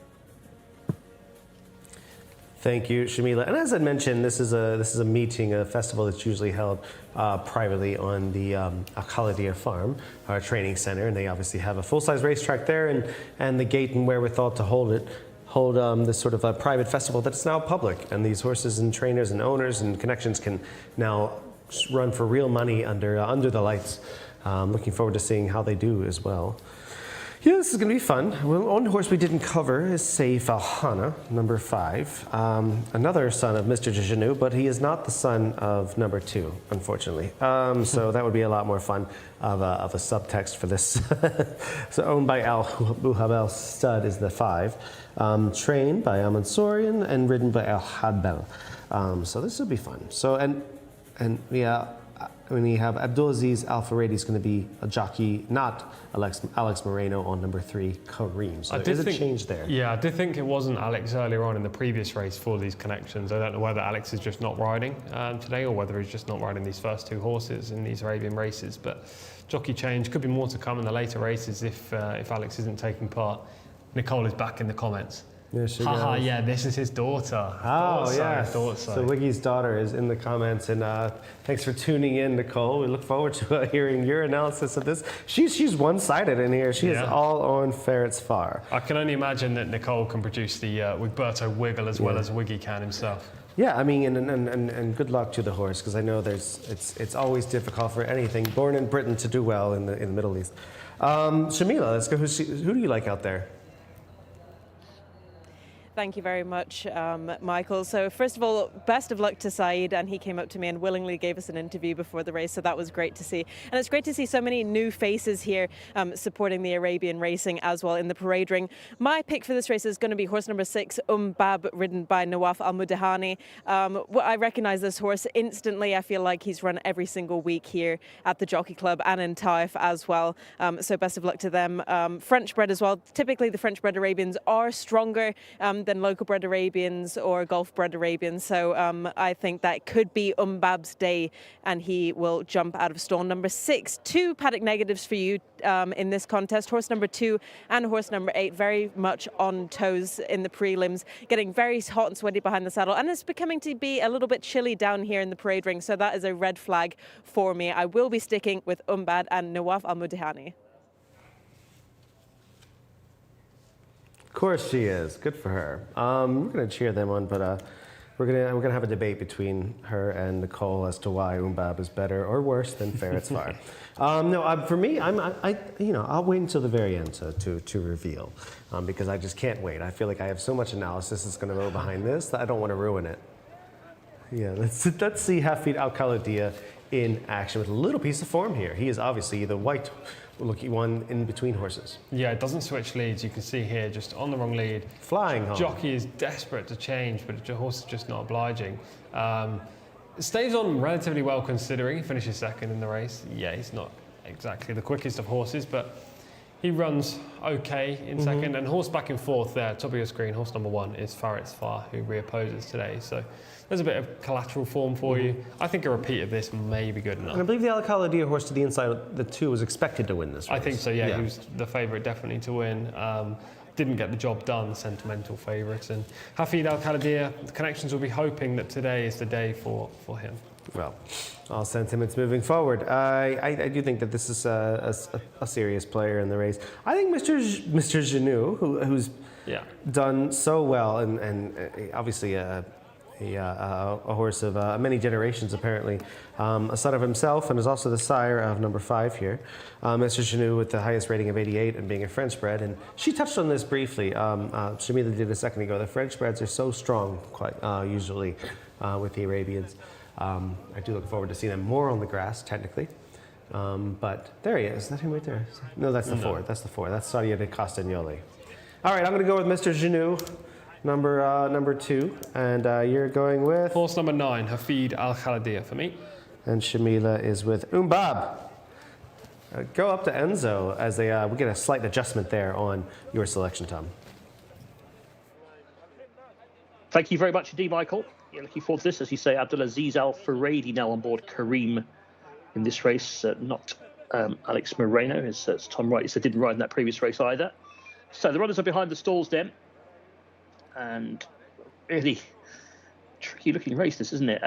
Speaker 1: Thank you, Shamila. And as I mentioned, this is a meeting, a festival that's usually held privately on the Al Khalidia farm, our training center, and they obviously have a full-size racetrack there and the gate and wherewithal to hold this sort of a private festival that's now public. And these horses and trainers and owners and connections can now run for real money under the lights. Looking forward to seeing how they do as well. Yeah, this is going to be fun. Well, one horse we didn't cover is Saif Al-Hana, number 5. Another son of Mr. Jcsa, but he is not the son of number 2, unfortunately. So that would be a lot more fun of a subtext for this. So owned by Al-Buhabel Stud is the 5. Trained by Al-Mansourian and ridden by Al-Hadbel. So this will be fun. So and we have Abdulaziz Al-Faredi is going to be a jockey, not Alex Moreno on number 3, Kareem. So there's a change there.
Speaker 2: Yeah, I did think it wasn't Alex earlier on in the previous race for these connections. I don't know whether Alex is just not riding today or whether he's just not riding these first 2 horses in these Arabian races. But jockey change, could be more to come in the later races if Alex isn't taking part. Nicole is back in the comments.
Speaker 1: There she
Speaker 2: Haha,
Speaker 1: goes.
Speaker 2: yeah, this is his daughter.
Speaker 1: Oh, yeah.
Speaker 2: Thought so.
Speaker 1: So Wiggy's daughter is in the comments, and thanks for tuning in, Nicole. We look forward to hearing your analysis of this. She's one-sided in here. She is all on Ferret's Far.
Speaker 2: I can only imagine that Nicole can produce the Wigberto wiggle as well as Wiggy can himself.
Speaker 1: Yeah, I mean, and good luck to the horse, because I know it's always difficult for anything born in Britain to do well in the Middle East. Shamila, let's go. Who do you like out there?
Speaker 4: Thank you very much, Michael. So first of all, best of luck to Saeed, and he came up to me and willingly gave us an interview before the race, so that was great to see. And it's great to see so many new faces here supporting the Arabian racing as well in the parade ring. My pick for this race is going to be horse number 6, Bab, ridden by Nawaf Al-Mudahani. I recognise this horse instantly. I feel like he's run every single week here at the Jockey Club and in Taif as well. So best of luck to them. French bred as well. Typically the French bred Arabians are stronger than local bred Arabians or Gulf bred Arabians. So I think that could be Bab's day, and he will jump out of stall. Number 6, 2 paddock negatives for you in this contest. Horse number 2 and horse number 8 very much on toes in the prelims, getting very hot and sweaty behind the saddle, and it's becoming to be a little bit chilly down here in the parade ring. So that is a red flag for me. I will be sticking with Bab and Nawaf Al-Mudahani.
Speaker 1: Of course she is. Good for her. We're going to cheer them on, but we're gonna have a debate between her and Nicole as to why Bab is better or worse than Ferret's Far. For me, I'll wait until the very end to reveal, because I just can't wait. I feel like I have so much analysis that's going to go behind this that I don't want to ruin it. Yeah, let's see Hafid Al Khalidia in action with a little piece of form here. He is obviously the white looking one in between horses.
Speaker 2: Yeah, it doesn't switch leads. You can see here, just on the wrong lead.
Speaker 1: Flying home.
Speaker 2: Jockey is desperate to change, but the horse is just not obliging. Stays on relatively well considering he finishes second in the race. Yeah, he's not exactly the quickest of horses, but he runs okay in second. And horse back in fourth there, top of your screen, horse number 1 is Ferret's Far, who reopposes today. So there's a bit of collateral form for you. I think a repeat of this may be good enough.
Speaker 1: And I believe the Al Khalidia horse to the inside of the 2 was expected to win this race.
Speaker 2: I think so, yeah. He was the favourite definitely to win. didn't get the job done, sentimental favourite. And Hafid Al-Khalidiyah, the connections will be hoping that today is the day for him.
Speaker 1: Well, all sentiments moving forward. I do think that this is a serious player in the race. I think Mr. Genoux, who's done so well, and obviously a horse of many generations, apparently, a son of himself, and is also the sire of number 5 here. Mr. Genoux with the highest rating of 88 and being a French bred. And she touched on this briefly. Shamila did a second ago. The French breds are so strong, quite usually, with the Arabians. I do look forward to seeing him more on the grass, technically. But there he is. Is that him right there? No, that's the 4. That's the 4. That's Sadia de Castagnoli. All right, I'm going to go with Mr. Genoux, number 2. And you're going with?
Speaker 2: Horse number 9, Hafid Al-Khalidiyah for me.
Speaker 1: And Shamila is with Umbab. Go up to Enzo as we get a slight adjustment there on your selection, Tom.
Speaker 3: Thank you very much indeed, Michael. Yeah, looking forward to this. As you say, Abdulaziz Al Furedi now on board Kareem in this race, not Alex Moreno, as Tom rightly said, didn't ride in that previous race either. So the runners are behind the stalls then. And really tricky looking race, this, isn't it?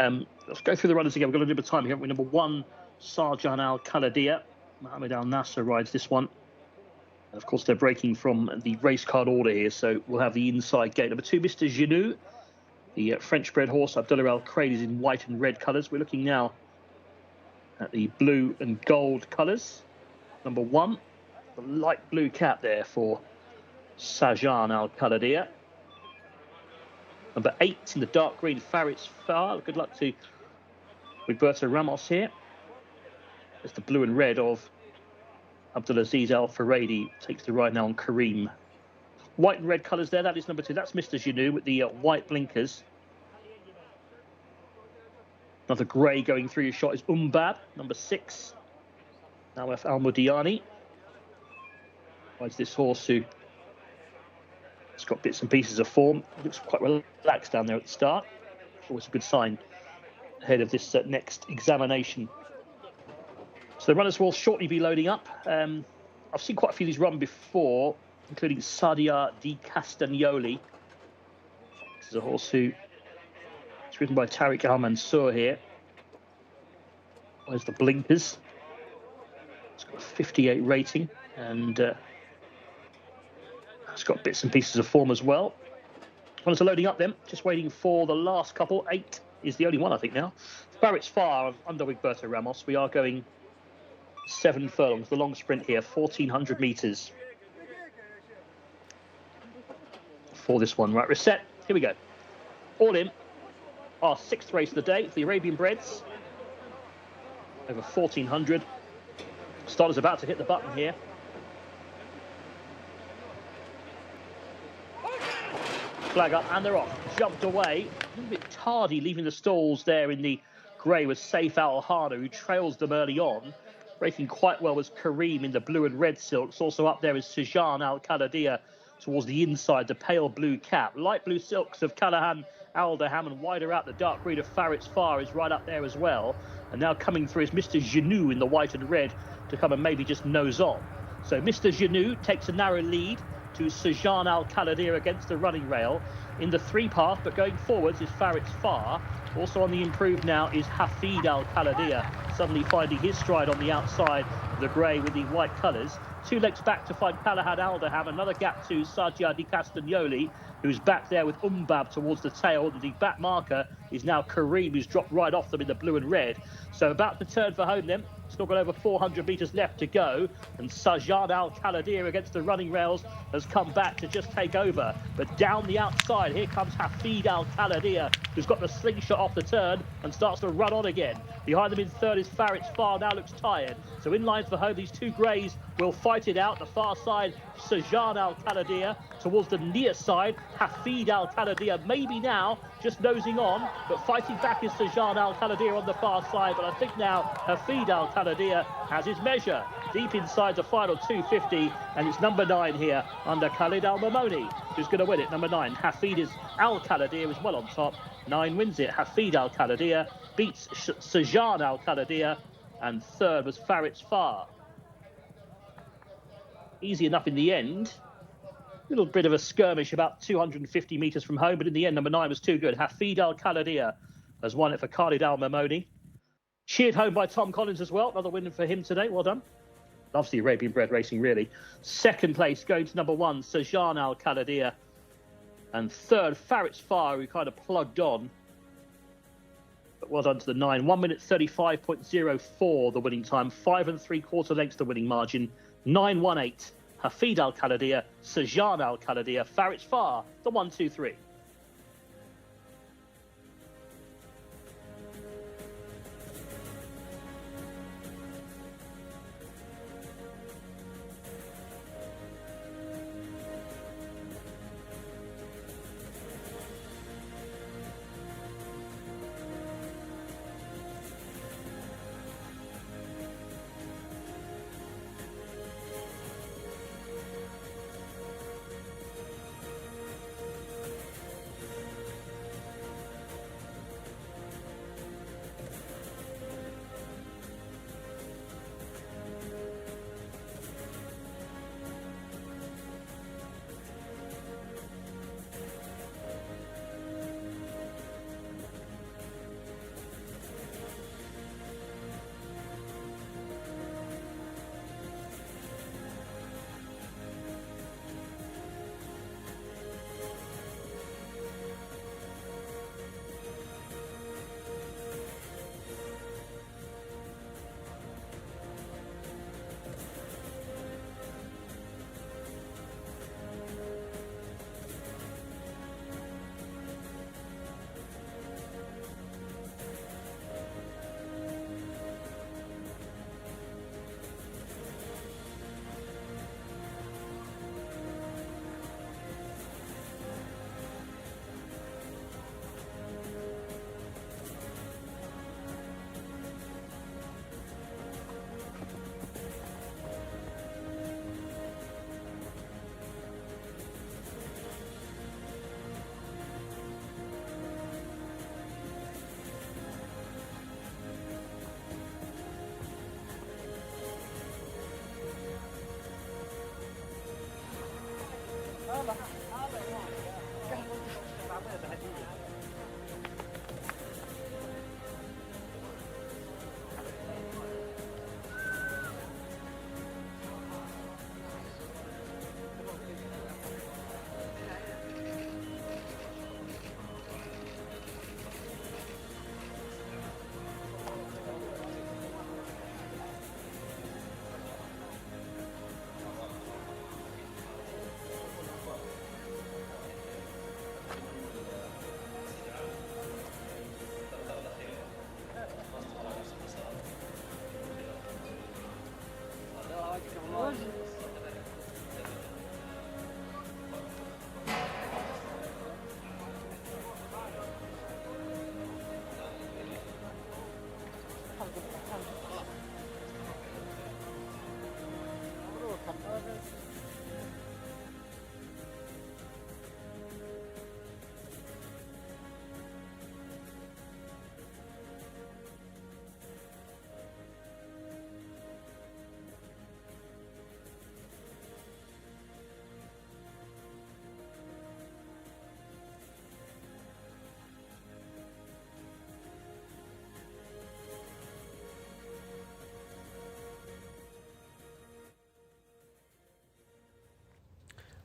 Speaker 3: Let's go through the runners again. We've got a little bit of time here. Number 1, Sarjan Al Khalidiyah. Mohammed Al Nasser rides this one. And of course, they're breaking from the race card order here, so we'll have the inside gate. Number 2, Mr. Genoux. The French-bred horse, Abdullah Al Khalid, is in white and red colours. We're looking now at the blue and gold colours. Number 1, the light blue cap there for Sarjan Al Khalidiyah. Number 8 in the dark green, Farit's Far. Good luck to Roberto Ramos here. It's the blue and red of Abdulaziz Al Furedi. Takes the ride now on Kareem. White and red colours there. That is number 2. That's Mr. Genoux with the white blinkers. Another grey going through your shot is Umbab, number 6. Nawaf Al Mudiani. Rides this horse who has got bits and pieces of form. Looks quite relaxed down there at the start. Always a good sign ahead of this next examination. So the runners will shortly be loading up. I've seen quite a few of these run before, including Sadia di Castagnoli. This is a horse who is ridden by Tariq Al Mansour here. There's the blinkers. It's got a 58 rating, and it's got bits and pieces of form as well. Runners are loading up then, just waiting for the last couple. 8 is the only one, I think, now. Barrett's Far under Wigberto Ramos. We are going 7 furlongs, the long sprint here, 1,400 metres for this one. Right, we're set. Here we go. All in. Our 6th race of the day for the Arabian Breds. Over 1,400. Starter's about to hit the button here. Flag up, and they're off. Jumped away. A little bit tardy, leaving the stalls there in the grey with Saif Al-Hana, who trails them early on. Racing quite well was Kareem in the blue and red silks. Also up there is Sarjan Al Khalidiyah towards the inside, the pale blue cap. Light blue silks of Callahan Aldaham, and wider out the dark green of Farit's Far is right up there as well. And now coming through is Mr. Genoux in the white and red to come and maybe just nose on. So Mr. Genoux takes a narrow lead to Sarjan Al Khalidiyah against the running rail. In the 3 path, but going forwards is Farit's Far. Also on the improve now is Hafid Al Khalidiyah, suddenly finding his stride on the outside of the grey with the white colours. 2 legs back to find Callahan Aldaham, another gap to Sadia di Castagnoli, who's back there with Umbab towards the tail. The back marker is now Kareem, who's dropped right off them in the blue and red. So about to turn for home then. Still got over 400 metres left to go. And Sarjan Al Khalidiyah against the running rails has come back to just take over. But down the outside, here comes Hafid Al Khalidiyah, who's got the slingshot off the turn and starts to run on again. Behind them in 3rd is Farit's Far, now looks tired. So in line for home, these 2 greys will fight it out. The far side, Sarjan Al Khalidiyah. Towards the near side, Hafid Al Khalidiyah maybe now just nosing on, but fighting back is Sarjan Al Khalidiyah on the far side. But I think now Hafid Al Khalidiyah has his measure. Deep inside the final 250, and it's number 9 here under Khalid Al Mamoni, who's going to win it. Number 9, Hafid Al Khalidiyah is well on top. 9 wins it. Hafid Al Khalidiyah beats Sarjan Al Khalidiyah, and 3rd was Farit's Far. Easy enough in the end. Little bit of a skirmish about 250 metres from home, but in the end, number 9 was too good. Hafid Al Khalidiyah has won it for Khalid Al Mamoni. Cheered home by Tom Collins as well. Another win for him today. Well done. Loves the Arabian bred racing, really. Second place going to number 1, Sajan Al Khalidiyah. And third, Farit's Far, who kind of plugged on. But well done to the 9. 1 minute 35.04 the winning time. 5 3/4 lengths the winning margin. 9.18. Hafid Al Khalidiyah, Sajan Al Khalidiyah, Farit's Far, the 1, 2, 3.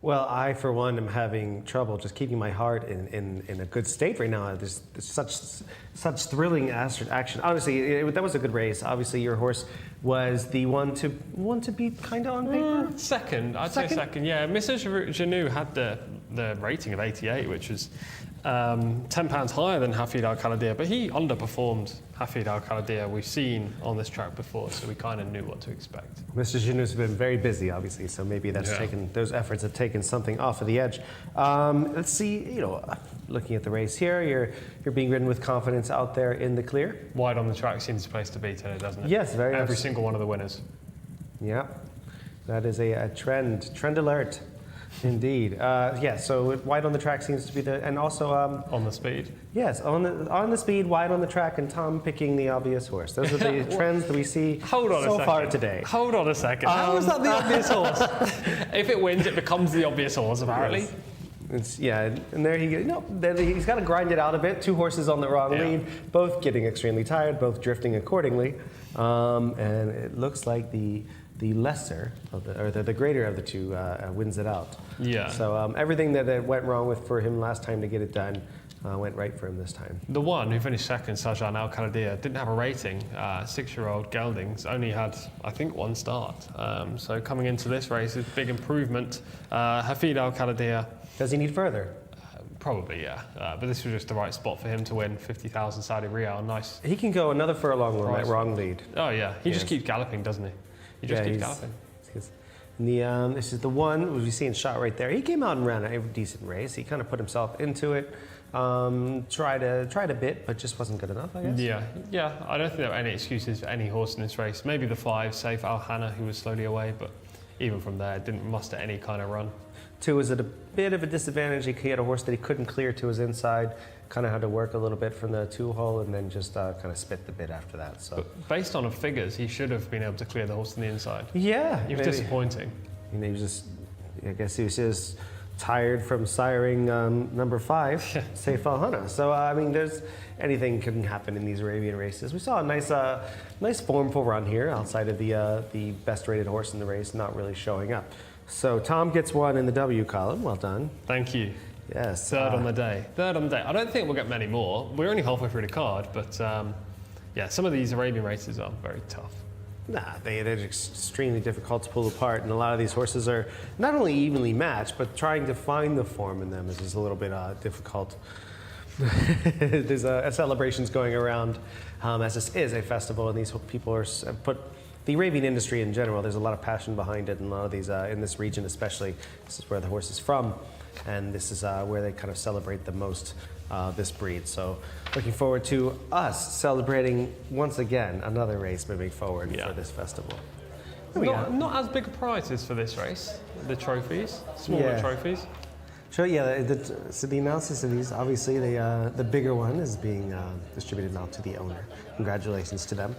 Speaker 1: Well, I, for one, am having trouble just keeping my heart in a good state right now. There's such thrilling action. Honestly, that was a good race. Obviously, your horse was the one to beat, kind of on paper.
Speaker 2: Second, I'd say second. Yeah, Mrs. Janou had the rating of 88, which was £10 higher than Hafid Al Khalidiyah, but he underperformed Hafid Al Khalidiyah. We've seen on this track before, so we kind of knew what to expect.
Speaker 1: Mr. Janou's been very busy, obviously, so maybe that's those efforts have taken something off of the edge. Let's see, looking at the race here, you're being ridden with confidence out there in the clear.
Speaker 2: Wide on the track seems the place to be today, doesn't it?
Speaker 1: Yes, very much.
Speaker 2: Every single one of the winners.
Speaker 1: Yeah, that is a trend alert. Indeed. Yeah, so wide on the track seems to be and also
Speaker 2: On the speed.
Speaker 1: yes, on the speed, wide on the track, and Tom picking the obvious horse. Those are the trends that we see
Speaker 2: Hold on a
Speaker 1: so
Speaker 2: second.
Speaker 1: far today.
Speaker 2: Hold on a second. How is that the obvious horse? If it wins, it becomes the obvious horse, apparently.
Speaker 1: Yeah, and there he goes. No, he's got to grind it out a bit. 2 horses on the wrong lead, both getting extremely tired, both drifting accordingly, and it looks like the lesser of the greater of the 2 wins it out.
Speaker 2: Yeah.
Speaker 1: So everything that went wrong for him last time to get it done went right for him this time.
Speaker 2: The one who finished second, Sajan Al Khaladiya, didn't have a rating. 6-year-old Geldings only had, I think, 1 start. So coming into this race is a big improvement. Hafid Al Khaladiya.
Speaker 1: Does he need further?
Speaker 2: Probably, yeah. But this was just the right spot for him to win 50,000 Saudi Riyal. Nice.
Speaker 1: He can go another furlong on that wrong lead.
Speaker 2: Oh, yeah. He just keeps galloping, doesn't he? He just keeps galloping.
Speaker 1: This is the one we see in shot right there. He came out and ran a decent race. He kind of put himself into it. Tried a bit, but just wasn't good enough, I guess.
Speaker 2: Yeah. I don't think there were any excuses for any horse in this race. Maybe the 5, Saif Al Hana, who was slowly away, but even from there, didn't muster any kind of run.
Speaker 1: 2 was at a bit of a disadvantage. He had a horse that he couldn't clear to his inside. Kind of had to work a little bit from the 2-hole and then just kind of spit the bit after that. So,
Speaker 2: but based on the figures, he should have been able to clear the horse on the inside.
Speaker 1: Yeah,
Speaker 2: It was disappointing.
Speaker 1: He was just, I guess he was just tired from siring number 5, Saif Al Hana. So I mean, anything can happen in these Arabian races. We saw a nice formful run here outside of the best rated horse in the race, not really showing up. So Tom gets 1 in the W column. Well done.
Speaker 2: Thank you.
Speaker 1: Yes.
Speaker 2: Third on the day. I don't think we'll get many more. We're only halfway through the card, but yeah, some of these Arabian races are very tough.
Speaker 1: Nah, they're extremely difficult to pull apart, and a lot of these horses are not only evenly matched, but trying to find the form in them is a little bit difficult. There's celebrations going around, as this is a festival, and these people have put the Arabian industry in general. There's a lot of passion behind it, and a lot of these in this region, especially. This is where the horse is from, and this is where they kind of celebrate the most this breed. So looking forward to us celebrating once again another race moving forward for this festival.
Speaker 2: Not as big prizes for this race. The trophies, smaller trophies.
Speaker 1: So yeah, so the analysis of these, obviously the bigger one is being distributed now to the owner. Congratulations to them.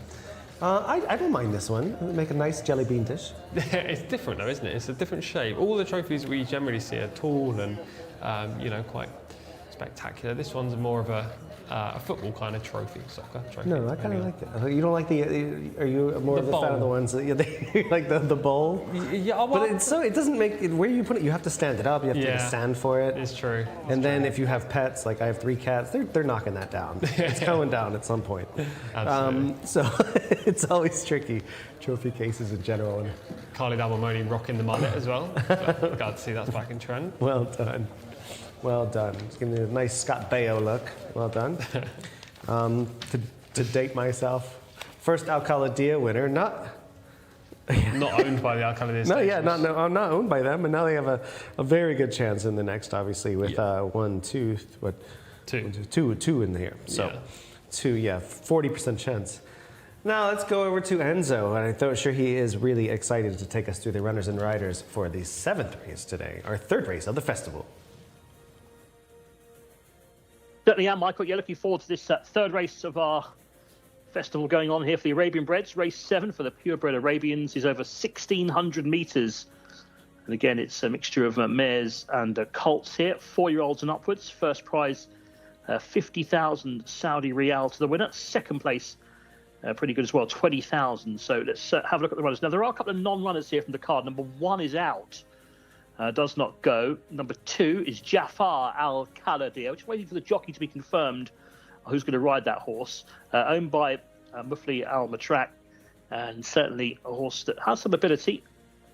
Speaker 1: I don't mind this one. It'll make a nice jelly bean dish.
Speaker 2: It's different though, isn't it? It's a different shape. All the trophies we generally see are tall and quite spectacular. This one's more of a football kind of trophy, soccer trophy.
Speaker 1: No, I kind of like it. You don't like are you more of a fan of the ones that like the bowl?
Speaker 2: Yeah, well,
Speaker 1: but it doesn't make it, where you put it, you have to stand it up, you have to take a stand for it.
Speaker 2: It's true.
Speaker 1: And then if you have pets, like I have 3 cats, they're knocking that down. It's going down at some point.
Speaker 2: Absolutely.
Speaker 1: So it's always tricky, trophy cases in general. And
Speaker 2: Khalid Al Mamoni rocking the mullet as well. Glad to see that's back in trend.
Speaker 1: Well done. Well done. It's giving me a nice Scott Baio look. Well done. To date myself, first Al Khaladiya winner, not
Speaker 2: owned by the Al Khaladiya.
Speaker 1: No, yeah, not owned by them, and now they have a very good chance in the next, obviously, with 2 in here. So, 40% chance. Now let's go over to Enzo, and I'm sure he is really excited to take us through the runners and riders for the 7th race today, our 3rd race of the festival.
Speaker 3: Certainly am, Michael. Yeah, looking forward to this 3rd race of our festival going on here for the Arabian Breds. Race 7 for the purebred Arabians is over 1,600 metres. And again, it's a mixture of mares and colts here, 4-year-olds and upwards. First prize, 50,000 Saudi Riyal to the winner. Second place, pretty good as well, 20,000. So let's have a look at the runners. Now, there are a couple of non-runners here from the card. Number 1 is out. Does not go. Number 2 is Jafar Al Khaladiya, which is waiting for the jockey to be confirmed who's going to ride that horse. Owned by Mufli Al Matrak, and certainly a horse that has some ability.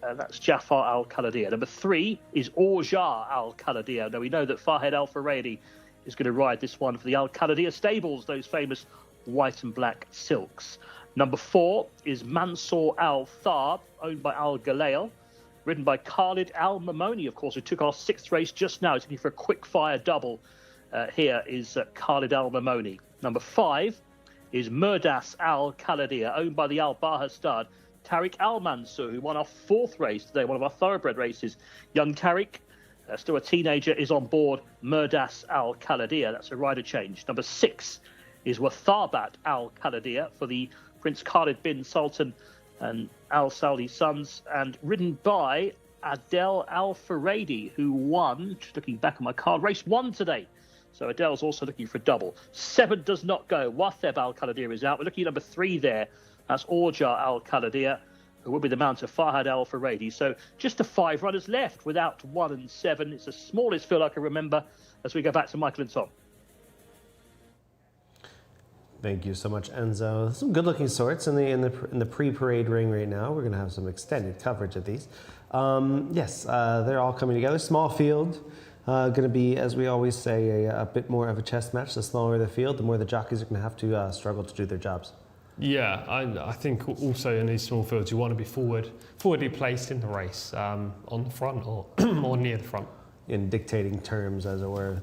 Speaker 3: That's Jafar Al Khaladiya. Number 3 is Orja Al Khaladiya. Now we know that Fahed Al Faradi is going to ride this one for the Al Khaladiya stables, those famous white and black silks. Number 4 is Mansour Al Thar, owned by Al Galail, ridden by Khalid Al Mamoni, of course, who took our 6th race just now. He's looking for a quick fire double. Here is Khalid Al Mamoni. Number 5 is Murdas Al Khaladiya, owned by the Al Baha Tariq Al Mansour, who won our 4th race today, one of our thoroughbred races. Young Tariq still a teenager, is on board Murdas Al Khaladia. That's a rider change. Number 6 is Wathabat Al Khaladia for the Prince Khalid bin Sultan and Al Saudi sons, and ridden by Adel Al Faradi, who won, just looking back on my card, race 1 today. So Adele's also looking for a double. 7 does not go. Watheb Al Khaladia is out. We're looking at number 3 there. That's Orja Al Khaladia, who will be the mount of Fahad Al Faradi. So just the 5 runners left without 1 and 7. It's the smallest field I can remember as we go back to Michael and Tom.
Speaker 1: Thank you so much, Enzo. Some good-looking sorts in the pre-parade ring right now. We're going to have some extended coverage of these. Yes, they're all coming together. Small field, going to be, as we always say, a bit more of a chess match. The smaller the field, the more the jockeys are going to have to struggle to do their jobs.
Speaker 2: Yeah, I think also in these small fields you want to be forwardly placed in the race, on the front or or near the front.
Speaker 1: In dictating terms, as it were.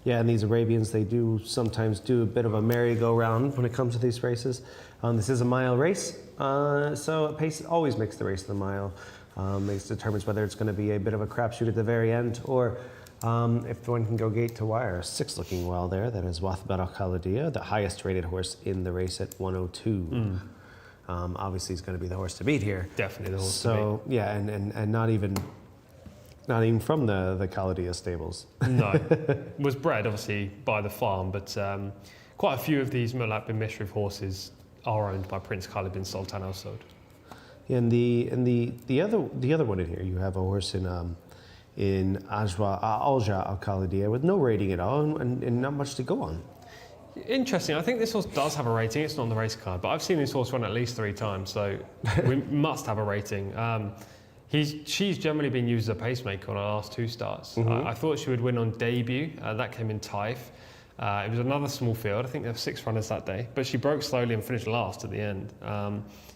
Speaker 1: Yeah, and these Arabians, they do sometimes do a bit of a merry-go-round when it comes to these races. This is a mile race, so pace always makes the race of the mile. It determines whether it's going to be a bit of a crapshoot at the very end, or if one can go gate to wire. 6 looking well there. That is Wathbat Al Khaladia, the highest rated horse in the race at 102. Obviously, he's going to be the horse to beat here.
Speaker 2: Definitely the horse to beat.
Speaker 1: So yeah, and not even from the Khaladia stables.
Speaker 2: No, was bred obviously by the farm, but quite a few of these Mulak bin Mishrif horses are owned by Prince Khalid bin Sultan Al Saud.
Speaker 1: And the other one in here, you have a horse in Alja Al Khaladia with no rating at all and not much to go on.
Speaker 2: Interesting. I think this horse does have a rating. It's not on the race card, but I've seen this horse run at least 3 times, so we must have a rating. She's generally been used as a pacemaker on her last 2 starts. I thought she would win on debut. That came in Taif. It was another small field. I think there were 6 runners that day, but she broke slowly and finished last at the end.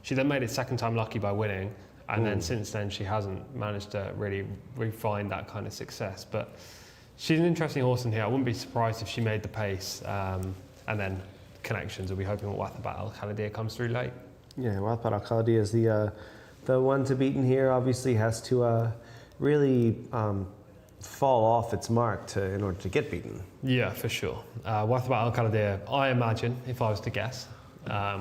Speaker 2: She then made it second time lucky by winning, and then since then she hasn't managed to really refine that kind of success. But she's an interesting horse in here. I wouldn't be surprised if she made the pace, and then connections. We'll be hoping Wathbat Al Khaladia comes through late.
Speaker 1: Yeah, Wathbat Al Khaladia is the one to beat in here. Obviously has to really fall off its mark in order to get beaten.
Speaker 2: Yeah, for sure. Wathbat Al Khaladia, I imagine, if I was to guess,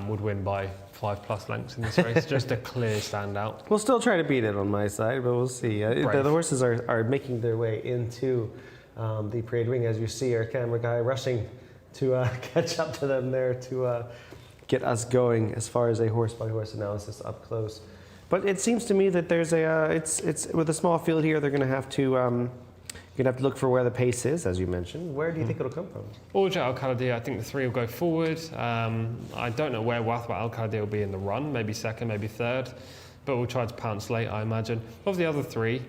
Speaker 2: would win by 5+ lengths in this race. Just a clear standout.
Speaker 1: We'll still try to beat it on my side, but we'll see. The horses are making their way into the parade ring, as you see our camera guy rushing to catch up to them there to get us going as far as a horse-by-horse analysis up close. But it seems to me that there's it's with a small field here, they're going to have to look for where the pace is, as you mentioned. Where do you think it'll come from?
Speaker 2: Orja Al Khaladia, I think the 3 will go forward. I don't know where Wathbat Al Khaladia will be in the run, maybe second, maybe third, but we'll try to pounce late, I imagine. Of the other 3,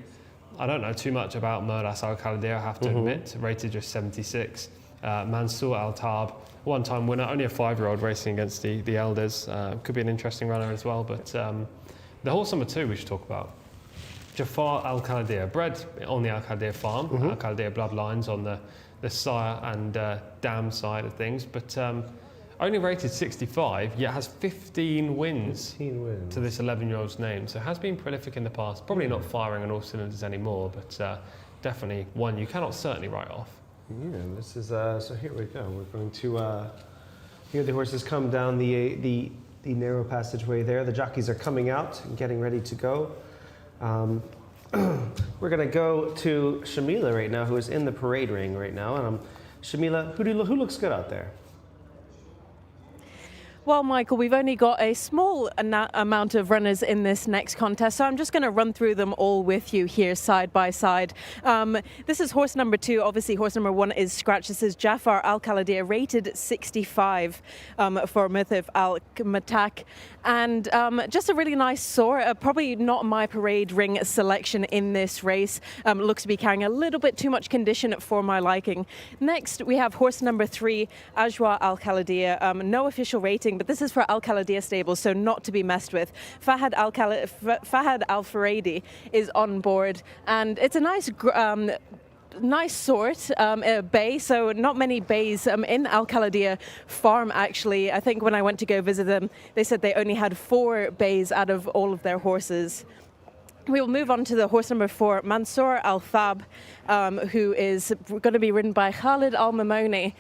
Speaker 2: I don't know too much about Murdas Al Khaladia, I have to admit, rated just 76. Mansour Al Tab, one-time winner, only a 5-year-old racing against the elders. Could be an interesting runner as well, but the horse number 2 we should talk about. Jafar Al Khaladia, bred on the Al Khaladia farm, Al Khaladia bloodlines on the sire and dam side of things, but only rated 65, yet has 15 wins to this 11-year-old's name. So has been prolific in the past, probably not firing on all cylinders anymore, but definitely one you cannot certainly write off.
Speaker 1: Yeah, this is, so here we go. We're going to hear the horses come down the narrow passageway there. The jockeys are coming out and getting ready to go. We're going to go to Shamila right now, who is in the parade ring right now. Shamila, who looks good out there?
Speaker 4: Well, Michael, we've only got a small amount of runners in this next contest, so I'm just going to run through them all with you here side by side. This is horse number 2. Obviously, horse number 1 is scratch. This is Jafar Al Khaladia, rated 65 for Mithif Al Matak. And just a really nice soar. Probably not my parade ring selection in this race. Looks to be carrying a little bit too much condition for my liking. Next, we have horse number 3, Ajwa Al Khaladia. No official rating, but this is for Al Khaladia stables, so not to be messed with. Fahad Al Faradi is on board, and it's a nice sort bay, so not many bays in Al Khaladia farm actually. I think when I went to go visit them, they said they only had 4 bays out of all of their horses. We will move on to the horse number 4, Mansour Al Thab, who is going to be ridden by Khalid Al Mamoni.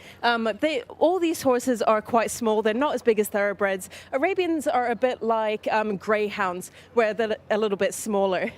Speaker 4: All these horses are quite small. They're not as big as thoroughbreds. Arabians are a bit like greyhounds, where they're a little bit smaller.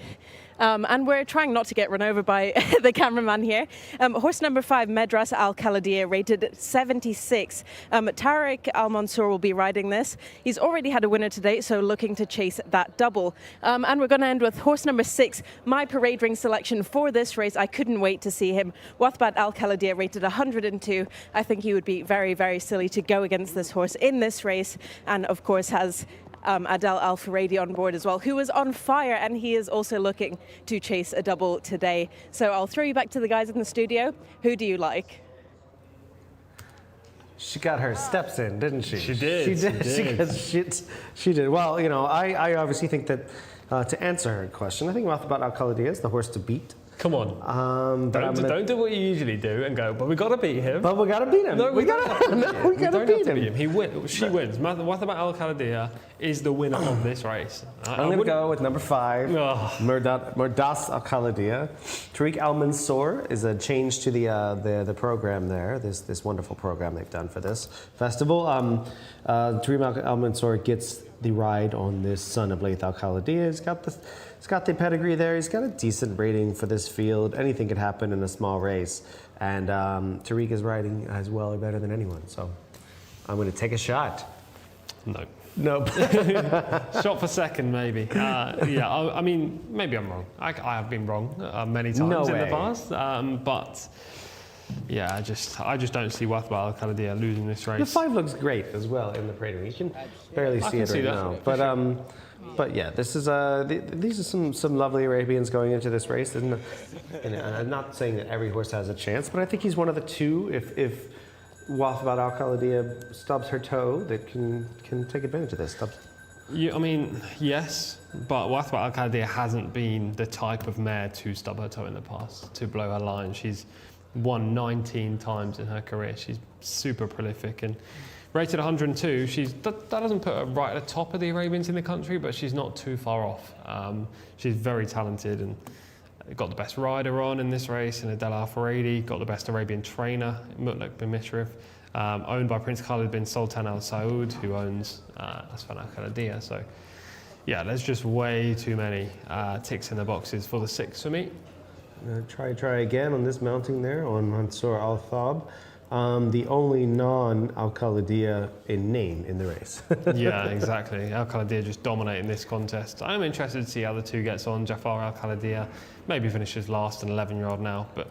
Speaker 4: And we're trying not to get run over by the cameraman here. Horse number 5, Medras Al Khaladia, rated 76. Tariq Al Mansour will be riding this. He's already had a winner today, so looking to chase that double. And we're going to end with horse number 6, my parade ring selection for this race. I couldn't wait to see him. Wathbat Al Khaladia, rated 102. I think he would be very, very silly to go against this horse in this race. And of course has Adel Al Furedi on board as well, who is on fire, and he is also looking to chase a double today. So I'll throw you back to the guys in the studio. Who do you like?
Speaker 1: She got her steps in, didn't she?
Speaker 2: She did.
Speaker 1: She did. Well, you know, I obviously think that to answer her question, I think Wathbat Al Khaladia is the horse to beat.
Speaker 2: Come on. Don't do what you usually do and go, but we got to beat him.
Speaker 1: But we got to beat him.
Speaker 2: No, we gotta beat him. He wins. She
Speaker 1: No.
Speaker 2: wins. Wathbat Al Khaladia is the winner of this race.
Speaker 1: I'm going to go with number 5, Merdas Al Khaladia. Tariq Al Mansour is a change to the program there. This wonderful program they've done for this festival. Tariq Al Mansour gets the ride on this son of Layth Al Khaladia. He's got the pedigree there. He's got a decent rating for this field. Anything could happen in a small race. And Tariq is riding as well or better than anyone. So I'm going to take a shot.
Speaker 2: No.
Speaker 1: Nope.
Speaker 2: Shot for second, maybe. I mean, maybe I'm wrong. I have been wrong many times in the past. But yeah, I just don't see Wathbat Al Khaladia losing this race.
Speaker 1: The 5 looks great as well in the parade. You can barely see it right now. But yeah, this is these are some lovely Arabians going into this race. And I'm not saying that every horse has a chance, but I think he's one of the 2. If Wathbat Al Khaladia stubs her toe, that can take advantage of this.
Speaker 2: I mean, yes, but Wathbat Al Khaladia hasn't been the type of mare to stub her toe in the past, to blow her line. She's won 19 times in her career. She's super prolific and rated 102. That doesn't put her right at the top of the Arabians in the country, but she's not too far off. She's very talented and got the best rider on in this race in Adel Al Furedi, got the best Arabian trainer, Mutlaq bin Mishrif, owned by Prince Khalid bin Sultan Al Saud, who owns Asfan Al Khaladia. So yeah, there's just way too many ticks in the boxes for the 6 for me.
Speaker 1: Try again on this mounting there on Mansour Al Thab. The only non-Al Khaladia in name in the race.
Speaker 2: Yeah, exactly. Al Khaladia just dominating this contest. I'm interested to see how the 2 gets on. Jafar Al Khaladia maybe finishes last, an 11-year-old now, but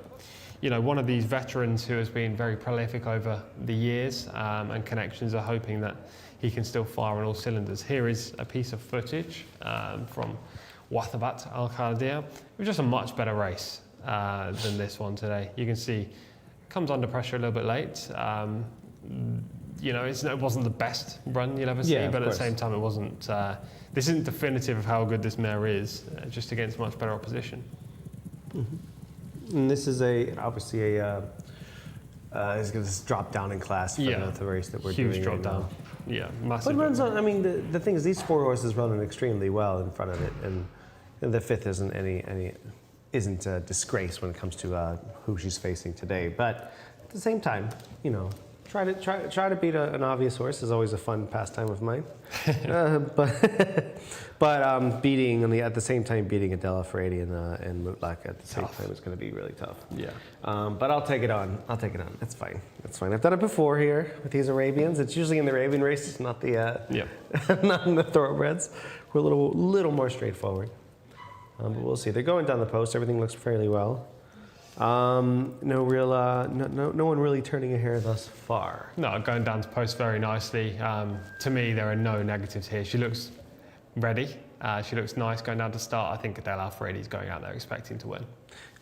Speaker 2: you know, one of these veterans who has been very prolific over the years, and connections are hoping that he can still fire on all cylinders. Here is a piece of footage from Wathbat Al Khaladia. It was just a much better race than this one today. You can see comes under pressure a little bit late. You know, it wasn't the best run you'll ever see, but at the same time, it wasn't. This isn't definitive of how good this mare is, just against much better opposition.
Speaker 1: Mm-hmm. And this is obviously a is going to drop down in class for the race that we're doing.
Speaker 2: Huge drop down. Yeah, massive.
Speaker 1: But it runs on. I mean, the thing is, these 4 horses running extremely well in front of it, and the 5th isn't a disgrace when it comes to who she's facing today. But at the same time, you know, try to beat an obvious horse is always a fun pastime of mine. But beating at the same time beating Adel Al Furedi and Mutlaq at the same time is going to be really tough.
Speaker 2: Yeah.
Speaker 1: But I'll take it on. It's fine. I've done it before here with these Arabians. It's usually in the Arabian races, not not in the thoroughbreds. We're a little more straightforward. But we'll see. They're going down the post. Everything looks fairly well. No one really turning a hair thus far.
Speaker 2: No, going down to post very nicely. To me, there are no negatives here. She looks ready. She looks nice going down to start. I think Adel Al Furedi is going out there expecting to win.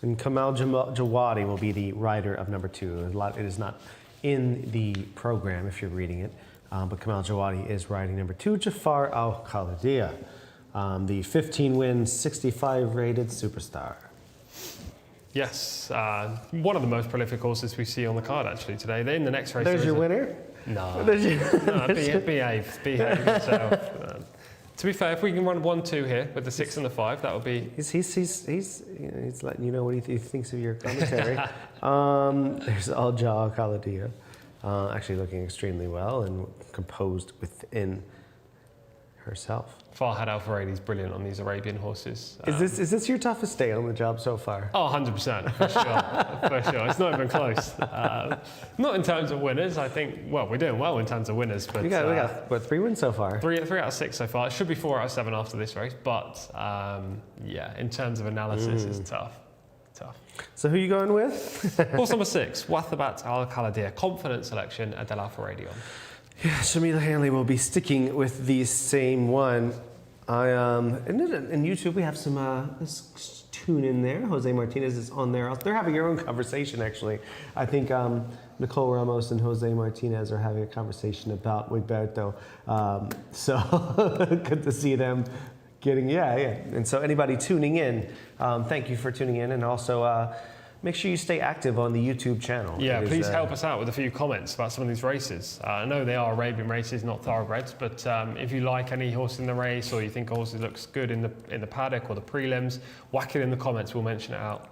Speaker 1: And Kamal Jawadi will be the rider of number 2. It is not in the program if you're reading it, but Kamal Jawadi is riding number 2, Jafar Al Khaladia. The 15-win, 65-rated superstar.
Speaker 2: Yes, one of the most prolific horses we see on the card actually today. They're in the next race.
Speaker 1: There's your winner?
Speaker 2: No. Behave yourself. To be fair, if we can run 1-2 here with the 6 and the 5, that would be...
Speaker 1: He's letting you know what he thinks of your commentary. There's Al-Jaa Khalidia, actually looking extremely well and composed within herself.
Speaker 2: Farhad Al-Faradi's is brilliant on these Arabian horses.
Speaker 1: Is this your toughest day on the job so far?
Speaker 2: Oh, 100%, for sure, for sure. It's not even close. Not in terms of winners. I think, well, we're doing well in terms of winners, but
Speaker 1: we got what, 3 wins so far?
Speaker 2: 3 out of 6 so far. It should be 4 out of 7 after this race, but yeah, in terms of analysis, it's tough.
Speaker 1: So who are you going with?
Speaker 2: Horse number 6, Wathabat Al Khalidia, confident selection, Adel Al-Faradi on.
Speaker 1: Yeah, Shamila Hanley will be sticking with the same one. In YouTube we have some let's tune in there. Jose Martinez is on there. They're having their own conversation actually. I think Nicole Ramos and Jose Martinez are having a conversation about Wigberto. So good to see them getting And so anybody tuning in, thank you for tuning in, and also make sure you stay active on the YouTube channel.
Speaker 2: Yeah, please help us out with a few comments about some of these races. I know they are Arabian races, not thoroughbreds, but if you like any horse in the race, or you think a horse looks good in the paddock or the prelims, whack it in the comments, we'll mention it out.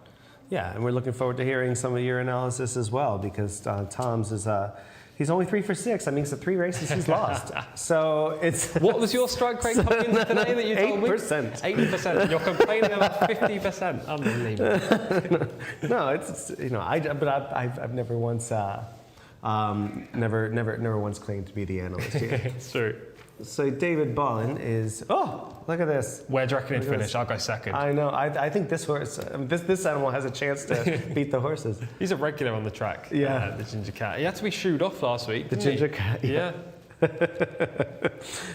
Speaker 1: Yeah, and we're looking forward to hearing some of your analysis as well, because Tom's is... he's only 3 for 6. That means the 3 races he's lost. So it's...
Speaker 2: What was your strike rate coming into today that you told me?
Speaker 1: 8%.
Speaker 2: 80%. And you're complaining about 50%. Unbelievable.
Speaker 1: No, it's I've never once never once claimed to be the analyst here.
Speaker 2: It's true.
Speaker 1: So David Ballin is... Oh, look at this.
Speaker 2: Where do you reckon he'd finish? I'll go second.
Speaker 1: I know. I think this horse, this animal has a chance to beat the horses.
Speaker 2: He's a regular on the track.
Speaker 1: Yeah.
Speaker 2: The Ginger Cat. He had to be shooed off last week.
Speaker 1: The Ginger Cat.
Speaker 2: Yeah.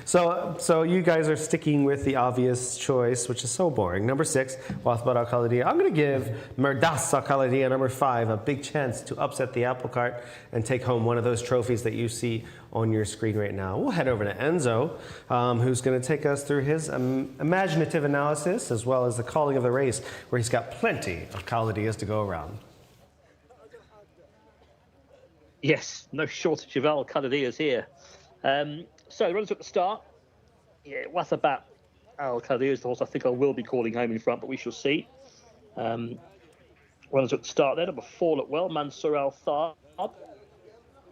Speaker 1: So you guys are sticking with the obvious choice, which is so boring. Number 6, Wathbat Al Khalidia. I'm going to give Merdas Al Khalidia, number 5, a big chance to upset the apple cart and take home one of those trophies that you see on your screen right now. We'll head over to Enzo, who's going to take us through his imaginative analysis as well as the calling of the race, where he's got plenty of Khalidias to go around.
Speaker 3: Yes, no shortage of Al Khalidias here. So the runners at the start. Yeah, Wathabat Al Khalidia is the horse I think I will be calling home in front, but we shall see. Runners at the start there. Number 4 looked well, Mansour Al Thab.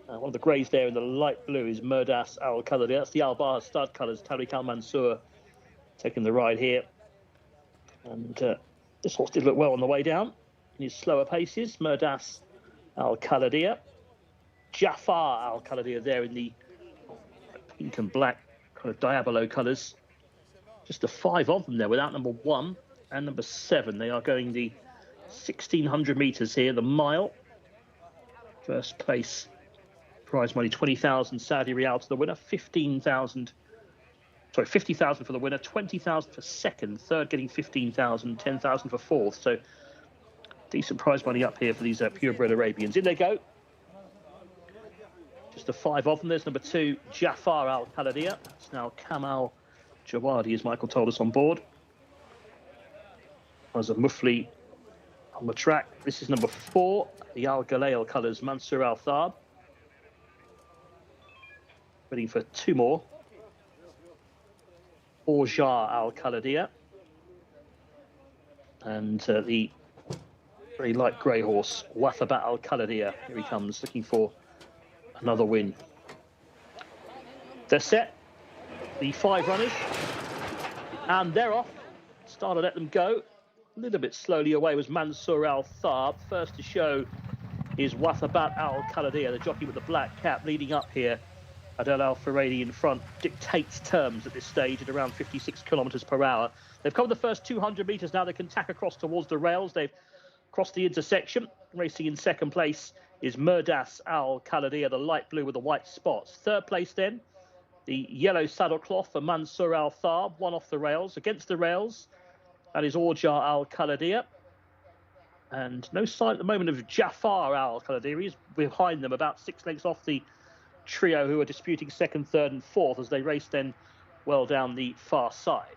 Speaker 3: One of the greys there in the light blue is Merdas Al Khalidia. That's the Al Baha stud colours. Tariq Al Mansour taking the ride here. And this horse did look well on the way down in his slower paces. Merdas Al Khalidia. Jafar Al Khalidia there in the pink and black kind of Diabolo colours. Just the 5 of them there without number 1 and number 7. They are going the 1,600 metres here, the mile. First place prize money, 20,000 Saudi Riyal to the winner, 50,000 for the winner, 20,000 for second, third getting 15,000, 10,000 for fourth. So decent prize money up here for these purebred Arabians. In they go. Just the 5 of them. There's number 2, Jafar Al Khalidia. It's now Kamal Jawadi, as Michael told us, on board. There's a Mufli on the track. This is number 4, the Al Galail colours, Mansour Al Thab. Waiting for 2 more. Orjar Al Khalidia. And the very light grey horse, Wathabat Al Khalidia. Here he comes, looking for another win. They're set, the 5 runners, and they're off. Start to let them go. A little bit slowly away was Mansour Al Thab. First to show is Wathabat Al Khalidia, the jockey with the black cap, leading up here. Adel Al-Faradi in front dictates terms at this stage at around 56 kilometres per hour. They've covered the first 200 metres. Now they can tack across towards the rails. They've crossed the intersection. Racing in second place is Merdas Al Khalidia, the light blue with the white spots. Third place then, the yellow saddlecloth for Mansour Al Thab, one off the rails. Against the rails, that is Orjar Al Khalidia. And no sign at the moment of Jafar Al Khalidia. He's behind them, about 6 lengths off the trio who are disputing second, third and fourth as they race then well down the far side.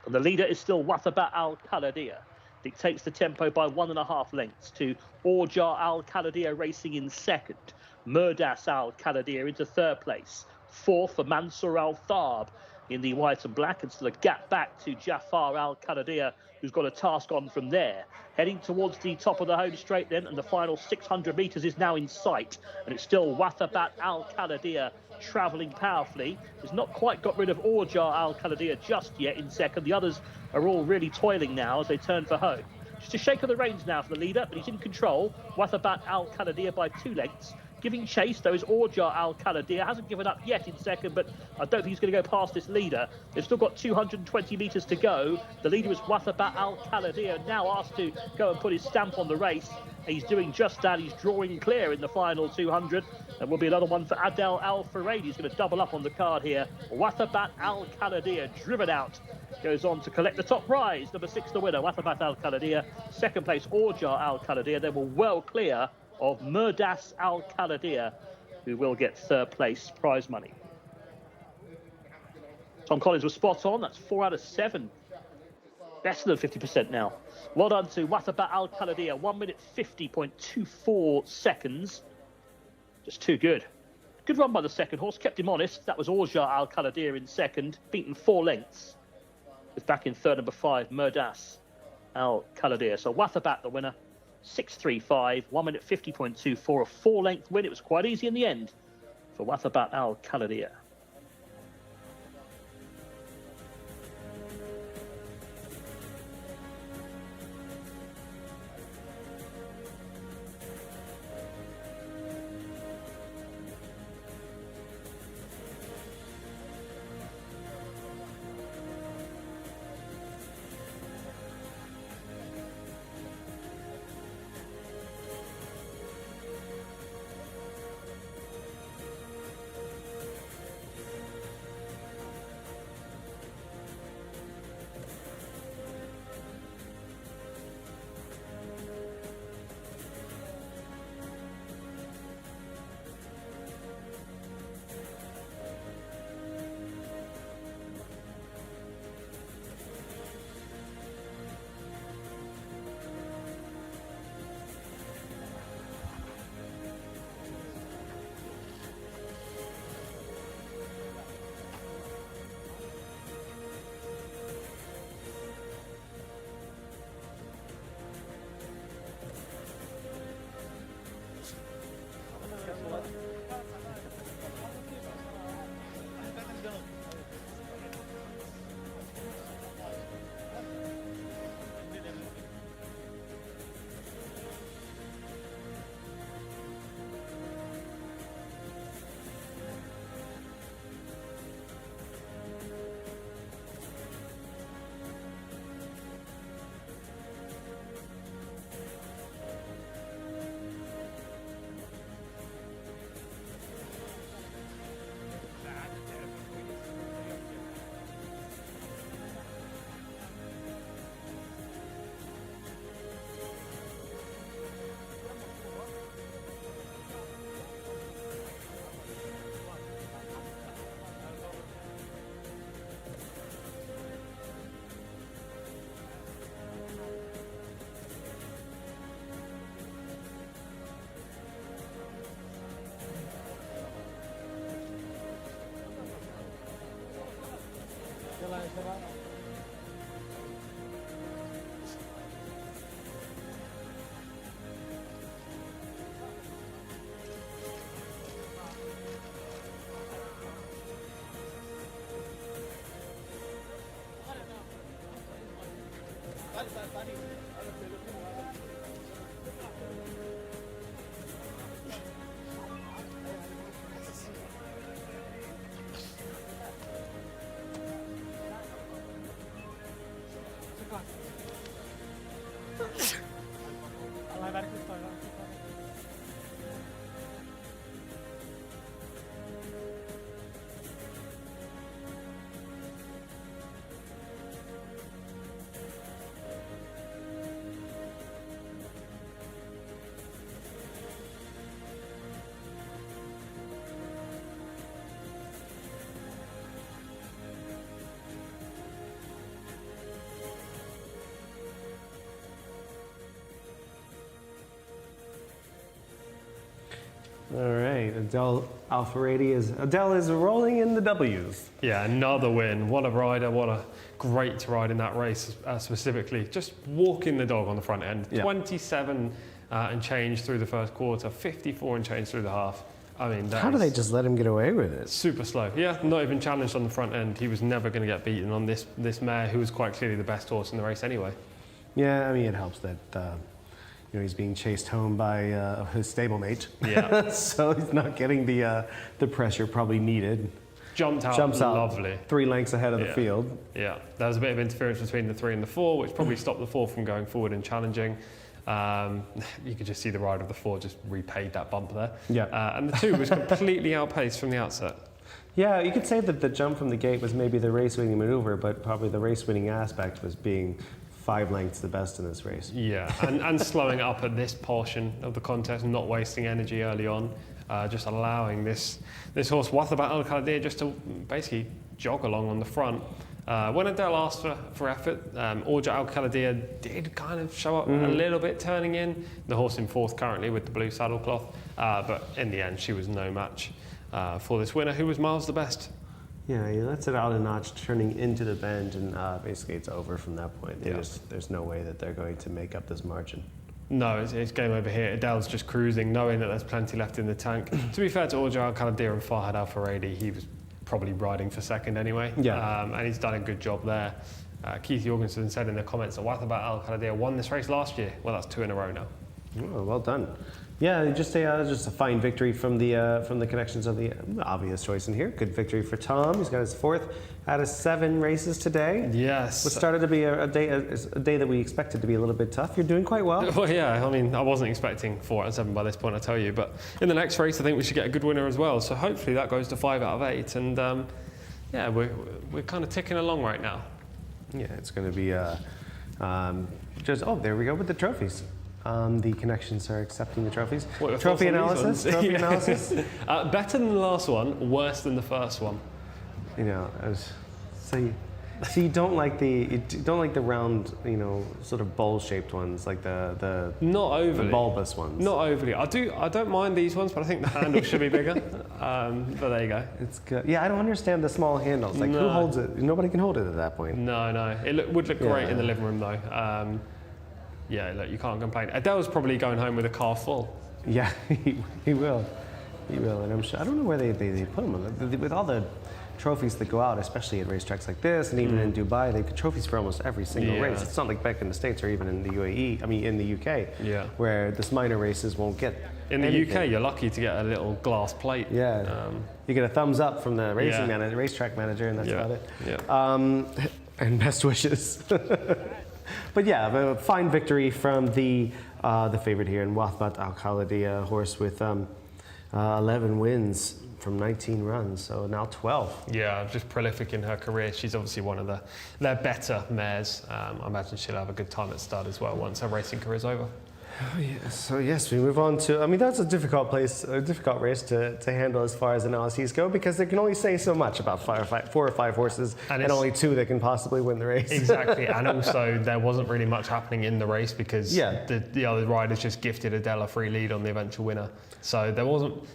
Speaker 3: And the leader is still Wathabat Al Khalidia. Dictates the tempo by 1.5 lengths to Orjar Al Khalidia racing in second. Merdas Al Khalidia into third place. Fourth for Mansour Al Thab. in the white and black, and still a gap back to Jafar Al-Qanadia, who's got a task on from there. Heading towards the top of the home straight then, and the final 600 metres is now in sight. And it's still Wathabat Al-Qanadia travelling powerfully. He's not quite got rid of Orjar Al-Qanadia just yet in second. The others are all really toiling now as they turn for home. Just a shake of the reins now for the leader, but he's in control. Wathabat Al-Qanadia by 2 lengths. Giving chase, though, is Orjar Al-Qanadia. Hasn't given up yet in second, but I don't think he's going to go past this leader. They've still got 220 metres to go. The leader is Wathabat Al-Qanadia, now asked to go and put his stamp on the race. He's doing just that. He's drawing clear in the final 200. There will be another one for Adel Al-Faraid. He's going to double up on the card here. Wathabat Al-Qanadia driven out. Goes on to collect the top prize. Number 6, the winner, Wathabat Al-Qanadia. Second place, Orjar Al-Qanadia. They were well clear of Murdas Al-Qanadia, who will get third place prize money. Tom Collins was spot on. That's 4 out of 7. Better than 50% now. Well done to Wathabat Al-Qanadia. 1 minute 50.24 seconds. Just too good. Good run by the second horse. Kept him honest. That was Orjar Al-Qanadia in second. Beaten 4 lengths. With back in third, number 5, Murdas Al-Qanadia. So Wathabat the winner. 6.35, 1 minute 50.24, a 4-length win. It was quite easy in the end for Wathabat Al-Qanadia.
Speaker 1: All right, Adele Adele is rolling in the W's.
Speaker 2: Yeah, another win. What a rider, what a great ride in that race, specifically. Just walking the dog on the front end.
Speaker 1: Yeah.
Speaker 2: 27 and change through the first quarter, 54 and change through the half. I mean,
Speaker 1: How do they just let him get away with it?
Speaker 2: super slow. Yeah, not even challenged on the front end. He was never going to get beaten on this mare, who was quite clearly the best horse in the race anyway.
Speaker 1: Yeah, I mean, it helps that he's being chased home by his stablemate.
Speaker 2: Yeah.
Speaker 1: So he's not getting the pressure probably needed.
Speaker 2: Jumps out lovely.
Speaker 1: 3 lengths ahead of the
Speaker 2: Yeah.
Speaker 1: field.
Speaker 2: Yeah, there was a bit of interference between the 3 and the 4, which probably stopped the 4 from going forward and challenging. You could just see the ride of the 4 just repaid that bump there.
Speaker 1: Yeah.
Speaker 2: And the 2 was completely outpaced from the outset.
Speaker 1: Yeah, you could say that the jump from the gate was maybe the race-winning maneuver, but probably the race-winning aspect was being 5 lengths the best in this race.
Speaker 2: Yeah, and slowing up at this portion of the contest, not wasting energy early on, just allowing this horse, Wathabat Al Khalidiyah, just to basically jog along on the front. When Adele asked for effort, Orja Al Khalidiyah did kind of show up a little bit turning in. The horse in 4th currently with the blue saddlecloth, but in the end she was no match for this winner, who was miles the best.
Speaker 1: Yeah, he lets it out a notch, turning into the bend, and basically it's over from that point.
Speaker 2: Yeah.
Speaker 1: There's no way that they're going to make up this margin.
Speaker 2: No, it's game over here. Adele's just cruising, knowing that there's plenty left in the tank. To be fair to Orja Al Khalidiyah and Farhad Al Faradi, he was probably riding for second anyway.
Speaker 1: Yeah.
Speaker 2: And he's done a good job there. Keith Jorgensen said in the comments that Wathabat Al Khalidiyah won this race last year. Well, that's 2 in a row now.
Speaker 1: Oh, well done. Yeah, just a fine victory from the connections of the obvious choice in here. Good victory for Tom. He's got his 4th out of 7 races today.
Speaker 2: Yes.
Speaker 1: What started to be a day that we expected to be a little bit tough. You're doing quite well.
Speaker 2: Well, yeah, I mean, I wasn't expecting 4 out of 7 by this point, I tell you. But in the next race, I think we should get a good winner as well. So hopefully that goes to 5 out of 8. And yeah, we're kind of ticking along right now.
Speaker 1: Yeah, it's going to be there we go with the trophies. The connections are accepting the trophies.
Speaker 2: What, your
Speaker 1: Trophy
Speaker 2: thoughts on these
Speaker 1: analysis.
Speaker 2: ones?
Speaker 1: Trophy
Speaker 2: Yeah.
Speaker 1: analysis.
Speaker 2: Better than the last one, worse than the first one.
Speaker 1: You know, so you don't like the round, sort of bowl-shaped ones, like the
Speaker 2: Not overly.
Speaker 1: the bulbous ones.
Speaker 2: Not overly. I don't mind these ones, but I think the handle should be bigger. But there you go.
Speaker 1: It's good. Yeah, I don't understand the small handles. Like, who
Speaker 2: No.
Speaker 1: holds it? Nobody can hold it at that point.
Speaker 2: No. It would look great
Speaker 1: Yeah.
Speaker 2: in the living room though. Yeah, look, you can't complain. Adele's probably going home with a car full.
Speaker 1: Yeah, he will. He will, and I'm sure. I don't know where they put them. With all the trophies that go out, especially at racetracks like this, and even in Dubai, they get trophies for almost every single
Speaker 2: Yeah.
Speaker 1: race. It's not like back in the States or even in the UAE. I mean, in the UK,
Speaker 2: Yeah.
Speaker 1: where this minor races won't get.
Speaker 2: In the
Speaker 1: anything.
Speaker 2: UK, you're lucky to get a little glass plate.
Speaker 1: Yeah, you get a thumbs up from the racing
Speaker 2: Yeah.
Speaker 1: manager, racetrack manager, and that's
Speaker 2: Yeah.
Speaker 1: about it.
Speaker 2: Yeah.
Speaker 1: And best wishes. But yeah, a fine victory from the favorite here in Wathabat Al Khalidiyah, horse with 11 wins from 19 runs, so now 12.
Speaker 2: Yeah, just prolific in her career. She's obviously one of their better mares. I imagine she'll have a good time at stud as well once her racing career's over.
Speaker 1: Oh, yeah. So yes, we move on to. I mean, that's a difficult race to handle as far as analyses go, because they can only say so much about 4 or 5 horses, and only 2 that can possibly win the race.
Speaker 2: Exactly, and also there wasn't really much happening in the race because the other riders just gifted Adele a free lead on the eventual winner. So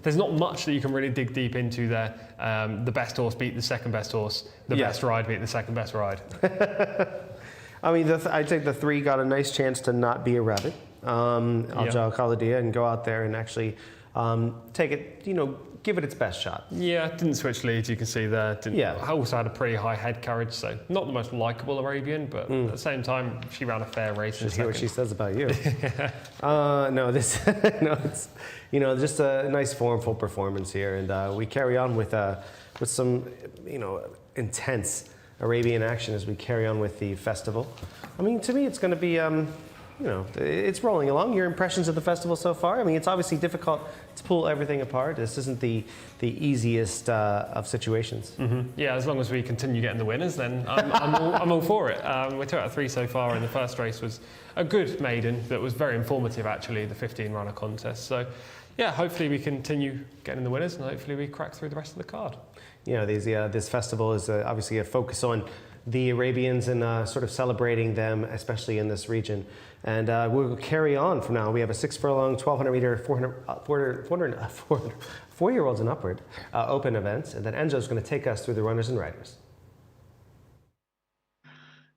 Speaker 2: there's not much that you can really dig deep into there. The best horse beat the second best horse. The best ride beat the second best ride.
Speaker 1: I mean, I think the 3 got a nice chance to not be a rabbit. Orja Al Khalidiyah, and go out there and actually take it, give it its best shot.
Speaker 2: Yeah, didn't switch leads, you can see there. Also had a pretty high head carriage, so not the most likeable Arabian, but at the same time, she ran a fair race.
Speaker 1: Just hear what she says about you. It's just a nice formful performance here, and we carry on with some intense Arabian action as we carry on with the festival. I mean, to me, it's going to be. It's rolling along. Your impressions of the festival so far? I mean, it's obviously difficult to pull everything apart. This isn't the easiest of situations.
Speaker 2: Mm-hmm. Yeah, as long as we continue getting the winners, then I'm all for it. We're 2 out of 3 so far, and the first race was a good maiden that was very informative, actually, the 15-runner contest. So, yeah, hopefully we continue getting the winners, and hopefully we crack through the rest of the card.
Speaker 1: This festival is obviously a focus on the Arabians and sort of celebrating them, especially in this region. And we'll carry on from now. We have a 6 furlong, 1,200 meter, 4-year-olds and upward open event. And then Enzo's going to take us through the runners and riders.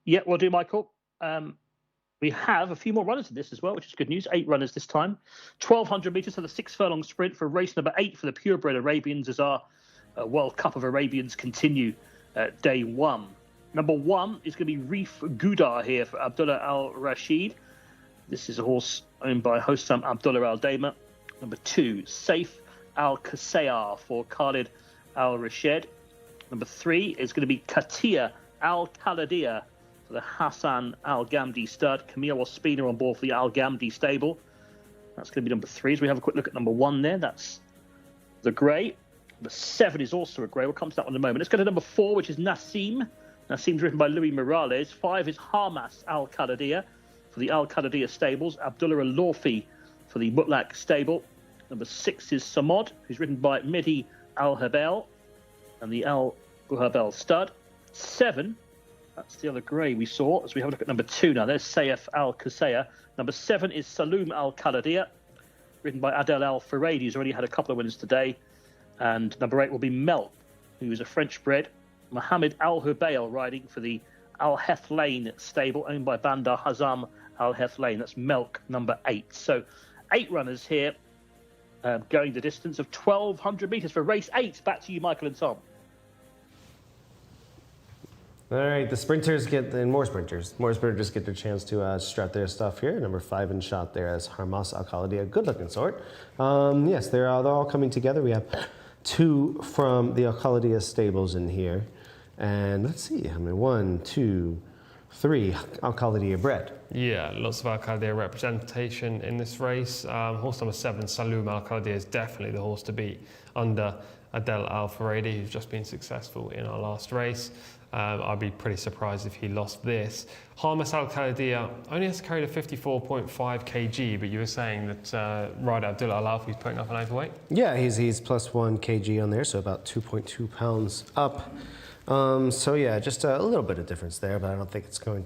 Speaker 3: Yeah, we'll do, Michael. We have a few more runners in this as well, which is good news. 8 runners this time. 1,200 metres, so the 6 furlong sprint for race number 8 for the purebred Arabians as our World Cup of Arabians continue day 1. Number 1 is going to be Reef Gudar here for Abdullah Al Rashid. This is a horse owned by Hossam Abdullah Al Daima. Number 2, Saif Al Qasayar for Khalid Al Rashid. Number 3 is going to be Katia Al Khaladia for the Hassan Al Ghamdi stud. Camille Ospina on board for the Al Ghamdi stable. That's going to be number 3. So we have a quick look at number 1 there. That's the grey. Number 7 is also a grey. We'll come to that one in a moment. Let's go to number 4, which is Nassim. Nassim's written by Louis Morales. 5 is Hamas Al Khaladia for the Al Khaladia stables. Abdullah Al Lawfi for the Mutlaq stable. Number 6 is Samod, who's written by Mehdi Al Habel and the Al Buhabel stud. 7, that's the other grey we saw. As we have a look at number 2 now, there's Saif Al Qasaya. Number 7 is Saloum Al Khaladia, written by Adel Al Faradi, who's already had a couple of winners today. And number 8 will be Mel, who is a French bred. Mohammed Al Hubayl riding for the Al Hethlain stable, owned by Bandar Hazam Al Hethlain. That's Melk, number 8. So 8 runners here going the distance of 1,200 metres for race 8. Back to you, Michael and Tom.
Speaker 1: All right, the sprinters get, and more sprinters get their chance to strut their stuff here. Number 5 in shot there as Hamas Al Khaladia, good looking sort. Yes, they're all coming together. We have 2 from the Al Khaladia stables in here. And let's see, I mean, 1, 2, 3 Al Khaladia bred.
Speaker 2: Yeah, lots of Al Khaladia representation in this race. Horse number 7, Saloum Al Khaladia, is definitely the horse to beat under Adel Al Faradi, who's just been successful in our last race. I'd be pretty surprised if he lost this. Hamas Al Khaladia only has carried a 54.5 kg, but you were saying that rider Abdullah Al Alfi is putting up an overweight?
Speaker 1: Yeah, he's plus 1 kg on there, so about 2.2 pounds up. So yeah, just a little bit of difference there, but I don't think it's going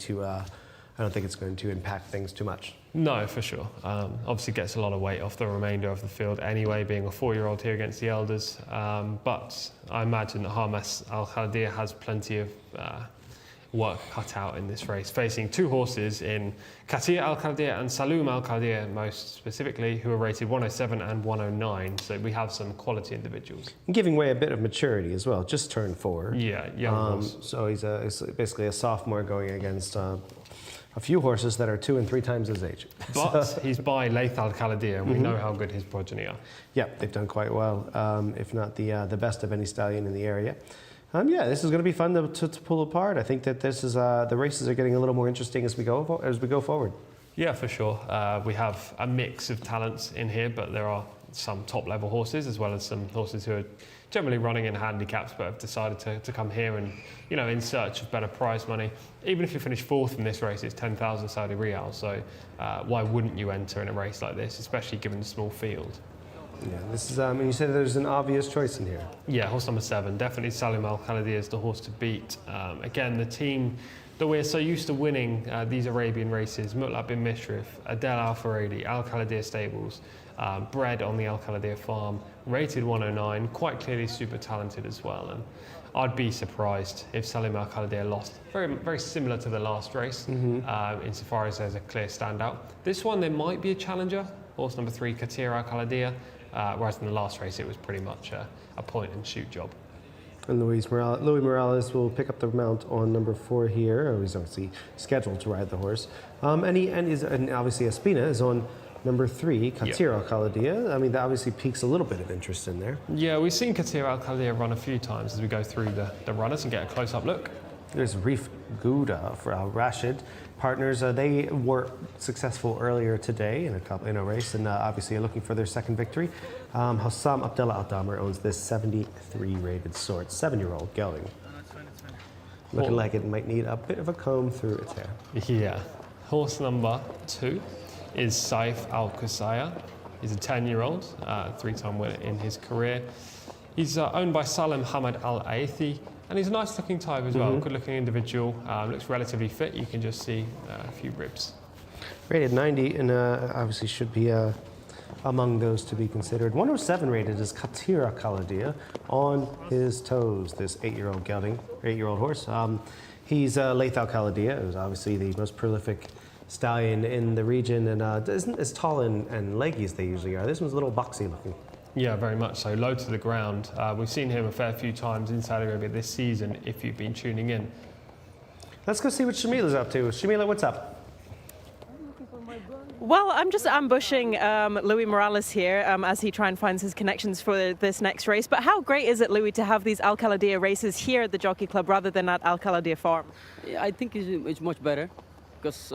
Speaker 1: to impact things too much.
Speaker 2: No, for sure. Obviously gets a lot of weight off the remainder of the field anyway, being a 4-year-old here against the elders. But I imagine that Hamas Al Khaladia has plenty of work cut out in this race, facing 2 horses in Katia Al Khaladia and Saloum Al Khaladia, most specifically, who are rated 107 and 109. So we have some quality individuals.
Speaker 1: And giving way a bit of maturity as well, just turned 4.
Speaker 2: Yeah, young horse.
Speaker 1: So he's basically a sophomore going against a few horses that are 2 and 3 times his age.
Speaker 2: But he's by Laith Al Khaladia, and we know how good his progeny are.
Speaker 1: Yeah, they've done quite well, if not the best of any stallion in the area. Yeah, this is going to be fun to pull apart. I think that this is the races are getting a little more interesting as we go forward.
Speaker 2: Yeah, for sure. We have a mix of talents in here, but there are some top-level horses as well as some horses who are generally running in handicaps but have decided to come here and, in search of better prize money. Even if you finish 4th in this race, it's 10,000 Saudi Riyal. So why wouldn't you enter in a race like this, especially given the small field?
Speaker 1: Yeah, this is. You said there's an obvious choice in here.
Speaker 2: Yeah, horse number 7, definitely Saloum Al Khaladia is the horse to beat. Again, the team that we're so used to winning these Arabian races, Mutlaq bin Mishrif, Adel Al Faradi, Al Khaladia stables, bred on the Al Khaladia farm, rated 109, quite clearly super talented as well. And I'd be surprised if Saloum Al Khaladia lost. Very, very similar to the last race, insofar as there's a clear standout. This one, there might be a challenger. Horse number 3, Katia Al Khaladia. Whereas in the last race, it was pretty much a point-and-shoot job.
Speaker 1: And Louis Morales will pick up the mount on number 4 here. He's obviously scheduled to ride the horse. And obviously Espina is on number 3, Katia Al Khaladia. I mean, that obviously piques a little bit of interest in there.
Speaker 2: Yeah, we've seen Katia Al Khaladia run a few times as we go through the runners and get a close-up look.
Speaker 1: There's Reef Gouda for Al Rashid. Partners, they were successful earlier today in a race, and obviously are looking for their second victory. Hossam Abdullah Al Damer owns this 73 rated sort, 7-year-old going. Looking like it might need a bit of a comb through its hair.
Speaker 2: Yeah. Horse number 2 is Saif Al Qasaya. He's a 10-year-old, 3-time winner in his career. He's owned by Salim Hamad Al Aithi, and he's a nice looking type as well, good looking individual, looks relatively fit. You can just see a few ribs.
Speaker 1: Rated 90, and obviously should be among those to be considered. 107 rated is Katira Kaladia on his toes, this 8-year-old gelding, 8-year-old horse. He's Laith Al Kaladia, who's obviously the most prolific stallion in the region, and isn't as tall and leggy as they usually are. This one's a little boxy looking.
Speaker 2: Yeah, very much so. Low to the ground. We've seen him a fair few times in Saudi Arabia this season, if you've been tuning in.
Speaker 1: Let's go see what Shamila's up to. Shamila, what's up?
Speaker 4: Well, I'm just ambushing Louis Morales here as he tries and finds his connections for this next race. But how great is it, Louis, to have these Al Kaladia races here at the Jockey Club rather than at Al Kaladia Farm?
Speaker 9: Yeah, I think it's much better because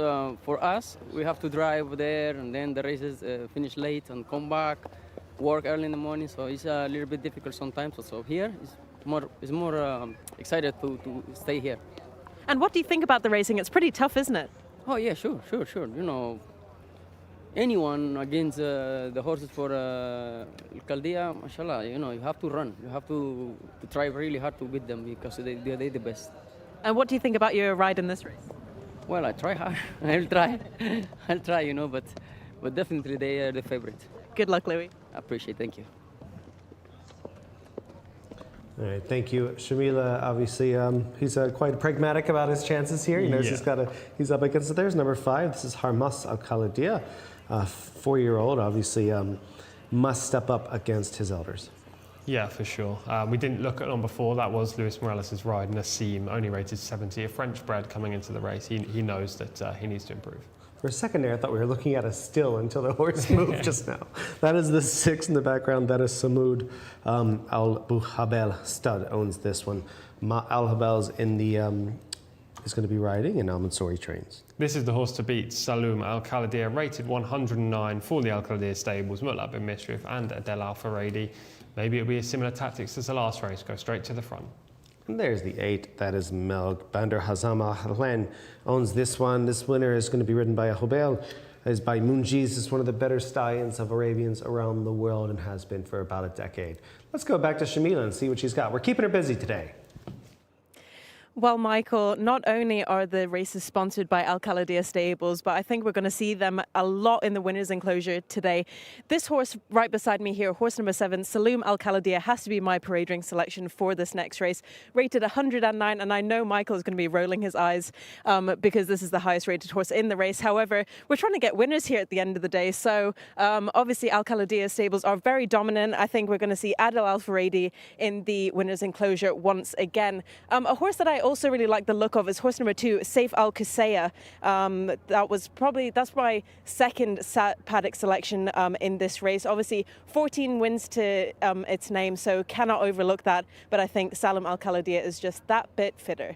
Speaker 9: for us, we have to drive there and then the races finish late and come back, work early in the morning. So it's a little bit difficult sometimes. So here it's more excited to stay here.
Speaker 4: And what do you think about the racing? It's pretty tough, isn't it?
Speaker 9: Oh yeah, sure. You know, anyone against the horses for Caldea, mashallah, you know, you have to run. You have to try really hard to beat them because they're the best.
Speaker 4: And what do you think about your ride in this race?
Speaker 9: Well, I try hard. I'll try, you know, but definitely they are the favorite.
Speaker 4: Good luck, Louis.
Speaker 9: I appreciate it. Thank you.
Speaker 1: All right, thank you, Shamila. Obviously, he's quite pragmatic about his chances here. He knows he's up against it. There's number 5. This is Harmas Al Kaladia, 4-year-old. Obviously, must step up against his elders.
Speaker 2: Yeah, for sure. We didn't look at him before. That was Luis Morales' ride, Nassim, only rated 70. A French bred coming into the race. He knows that he needs to improve.
Speaker 1: For a second there, I thought we were looking at a still until the horse moved just now. That is the 6 in the background. That is Samud Al-Buhabel stud owns this one. Al-Habel's in the is going to be riding, and Al-Mansouri trains.
Speaker 2: This is the horse to beat, Saloum Al Kaladia, rated 109 for the Al Kaladia stables, Mutlaq bin Mishrif and Adel Al Faradi. Maybe it'll be a similar tactics as the last race, go straight to the front.
Speaker 1: And there's the 8, that is Melg. Bandar Hazama Halen owns this one. This winner is going to be ridden by Ahobel. Is by Munjiz. Is one of the better stallions of Arabians around the world and has been for about a decade. Let's go back to Shamila and see what she's got. We're keeping her busy today.
Speaker 4: Well, Michael, not only are the races sponsored by Al Kaladia Stables, but I think we're going to see them a lot in the winners' enclosure today. This horse right beside me here, horse number 7, Saloum Al Kaladia, has to be my parade ring selection for this next race. Rated 109, and I know Michael is going to be rolling his eyes because this is the highest rated horse in the race. However, we're trying to get winners here at the end of the day. So obviously Al Kaladia Stables are very dominant. I think we're going to see Adel Al Faradi in the winners' enclosure once again. A horse that I also really like the look of is horse number 2, Saif Al Qusayya. That's my second paddock selection in this race. Obviously 14 wins to its name, so cannot overlook that, but I think Salim Al Kaladia is just that bit fitter.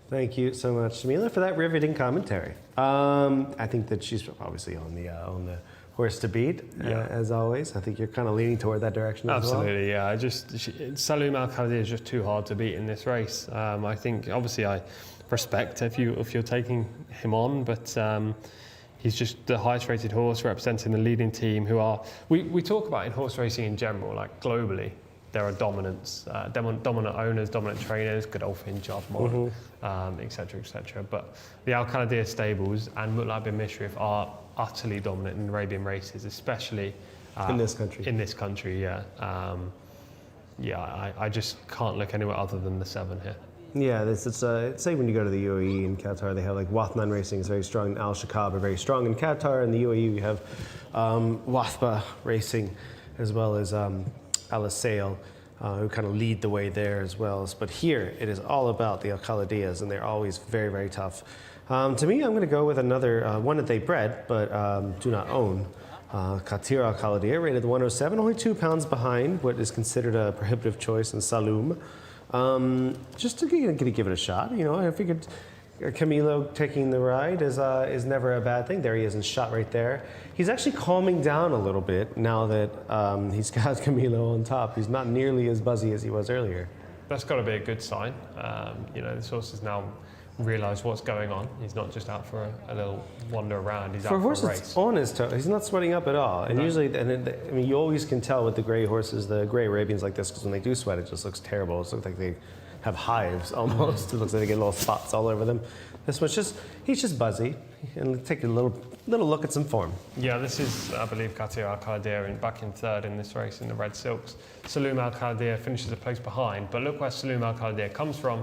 Speaker 1: Thank you so much, Shamila, for that riveting commentary. I think that she's obviously on the horse to beat, as always. I think you're kind of leaning toward that direction as well.
Speaker 2: Absolutely, yeah. Saloum Al Kaladia is just too hard to beat in this race. I think, obviously, I respect if you're taking him on, but he's just the highest rated horse representing the leading team who are... We talk about in horse racing in general, like globally, there are dominant owners, dominant trainers, Godolphin, Jobmon, et cetera, but the Al Kaladia stables and Mutlaq bin Mishrif are utterly dominant in Arabian races, especially
Speaker 1: in this country.
Speaker 2: In this country, yeah. I just can't look anywhere other than the 7 here.
Speaker 1: Yeah, say when you go to the UAE and Qatar, they have like Wathman Racing is very strong, Al Shakab are very strong in Qatar. In the UAE, we have Wathba Racing, as well as Al Asail, who kind of lead the way there as well. But here, it is all about the Al Kaladiyas, and they're always very, very tough. To me, I'm going to go with another one that they bred, but do not own. Katira Al Kaladia, rated 107, only 2 pounds behind what is considered a prohibitive choice in Saloum. Just to give it a shot, you know. I figured Camilo taking the ride is never a bad thing. There he is in shot right there. He's actually calming down a little bit now that he's got Camilo on top. He's not nearly as buzzy as he was earlier.
Speaker 2: That's got to be a good sign. This horse is now realise what's going on. He's not just out for a little wander around. He's
Speaker 1: For
Speaker 2: out
Speaker 1: a horse
Speaker 2: for a
Speaker 1: that's
Speaker 2: race.
Speaker 1: on his toe, he's not sweating up at all. And usually, I mean, you always can tell with the gray horses, the gray Arabians like this, because when they do sweat, it just looks terrible. It looks like they have hives almost. It looks like they get little spots all over them. This one's he's just buzzy. And take a little look at some form.
Speaker 2: Yeah, this is, I believe, Katir Al-Khalidiyah back in third in this race in the red silks. Saloum Al-Khalidiyah finishes a place behind, but look where Saloum Al-Khalidiyah comes from.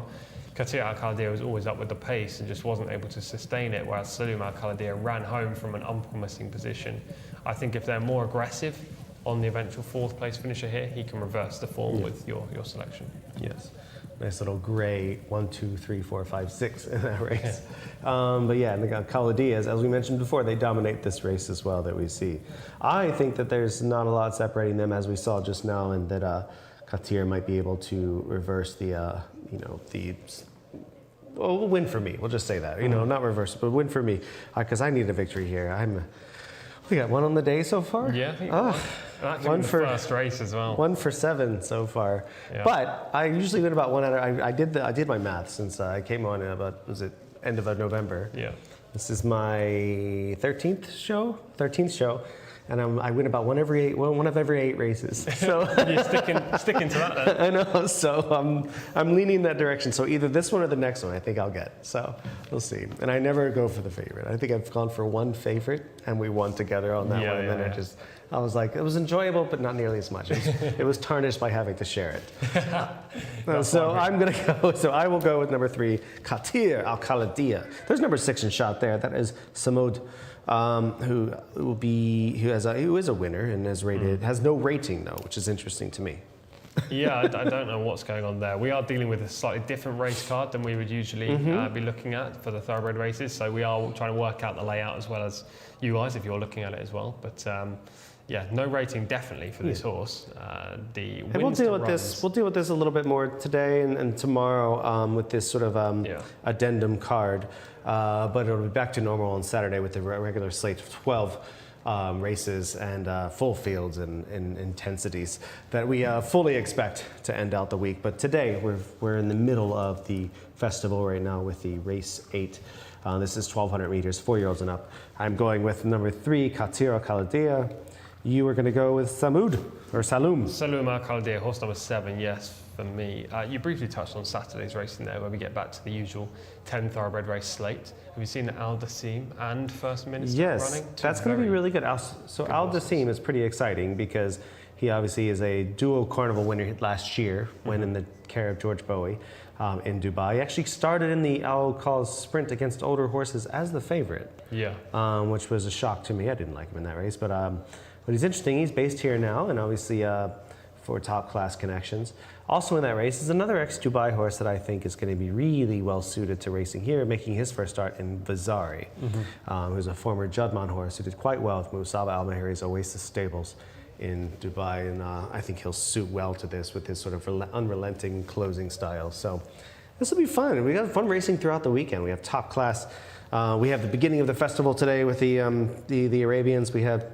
Speaker 2: Katir Al-Khalidiyah was always up with the pace and just wasn't able to sustain it, whereas Saloum Al-Khalidiyah ran home from an unpromising position. I think if they're more aggressive on the eventual fourth place finisher here, he can reverse the form with your selection.
Speaker 1: Yes. Nice little gray 1, 2, 3, 4, 5, 6 in that race. But yeah, and the Khalidiyahs, as we mentioned before, they dominate this race as well that we see. I think that there's not a lot separating them, as we saw just now, and that Katir might be able to reverse the win for me. We'll just say that. Not reverse, but win for me, because I need a victory here. We got one on the day so far.
Speaker 2: Yeah. One for first race as well.
Speaker 1: 1 for 7 so far. Yeah. But I usually win about 1 out of. I did my math since I came on about end of November.
Speaker 2: Yeah.
Speaker 1: This is my 13th show, and I win about one of every 8 races. So
Speaker 2: you're sticking to that then.
Speaker 1: I know. So I'm leaning in that direction. So either this one or the next one, I think I'll get. So we'll see. And I never go for the favorite. I think I've gone for one favorite, and we won together on that one. And then I was like, it was enjoyable, but not nearly as much. It was tarnished by having to share it. So I'm going to go. So I will go with number 3, Katir Al-Khalidiyah. There's number 6 in shot there. That is Samud, who is a winner and is rated, has no rating though, which is interesting to me.
Speaker 2: Yeah, I don't know what's going on there. We are dealing with a slightly different race card than we would usually be looking at for the thoroughbred races. So we are trying to work out the layout as well as you guys, if you're looking at it as well. But yeah, no rating definitely for this horse.
Speaker 1: We'll deal with this. We'll deal with this a little bit more today and tomorrow with this sort of addendum card. But it'll be back to normal on Saturday with the regular slate of 12 races and full fields and intensities that we fully expect to end out the week. But today we're in the middle of the festival right now with the race 8. This is 1,200 meters, 4-year-olds and up. I'm going with number 3, Katir Al-Khalidiyah. You were going to go with Saloum.
Speaker 2: Saloum Al-Khalidiyah, horse number 7, yes, for me. You briefly touched on Saturday's racing there, where we get back to the usual 10 thoroughbred race slate. Have you seen Al Dasim and First Minister running?
Speaker 1: Yes, that's going to be really good. So Al Dasim is pretty exciting because he obviously is a dual carnival winner last year, when in the care of George Bowie in Dubai. He actually started in the Al Khals sprint against older horses as the favorite.
Speaker 2: Yeah.
Speaker 1: Which was a shock to me. I didn't like him in that race, but he's interesting. He's based here now, and obviously for top class connections. Also in that race is another ex-Dubai horse that I think is going to be really well suited to racing here, making his first start in Vazari, who's a former Judman horse who did quite well with Musaba Al-Mahiri's Oasis stables in Dubai, and I think he'll suit well to this with his sort of unrelenting closing style. So this will be fun. We got fun racing throughout the weekend. We have top class. We have the beginning of the festival today with the Arabians. We have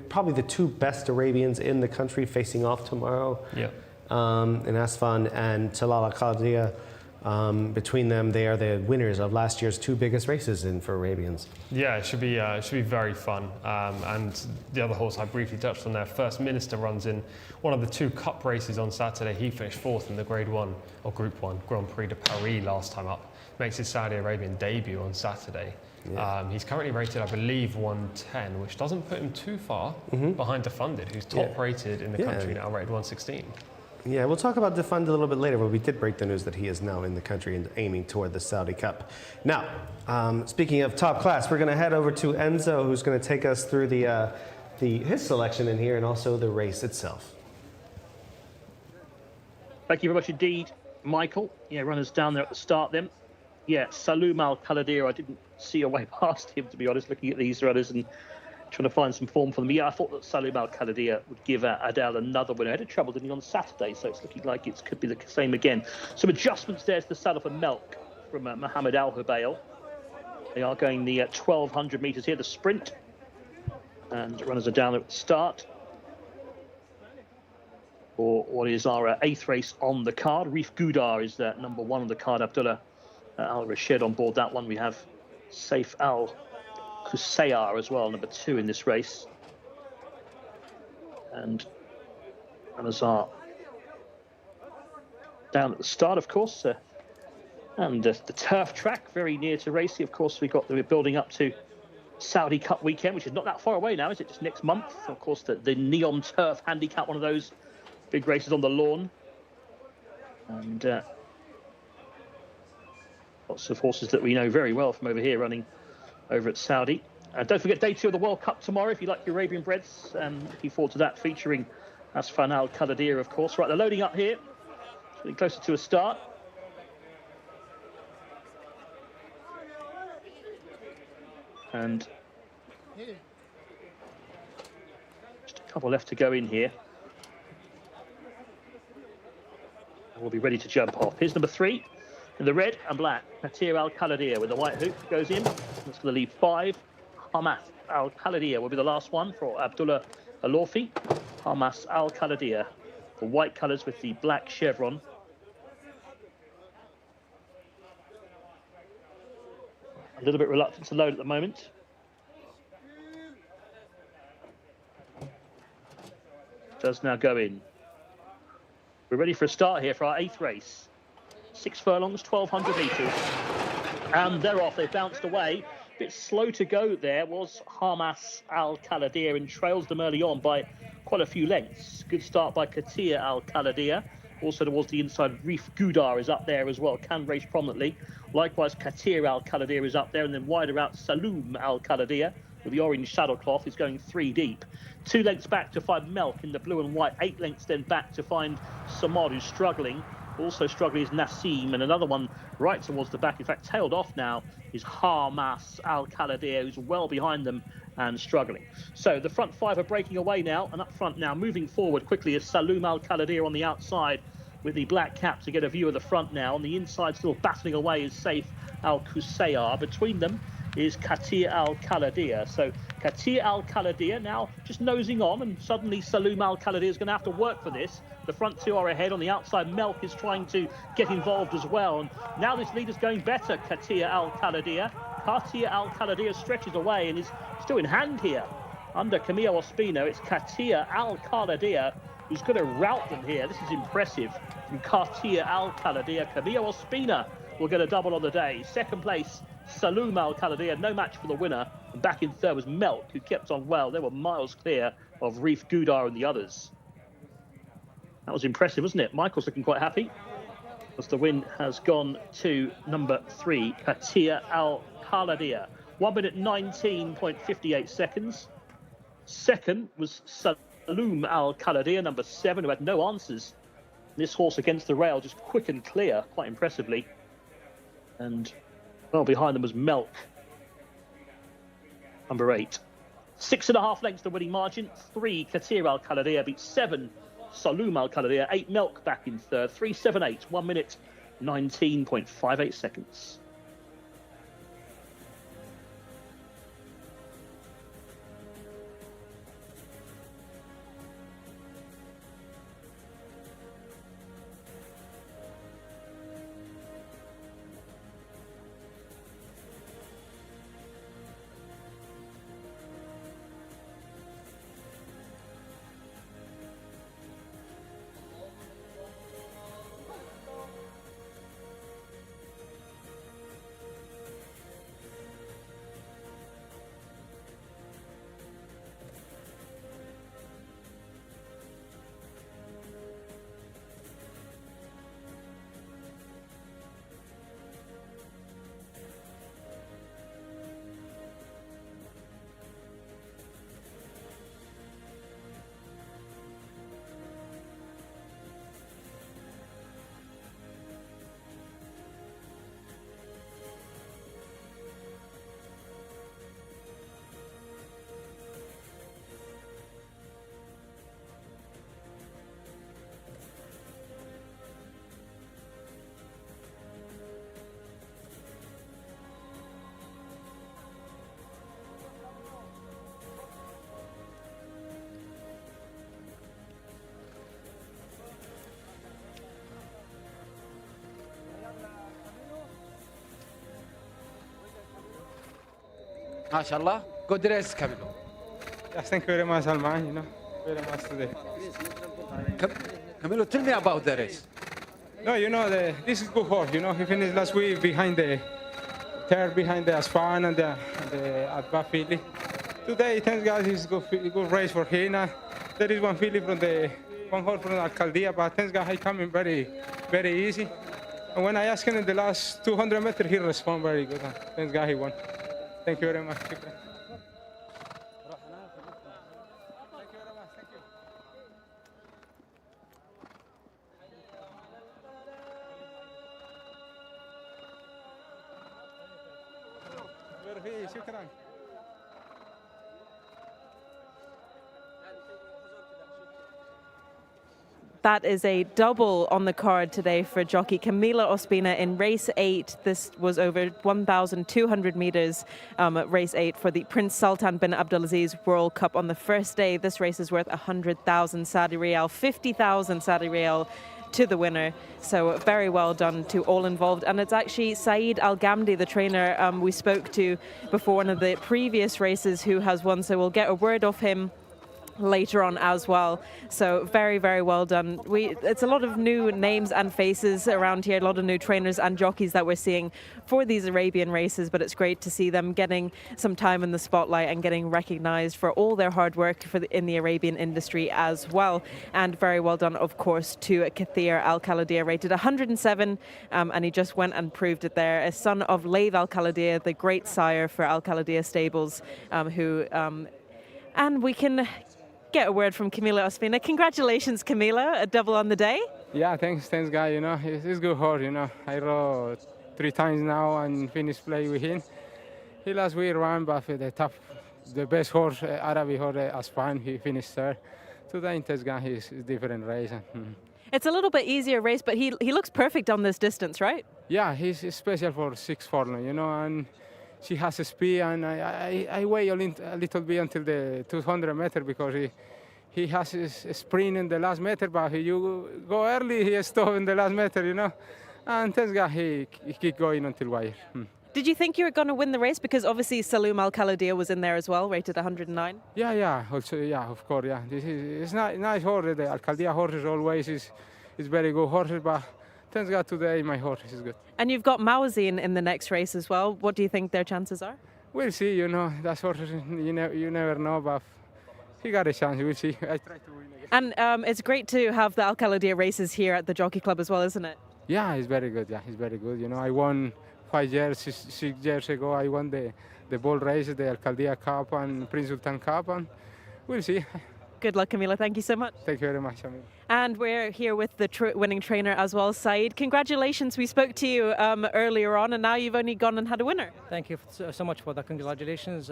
Speaker 1: probably the 2 best Arabians in the country facing off tomorrow.
Speaker 2: Yeah.
Speaker 1: In Asfan and Talal Al-Khalidiyah. Between them, they are the winners of last year's 2 biggest races for Arabians.
Speaker 2: Yeah, it should be very fun. And the other horse I briefly touched on there, First Minister, runs in one of the 2 cup races on Saturday. He finished 4th in the Grade 1 or Group 1 Grand Prix de Paris last time up. Makes his Saudi Arabian debut on Saturday. Yeah. He's currently rated, I believe, 110, which doesn't put him too far behind Defunded, who's top rated in the country now, rated 116.
Speaker 1: Yeah, we'll talk about Defund a little bit later, but we did break the news that he is now in the country and aiming toward the Saudi Cup. Now, speaking of top class, we're going to head over to Enzo, who's going to take us through his selection in here and also the race itself.
Speaker 3: Thank you very much indeed, Michael. Yeah, runners down there at the start then. Yeah, Saloum Al-Khalidiyah, I didn't see a way past him, to be honest, looking at these runners and trying to find some form for them. Yeah, I thought that Saloum Al-Khalidiyah would give Adel another winner. He had trouble, didn't he, on Saturday, so it's looking like it could be the same again. Some adjustments there to the saddle for Melk from Mohammed Al-Hubail. They are going the 1,200 metres here, the sprint. And runners are down at the start. For what is our 8th race on the card. Reef Gudar is number 1 on the card. Abdullah Al Rashid on board that one. We have Saif Al Qusayr as well, number 2 in this race. And Al-Azhar down at the start, of course. And the turf track very near to racing. Of course, we're building up to Saudi Cup weekend, which is not that far away now, is it? Just next month. Of course, the Neom Turf Handicap, one of those big races on the lawn. And lots of horses that we know very well from over here running over at Saudi. And don't forget day 2 of the World Cup tomorrow if you like your Arabian breds. Looking forward to that, featuring Asfan Al Qaladir, of course. Right, they're loading up here. Getting closer to a start. And just a couple left to go in here. And we'll be ready to jump off. Here's number 3 in the red and black. Qatir Al Qaladir with the white hoop goes in. That's going to leave 5. Hamas Al Qaladir will be the last one for Abdullah Alorfi. Hamas Al Qaladir. The white colours with the black chevron. A little bit reluctant to load at the moment. Does now go in. We're ready for a start here for our 8th race. 6 furlongs, 1,200 metres. And they're off. They've bounced away. A bit slow to go there was Hamas Al Qaladir, and trails them early on by quite a few lengths. Good start by Qatir Al Qaladir. Also towards the inside, Reef Gudar is up there as well, can race prominently. Likewise, Qatir Al Qaladir is up there, and then wider out Saloum Al Qaladir with the orange saddlecloth is going 3 deep. 2 lengths back to find Melk in the blue and white. 8 lengths then back to find Samad, who's struggling. Also struggling is Nassim, and another one right towards the back. In fact, tailed off now is Hamas Al Qaladir, who's well behind them and struggling. So the front 5 are breaking away now, and up front now, moving forward quickly, is Saloum Al Qaladir on the outside with the black cap to get a view of the front now. On the inside, still battling away, is Saif Al Qusayr. Between them is Qatir Al Qaladir. So Qatir Al Qaladir now just nosing on, and suddenly Saloum Al Qaladir is going to have to work for this. The front 2 are ahead. On the outside, Melk is trying to get involved as well. And now this leader's going better, Qatir Al Qaladir. Qatir Al Qaladir stretches away and is still in hand here. Under Camillo Ospina, it's Qatir Al Qaladir who's going to rout them here. This is impressive from Qatir Al Qaladir. Camillo Ospina will get a double on the day. Second place, Saloum Al Qaladir, no match for the winner. And back in third was Melk, who kept on well. They were miles clear of Reef Gudar and the others. That was impressive, wasn't it? Michael's looking quite happy, as the win has gone to number 3, Qatir Al Qaladir. 1 minute 19.58 seconds. Second was Saloum Al Qaladir, number 7, who had no answers. This horse against the rail, just quick and clear, quite impressively. And well behind them was Melk, number 8. 6.5 lengths the winning margin. 3, Qatir Al Qaladir beat 7, Saloum Al Qaladir. 8, Melk back in third. 3.78, 1 minute 19.58 seconds.
Speaker 10: MashaAllah. Good race, Camilo.
Speaker 6: Yes, thank you very much, Salman. Very much today.
Speaker 10: Camilo, tell me about the race.
Speaker 6: No, this is good horse. He finished last week behind the Asfan and the Adba filly. Today, thanks God, it's good race for him. There is one filly one horse from Alcaldía, but thanks God he coming very, very easy. And when I asked him in the last 200 meters, he responded very good. Thanks God he won. Thank you very much. شكرا.
Speaker 4: That is a double on the card today for jockey Camila Ospina in race 8. This was over 1,200 meters at race 8 for the Prince Sultan bin Abdulaziz World Cup on the first day. This race is worth 100,000 Saudi Riyal, 50,000 Saudi Riyal to the winner. So very well done to all involved. And it's actually Saeed Al-Ghamdi, the trainer we spoke to before one of the previous races, who has won. So we'll get a word off him later on as well. So very, very well done. It's a lot of new names and faces around here, a lot of new trainers and jockeys that we're seeing for these Arabian races, but it's great to see them getting some time in the spotlight and getting recognized for all their hard work in the Arabian industry as well. And very well done, of course, to Kathir Al-Khalidiyah, rated 107, and he just went and proved it there. A son of Layth Al-Khalidiyah, the great sire for Al-Khalidiyah Stables, and we can get a word from Camila Ospina. Congratulations, Camila, a double on the day.
Speaker 6: Yeah, thanks, guy. He's good horse. I rode 3 times now and finished play with him. He last week ran, but the best horse, Arabic horse, Aspan, he finished third. Today in Tesgan, he's different race.
Speaker 4: It's a little bit easier race, but he looks perfect on this distance, right?
Speaker 6: Yeah, he's special for 6 furlong, and she has a speed, and I wait a little bit until the 200 meter because he has his sprint in the last meter, but you go early, he stops in the last meter, and thanks God he keep going until wire.
Speaker 4: Did you think you were going to win the race? Because obviously Saloom Al-Khalidiyah was in there as well, rated 109.
Speaker 6: Yeah, also, yeah, of course, yeah. It's nice horse. The Al-Khalidiyah horses always is very good horses, but thanks God today my horse is good.
Speaker 4: And you've got Mawazin in the next race as well. What do you think their chances are?
Speaker 6: We'll see, that's horses, you never know, but he got a chance, we'll see. I try to win again.
Speaker 4: And it's great to have the Al-Khalidiyah races here at the Jockey Club as well, isn't it?
Speaker 6: Yeah, he's very good, he's very good. I won 6 years ago, I won the bull race, the Al-Khalidiyah Cup and Prince Sultan Cup, and we'll see.
Speaker 4: Good luck, Camila. Thank you so much.
Speaker 6: Thank you very much, Amir.
Speaker 4: And we're here with the winning trainer as well, Saeed. Congratulations. We spoke to you earlier on, and now you've only gone and had a winner.
Speaker 8: Thank you so much for the congratulations.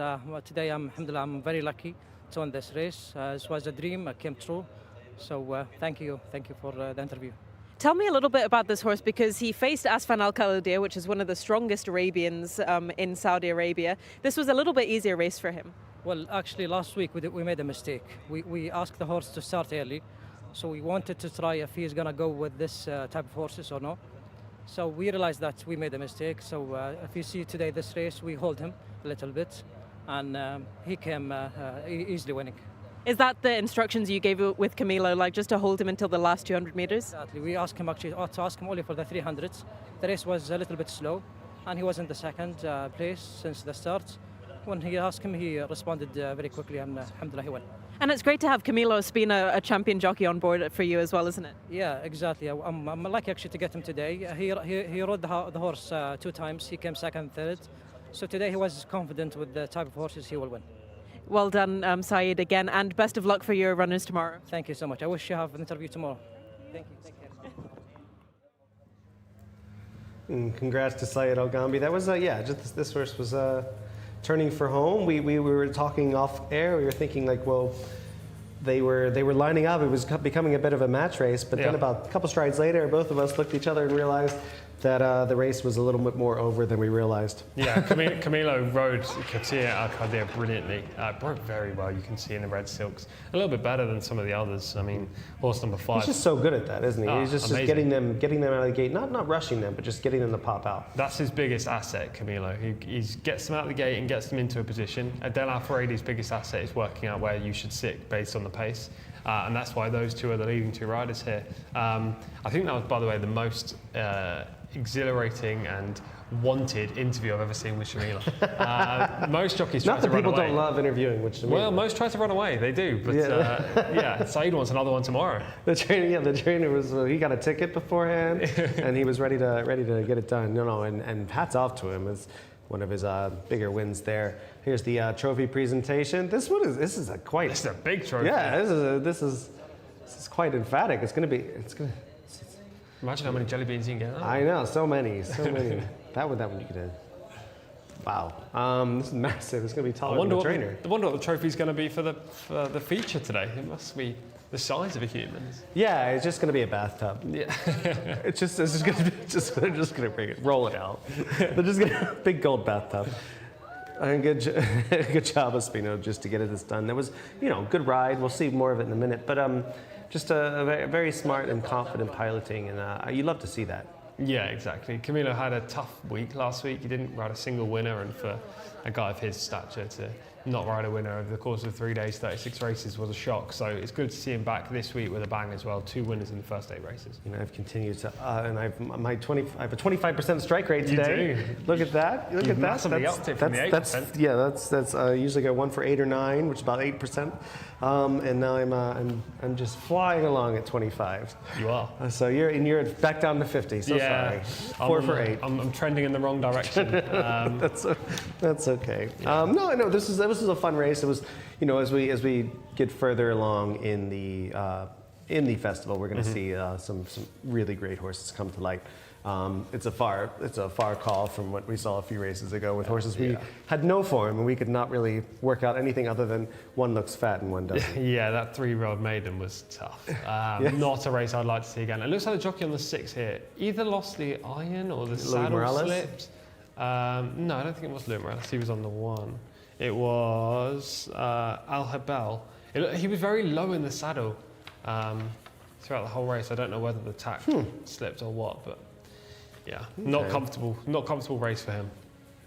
Speaker 8: Today, alhamdulillah, I'm very lucky to win this race. This was a dream, it came true. So thank you for the interview.
Speaker 4: Tell me a little bit about this horse, because he faced Asfan Al-Khalidiyah, which is one of the strongest Arabians in Saudi Arabia. This was a little bit easier race for him.
Speaker 8: Well, actually, last week we made a mistake. We asked the horse to start early, so we wanted to try if he's going to go with this type of horses or not. So we realized that we made a mistake. So if you see today this race, we hold him a little bit, and he came easily winning.
Speaker 4: Is that the instructions you gave with Camilo, like just to hold him until the last 200 meters?
Speaker 8: Exactly. We asked him to ask him only for the 300s. The race was a little bit slow, and he was in the second place since the start. When he asked him, he responded very quickly, and alhamdulillah, he won.
Speaker 4: And it's great to have Camilo Ospina, a champion jockey, on board for you as well, isn't it?
Speaker 8: Yeah, exactly. I'm lucky actually to get him today. He rode the horse 2 times. He came second, third. So today he was confident with the type of horses he will win.
Speaker 4: Well done, Saeed, again, and best of luck for your runners tomorrow.
Speaker 8: Thank you so much. I wish you have an interview tomorrow. Thank you. Take care.
Speaker 1: And congrats to Saeed Al-Ghamdi. That was, just this horse was turning for home. We were talking off air. We were thinking like, well, they were lining up. It was becoming a bit of a match race. But then about a couple strides later, both of us looked at each other and realized that the race was a little bit more over than we realized.
Speaker 2: Yeah, Camilo rode Katia Al-Qadir brilliantly. Broke very well, you can see in the red silks. A little bit better than some of the others. I mean, horse number 5.
Speaker 1: He's just so good at that, isn't he?
Speaker 2: Oh,
Speaker 1: He's just getting them out of the gate, not rushing them, but just getting them to pop out.
Speaker 2: That's his biggest asset, Camilo. He gets them out of the gate and gets them into a position. Adel Al-Faradi's biggest asset is working out where you should sit based on the pace. And that's why those two are the leading two riders here. I think that was, by the way, the most exhilarating and wanted interview I've ever seen with Shamila. Most jockeys try to run away.
Speaker 1: Not that people don't love interviewing with Shamila.
Speaker 2: Well, most try to run away. They do, but yeah, Saeed wants another one tomorrow.
Speaker 1: The trainer was he got a ticket beforehand, and he was ready to get it done. And hats off to him. It's one of his bigger wins there. Here's the trophy presentation. This is a
Speaker 2: big trophy.
Speaker 1: Yeah, this is quite emphatic.
Speaker 2: Imagine how many jelly beans you can get.
Speaker 1: I know, so many. that one you could have. Wow, this is massive. It's going to be taller than the trainer.
Speaker 2: I wonder what the trophy's going to be for the feature today. It must be the size of a human.
Speaker 1: Yeah, it's just going to be a bathtub.
Speaker 2: Yeah,
Speaker 1: they're just going to bring it, roll it out. They're just going to big gold bathtub. And good job, Espino, just to get this done. It was, good ride. We'll see more of it in a minute, but just a very smart and confident piloting, and you love to see that.
Speaker 2: Yeah, exactly. Camilo had a tough week last week. He didn't ride a single winner, and for a guy of his stature to not ride a winner over the course of 3 days, 36 races was a shock. So it's good to see him back this week with a bang as well. 2 winners in the first 8 races.
Speaker 1: I've continued to, and I have a 25% strike rate today.
Speaker 2: You do.
Speaker 1: Look at that. Look at that.
Speaker 2: Massively upped it from the 8%.
Speaker 1: That's usually got 1 for 8 or 9, which is about 8%. And now I'm just flying along at 25.
Speaker 2: You are.
Speaker 1: So you're back down to 50. So sorry. 4 for 8.
Speaker 2: I'm trending in the wrong direction.
Speaker 1: That's okay. No. This was a fun race. It was, as we get further along in the festival, we're going to see some really great horses come to light. It's a far call from what we saw a few races ago with horses we had no form, and we could not really work out anything other than one looks fat and one doesn't.
Speaker 2: Yeah, that 3-year-old maiden was tough. Not a race I'd like to see again. It looks like the jockey on the 6 here either lost the iron or the saddle slipped. No, I don't think it was Louis Morales. He was on the 1. It was Al Habel. He was very low in the saddle throughout the whole race. I don't know whether the tack slipped or what, but yeah, not comfortable race for him.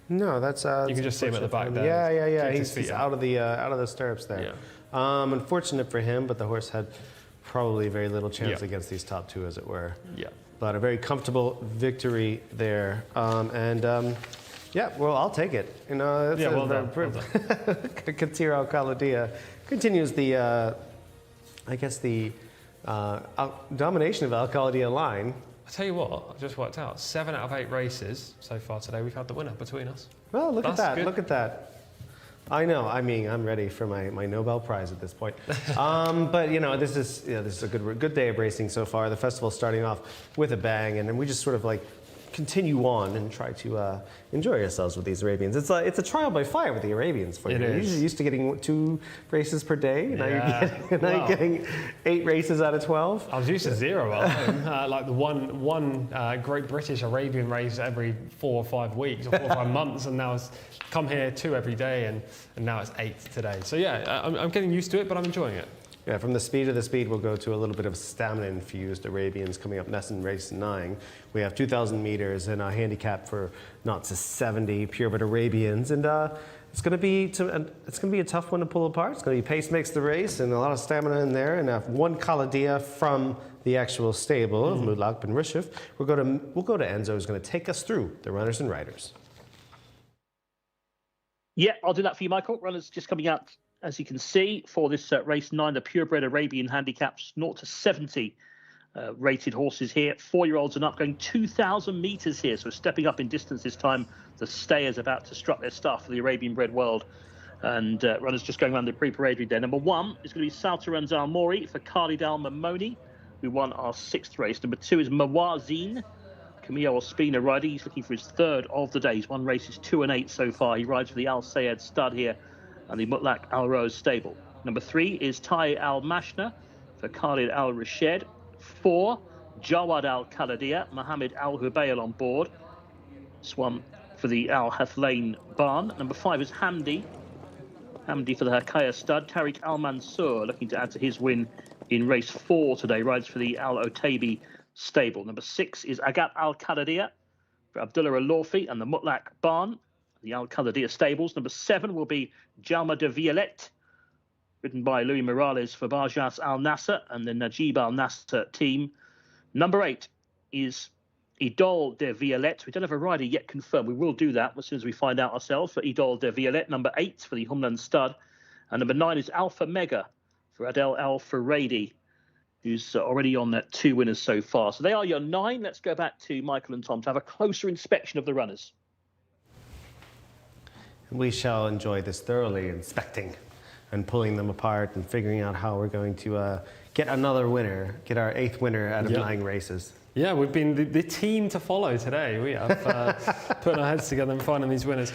Speaker 1: No, that's
Speaker 2: you can just see him at the back there.
Speaker 1: Yeah. He's out of the stirrups there. Yeah. Unfortunate for him, but the horse had probably very little chance against these top 2, as it were. Yeah. But a very comfortable victory there, well, I'll take it. Well done. Katir Al-Khalidia continues the domination of Al-Khalidia line.
Speaker 2: I tell you what, I've just worked out 7 out of 8 races so far today. We've had the winner between us.
Speaker 1: Well, look at that. Good. Look at that. I know. I mean, I'm ready for my Nobel Prize at this point. But this is a good day of racing so far. The festival's starting off with a bang, and then we just sort of continue on and try to enjoy ourselves with these Arabians. It's a trial by fire with the Arabians for you. You're usually used to getting 2 races per day. Now you're getting 8 races out of 12.
Speaker 2: I was used to 0 at home. Like the one Great British Arabian race every 4 or 5 weeks or 4 or 5 months, and now it's come here 2 every day, and now it's 8 today. So yeah, I'm getting used to it, but I'm enjoying it.
Speaker 1: Yeah, from the speed of the speed, we'll go to a little bit of stamina-infused Arabians coming up next in race 9. We have 2,000 meters and a handicap for not to 70 purebred Arabians, and it's going to be a tough one to pull apart. It's going to be pace makes the race, and a lot of stamina in there, and 1 Khalidia from the actual stable of Mulak bin Rishif. We'll go to Enzo, who's going to take us through the runners and riders.
Speaker 3: Yeah, I'll do that for you, Michael. Runners just coming out, as you can see, for this race 9, the purebred Arabian handicaps, 0 to 70 rated horses here. 4-year-olds and up, going 2,000 meters here. So stepping up in distance this time. The stayers about to strut their stuff for the Arabian bred world. And runners just going around the pre-parade there. Number 1 is going to be Saltaranz Al Mori for Khalid Al Mamoni, who won our 6th race. Number 2 is Mawazin. Camillo Ospina riding. He's looking for his 3rd of the day. He's won races 2 and 8 so far. He rides for the Al Sayed stud here and the Mutlaq Al Rose stable. Number 3 is Tai Al Mashna for Khalid Al Rashed. 4, Jawad Al Khaladia, Mohammed Al Hubayl on board. This one for the Al Hathlain barn. Number 5 is Hamdi. Hamdi for the Hakaya stud. Tariq Al Mansour looking to add to his win in race 4 today. Rides for the Al Otabi stable. Number 6 is Agap Al Khaladia for Abdullah Al Lawfi and the Mutlaq barn, the Al Khaladia stables. Number 7 will be Jalma de Violette, ridden by Louis Morales for Barjas Al Nasser and the Najib Al Nasser team. Number 8 is Idole de Violette. We don't have a rider yet confirmed. We will do that as soon as we find out ourselves for Idole de Violette. Number 8 for the Humlan stud. And number 9 is Alpha Mega for Adel Al Faradi, who's already on 2 winners so far. So they are your 9. Let's go back to Michael and Tom to have a closer inspection of the runners.
Speaker 1: We shall enjoy this thoroughly, inspecting and pulling them apart and figuring out how we're going to get another winner, get our 8th winner out of 9 races.
Speaker 2: Yeah, we've been the team to follow today. We have putting our heads together and finding these winners.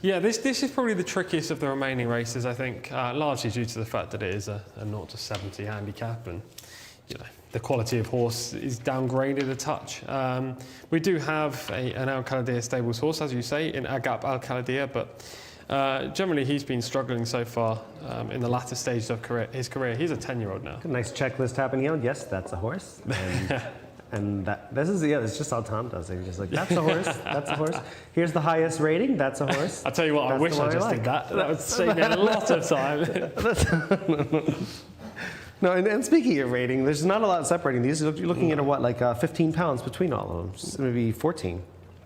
Speaker 2: Yeah, this is probably the trickiest of the remaining races, I think, largely due to the fact that it is a 0-70 handicap, and the quality of horse is downgraded a touch. We do have an Al Khaladia stables horse, as you say, in Agap Al Khaladia, but generally he's been struggling so far in the latter stages of his career. He's a 10-year-old now.
Speaker 1: A nice checklist happening here. Yes, that's a horse. And it's just how Tom does it. He's just like, that's a horse, that's a horse. Here's the highest rating, that's a horse.
Speaker 2: I tell you what, I wish I just did that. That would save me a lot of time.
Speaker 1: No, and speaking of rating, there's not a lot separating these. You're looking at 15 pounds between all of them, just maybe 14.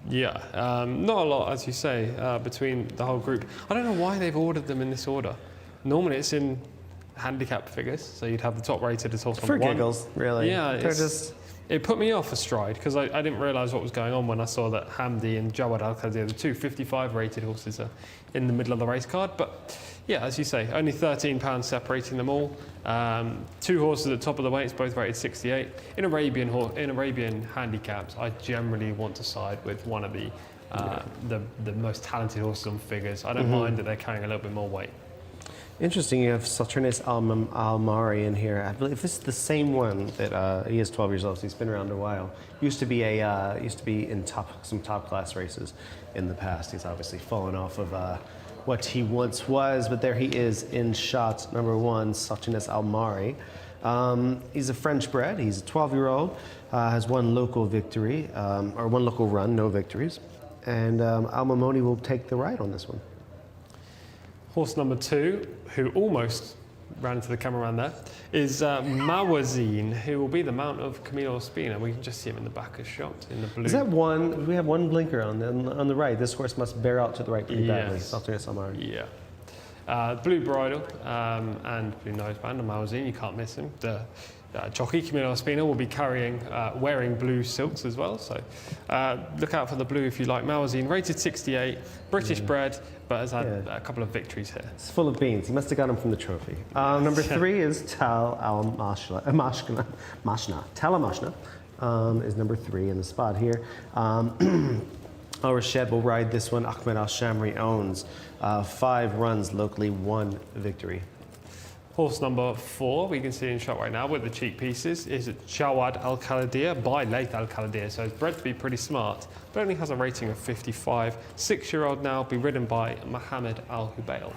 Speaker 2: Yeah, not a lot, as you say, between the whole group. I don't know why they've ordered them in this order. Normally it's in handicap figures, so you'd have the top rated as horse number 1.
Speaker 1: For giggles, really.
Speaker 2: Yeah, it put me off a stride because I didn't realise what was going on when I saw that Hamdi and Jawad Al Khaladia, the two 55 rated horses, are in the middle of the race card. But yeah, as you say, only 13 pounds separating them all. 2 horses at the top of the weights, both rated 68. In Arabian handicaps, I generally want to side with one of the most talented horses on figures. I don't mind that they're carrying a little bit more weight.
Speaker 1: Interesting, you have Saturnis Al-Mari in here. I believe this is the same one that he is 12 years old, so he's been around a while. Used to be in some top class races in the past. He's obviously fallen off of what he once was, but there he is in shot number 1, Saturnis Al-Mari. He's a French bred. He's a 12-year-old, has one local victory, or one local run, no victories. And Al-Mamoni will take the ride on this one.
Speaker 2: Horse number 2, who almost ran into the cameraman there, is Mawazin, who will be the mount of Camilo Ospina. We can just see him in the back of shot in the blue.
Speaker 1: Is that one? We have one blinker on the right. This horse must bear out to the right pretty badly.
Speaker 2: Yeah. Blue bridle and blue noseband on Mawazin. You can't miss him. The jockey Camilo Ospina will be wearing blue silks as well. So look out for the blue if you like. Mawazin, rated 68, British bred, but has had a couple of victories here.
Speaker 1: It's full of beans. He must have got him from the trophy. Number 3 is Tal Al-Mashna. Tal Al-Mashna is number 3 in the spot here. Our shed will ride this one. Ahmed Al-Shamri owns 5 runs locally, 1 victory.
Speaker 2: Horse number 4, we can see in shot right now with the cheek pieces, is Jawad Al Khaladia by Layth Al Khaladia. So it's bred to be pretty smart, but only has a rating of 55. 6-year-old now, be ridden by Mohammed Al Hubayl.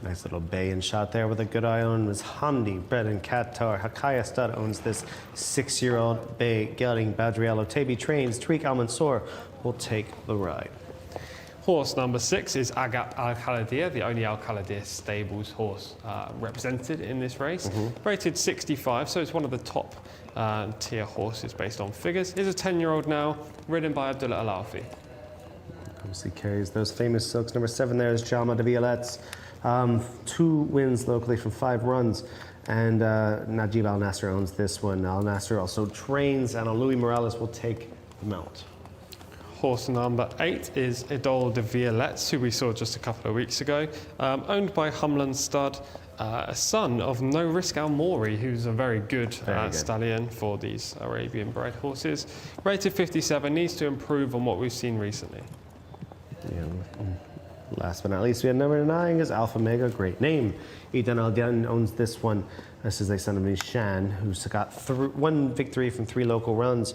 Speaker 1: Nice little bay in shot there with a good eye on was Hamdi, bred in Qatar. Hakaya Stud owns this 6-year-old bay gelding. Badri Al Otabi trains. Tariq Al Mansour will take the ride.
Speaker 2: Horse number 6 is Agap Al Khaladia, the only Al Khaladia stables horse represented in this race. Rated 65, so it's one of the top tier horses based on figures. Is a 10-year-old now, ridden by Abdullah Al Lawfi.
Speaker 1: Obviously carries those famous silks. Number 7 there is Jalma de Violette's. 2 wins locally from 5 runs. And Najib Al Nasser owns this one. Al Nasser also trains, and Louis Morales will take the mount.
Speaker 2: Horse number 8 is Idole de Violette, who we saw just a couple of weeks ago, owned by Humlan Stud, a son of No Risk Al Mori, who's a very good stallion for these Arabian bred horses. Rated 57, needs to improve on what we've seen recently.
Speaker 1: Yeah. Last but not least, we have number 9 is Alpha Mega. Great name. Ethan Aldian owns this one. This is a son of Nishan, who's got 1 victory from 3 local runs,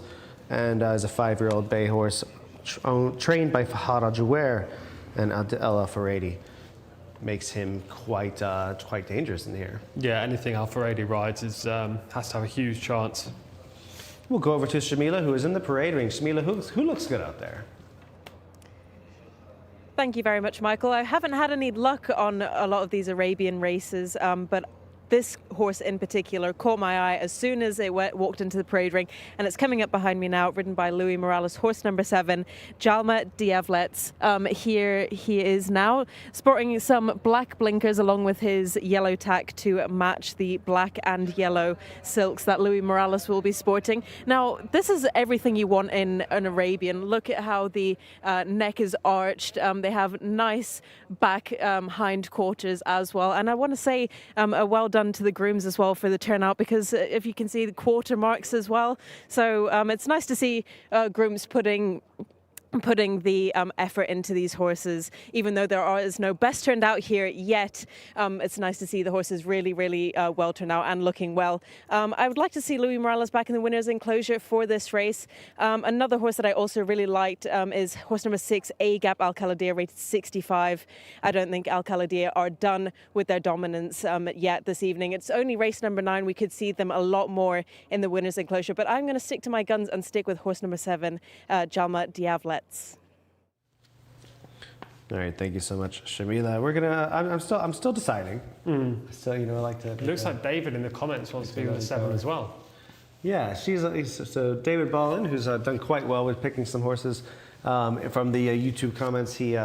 Speaker 1: and is a 5-year-old bay horse trained by Fahad Al-Juwair and El Faradi. Makes him quite dangerous in here.
Speaker 2: Yeah, anything Al Faradi rides has to have a huge chance.
Speaker 1: We'll go over to Shamila, who is in the parade ring. Shamila, who looks good out there?
Speaker 4: Thank you very much, Michael. I haven't had any luck on a lot of these Arabian races, but this horse in particular caught my eye as soon as it walked into the parade ring, and it's coming up behind me now, ridden by Louis Morales, horse number 7, Jalma Diavlets. Here he is now, sporting some black blinkers along with his yellow tack to match the black and yellow silks that Louis Morales will be sporting. Now, this is everything you want in an Arabian. Look at how the neck is arched. They have nice back hind quarters as well, and I want to say a well done to the grooms as well for the turnout, because if you can see the quarter marks as well, so it's nice to see grooms putting the effort into these horses, even though there is no best turned out here yet. It's nice to see the horses really well turned out and looking well. I would like to see Louis Morales back in the winner's enclosure for this race. Another horse that I also really liked is horse number 6, A-Gap Al Khaladia, rated 65. I don't think Al Khaladia are done with their dominance yet this evening. It's only race number 9. We could see them a lot more in the winner's enclosure, but I'm going to stick to my guns and stick with horse number 7, Jalma Diavlet.
Speaker 1: All right, thank you so much, Shamila. We're gonna. I'm still deciding. So I like to.
Speaker 2: It looks like David in the comments wants to be with the 7 as well.
Speaker 1: Yeah, so David Ballin, who's done quite well with picking some horses. From the YouTube comments, he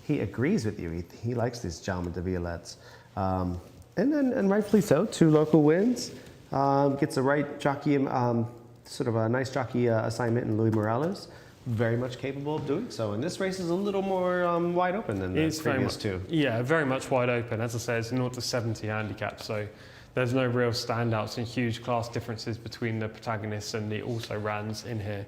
Speaker 1: agrees with you. He likes these Jalma Diavlets, and rightfully so. 2 local wins, gets a right jockey, sort of a nice jockey assignment in Louis Morales. Very much capable of doing so, and this race is a little more wide open than the previous 2.
Speaker 2: Yeah, very much wide open. As I say, it's 0 to 70 handicap, so there's no real standouts and huge class differences between the protagonists and the also-rans in here.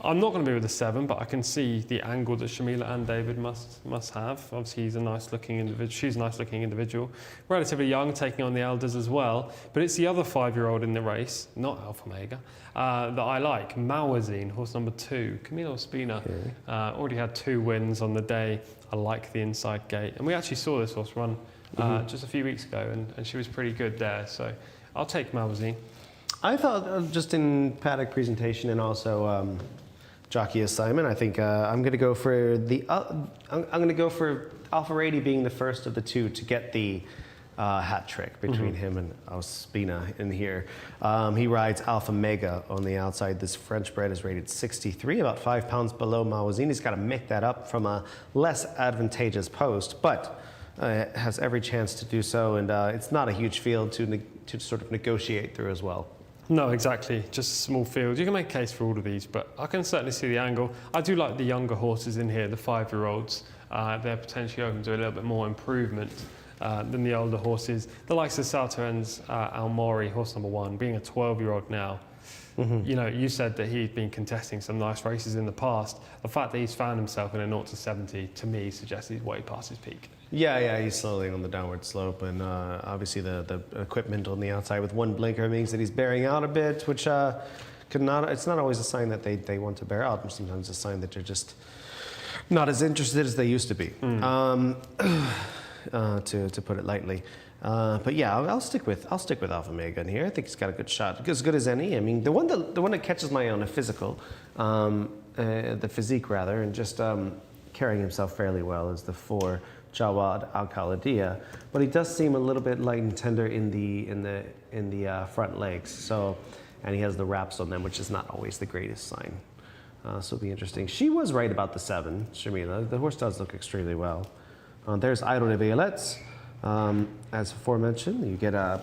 Speaker 2: I'm not going to be with the 7, but I can see the angle that Shamila and David must have. Obviously, he's a nice-looking individual. She's a nice-looking individual. Relatively young, taking on the elders as well. But it's the other 5-year-old in the race, not Alpha Mega, that I like. Mawazine, horse number 2. Camilo Espina already had 2 wins on the day. I like the inside gate. And we actually saw this horse run just a few weeks ago, and she was pretty good there. So I'll take Mawazine.
Speaker 1: I thought just in paddock presentation and also jockey assignment, I think I'm going to go for I'm going to go for Alpha Rady being the first of the 2 to get the hat trick between him and Ospina in here. He rides Alpha Mega on the outside. This French bred is rated 63, about 5 pounds below Mawazine. He's got to make that up from a less advantageous post, but has every chance to do so, and it's not a huge field to sort of negotiate through as well.
Speaker 2: No, exactly. Just a small field. You can make a case for all of these, but I can certainly see the angle. I do like the younger horses in here, the 5-year-olds. They're potentially open to a little bit more improvement than the older horses. The likes of Salteren's Al Mori, horse number 1, being a 12-year-old now. You know, you said that he'd been contesting some nice races in the past. The fact that he's found himself in a 0 to 70, to me, suggests he's way past his peak.
Speaker 1: Yeah, he's slowly on the downward slope, and obviously the equipment on the outside with 1 blinker means that he's bearing out a bit, which it's not always a sign that they want to bear out. Sometimes it's a sign that they're just not as interested as they used to be, to put it lightly. But yeah, I'll stick with Alpha Mega in here. I think he's got a good shot, as good as any. I mean, the one that catches my eye on a physical, the physique rather, and just carrying himself fairly well is the 4. Jawad Al Khaladia, but he does seem a little bit light and tender in the front legs. So, and he has the wraps on them, which is not always the greatest sign. So it'll be interesting. She was right about the 7, Shamila. The horse does look extremely well. There's Idol de Violets. As aforementioned, you get a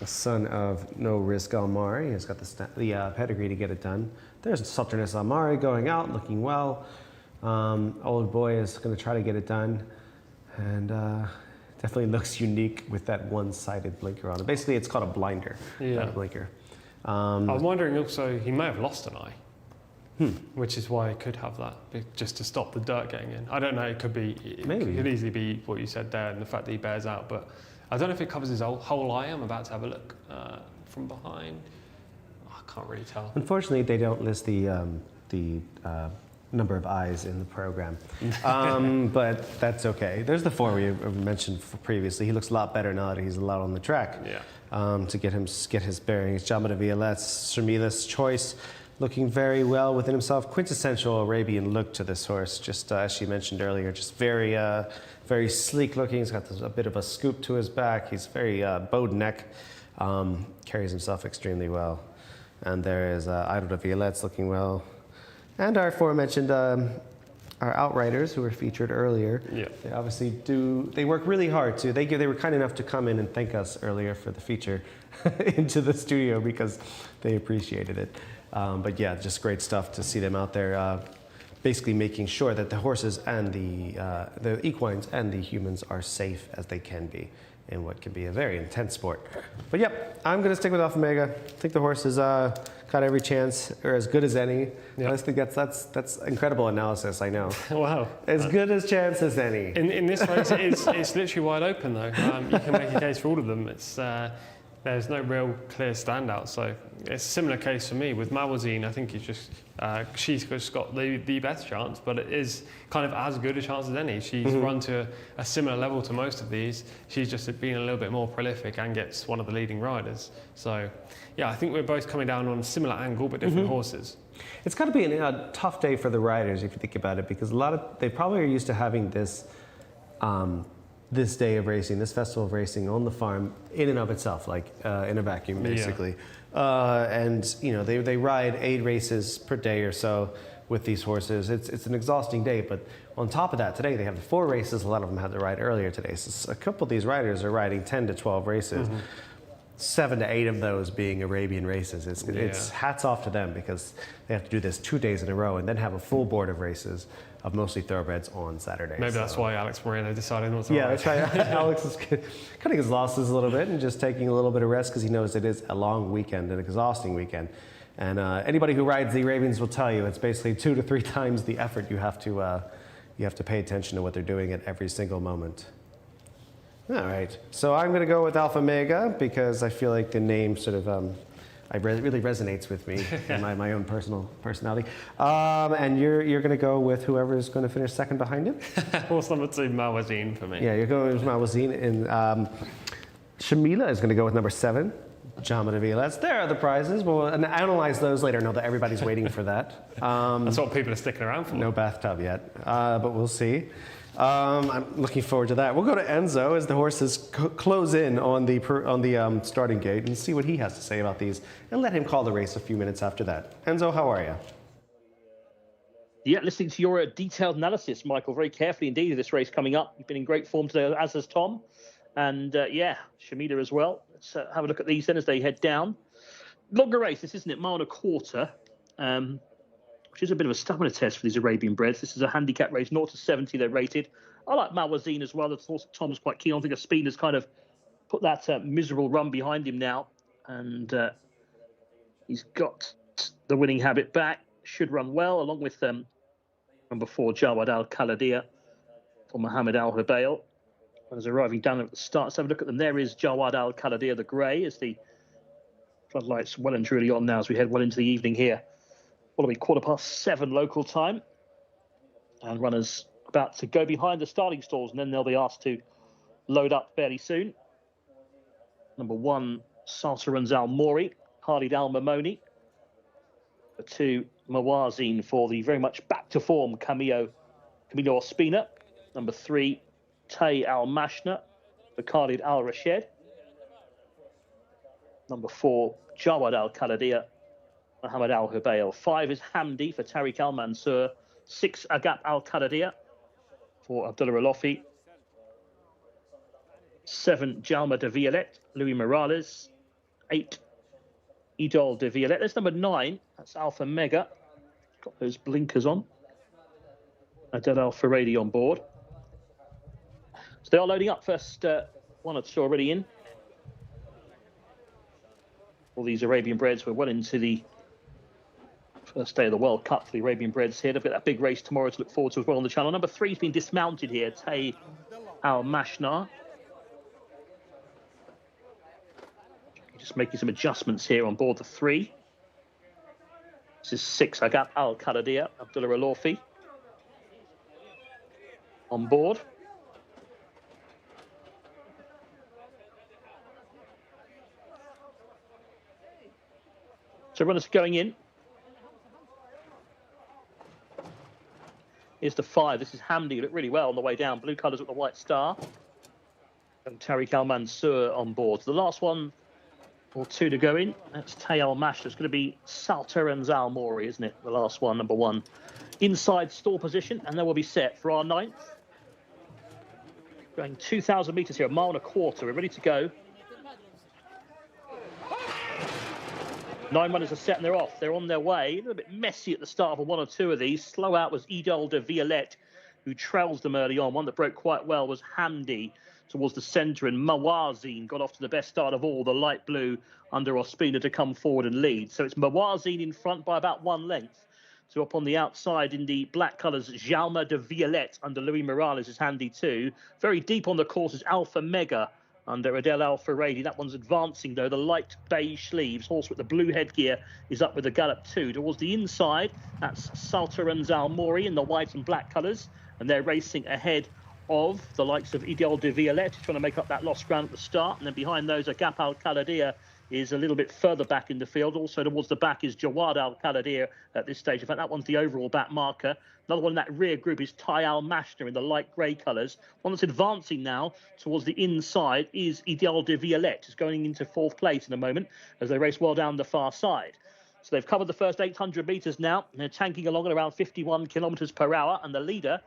Speaker 1: son of No Risk Almari. He's got the pedigree to get it done. There's Sultaness Almari going out, looking well. Old boy is going to try to get it done. And definitely looks unique with that one-sided blinker on it. Basically, it's called a blinder, not a blinker.
Speaker 2: I'm wondering also, he may have lost an eye. which is why it could have that, just to stop the dirt getting in. I don't know, it could be,
Speaker 1: Maybe.
Speaker 2: It could easily be what you said there and the fact that he bears out, but I don't know if it covers his whole eye. I'm about to have a look from behind. I can't really tell.
Speaker 1: Unfortunately, they don't list the number of eyes in the program, but that's okay. There's the 4 we mentioned previously. He looks a lot better now that he's allowed on the track.
Speaker 2: Yeah.
Speaker 1: To get his bearings. Jama de Violet's Shamila's choice, looking very well within himself. Quintessential Arabian look to this horse, just as she mentioned earlier, just very very sleek looking. He's got a bit of a scoop to his back. He's very bowed neck, carries himself extremely well. And there is Ido de Violet's looking well. And our aforementioned our outriders who were featured earlier.
Speaker 2: Yeah.
Speaker 1: They obviously they work really hard too. They were kind enough to come in and thank us earlier for the feature into the studio because they appreciated it. But yeah, just great stuff to see them out there, basically making sure that the horses and the equines and the humans are safe as they can be in what can be a very intense sport. But yep, I'm going to stick with Alpha Mega. I think the horse has got every chance, or as good as any.
Speaker 2: Yep.
Speaker 1: I think that's incredible analysis, I know.
Speaker 2: Wow.
Speaker 1: As good as chance as any.
Speaker 2: In this race, it's literally wide open though. You can make a case for all of them. There's no real clear standout. So it's a similar case for me with Mawazine. I think she's just got the best chance, but it is kind of as good a chance as any. She's run to a similar level to most of these. She's just been a little bit more prolific and gets one of the leading riders. So yeah, I think we're both coming down on a similar angle, but different horses. It's
Speaker 1: got to be a tough day for the riders if you think about it, because they probably are used to having this this day of racing, this festival of racing on the farm in and of itself, like in a vacuum, basically. Yeah. And you know, they ride 8 races per day or so with these horses. It's an exhausting day, but on top of that, today they have 4 races. A lot of them had to ride earlier today. So a couple of these riders are riding 10 to 12 races. 7 to 8 of those being Arabian races. It's hats off to them, because they have to do this 2 days in a row and then have a full board of races of mostly thoroughbreds on Saturday.
Speaker 2: Maybe that's why Alex Moreno decided not to ride.
Speaker 1: Yeah, that's right. Alex is cutting his losses a little bit and just taking a little bit of rest, because he knows it is a long weekend, an exhausting weekend. And anybody who rides the Arabians will tell you it's basically 2 to 3 times the effort. You have to pay attention to what they're doing at every single moment. All right, so I'm going to go with Alpha Mega, because I feel like the name sort of really resonates with me and my own personality. And you're going to go with whoever's going to finish second behind him?
Speaker 2: Horse number 2, Mawazine for me.
Speaker 1: Yeah, you're going with Mawazine. And Shamila is going to go with number 7, Jama de Violet. There are the prizes. We'll analyze those later. I know that everybody's waiting for that.
Speaker 2: That's what people are sticking around for.
Speaker 1: No bathtub yet, but we'll see. I'm looking forward to that. We'll go to Enzo as the horses close in on the starting gate and see what he has to say about these, and let him call the race a few minutes after that. Enzo, how are you?
Speaker 3: Yeah, listening to your detailed analysis, Michael, very carefully indeed of this race coming up. You've been in great form today, as has Tom. And Shamila as well. Let's have a look at these then as they head down. Longer race, this isn't it? Mile and a quarter. Which is a bit of a stamina test for these Arabian breds. This is a handicap race, 0 to 70 they're rated. I like Mawazine as well. That's also Tom's quite keen on. I think Speed has kind of put that miserable run behind him now. And he's got the winning habit back. Should run well, along with number 4, Jawad Al-Khaladia for Mohammed Al-Hubail. As arriving down at the start, let's have a look at them. There is Jawad Al-Khaladia, the grey, as the floodlights well and truly on now as we head well into the evening here. Will be 7:15 local time, and runners about to go behind the starting stalls, and then they'll be asked to load up fairly soon. Number 1, Sarsaranz Al Mori, Khalid Al Mamoni. The 2, Mawazine for the very much back to form Camilo Ospina. Number 3, Tay Al Mashna for Khalid Al Rashed. Number 4, Jawad Al Khaladia, Mohammed Al Hubail. 5 is Hamdi for Tariq Al Mansur. 6, Agap Al Khaladia for Abdullah Alofi. 7, Jalma de Violet, Louis Morales. 8, Idol de Violet. That's number 9. That's Alpha Mega. Got those blinkers on. Adel Al Faradi on board. So they are loading up. First 1 or 2 already in. All these Arabian breds were well into the First day of the World Cup for the Arabian Breds here. They've got that big race tomorrow to look forward to as well on the channel. Number 3's been dismounted here, Tay Al Mashnar. Just making some adjustments here on board the 3. This is 6, Agap Al Qaladia, Abdullah Alorfi on board. So runners going in. Here's the 5. This is Hamdi, looked really well on the way down. Blue colours with the white star. And Tariq Al Mansour on board. So the last one or 2 to go in. That's Tay Al Mash. It's going to be Salter and Zalmori, isn't it? The last one, number 1. Inside stall position, and then we'll be set for our 9th. Going 2,000 metres here, 1.25 miles. We're ready to go. 9 runners are set and they're off. They're on their way. A little bit messy at the start of 1 or 2 of these. Slow out was Idol de Violette, who trails them early on. One that broke quite well was Hamdi towards the centre, and Mawazin got off to the best start of all, the light blue under Ospina to come forward and lead. So it's Mawazin in front by about 1 length. So up on the outside in the black colours, Jaume de Violette under Louis Morales is handy too. Very deep on the course is Alpha Mega under Adel Al Faradi. That one's advancing though. The light beige sleeves, horse with the blue headgear, is up with the gallop too. Towards the inside, that's Salter and Zalmori in the white and black colours, and they're racing ahead of the likes of Ideal de Violette, trying to make up that lost ground at the start. And then behind those, Agap Al Qaladia is a little bit further back in the field. Also towards the back is Jawad Al Qaladia at this stage. In fact, that one's the overall back marker. Another one in that rear group is Tay Al Mashner in the light grey colours. One that's advancing now towards the inside is Ideal de Violette, who's going into 4th place in a moment as they race well down the far side. So they've covered the first 800 metres now. And they're tanking along at around 51 kilometres per hour. And the leader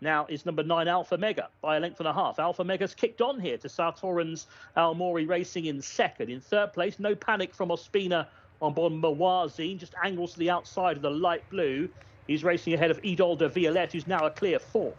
Speaker 3: now is number 9, Alpha Mega, by a length and a half. Alpha Mega's kicked on here to Sartoran's Al Mori racing in 2nd. In 3rd place, no panic from Ospina on board Mawazin, just angles to the outside of the light blue. He's racing ahead of Idol de Violette, who's now a clear 4th.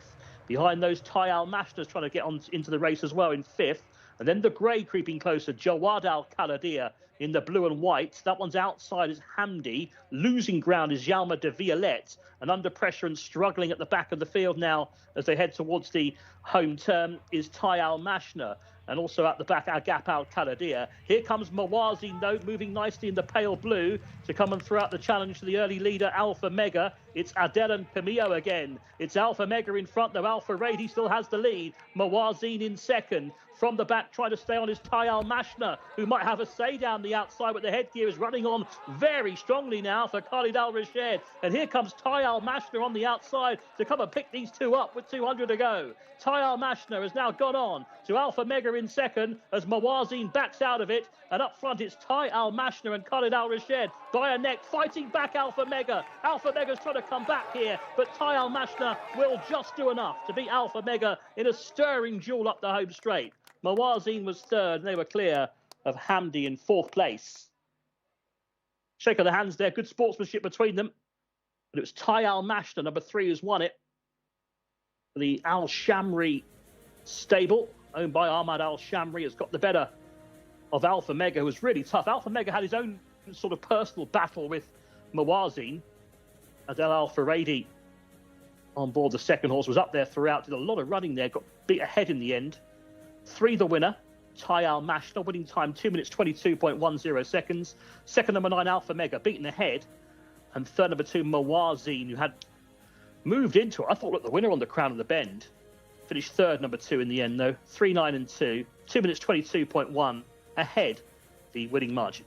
Speaker 3: Behind those, Tay Al Mashner's trying to get on into the race as well in 5th. And then the grey creeping closer, Jawad Al Qaladia in the blue and white. That one's outside is Hamdi. Losing ground is Jaume de Violette. And under pressure and struggling at the back of the field now as they head towards the home turn is Tay Al Mashner. And also at the back, Agap Al Qaladia. Here comes Mawazin, though, moving nicely in the pale blue to come and throw out the challenge to the early leader, Alpha Mega. It's Adel and Pamio again. It's Alpha Mega in front, though Alpha Rady still has the lead. Mawazin in 2nd. From the back, trying to stay on is Tay Al Mashner, who might have a say down the outside, but the headgear is running on very strongly now for Khalid Al Rashid. And here comes Tay Al Mashner on the outside to come and pick these two up with 200 to go. Tay Al Mashner has now gone on to Alpha Mega in 2nd as Mawazin backs out of it. And up front, it's Tay Al Mashner and Khalid Al Rashid by a neck, fighting back Alpha Mega. Alpha Mega's trying to come back here, but Tay Al Mashner will just do enough to beat Alpha Mega in a stirring duel up the home straight. Mawazin was 3rd, and they were clear of Hamdi in 4th place. Shake of the hands there, good sportsmanship between them. But it was Tay Al Mashner, number 3, who's won it. The Al Shamri stable, owned by Ahmad Al Shamri, has got the better of Alpha Mega, who was really tough. Alpha Mega had his own sort of personal battle with Mawazin. Adel Al Faradi on board the 2nd horse was up there throughout, did a lot of running there, got beat ahead in the end. 3 the winner, Tay Al Mashner, winning time 2 minutes 22.10 seconds. 2nd number 9 Alpha Mega, beaten ahead. And 3rd number 2 Mawazin, who had moved into it. I thought, look, the winner on the Crown of the Bend. Finished 3rd number 2 in the end though. 3, 9 and 2. 2 minutes 22.1 ahead the winning margin.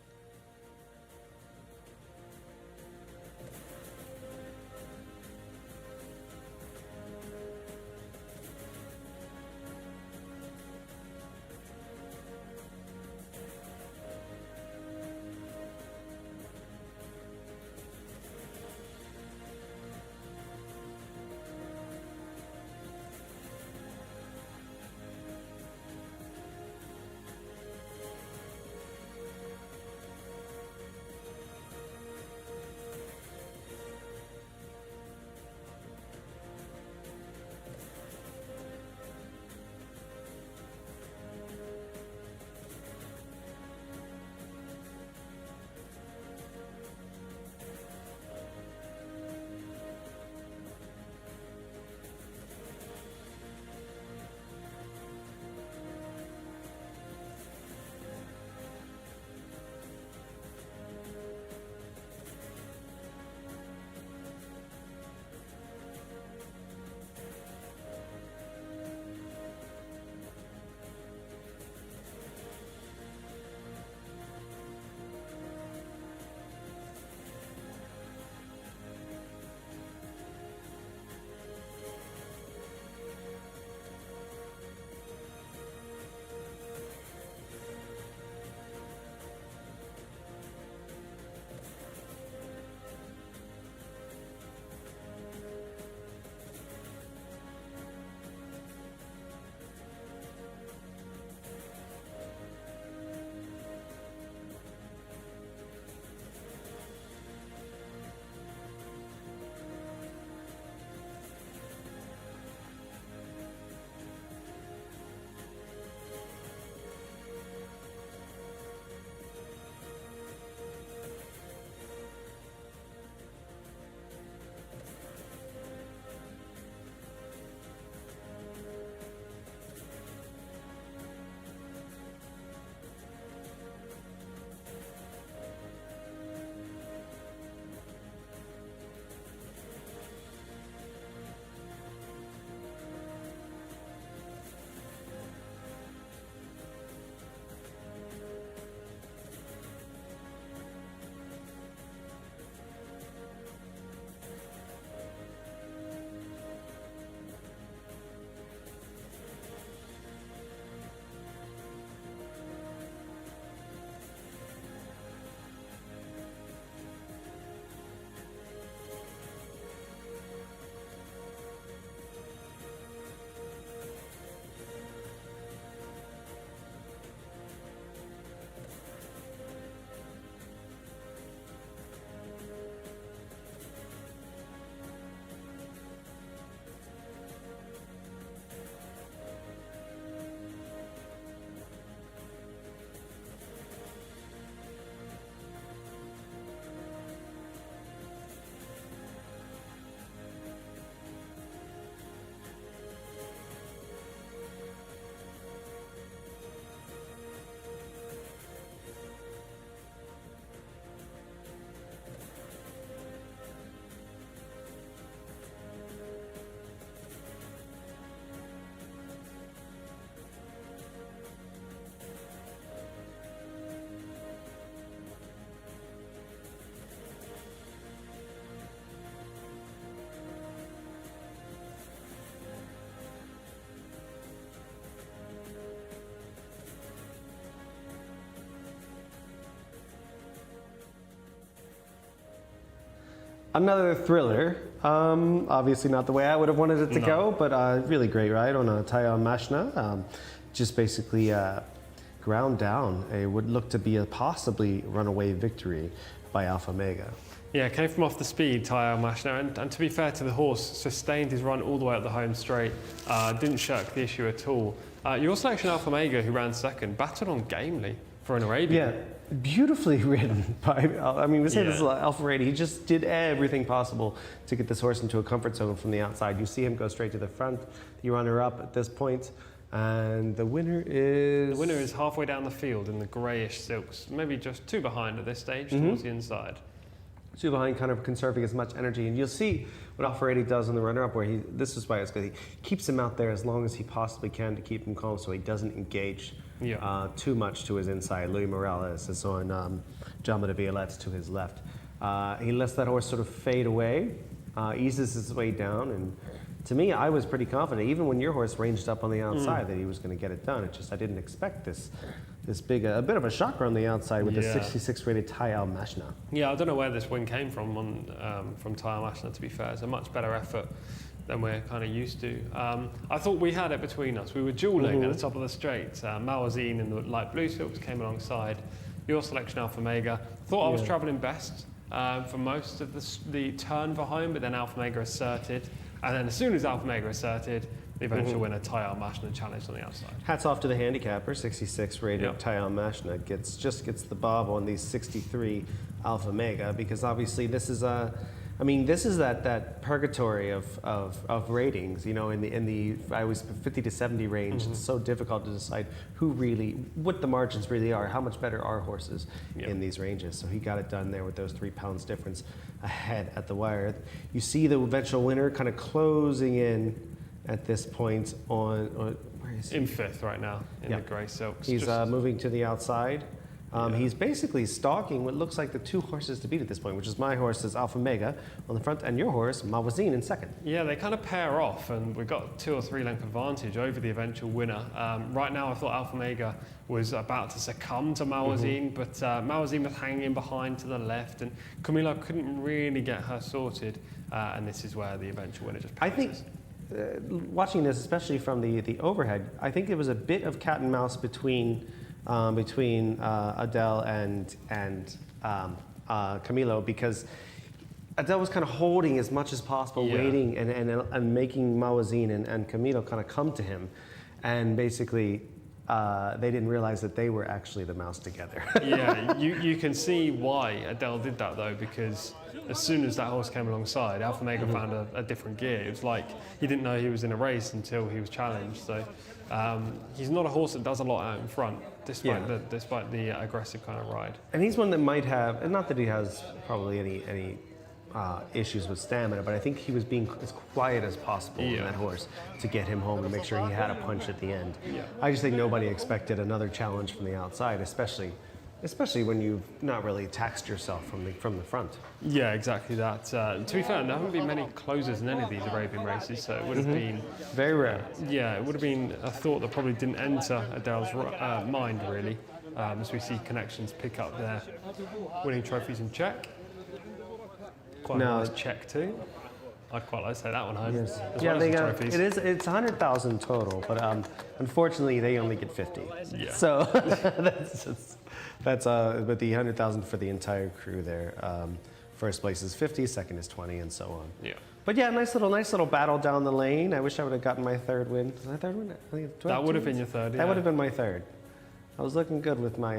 Speaker 1: Another thriller. Obviously not the way I would have wanted it to go, but really great ride on a Taya Mashna. Just basically ground down. It would look to be a possibly runaway victory by Alpha Mega.
Speaker 2: Yeah, came from off the speed, Taya Mashna, and to be fair to the horse, sustained his run all the way up the home straight, didn't shirk the issue at all. Your selection, Alpha Mega, who ran second, battled on gamely for an Arabian.
Speaker 1: Yeah, beautifully ridden by, I mean, we say this a lot, Alpha Rady. He just did everything possible to get this horse into a comfort zone from the outside. You see him go straight to the front, the runner-up at this point, and the winner is...
Speaker 2: The winner is halfway down the field in the greyish silks, maybe just two behind at this stage, towards the inside.
Speaker 1: Two behind, kind of conserving as much energy, and you'll see what Alpha Rady does in the runner-up, where this is why it's good. He keeps him out there as long as he possibly can to keep him calm, so he doesn't engage too much to his inside. Louis Morales is on Jama de Violette's to his left. He lets that horse sort of fade away, eases his way down, and to me, I was pretty confident, even when your horse ranged up on the outside, that he was going to get it done. It's just I didn't expect this big, a bit of a shocker on the outside with the 66 rated Taya Mashna.
Speaker 2: Yeah, I don't know where this win came from Taya Mashna, to be fair. It's a much better effort than we're kind of used to. I thought we had it between us. We were dueling at the top of the straight. Mawazine in the light blue silks came alongside. Your selection, Alpha Mega. Thought I was travelling best for most of the turn for home, but then Alpha Mega asserted. And then as soon as Alpha Mega asserted, the eventual winner, Taya Mashna, challenged on the outside.
Speaker 1: Hats off to the handicapper, 66 rated Taya Mashna just gets the bob on these 63 Alpha Mega, because obviously this is that purgatory of ratings, you know, in the I always 50 to 70 range. It's so difficult to decide what the margins really are, how much better are horses in these ranges. So he got it done there with those 3 pounds difference ahead at the wire. You see the eventual winner kind of closing in at this point on where is he?
Speaker 2: In 5th right now in the grey silks.
Speaker 1: He's moving to the outside. He's basically stalking what looks like the 2 horses to beat at this point, which is my horse is Alpha Mega on the front, and your horse, Mawazine, in second.
Speaker 2: Yeah, they kind of pair off, and we've got 2 or 3 length advantage over the eventual winner. Right now, I thought Alpha Mega was about to succumb to Mawazine, but Mawazine was hanging behind to the left, and Camilo couldn't really get her sorted, and this is where the eventual winner just passes.
Speaker 1: I think, watching this, especially from the overhead, I think it was a bit of cat and mouse between Adele and Camilo, because Adele was kind of holding as much as possible, waiting and making Mawazine and Camilo kind of come to him, and basically they didn't realize that they were actually the mouse together.
Speaker 2: Yeah, you can see why Adele did that though, because as soon as that horse came alongside, Alpha Mega found a different gear. It was like he didn't know he was in a race until he was challenged. So he's not a horse that does a lot out in front, despite the aggressive kind of ride.
Speaker 1: And he's one that might have, and not that he has probably any issues with stamina, but I think he was being as quiet as possible in that horse to get him home and make sure he had a punch at the end. I just think nobody expected another challenge from the outside, especially when you've not really taxed yourself from the front.
Speaker 2: Yeah, exactly that. To be fair, there haven't been many closers in any of these Arabian races, so it would have been...
Speaker 1: Very rare.
Speaker 2: Yeah, it would have been a thought that probably didn't enter Adele's mind, really, as we see connections pick up their winning trophies in Czech. Quite a nice Czech too. I'd quite like to say that one home.
Speaker 1: Yes.
Speaker 2: Yeah,
Speaker 1: they got, it's 100,000 total, but unfortunately they only get 50.
Speaker 2: Yeah.
Speaker 1: So that's but the 100,000 for the entire crew there. First place is 50, second is 20, and so on.
Speaker 2: Yeah.
Speaker 1: But yeah, nice little battle down the lane. I wish I would have gotten my 3rd win. Was my 3rd win? I think
Speaker 2: that would have been your 3rd. Yeah.
Speaker 1: That would have been my 3rd. I was looking good with my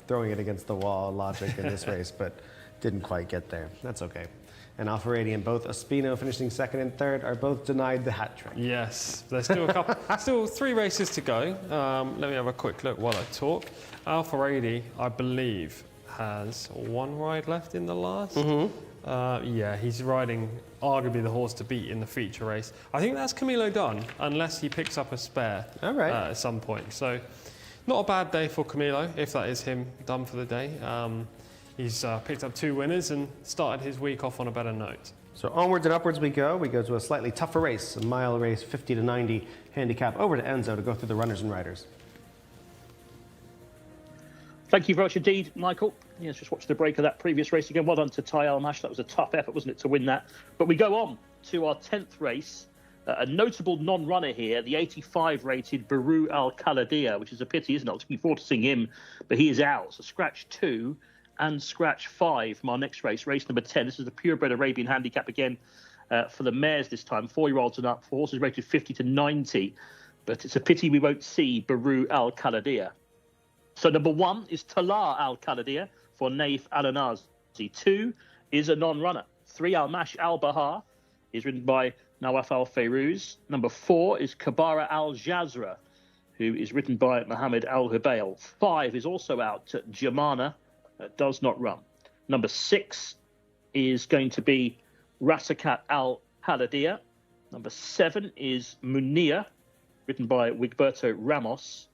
Speaker 1: throwing it against the wall logic in this race, but didn't quite get there. That's okay. And Alpha Rady and both Espino finishing 2nd and 3rd are both denied the hat trick.
Speaker 2: Yes, there's still still 3 races to go. Let me have a quick look while I talk. Alpha Rady, I believe, has 1 ride left in the last. Yeah, he's riding arguably the horse to beat in the feature race. I think that's Camilo done, unless he picks up a spare at some point. So, not a bad day for Camilo, if that is him done for the day. He's picked up 2 winners and started his week off on a better note.
Speaker 1: So onwards and upwards we go. We go to a slightly tougher race, a mile race, 50 to 90 handicap. Over to Enzo to go through the runners and riders.
Speaker 3: Thank you very much indeed, Michael. Yes, just watch the break of that previous race again. Well done to Ty Almash. That was a tough effort, wasn't it, to win that? But we go on to our 10th race. A notable non-runner here, the 85-rated Baru Al Khaladia, which is a pity, isn't it? I was looking forward to seeing him, but he is out. So scratch 2 and scratch 5 from our next race, race number 10. This is the purebred Arabian handicap again for the mares this time, 4-year-olds and up, for horses rated 50 to 90. But it's a pity we won't see Baru Al Khaladia. So number 1 is Talar Al Khaladia for Naif Al Anazi. 2 is a non-runner. 3 Al Mash Al Bahar is ridden by Nawaf Al Fayrouz. Number 4 is Kabara Al Jazra, who is ridden by Mohammed Al Hubail. 5 is also out, Jamana, does not run. Number 6 is going to be Rasakat Al Haladia. Number 7 is Munia, ridden by Wigberto Ramos.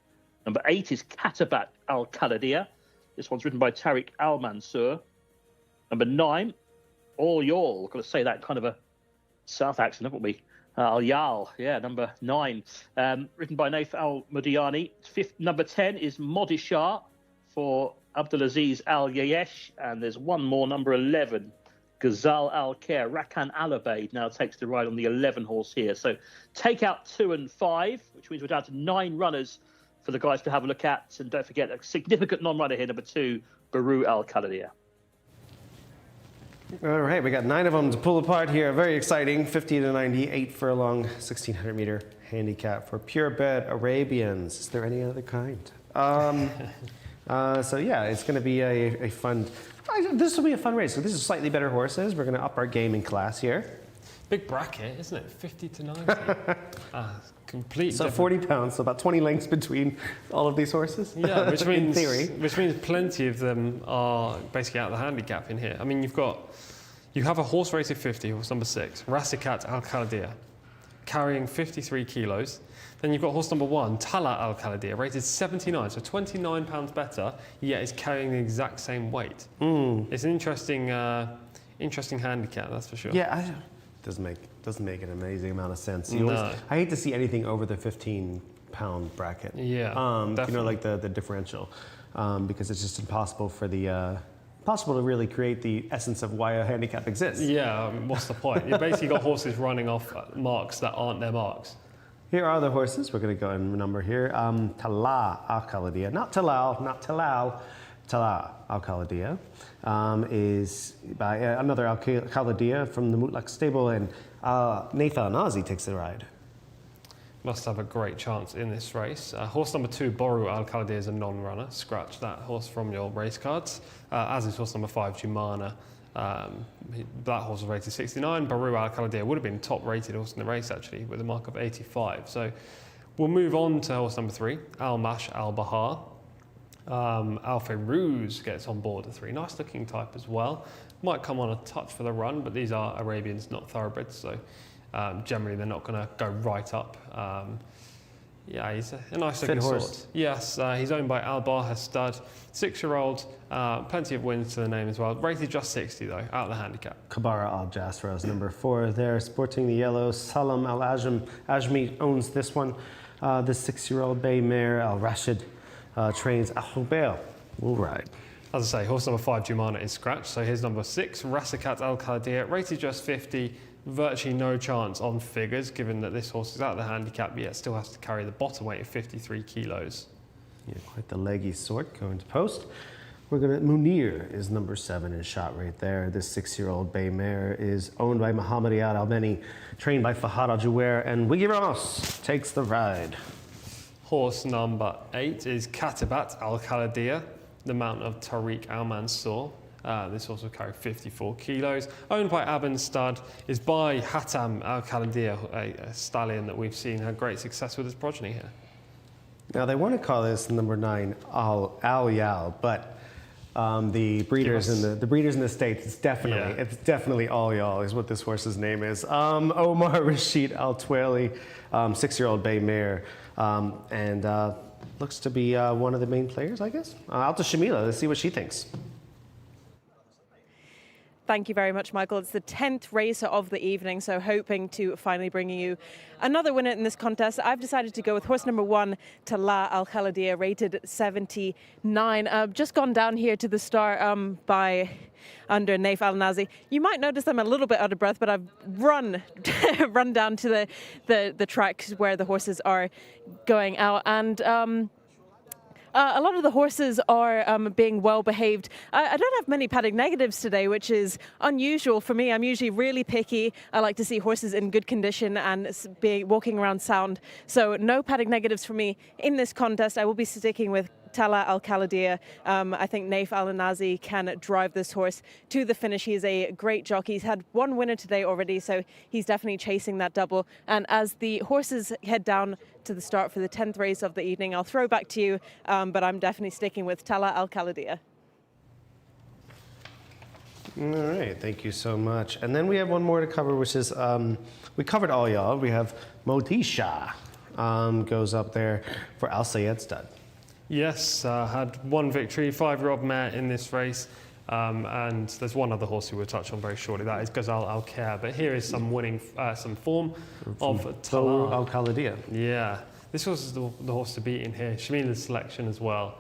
Speaker 3: Number 8 is Katabat Al Khaladia. This one's written by Tariq Al Mansur. Number 9, All Y'all. I've got to say that kind of a South accent, haven't we? Al Yal, yeah, number 9. Written by Naif Al Mudiani. Number 10 is Modishar for Abdulaziz Al Yayesh. And there's one more, number 11, Ghazal Al Khair. Rakan Al Abaid now takes the ride on the 11 horse here. So take out 2 and 5, which means we're down to 9 runners for the guys to have a look at. And don't forget, a significant non-runner here, number 2, Baru Al Khaladia.
Speaker 1: All right, we got 9 of them to pull apart here. Very exciting. 50 to 98 furlong, 1600 meter handicap for purebred Arabians. Is there any other kind? So yeah, it's going to be a fun. This will be a fun race. So this is slightly better horses. We're going to up our game in class here.
Speaker 2: Big bracket, isn't it? 50 to 90. Complete.
Speaker 1: So 40 pounds, so about 20 lengths between all of these horses.
Speaker 2: Yeah, which means,
Speaker 1: in theory.
Speaker 2: which means plenty of them are basically out of the handicap in here. I mean, you have a horse rated 50, horse number 6, Rasikat Al Khaladia, carrying 53 kilos. Then you've got horse number 1, Tala Al Khaladia, rated 79, so 29 pounds better, yet is carrying the exact same weight. It's an interesting handicap, that's for sure.
Speaker 1: Yeah, doesn't make an amazing amount of sense.
Speaker 2: No.
Speaker 1: I hate to see anything over the 15-pound bracket.
Speaker 2: Yeah,
Speaker 1: you know, like the differential, because it's just impossible for the to really create the essence of why a handicap exists.
Speaker 2: Yeah, what's the point? You've basically got horses running off marks that aren't their marks.
Speaker 1: Here are the horses. We're going to go and number here. Tala Al Khaladia, not Talal, not Talal. Tala Al Khaladia is by another Al Khaladia from the Mutlaq stable, and Naif Al Anazi takes the ride.
Speaker 2: Must have a great chance in this race. Horse number 2, Boru Al Khaladia, is a non-runner. Scratch that horse from your race cards. As is horse number 5, Jumana. That horse was rated 69. Boru Al Khaladia would have been top rated horse in the race actually, with a mark of 85. So we'll move on to horse number 3, Al Mash Al Bahar. Al Fayrouz gets on board the 3. Nice looking type as well. Might come on a touch for the run, but these are Arabians, not thoroughbreds, so generally they're not going to go right up. Yeah, he's a nice looking sort. Yes, he's owned by Al Baha Stud, 6-year-old, plenty of wins to the name as well. Rated just 60 though, out of the handicap.
Speaker 1: Kabara Al Jasra is number 4 there, sporting the yellow. Salam Al Ajmi owns this one. The 6-year-old bay mare Al Rashid trains Al Hubail. Will ride.
Speaker 2: As I say, horse number 5, Jumana, is scratched. So here's number 6, Rasikat Al Khaladia, rated just 50. Virtually no chance on figures, given that this horse is out of the handicap, yet still has to carry the bottom weight of 53 kilos.
Speaker 1: Yeah, quite the leggy sort going to post. Munir is number 7 in shot right there. This 6-year-old bay mare is owned by Muhammad Iyad Al-Beni, trained by Fahad Al-Juwair, and Wiggy Ramos takes the ride.
Speaker 2: Horse number 8 is Katabat Al Khaladia, the mount of Tariq Al Mansur. This horse will carry 54 kilos. Owned by Aben Stud, is by Hatam Al Khaladia, a stallion that we've seen had great success with his progeny here.
Speaker 1: Now they want to call this number 9 Al Yal, but the breeders in the States, it's definitely Al Yal is what this horse's name is. Omar Rashid Al Twali, 6-year-old bay mare, and looks to be one of the main players, I guess. Out to Shamila, let's see what she thinks.
Speaker 4: Thank you very much, Michael. It's the 10th race of the evening, so hoping to finally bring you another winner in this contest. I've decided to go with horse number 1, Tala Al Khaladia, rated 79. Just gone down here to the start by under Naif Al Nazi. You might notice I'm a little bit out of breath, but I've run down to the track where the horses are going out, and a lot of the horses are being well behaved. I don't have many paddock negatives today, which is unusual for me. I'm usually really picky. I like to see horses in good condition and walking around sound. So no paddock negatives for me in this contest. I will be sticking with Tala Al Khaladia. I think Naif Al Nazi can drive this horse to the finish. He's a great jockey. He's had one winner today already, so he's definitely chasing that double. And as the horses head down to the start for the 10th race of the evening, I'll throw back to you, but I'm definitely sticking with Tala Al Khaladia.
Speaker 1: All right, thank you so much. And then we have one more to cover, which is, we covered all y'all. We have Jcsa goes up there for Al Sayed Stud.
Speaker 2: Yes, had one victory, 5-year-old mare in this race. And there's one other horse who we'll touch on very shortly. That is Ghazal Al Khair. But here is some some form of Tala
Speaker 1: Al Khaladia.
Speaker 2: Yeah, this was the horse to beat in here. Shamila's selection as well.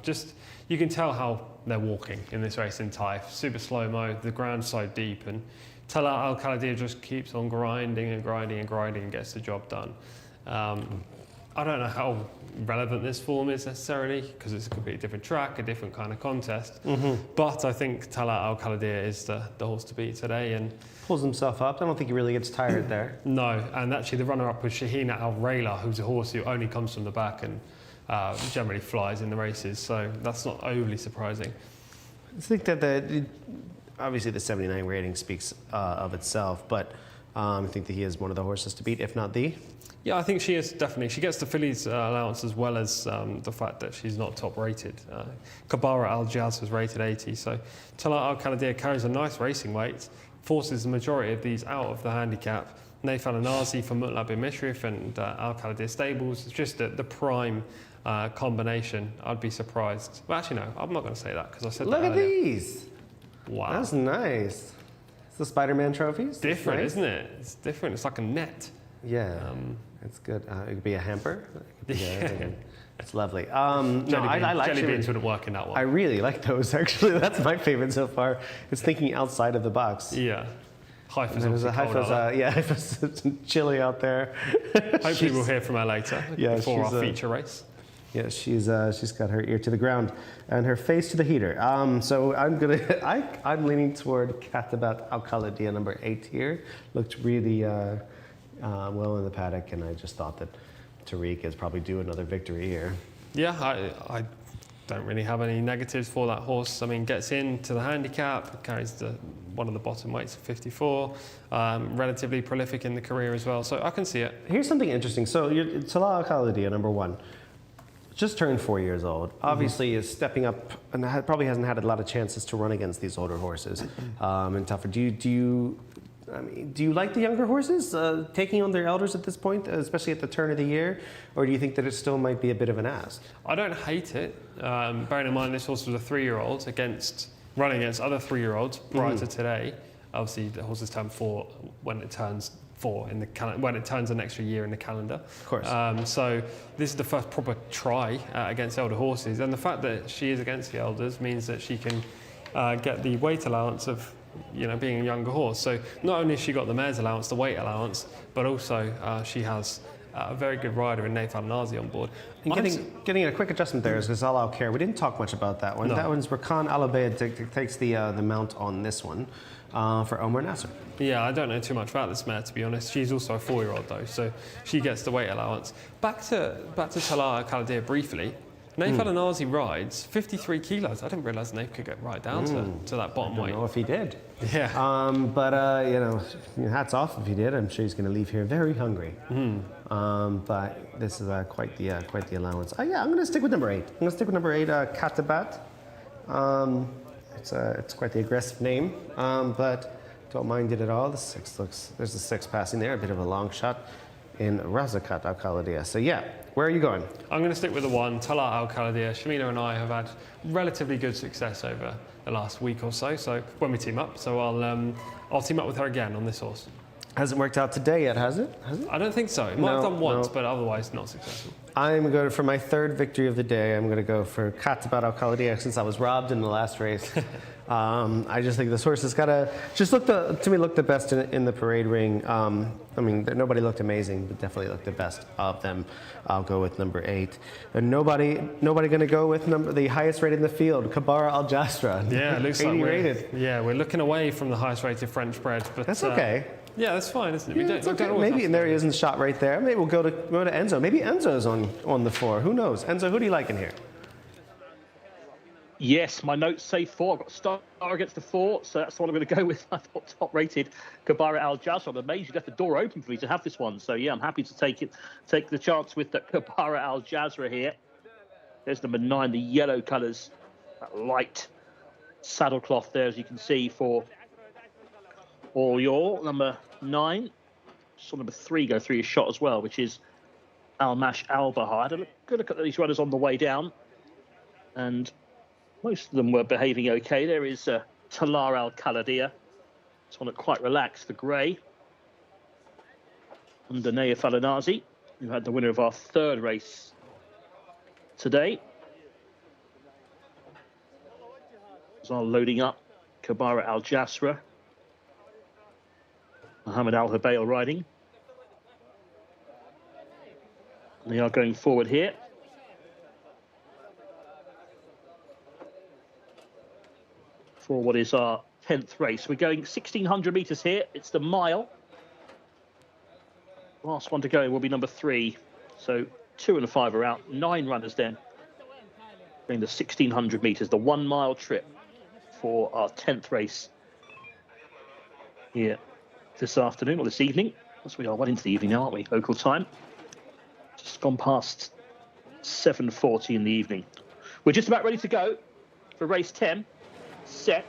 Speaker 2: Just you can tell how they're walking in this race in Taif. Super slow mo. The ground's so deep, and Tala Al Khaladia just keeps on grinding and grinding and grinding and gets the job done. I don't know how relevant this form is necessarily, because it's a completely different track, a different kind of contest. But I think Tala Al Khaladia is the horse to beat today, and
Speaker 1: pulls himself up. I don't think he really gets tired there.
Speaker 2: No, and actually the runner-up was Shahina Al Rayla, who's a horse who only comes from the back and generally flies in the races, so that's not overly surprising.
Speaker 1: I think that obviously the 79 rating speaks of itself, but I think that he is one of the horses to beat, if not the.
Speaker 2: Yeah, I think she is definitely. She gets the fillies allowance as well as the fact that she's not top rated. Kabara Al Jaz was rated 80, so Tala Al Khaladia carries a nice racing weight, forces the majority of these out of the handicap. Naif Al Nazi from Mutlaq bin Mishrif and Al Khaladia stables. It's just the prime combination. I'd be surprised. Well, actually, no, I'm not going to say that because I said
Speaker 1: Look
Speaker 2: that
Speaker 1: at
Speaker 2: earlier.
Speaker 1: these.
Speaker 2: Wow.
Speaker 1: That's nice. It's the Spider-Man trophies.
Speaker 2: Different,
Speaker 1: nice.
Speaker 2: Isn't it? It's different. It's like a net.
Speaker 1: Yeah, it's good. It could be a hamper. It's lovely. No, I like
Speaker 2: jelly beans wouldn't work in that one.
Speaker 1: I really like those, actually. That's my favorite so far. It's thinking outside of the box.
Speaker 2: Yeah. Haifa's
Speaker 1: There's a Haifa's chilly out there.
Speaker 2: Hopefully we'll hear from her later before our feature race.
Speaker 1: Yeah, she's got her ear to the ground and her face to the heater. So I'm leaning toward Katabat Al Khaladia number 8 here. Looked really well in the paddock, and I just thought that Tariq is probably due another victory here.
Speaker 2: Yeah, I don't really have any negatives for that horse. I mean, gets into the handicap, carries one of the bottom weights of 54, relatively prolific in the career as well, so I can see it.
Speaker 1: Here's something interesting. So Tala Al Khaladia, number 1, just turned 4 years old. Obviously is stepping up and probably hasn't had a lot of chances to run against these older horses and tougher. Do you like the younger horses taking on their elders at this point, especially at the turn of the year? Or do you think that it still might be a bit of an ask?
Speaker 2: I don't hate it. Bearing in mind this horse was a 3-year-old running against other 3-year-olds prior to today. Obviously the horses turn 4 when it turns 4 in the when it turns an extra year in the calendar.
Speaker 1: Of course.
Speaker 2: So this is the first proper try against elder horses, and the fact that she is against the elders means that she can get the weight allowance of being a younger horse. So not only has she got the mare's allowance, the weight allowance, but also she has a very good rider in Naif Al Nazi on board.
Speaker 1: Getting a quick adjustment there is Ghazal Al Khair. We didn't talk much about that one.
Speaker 2: No.
Speaker 1: That one's Rakan Al Abaid takes the mount on this one for Omar Nasser.
Speaker 2: Yeah, I don't know too much about this mare, to be honest. She's also a 4-year-old though, so she gets the weight allowance. Back to Tala Al Khaladia briefly. Naif Al Nazi rides 53 kilos. I didn't realise Naif could get right down to that bottom weight.
Speaker 1: I don't know if he did.
Speaker 2: Yeah.
Speaker 1: But hats off if he did. I'm sure he's going to leave here very hungry. But this is quite the allowance. I'm going to stick with number 8. I'm going to stick with number 8, Katabat. It's quite the aggressive name, but don't mind it at all. The 6 there's the 6 passing there, a bit of a long shot. in Razakat Al Khalidiyah. So yeah, where are you going?
Speaker 2: I'm going to stick with the one, Talat Al Khalidiyah. Shamina and I have had relatively good success over the last week or so. So when we team up, so I'll team up with her again on this horse.
Speaker 1: Hasn't worked out today yet, has it?
Speaker 2: I don't think so. It might have done once, but otherwise not successful.
Speaker 1: I'm going for my third victory of the day. I'm going to go for Katabat Al Khalidiyah since I was robbed in the last race. I just think this horse has got to just look the best in the parade ring. I mean, nobody looked amazing, but definitely looked the best of them. I'll go with number 8. And nobody going to go with the highest rated in the field, Kabara Al Jasra.
Speaker 2: Yeah, it looks
Speaker 1: 80
Speaker 2: like
Speaker 1: rated.
Speaker 2: we're looking away from the highest rated French bred, but
Speaker 1: that's okay.
Speaker 2: Yeah, that's fine, isn't it?
Speaker 1: Yeah, it's okay. Maybe, and there he is in the shot right there. Maybe we'll go to Enzo. Maybe Enzo's on the 4. Who knows? Enzo, who do you like in here?
Speaker 3: Yes, my notes say 4. I've got Star against the 4, so that's the one I'm going to go with. I thought top-rated Kabara Al Jasra. I'm amazed you left the door open for me to have this one. So yeah, I'm happy to take the chance with the Kabara Al Jasra here. There's number 9, the yellow colours, that light saddlecloth there, as you can see, for All Your. Number 9. Saw number 3 go through his shot as well, which is Al Mash Al Bahar. Had a good look at these runners on the way down, and most of them were behaving okay. There is Talar Al Khalidiyah. It's one that quite relaxed, the grey. And Danea Falanazi, who had the winner of our 3rd race today. So loading up Kabara Al Jasra. Mohammed Al Habayl riding. They are going forward here. For what is our 10th race. We're going 1,600 metres here. It's the mile. Last one to go will be number 3. So 2 and 5 are out. 9 runners then. Going the 1,600 metres, the 1 mile trip for our 10th race here this afternoon or this evening. As we are well into the evening now, aren't we? Local time. Just gone past 7:40 in the evening. We're just about ready to go for race 10. Set.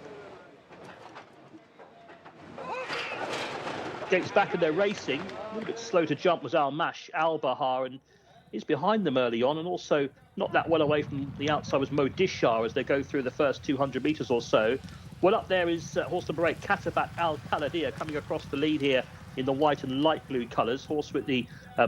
Speaker 3: Gates back and they're racing. A little bit slow to jump was Al Mash Al Bahar, and he's behind them early on, and also not that well away from the outside was Modishar as they go through the first 200 metres or so. Well, up there is horse number 8, Katabat Al Khalidiyah, coming across the lead here in the white and light blue colours, horse with the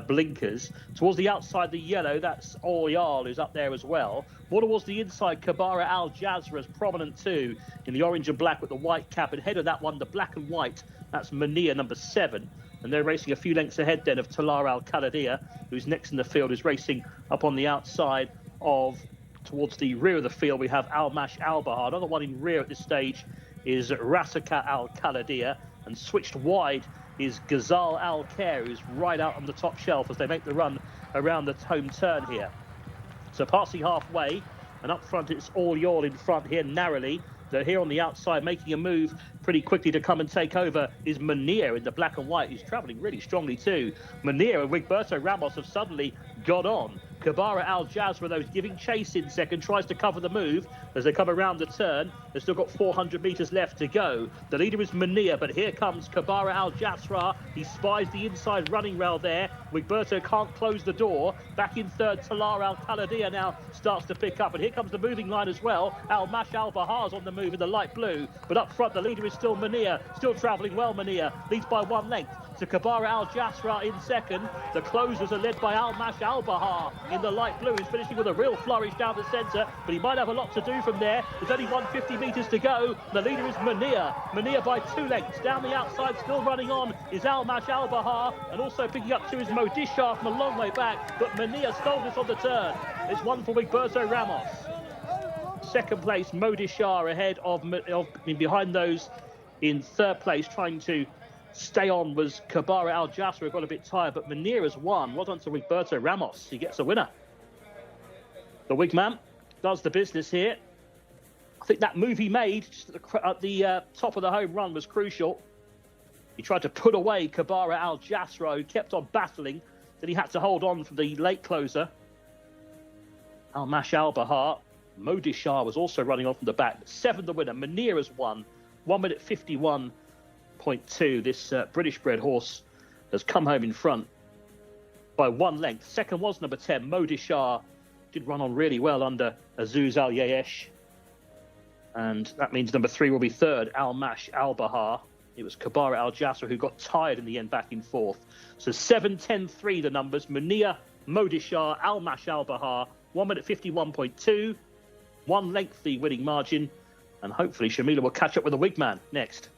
Speaker 3: blinkers. Towards the outside, the yellow, that's Oyal, who's up there as well. More towards the inside, Kabara Al Jasra is prominent too, in the orange and black with the white cap. And ahead of that one, the black and white, that's Mania, number 7. And they're racing a few lengths ahead then of Talar Al Khalidiyah, who's next in the field, is racing up on the outside of, towards the rear of the field, we have Al Mash Al Bahar. Another one in rear at this stage is Rasaka Al Khalidiyah, and switched wide is Ghazal Al Khair, who's right out on the top shelf as they make the run around the home turn here. So passing halfway, and up front it's All Your in front here narrowly. They're here on the outside making a move pretty quickly to come and take over is Munir in the black and white. He's travelling really strongly too. Munir and Wigberto Ramos have suddenly got on. Kabara Al Jasra, though, is giving chase in second, tries to cover the move as they come around the turn. They've still got 400 metres left to go. The leader is Munir, but here comes Kabara Al Jasra. He spies the inside running rail there. Wigberto can't close the door. Back in third, Talar Al Khalidiyah now starts to pick up. And here comes the moving line as well. Al Mash Al Bahar's on the move in the light blue. But up front, the leader is still Munir. Still travelling well, Munir. Leads by 1 length to Kabara Al Jasra in second. The closers are led by Al Mash Al Bahar in the light blue. He's finishing with a real flourish down the centre, but he might have a lot to do from there. There's only 150 metres to go. The leader is Munir. Munir by 2 lengths. Down the outside, still running on, is Al Mash Al Bahar, and also picking up 2 is Modishar from a long way back, but Munir stole this on the turn. It's 1 for Wigberto Ramos. Second place, Modishar ahead of behind those in third place, trying to stay on was Kabara Al Jasra, got a bit tired, but Munir has won. Well done to Wigberto Ramos. He gets a winner. The Wigman does the business here. I think that move he made just at the top of the home run was crucial. He tried to put away Kabara Al Jasra, who kept on battling. Then he had to hold on from the late closer, Al Mash Al Bahar. Modishar was also running on from the back. 7 the winner. Munir has won. 1 minute 51.2. This British bred horse has come home in front by 1 length. Second was number 10, Modishar. Did run on really well under Azuz Al Yayesh. And that means number 3 will be third, Al Mash Al Bahar. It was Kabara Al Jcsa who got tired in the end back in fourth. So 7:10.3 the numbers. Munir, Modishar, Al Mash Al Bahar, 1 minute 51.2. 1 length the winning margin. And hopefully Shamila will catch up with the Wigman next.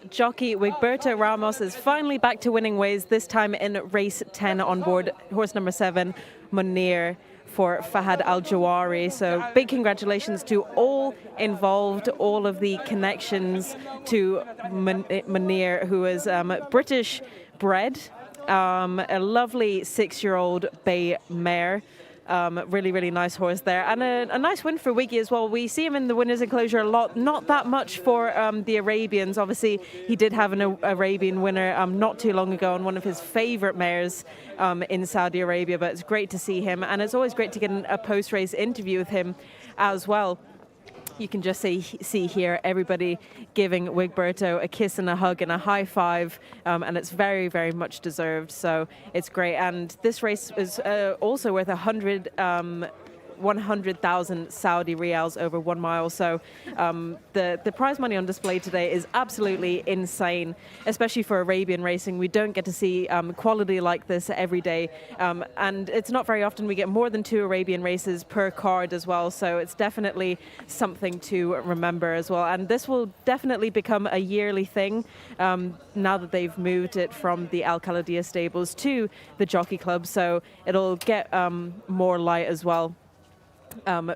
Speaker 4: Jockey Wigberto Ramos is finally back to winning ways, this time in race 10 on board horse number 7, Munir, for Fahad Al Jawari. So big congratulations to all involved, all of the connections to Munir, who is British bred, a lovely 6-year-old bay mare. Really, really nice horse there. And a nice win for Wiggy as well. We see him in the winner's enclosure a lot, not that much for the Arabians. Obviously, he did have an Arabian winner not too long ago on one of his favorite mares in Saudi Arabia, but it's great to see him. And it's always great to get a post-race interview with him as well. You can just see here everybody giving Wigberto a kiss and a hug and a high five, and it's very, very much deserved. So it's great. And this race is also worth 100,000 Saudi riyals over 1 mile. So the prize money on display today is absolutely insane, especially for Arabian racing. We don't get to see quality like this every day. And it's not very often we get more than 2 Arabian races per card as well. So it's definitely something to remember as well. And this will definitely become a yearly thing now that they've moved it from the Al Khalidia stables to the Jockey Club. So it'll get more light as well.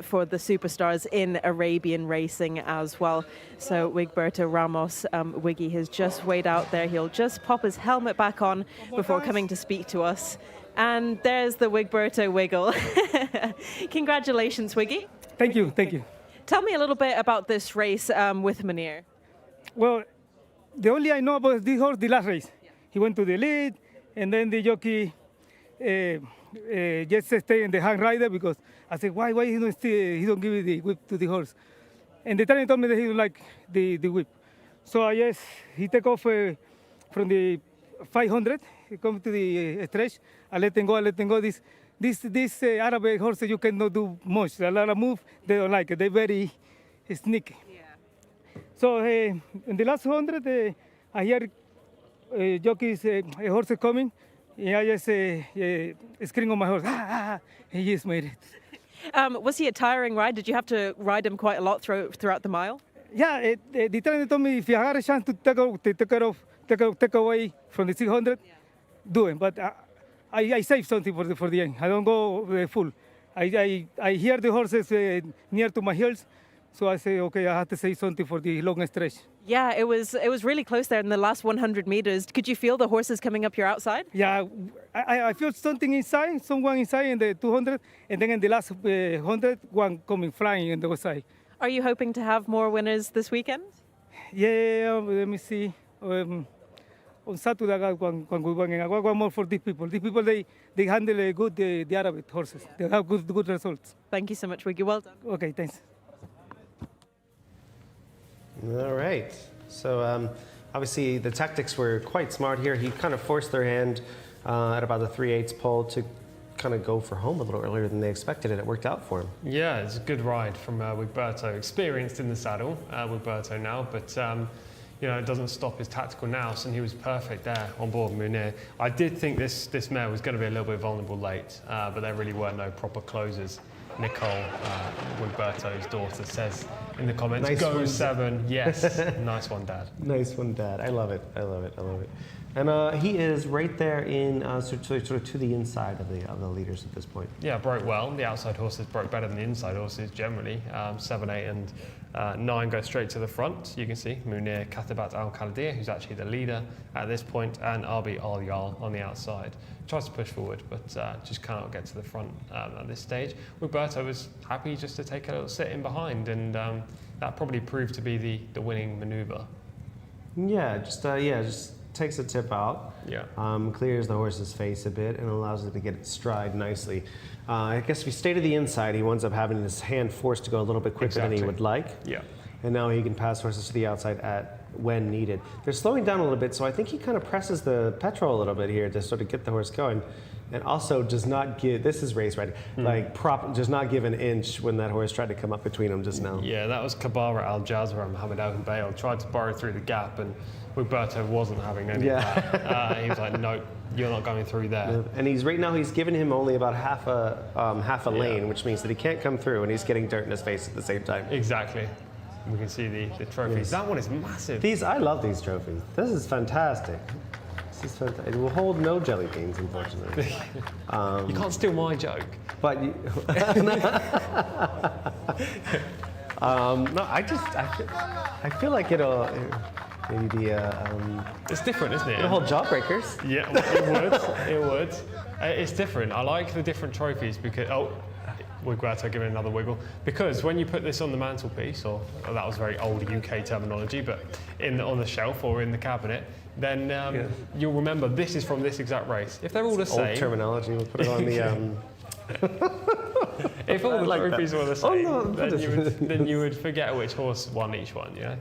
Speaker 4: For the superstars in Arabian racing as well. So Wigberto Ramos, Wiggy has just weighed out there. He'll just pop his helmet back on before coming to speak to us. And there's the Wigberto wiggle. Congratulations, Wiggy.
Speaker 11: Thank you, thank you.
Speaker 4: Tell me a little bit about this race with Munir.
Speaker 11: Well, the only I know about this horse, the last race. He went to the lead, and then the jockey just stay in the hand rider because I said, why he don't give the whip to the horse? And the trainer told me that he don't like the whip. So I guess he take off from the 500, he come to the stretch, I let them go. This Arab horses, you cannot do much. A lot of move, they don't like it. They're very sneaky. Yeah. So in the last 100, I hear jockeys, horses coming. Yeah, I just scream on my horse. He just made it.
Speaker 4: Was he a tiring ride? Did you have to ride him quite a lot throughout the mile?
Speaker 11: Yeah, the trainer told me if you had a chance to take away from the 600, do it. But I save something for the end. I don't go full. I hear the horses near to my heels, so I say, okay, I have to say something for the long stretch.
Speaker 4: Yeah, it was really close there in the last 100 meters. Could you feel the horses coming up your outside?
Speaker 11: Yeah, I feel something inside, someone inside in the 200, and then in the last 100, one coming flying in the outside.
Speaker 4: Are you hoping to have more winners this weekend?
Speaker 11: Yeah, let me see. on Saturday when we went in. I got one more for these people. These people, they handle good the Arabic horses. They have good results.
Speaker 4: Thank you so much, Wiggy. Well done.
Speaker 11: Okay, thanks.
Speaker 1: All right. So obviously the tactics were quite smart here. He kind of forced their hand at about the 3/8 pole to kind of go for home a little earlier than they expected, and it worked out for him.
Speaker 2: Yeah, it's a good ride from Wigberto. Experienced in the saddle, Wigberto now, but you know, it doesn't stop his tactical nous, and he was perfect there on board Munir. I did think this mare was going to be a little bit vulnerable late, but there really were no proper closers. Nicole, Wigberto's daughter, says in the comments,
Speaker 1: Nice
Speaker 2: "Go
Speaker 1: one.
Speaker 2: 7, yes." Nice one, Dad.
Speaker 1: Nice one, Dad. I love it. I love it. I love it. And he is right there in sort of to the inside of the leaders at this point.
Speaker 2: Yeah, broke well. The outside horses broke better than the inside horses generally. 7, 8 and 9 go straight to the front. You can see Munir Katabat Al Khaldir, who's actually the leader at this point, and Arbi Al Yal on the outside. Tries to push forward, but just cannot get to the front at this stage. Wigberto was happy just to take a little sit in behind, and that probably proved to be the winning manoeuvre.
Speaker 1: Yeah, just takes a tip out.
Speaker 2: Yeah.
Speaker 1: Clears the horse's face a bit and allows it to get its stride nicely. I guess if he stayed to the inside, he winds up having his hand forced to go a little bit quicker than he would like.
Speaker 2: Yeah.
Speaker 1: And now he can pass horses to the outside when needed. They're slowing down a little bit, so I think he kind of presses the petrol a little bit here to sort of get the horse going. And also does not give, this is race ready, does not give an inch when that horse tried to come up between them just now.
Speaker 2: Yeah, that was Kabara Al Jazra and Mohamed Al Bail. Tried to burrow through the gap, and Wigberto wasn't having any of that. He was like, "Nope, you're not going through there."
Speaker 1: And he's given him only about half a lane, which means that he can't come through, and he's getting dirt in his face at the same time.
Speaker 2: Exactly. We can see the trophies.
Speaker 1: Yes.
Speaker 2: That one is massive.
Speaker 1: I love these trophies. This is fantastic. This is fantastic. It will hold no jelly beans, unfortunately.
Speaker 2: You can't steal my joke.
Speaker 1: But you, no, I feel like it'll maybe be
Speaker 2: It's different, isn't it?
Speaker 1: it'll hold jawbreakers.
Speaker 2: Yeah, it would. It's different. I like the different trophies because Wigberto giving another wiggle, because when you put this on the mantelpiece, or that was very old UK terminology, but on the shelf or in the cabinet, then you'll remember this is from this exact race. If they're all the same,
Speaker 1: Old terminology. We'll put it on the.
Speaker 2: If all the trophies were the same,
Speaker 1: no,
Speaker 2: then you would forget which horse won each one. Yeah.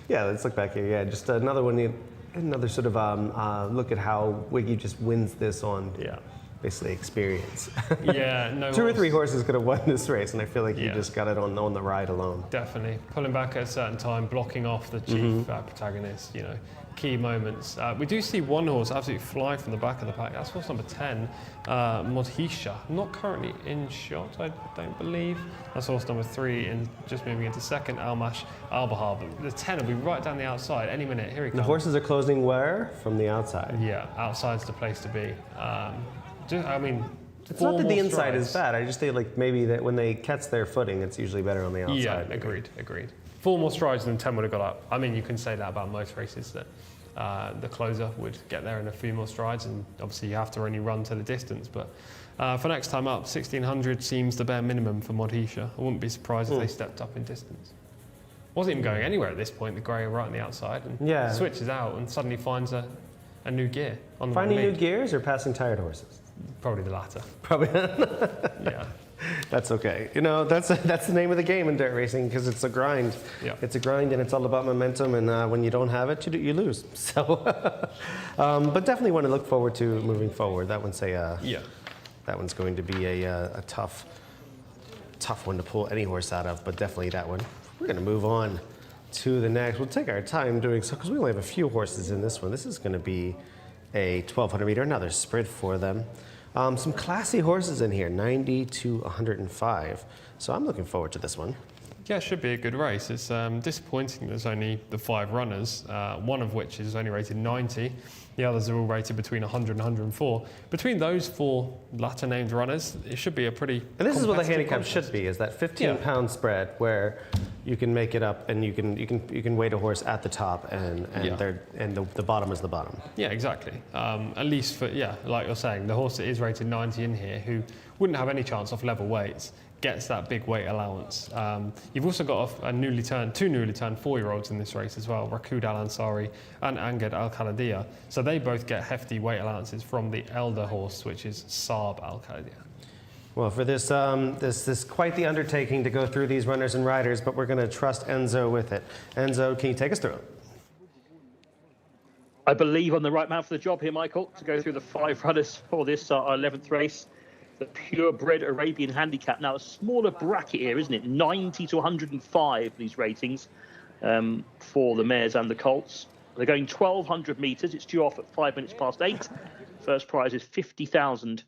Speaker 1: Yeah, let's look back here. Yeah, just another one. Another sort of look at how Wiggy just wins this on.
Speaker 2: Yeah.
Speaker 1: Basically experience.
Speaker 2: Yeah, no.
Speaker 1: 2 or 3 horses could have won this race, and I feel like
Speaker 2: Yeah.
Speaker 1: you just got it on the ride alone.
Speaker 2: Definitely. Pulling back at a certain time, blocking off the chief protagonist, you know, key moments. We do see one horse absolutely fly from the back of the pack. That's horse number 10, Modhisha. Not currently in shot, I don't believe. That's horse number 3, and just moving into second, Almash Albahar. But the 10 will be right down the outside any minute. Here he comes.
Speaker 1: The horses are closing where? From the outside.
Speaker 2: Yeah, outside's the place to be. I mean,
Speaker 1: It's not that the inside is bad. I just think like maybe that when they catch their footing, it's usually better on the outside.
Speaker 2: Yeah, agreed. 4 more strides than 10 would have got up. I mean, you can say that about most races, that the closer would get there in a few more strides, and obviously you have to only run to the distance. But for next time up, 1600 seems the bare minimum for Modhisha. I wouldn't be surprised if they stepped up in distance. Wasn't even going anywhere at this point, the grey right on the outside, and switches out and suddenly finds a new gear on the
Speaker 1: Finding
Speaker 2: lead.
Speaker 1: new gears or passing tired horses?
Speaker 2: Probably the latter.
Speaker 1: Probably.
Speaker 2: Yeah.
Speaker 1: That's okay. You know, that's the name of the game in dirt racing, because it's a grind.
Speaker 2: Yeah.
Speaker 1: It's a grind, and it's all about momentum. And when you don't have it, you lose. So, but definitely want to look forward to moving forward. That one's that one's going to be a tough one to pull any horse out of. But definitely that one. We're going to move on to the next. We'll take our time doing so because we only have a few horses in this one. This is going to be a 1200 meter, another sprint for them. Some classy horses in here, 90 to 105. So I'm looking forward to this one.
Speaker 2: Yeah, it should be a good race. It's disappointing there's only the 5 runners, one of which is only rated 90. The others are all rated between 100 and 104. Between those 4 latter named runners, it should be a pretty
Speaker 1: And this is what the
Speaker 2: competitive
Speaker 1: handicap
Speaker 2: contest.
Speaker 1: should be, is that 15-pound spread where you can make it up and you can weight a horse at the top and the bottom is the bottom.
Speaker 2: Yeah, exactly. At least for, like you're saying, the horse that is rated 90 in here, who wouldn't have any chance off level weights, gets that big weight allowance. You've also got two newly turned 4-year-olds in this race as well, Rakud Al Ansari and Angad Al Khaladiya. So they both get hefty weight allowances from the elder horse, which is Saab Al Khaladiya.
Speaker 1: Well, for this is quite the undertaking to go through these runners and riders, but we're going to trust Enzo with it. Enzo, can you take us through it?
Speaker 3: I believe I'm the right man for the job here, Michael, to go through the 5 runners for this our 11th race. The purebred Arabian handicap. Now, a smaller bracket here, isn't it? 90 to 105, these ratings for the mares and the colts. They're going 1,200 metres. It's due off at 5 minutes past 8. First prize is 50,000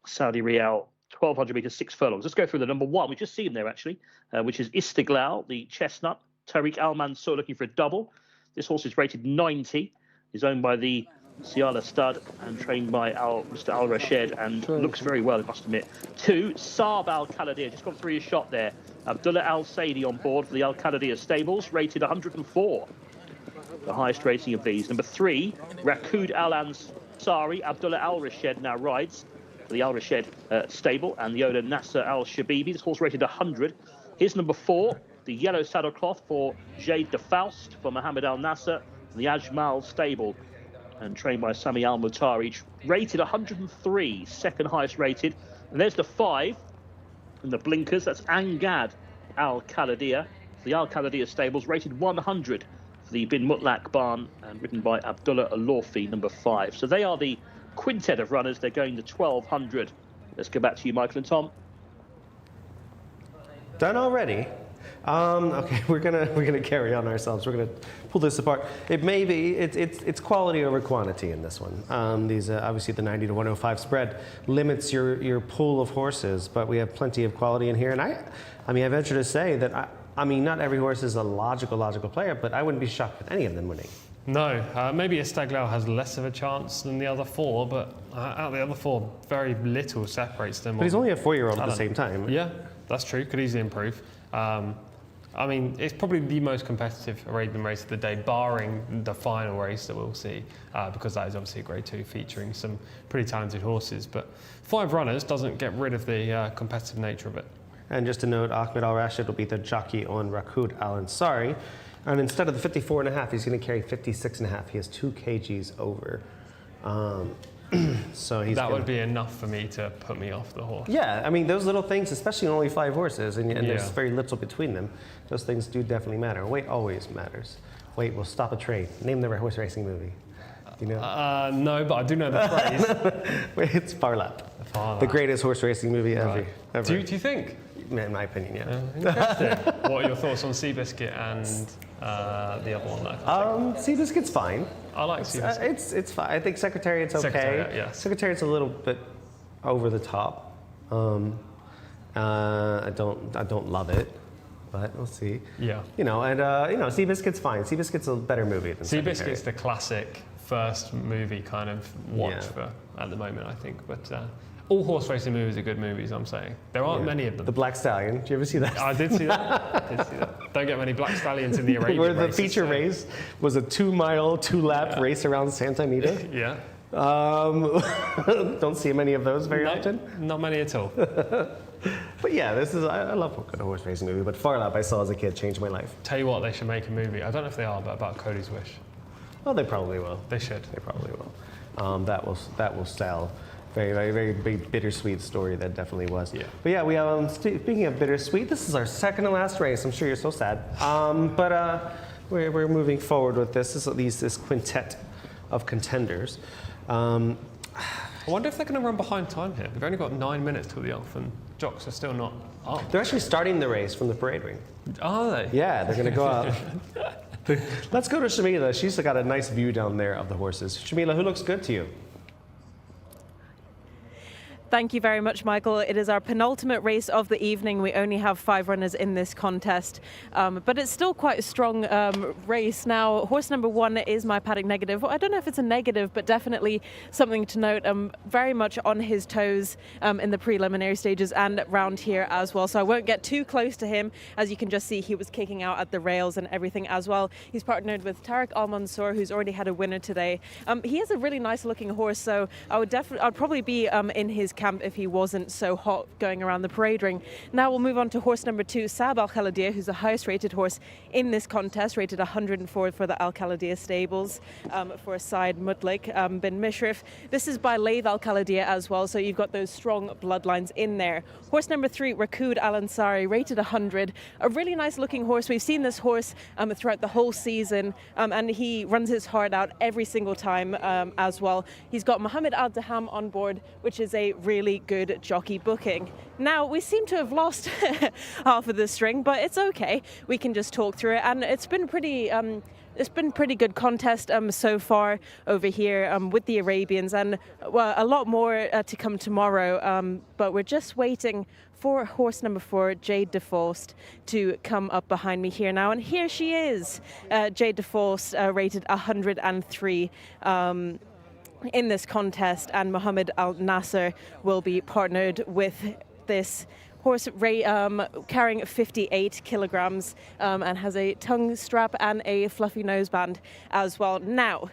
Speaker 3: Saudi Riyal, 1,200 metres, 6 furlongs. Let's go through the number 1. We've just seen there, actually, which is Istiglal, the chestnut. Tariq Al Mansour looking for a double. This horse is rated 90. Is owned by the Siala stud and trained by Mr. Al Rashed, and looks very well, I must admit. 2, Saab Al Khaladiya, just gone through his shot there. Abdullah Al Saidi on board for the Al Khaladiya stables, rated 104, the highest rating of these. Number 3, Rakud Al Ansari, Abdullah Al Rashed now rides for the Al Rashed stable, and the owner Nasser Al Shabibi. This horse rated 100. Here's number 4, the yellow saddle cloth for Jade de Faust for Mohammed Al Nasser, the Ajmal stable, and trained by Sami Al Mutari, rated 103, second highest rated. And there's the 5 in the blinkers. That's Angad Al Khaladiya, the Al Khaladiya stables, rated 100 for the Bin Mutlaq barn, and ridden by Abdullah Al-Lawfi, number 5. So they are the quintet of runners. They're going to 1,200. Let's go back to you, Michael and Tom.
Speaker 1: Done already? Okay, we're gonna carry on ourselves. We're gonna pull this apart. It may be it's quality over quantity in this one. These obviously the 90 to 105 spread limits your pool of horses, but we have plenty of quality in here. And I mean, I venture to say that I mean not every horse is a logical player, but I wouldn't be shocked with any of them winning.
Speaker 2: No, maybe Istiglal has less of a chance than the other 4, but out of the other 4, very little separates them.
Speaker 1: But he's only a 4-year-old at the same time.
Speaker 2: Yeah, that's true. Could easily improve. I mean, it's probably the most competitive Arabian race of the day, barring the final race that we'll see, because that is obviously a Grade 2 featuring some pretty talented horses. But 5 runners doesn't get rid of the competitive nature of it.
Speaker 1: And just to note, Ahmed Al Rashid will be the jockey on Rakud Al Ansari. And instead of the 54.5, he's going to carry 56.5. He has 2 kgs over. So that
Speaker 2: would be enough for me to put me off the horse.
Speaker 1: Yeah, I mean, those little things, especially only 5 horses, and there's very little between them, those things do definitely matter. Weight always matters. Weight will stop a train. Name the horse racing movie. You know?
Speaker 2: No, but I do know the phrase.
Speaker 1: It's Farlap. The greatest horse racing movie ever.
Speaker 2: Do you think?
Speaker 1: In my opinion, yeah.
Speaker 2: Interesting. What are your thoughts on Seabiscuit and the other one?
Speaker 1: Seabiscuit's fine.
Speaker 2: I like Seabiscuit.
Speaker 1: It's fine. I think Secretariat's okay.
Speaker 2: Secretariat, yes.
Speaker 1: Secretariat's a little bit over the top. I don't love it, but we'll see.
Speaker 2: Yeah.
Speaker 1: You know, and Seabiscuit's fine. Seabiscuit's a better movie than
Speaker 2: Seabiscuit's the classic first movie kind of watch for at the moment, I think. But all horse racing movies are good movies, I'm saying. There aren't many of them.
Speaker 1: The Black Stallion, did you ever see that?
Speaker 2: I did see that. Don't get many Black Stallions in the Arabian
Speaker 1: Where the
Speaker 2: races,
Speaker 1: feature race was a 2-mile, 2-lap race around Santa Anita.
Speaker 2: Yeah.
Speaker 1: Don't see many of those very often.
Speaker 2: Not many at all.
Speaker 1: But yeah, I love a good horse racing movie, but Farlap I saw as a kid changed my life.
Speaker 2: Tell you what, they should make a movie. I don't know if they are, but about Cody's Wish.
Speaker 1: Oh, they probably will.
Speaker 2: They should.
Speaker 1: They probably will. That will sell. Very, very big bittersweet story that definitely was.
Speaker 2: Yeah.
Speaker 1: But yeah, speaking of bittersweet, this is our second to last race. I'm sure you're so sad. But we're moving forward with this. This quintet of contenders.
Speaker 2: I wonder if they're going to run behind time here. They've only got 9 minutes till the off, and jocks are still not up.
Speaker 1: They're actually starting the race from the parade ring.
Speaker 2: Are they?
Speaker 1: Yeah, they're going to go out. Let's go to Shamila. She's got a nice view down there of the horses. Shamila, who looks good to you?
Speaker 4: Thank you very much, Michael. It is our penultimate race of the evening. We only have 5 runners in this contest, but it's still quite a strong race. Now, horse number 1 is my paddock negative. I don't know if it's a negative, but definitely something to note. Very much on his toes in the preliminary stages and round here as well. So I won't get too close to him. As you can just see, he was kicking out at the rails and everything as well. He's partnered with Tariq Al Mansour, who's already had a winner today. He is a really nice looking horse, so I'd probably be in his camp if he wasn't so hot going around the parade ring. Now we'll move on to horse number 2, Saab Al Khalidiyah, who's the highest rated horse in this contest, rated 104 for the Al Khalidiyah stables, for Said Mutlik bin Mishrif. This is by Layth Al Khalidiyah as well, so you've got those strong bloodlines in there. Horse number 3, Rakud Al Ansari, rated 100. A really nice looking horse. We've seen this horse throughout the whole season, and he runs his heart out every single time as well. He's got Mohammed Al Daham on board, which is a really good jockey booking. Now, we seem to have lost half of the string, but it's okay. We can just talk through it, and it's been pretty good contest so far over here with the Arabians, and well, a lot more to come tomorrow. But we're just waiting for horse number 4, Jade DeFaust, to come up behind me here now. And here she is, Jade DeFaust, rated 103 in this contest, and Mohammed Al Nasser will be partnered with this horse carrying 58 kilograms and has a tongue strap and a fluffy noseband as well. Now,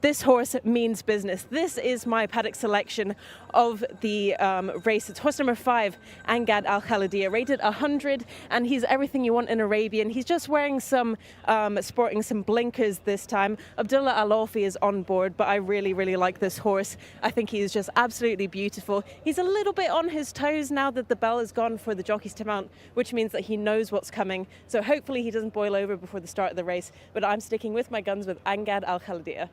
Speaker 4: this horse means business. This is my paddock selection of the race. It's horse number 5, Angad Al Khalidiyah, rated 100, and he's everything you want in Arabian. He's just wearing sporting some blinkers this time. Abdullah Al-Alfi is on board, but I really, really like this horse. I think he's just absolutely beautiful. He's a little bit on his toes now that the bell is gone for the jockeys to mount, which means that he knows what's coming. So hopefully he doesn't boil over before the start of the race, but I'm sticking with my guns with Angad Al Khalidiyah.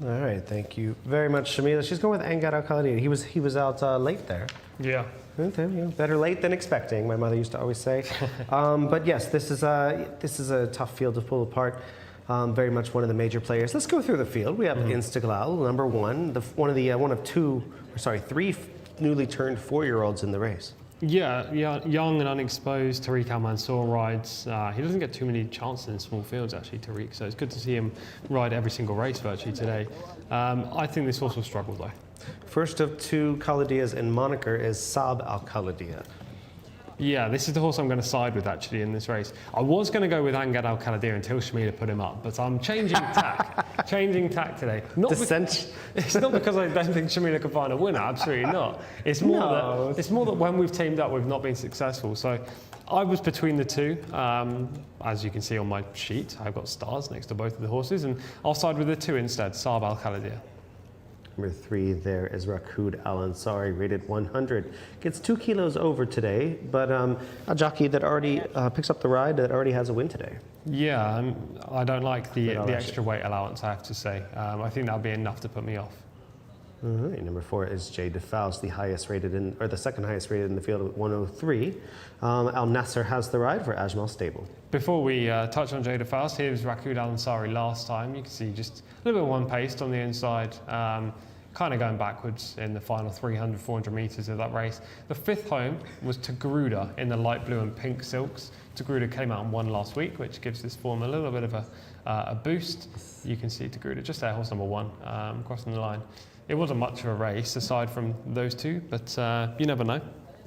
Speaker 1: All right, thank you very much, Shamila. She's going with Angad Al Khalidiyah. He was out late there.
Speaker 2: Yeah.
Speaker 1: Okay, yeah, better late than expecting, my mother used to always say. But yes, this is a tough field to pull apart. Very much one of the major players. Let's go through the field. We have Istiqlal, number 1, one of 3 newly turned 4-year-olds in the race.
Speaker 2: Yeah, young and unexposed. Tariq Al Mansour rides. He doesn't get too many chances in small fields, actually, Tariq. So it's good to see him ride every single race virtually today. I think this horse will struggle, though.
Speaker 1: First of 2 Khalidiyahs in moniker is Saab Al Khalidiyah.
Speaker 2: Yeah, this is the horse I'm going to side with, actually, in this race. I was going to go with Angad Al Khalidiyah until Shamila put him up, but I'm changing tack. Changing tack today. It's not because I don't think Shamila can find a winner, absolutely not. It's more that when we've teamed up, we've not been successful. So I was between the 2. As you can see on my sheet, I've got stars next to both of the horses, and I'll side with the 2 instead, Saab Al Khalidiyah.
Speaker 1: Number 3 there is Rakud Al Ansari, rated 100. Gets 2 kilos over today, but a jockey that already picks up the ride that already has a win today.
Speaker 2: Yeah, I don't like the extra weight allowance, I have to say. I think that'll be enough to put me off.
Speaker 1: All right, number 4 is Jade DeFaust, the second highest rated in the field at 103. Al Nasser has the ride for Ajmal Stable.
Speaker 2: Before we touch on Jade DeFaust, here's Rakud Al Ansari last time. You can see just a little bit of one-paced on the inside, kind of going backwards in the final 300, 400 metres of that race. The 5th home was Tagruda in the light blue and pink silks. Tagruda came out and won last week, which gives this form a little bit of a boost. You can see Tagruda just there, horse number 1, crossing the line. It wasn't much of a race aside from those 2, but you never know.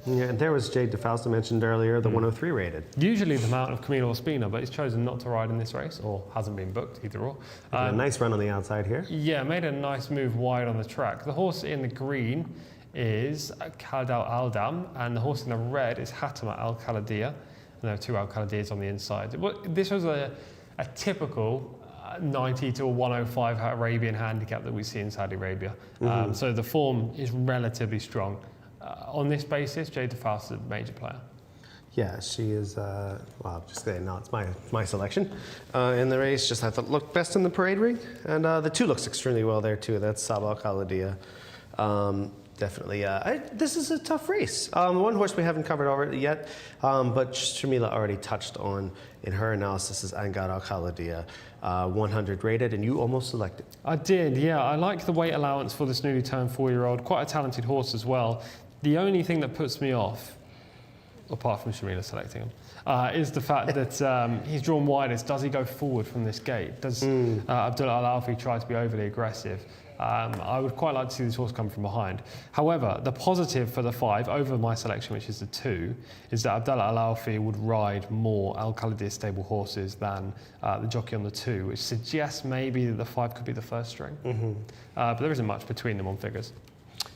Speaker 1: Yeah, and there was Jade DeFaust I mentioned earlier, the 103 rated.
Speaker 2: Usually the mount of Camilo Ospina, but he's chosen not to ride in this race, or hasn't been booked, either or.
Speaker 1: A nice run on the outside here.
Speaker 2: Yeah, made a nice move wide on the track. The horse in the green is Khalid Al Dam, and the horse in the red is Hatama Al Khalidiyah. And there are 2 Al Khalidiyahs on the inside. This was a typical 90 to a 105 Arabian handicap that we see in Saudi Arabia. So the form is relatively strong. On this basis, Jade DeFaust is a major player.
Speaker 1: Yeah, she is, well, just saying, no, it's my selection in the race. Just I thought looked best in the parade ring. And the 2 looks extremely well there, too. That's Saab Al Khalidiyah. Definitely, this is a tough race. One horse we haven't covered over yet, but Shamila already touched on in her analysis is Angad Al Khalidiyah, 100 rated, and you almost selected.
Speaker 2: I did, yeah. I like the weight allowance for this newly turned 4-year-old. Quite a talented horse as well. The only thing that puts me off, apart from Shamila selecting him, is the fact that he's drawn widest. Does he go forward from this gate? Does Abdullah Al-Alfi try to be overly aggressive? I would quite like to see this horse come from behind. However, the positive for the 5 over my selection, which is the 2, is that Abdallah Al Alfi would ride more Al Khaladir stable horses than the jockey on the 2, which suggests maybe that the 5 could be the first string. But there isn't much between them on figures.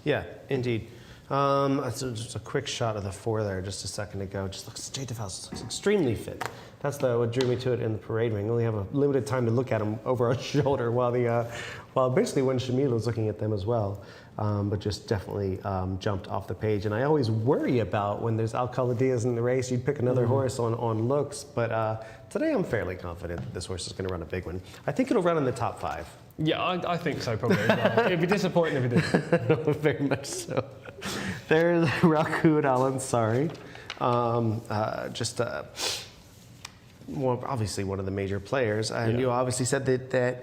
Speaker 1: Yeah, indeed. Just a quick shot of the 4 there just a second ago. Just looks, Jade Faust looks extremely fit. That's what drew me to it in the parade ring. We only have a limited time to look at him over our shoulder while basically when Shamila was looking at them as well. But just definitely jumped off the page. And I always worry about when there's Al Khaladias in the race, you'd pick another horse on looks. But today I'm fairly confident that this horse is going to run a big one. I think it'll run in the top 5.
Speaker 2: Yeah, I think so probably as well. It'd be disappointing if it didn't.
Speaker 1: Very much so. There's Rakud Al Ansari. Well, obviously one of the major players. And you obviously said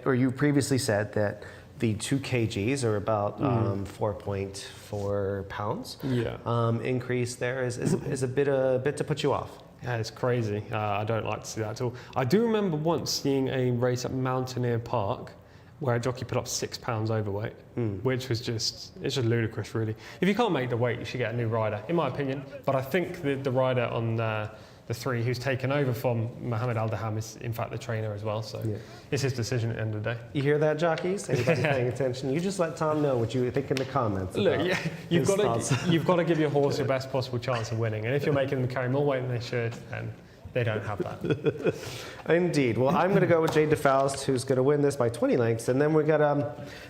Speaker 1: or you previously said that the 2 kgs are about 4.4 pounds.
Speaker 2: Yeah.
Speaker 1: Increase there is a bit to put you off.
Speaker 2: Yeah, it's crazy. I don't like to see that at all. I do remember once seeing a race at Mountaineer Park where a jockey put up 6 pounds overweight, which was it's just ludicrous, really. If you can't make the weight, you should get a new rider, in my opinion. But I think the rider on the 3 who's taken over from Mohammed Al-Daham is in fact the trainer as well, so it's his decision at the end of the day.
Speaker 1: You hear that, jockeys? Anybody paying attention? You just let Tom know what you think in the comments.
Speaker 2: Look, you've got to give your horse your best possible chance of winning, and if you're making them carry more weight than they should, then they don't have that.
Speaker 1: Indeed. Well, I'm going to go with Jade Faust, who's going to win this by 20 lengths, and then we got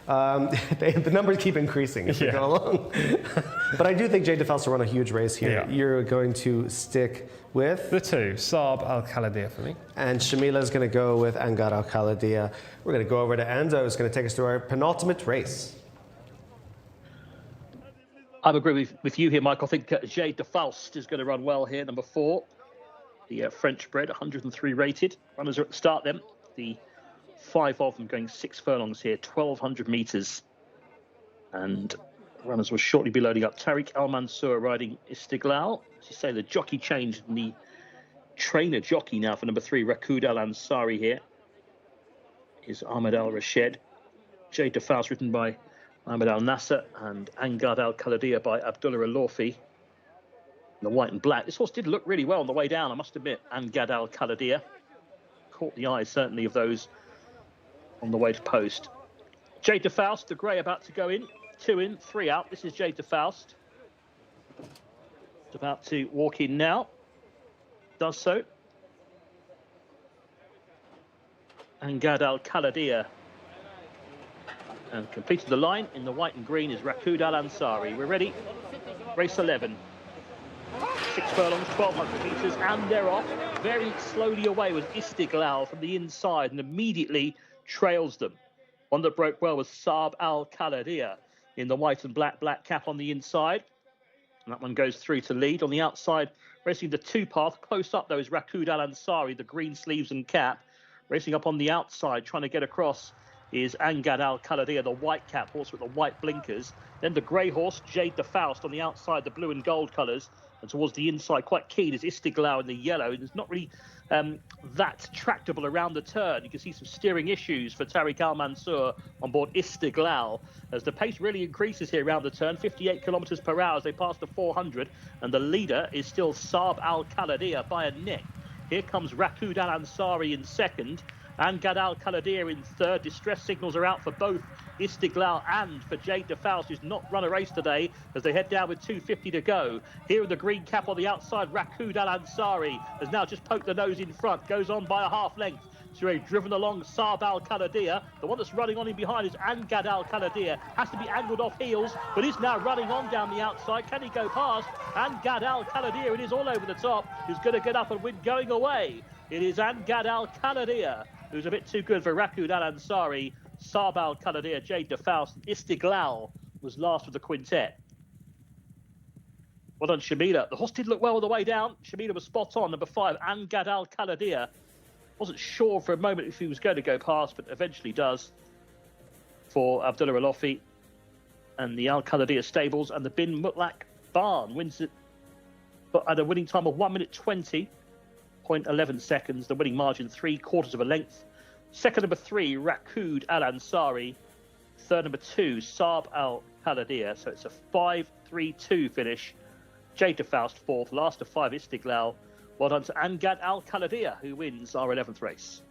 Speaker 1: the numbers keep increasing as we go along. But I do think Jade Faust will run a huge race here.
Speaker 2: Yeah.
Speaker 1: You're going to stick with
Speaker 2: the 2, Saab Al Khaladir for me,
Speaker 1: and Shamila is going to go with Angad Al Khaladir. We're going to go over to Enzo, who's going to take us through our penultimate race.
Speaker 3: I agree with you here, Mike. I think Jade Faust is going to run well here, number 4. The French bred, 103 rated. Runners are at the start then. The 5 of them going 6 furlongs here, 1,200 metres. And runners will shortly be loading up. Tariq Al Mansour riding Istiglal. As you say, the jockey changed, and the trainer jockey now for number 3, Rakud Al Ansari here, is Ahmed Al Rashed. Jade Faust written by Ahmed Al Nasser, and Angad Al Khaladir by Abdullah Al Lawfi. The white and black. This horse did look really well on the way down, I must admit. Angad Al Khaladir caught the eyes certainly of those on the way to post. Jade Faust, the grey about to go in. 2 in, 3 out. This is Jade Faust. It's about to walk in now. Does so. Angad Al Khaladir. And completed the line in the white and green is Rakud Al Ansari. We're ready. Race 11. 6 furlongs, 1,200 metres, and they're off. Very slowly away was Istiglal from the inside and immediately trails them. One that broke well was Saab Al Khaladir in the white and black cap on the inside. And that one goes through to lead. On the outside, racing the 2 path. Close up, though, is Rakud Al Ansari, the green sleeves and cap. Racing up on the outside, trying to get across, is Angad Al Khaladir, the white cap horse with the white blinkers. Then the grey horse, Jade Faust, on the outside, the blue and gold colours. And towards the inside, quite keen, is Istiglal in the yellow. It's not really that tractable around the turn. You can see some steering issues for Tariq Al Mansour on board Istiglal, as the pace really increases here around the turn, 58 kilometres per hour as they pass the 400. And the leader is still Saab Al Khaladir by a neck. Here comes Rakud Al Ansari in second. Angad Al Khaladir in third. Distress signals are out for both Istiglal and for Jade Faust, who's not run a race today, as they head down with 2:50 to go. Here in the green cap on the outside, Rakud Al Ansari has now just poked the nose in front, goes on by a half length. So driven along Saab Al Khaladir. The one that's running on in behind is Angad Al Khaladir. Has to be angled off heels, but is now running on down the outside. Can he go past? Angad Al Khaladir, it is all over the top. Who's going to get up and win going away? It is Angad Al Khaladir, who's a bit too good for Rakud Al Ansari. Saab Al Khaladir, Jade Faust, Istiglal was last of the quintet. Well done, Shamila. The horse did look well on the way down. Shamila was spot on. Number 5, Angad Al Khaladir. Wasn't sure for a moment if he was going to go past, but eventually does for Abdullah Al Lawfi and the Al Khaladir stables. And the Bin Mutlaq Barn wins it but at a winning time of 1 minute 20.11 seconds. The winning margin 3/4 of a length. Second, number 3, Rakud Al Ansari. third number 2, Saab Al Khaladia. So it's a 5-3-2 finish. Jada Faust fourth, last of 5 Istiklal. Well done to Amgad Al Khaladia, who wins our 11th race.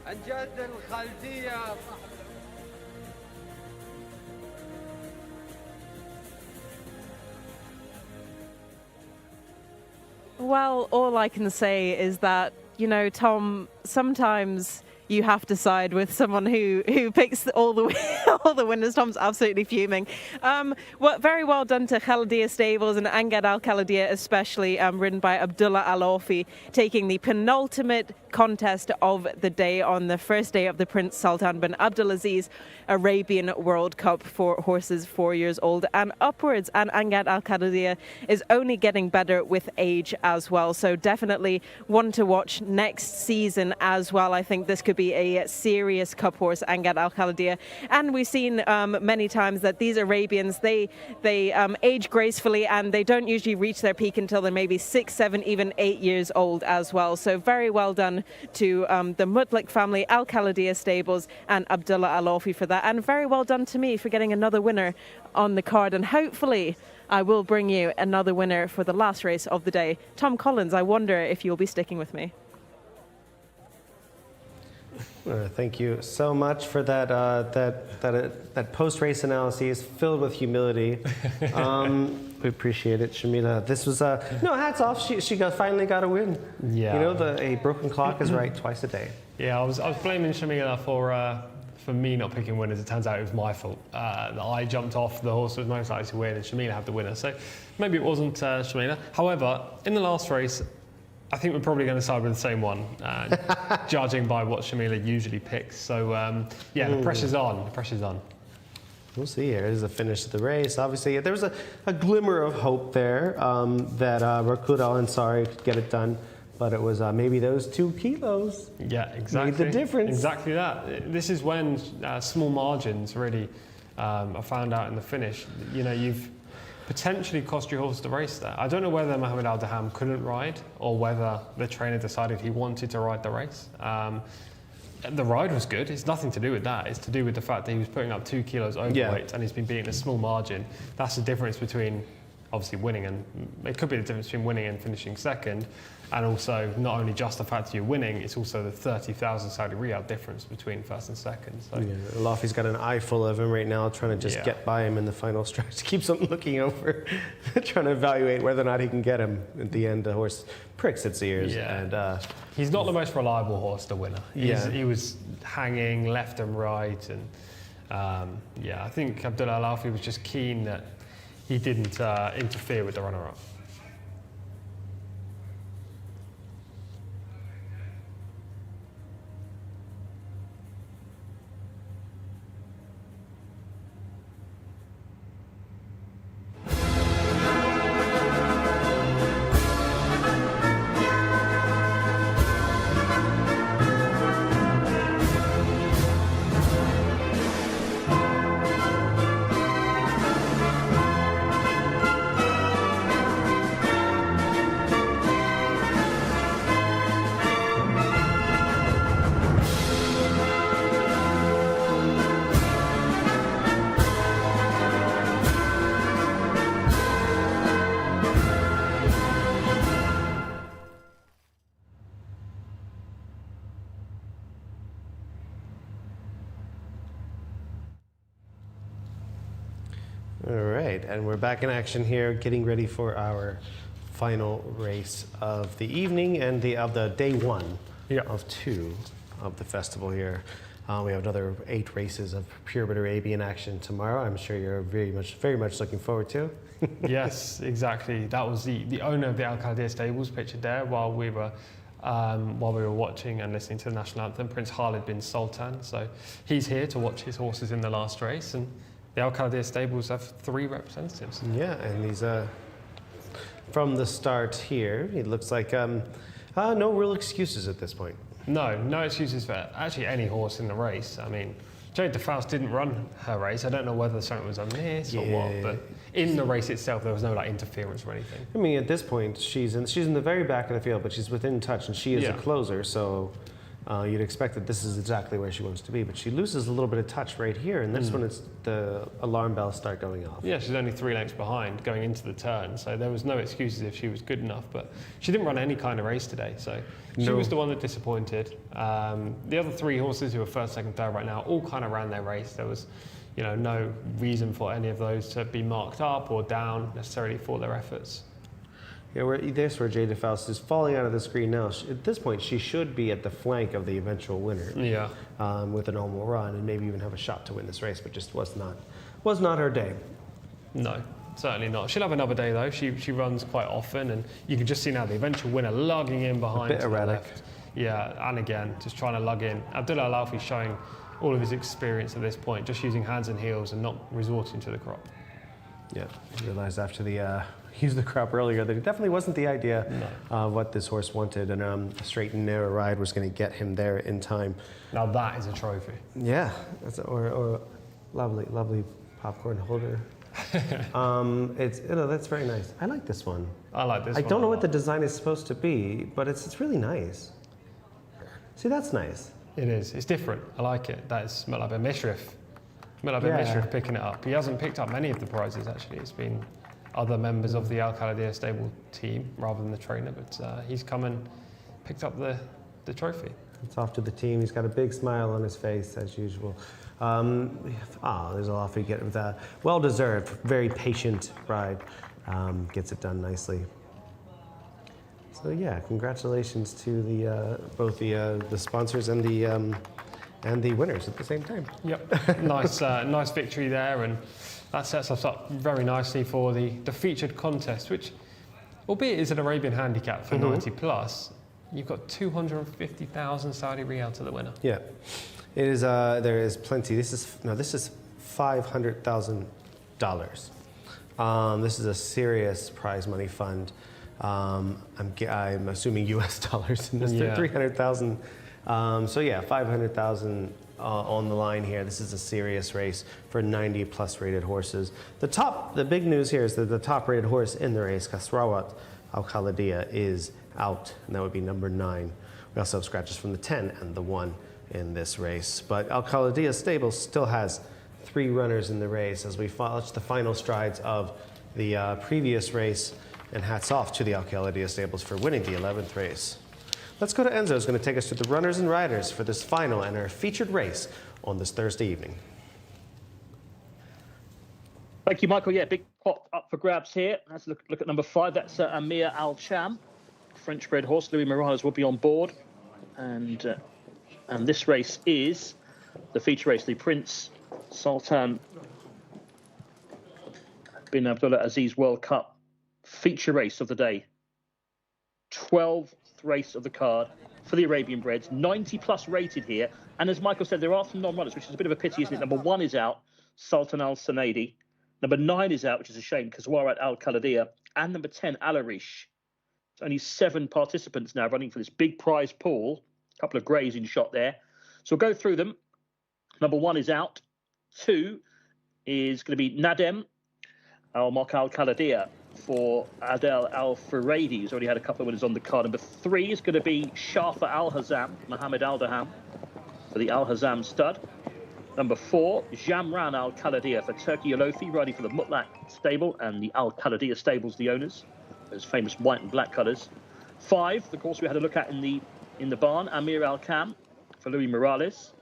Speaker 10: أمجاد الخالدية.
Speaker 4: Well, all I can say is that, you know, Tom, sometimes you have to side with someone who picks all the winners. Tom's absolutely fuming. Very well done to Khaladia Stables and Angad Al Khaladia, especially ridden by Abdullah Al Awfi, taking the penultimate contest of the day on the first day of the Prince Sultan bin Abdulaziz Arabian World Cup for horses 4 years old and upwards. And Angad Al Khaladia is only getting better with age as well. So definitely one to watch next season as well. I think this could be a serious cup horse, Angad Al Khaladia. And we've seen many times that these Arabians, they age gracefully and they don't usually reach their peak until they're maybe 6, 7, even 8 years old as well. So very well done to the Mutlik family, Al Khaladia Stables and Abdullah Al Awfi for that. And very well done to me for getting another winner on the card. And hopefully I will bring you another winner for the last race of the day. Tom Collins, I wonder if you'll be sticking with me.
Speaker 1: Thank you so much for that that post-race analysis filled with humility. We appreciate it, Shamila. This was no, hats off. She finally got a win.
Speaker 2: Yeah.
Speaker 1: You know, a broken clock is right twice a day.
Speaker 2: Yeah, I was blaming Shamila for me not picking winners. It turns out it was my fault. That I jumped off the horse that was most likely to win, and Shamila had the winner. So maybe it wasn't Shamila. However, in the last race, I think we're probably going to side with the same one, judging by what Shamila usually picks. So, yeah, the pressure's on. The pressure's on.
Speaker 1: We'll see here. This is the finish of the race. Obviously, there was a glimmer of hope there that Rakud Al Ansari could get it done, but it was maybe those 2 kilos.
Speaker 2: Yeah, exactly.
Speaker 1: Made the difference.
Speaker 2: Exactly that. This is when small margins really are found out in the finish. You know, you've potentially cost your horse the race there. I don't know whether Mohammed Al Daham couldn't ride or whether the trainer decided he wanted to ride the race. The ride was good. It's nothing to do with that. It's to do with the fact that he was putting up 2 kilos overweight and he's been beaten a small margin. That's the difference between obviously winning, and it could be the difference between winning and finishing second. And also, not only just the fact that you're winning, it's also the 30,000 Saudi Riyal difference between first and second. So.
Speaker 1: Yeah, Lafi's got an eye full of him right now, trying to just get by him in the final stretch. Keeps on looking over, trying to evaluate whether or not he can get him. At the end, the horse pricks its ears.
Speaker 2: Yeah.
Speaker 1: And
Speaker 2: he's not the most reliable horse, the winner. He was hanging left and right. And I think Abdullah Lafi was just keen that he didn't interfere with the runner-up.
Speaker 1: All right, and we're back in action here, getting ready for our final race of the evening and of the day one of 2 of the festival here. We have another 8 races of purebred Arabian action tomorrow. I'm sure you're very much looking forward to.
Speaker 2: Yes, exactly. That was the owner of the Al Khalidiyah stables pictured there while we were watching and listening to the national anthem, Prince Khalid bin Sultan. So he's here to watch his horses in the last race, and the Al Khalidiyah stables have 3 representatives.
Speaker 1: Yeah, and these from the start here, it looks like no real excuses at this point.
Speaker 2: No excuses for actually any horse in the race. I mean, Jade Faust didn't run her race. I don't know whether something was amiss or what, but in the race itself, there was no interference or anything.
Speaker 1: I mean, at this point, she's in the very back of the field, but she's within touch, and she is a closer, so you'd expect that this is exactly where she wants to be. But she loses a little bit of touch right here, and that's when it's the alarm bells start going off.
Speaker 2: Yeah, she's only 3 lengths behind going into the turn, so there was no excuses if she was good enough. But she didn't run any kind of race today, so she was the one that disappointed. The other 3 horses who are first, second, third right now all kind of ran their race. There was, no reason for any of those to be marked up or down necessarily for their efforts.
Speaker 1: Yeah, where Jade Faust is falling out of the screen now. At this point, she should be at the flank of the eventual winner.
Speaker 2: Yeah.
Speaker 1: With a normal run, and maybe even have a shot to win this race, but just was not her day.
Speaker 2: No, certainly not. She'll have another day though. She runs quite often, and you can just see now the eventual winner lugging in behind.
Speaker 1: A bit erratic.
Speaker 2: To the left. Yeah, and again, just trying to lug in. Abdullah Al-Alfi showing all of his experience at this point, just using hands and heels and not resorting to the crop.
Speaker 1: Yeah, I realized after the use the crop earlier that it definitely wasn't the idea of what this horse wanted, and a straight and narrow ride was going to get him there in time.
Speaker 2: Now that is a trophy.
Speaker 1: Yeah, or lovely popcorn holder. That's very nice. I like this one.
Speaker 2: I like this
Speaker 1: I
Speaker 2: one.
Speaker 1: don't know what the design is supposed to be, but it's really nice. See, that's nice.
Speaker 2: It is. It's different. I like it. That is Mulab bin Mishrif. Mulab bin Mishrif picking it up. He hasn't picked up many of the prizes actually. It's been other members of the Al Khalidiyah stable team rather than the trainer, but he's come and picked up the trophy.
Speaker 1: It's off to the team. He's got a big smile on his face as usual. There's a lot to get with that. Well-deserved, very patient ride. Gets it done nicely. So yeah, congratulations to both the sponsors and the winners at the same time.
Speaker 2: Yep, nice victory there, and that sets us up very nicely for the featured contest, which, albeit is an Arabian handicap for 90 plus, you've got 250,000 Saudi Riyal to the winner.
Speaker 1: Yeah, it is. There is plenty. This is $500,000. This is a serious prize money fund. I'm assuming U.S. dollars in this. 300,000. So yeah, 500,000 on the line here. This is a serious race for 90 plus rated horses. The big news here is that the top rated horse in the race, Kasrawat Al Khalidiyah, is out, and that would be number 9. We also have scratches from the 10 and the 1 in this race. But Al Khalidiyah stable still has 3 runners in the race as we watch the final strides of the previous race, and hats off to the Al Khalidiyah stables for winning the 11th race. Let's go to Enzo, who's going to take us through the runners and riders for this final and our featured race on this Thursday evening.
Speaker 3: Thank you, Michael. Yeah, big pot up for grabs here. Let's look at number 5. That's Amir Al-Cham, French-bred horse. Louis Morales will be on board. And this race is the feature race, the Prince Sultan bin Abdullah Aziz World Cup feature race of the day. 12th race of the card for the Arabian Breds, 90+ rated here. And as Michael said, there are some non-runners, which is a bit of a pity, isn't it? Number 1 is out, Sultan Al Sanadi. Number 9 is out, which is a shame, Kazwarat Al Khalidiyah. And number 10, Al Arish. It's only 7 participants now running for this big prize pool. A couple of greys in shot there. So we'll go through them. Number 1 is out. 2 is going to be Nadem Al Mok Al Khalidiyah for Adel Al Furedi, who's already had a couple of winners on the card. Number 3 is going to be Shafa Al Hazam, Mohammed Al Daham for the Al Hazam stud. Number 4, Jamran Al Khalidiyah for Turkey Alofi, riding for the Mutlaq stable and the Al Khalidiyah stables, the owners, those famous white and black colours. 5, the course we had a look at in the barn, Amir Al Kam for Louis Morales.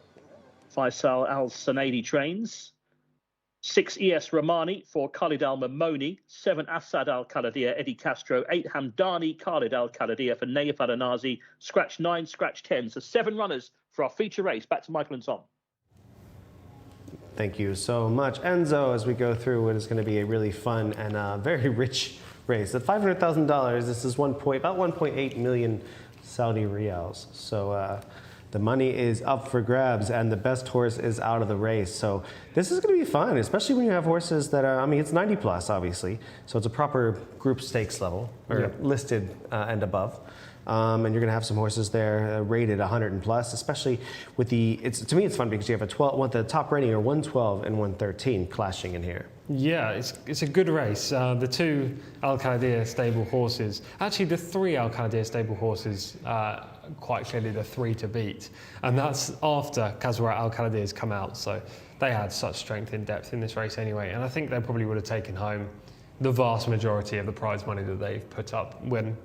Speaker 3: 5, Sal Al Sanadi trains. 6, ES Romani for Khalid Al Mamoni. 7, Assad Al Khalidiyah, Eddie Castro. 8, Hamdani Khalid Al Khalidiyah for Naif Al Anazi. Scratch 9, scratch 10. So 7 runners for our feature race. Back to Michael and Tom.
Speaker 1: Thank you so much, Enzo, as we go through what is going to be a really fun and very rich race. At $500,000, this is about 1.8 million Saudi riyals. So the money is up for grabs, and the best horse is out of the race. So this is going to be fun, especially when you have horses that are, I mean, it's 90+, obviously. So it's a proper group stakes level, or listed and above. And you're going to have some horses there rated 100 and plus, especially with to me it's fun because you have the top rating are 112 and 113 clashing in here.
Speaker 2: Yeah, it's a good race. The 2 Al Khalidiyah stable horses, actually the 3 Al Khalidiyah stable horses, quite clearly the 3 to beat. And that's after Kazwara Al Khalidiyah has come out. So they had such strength in depth in this race anyway. And I think they probably would have taken home the vast majority of the prize money that they've put up when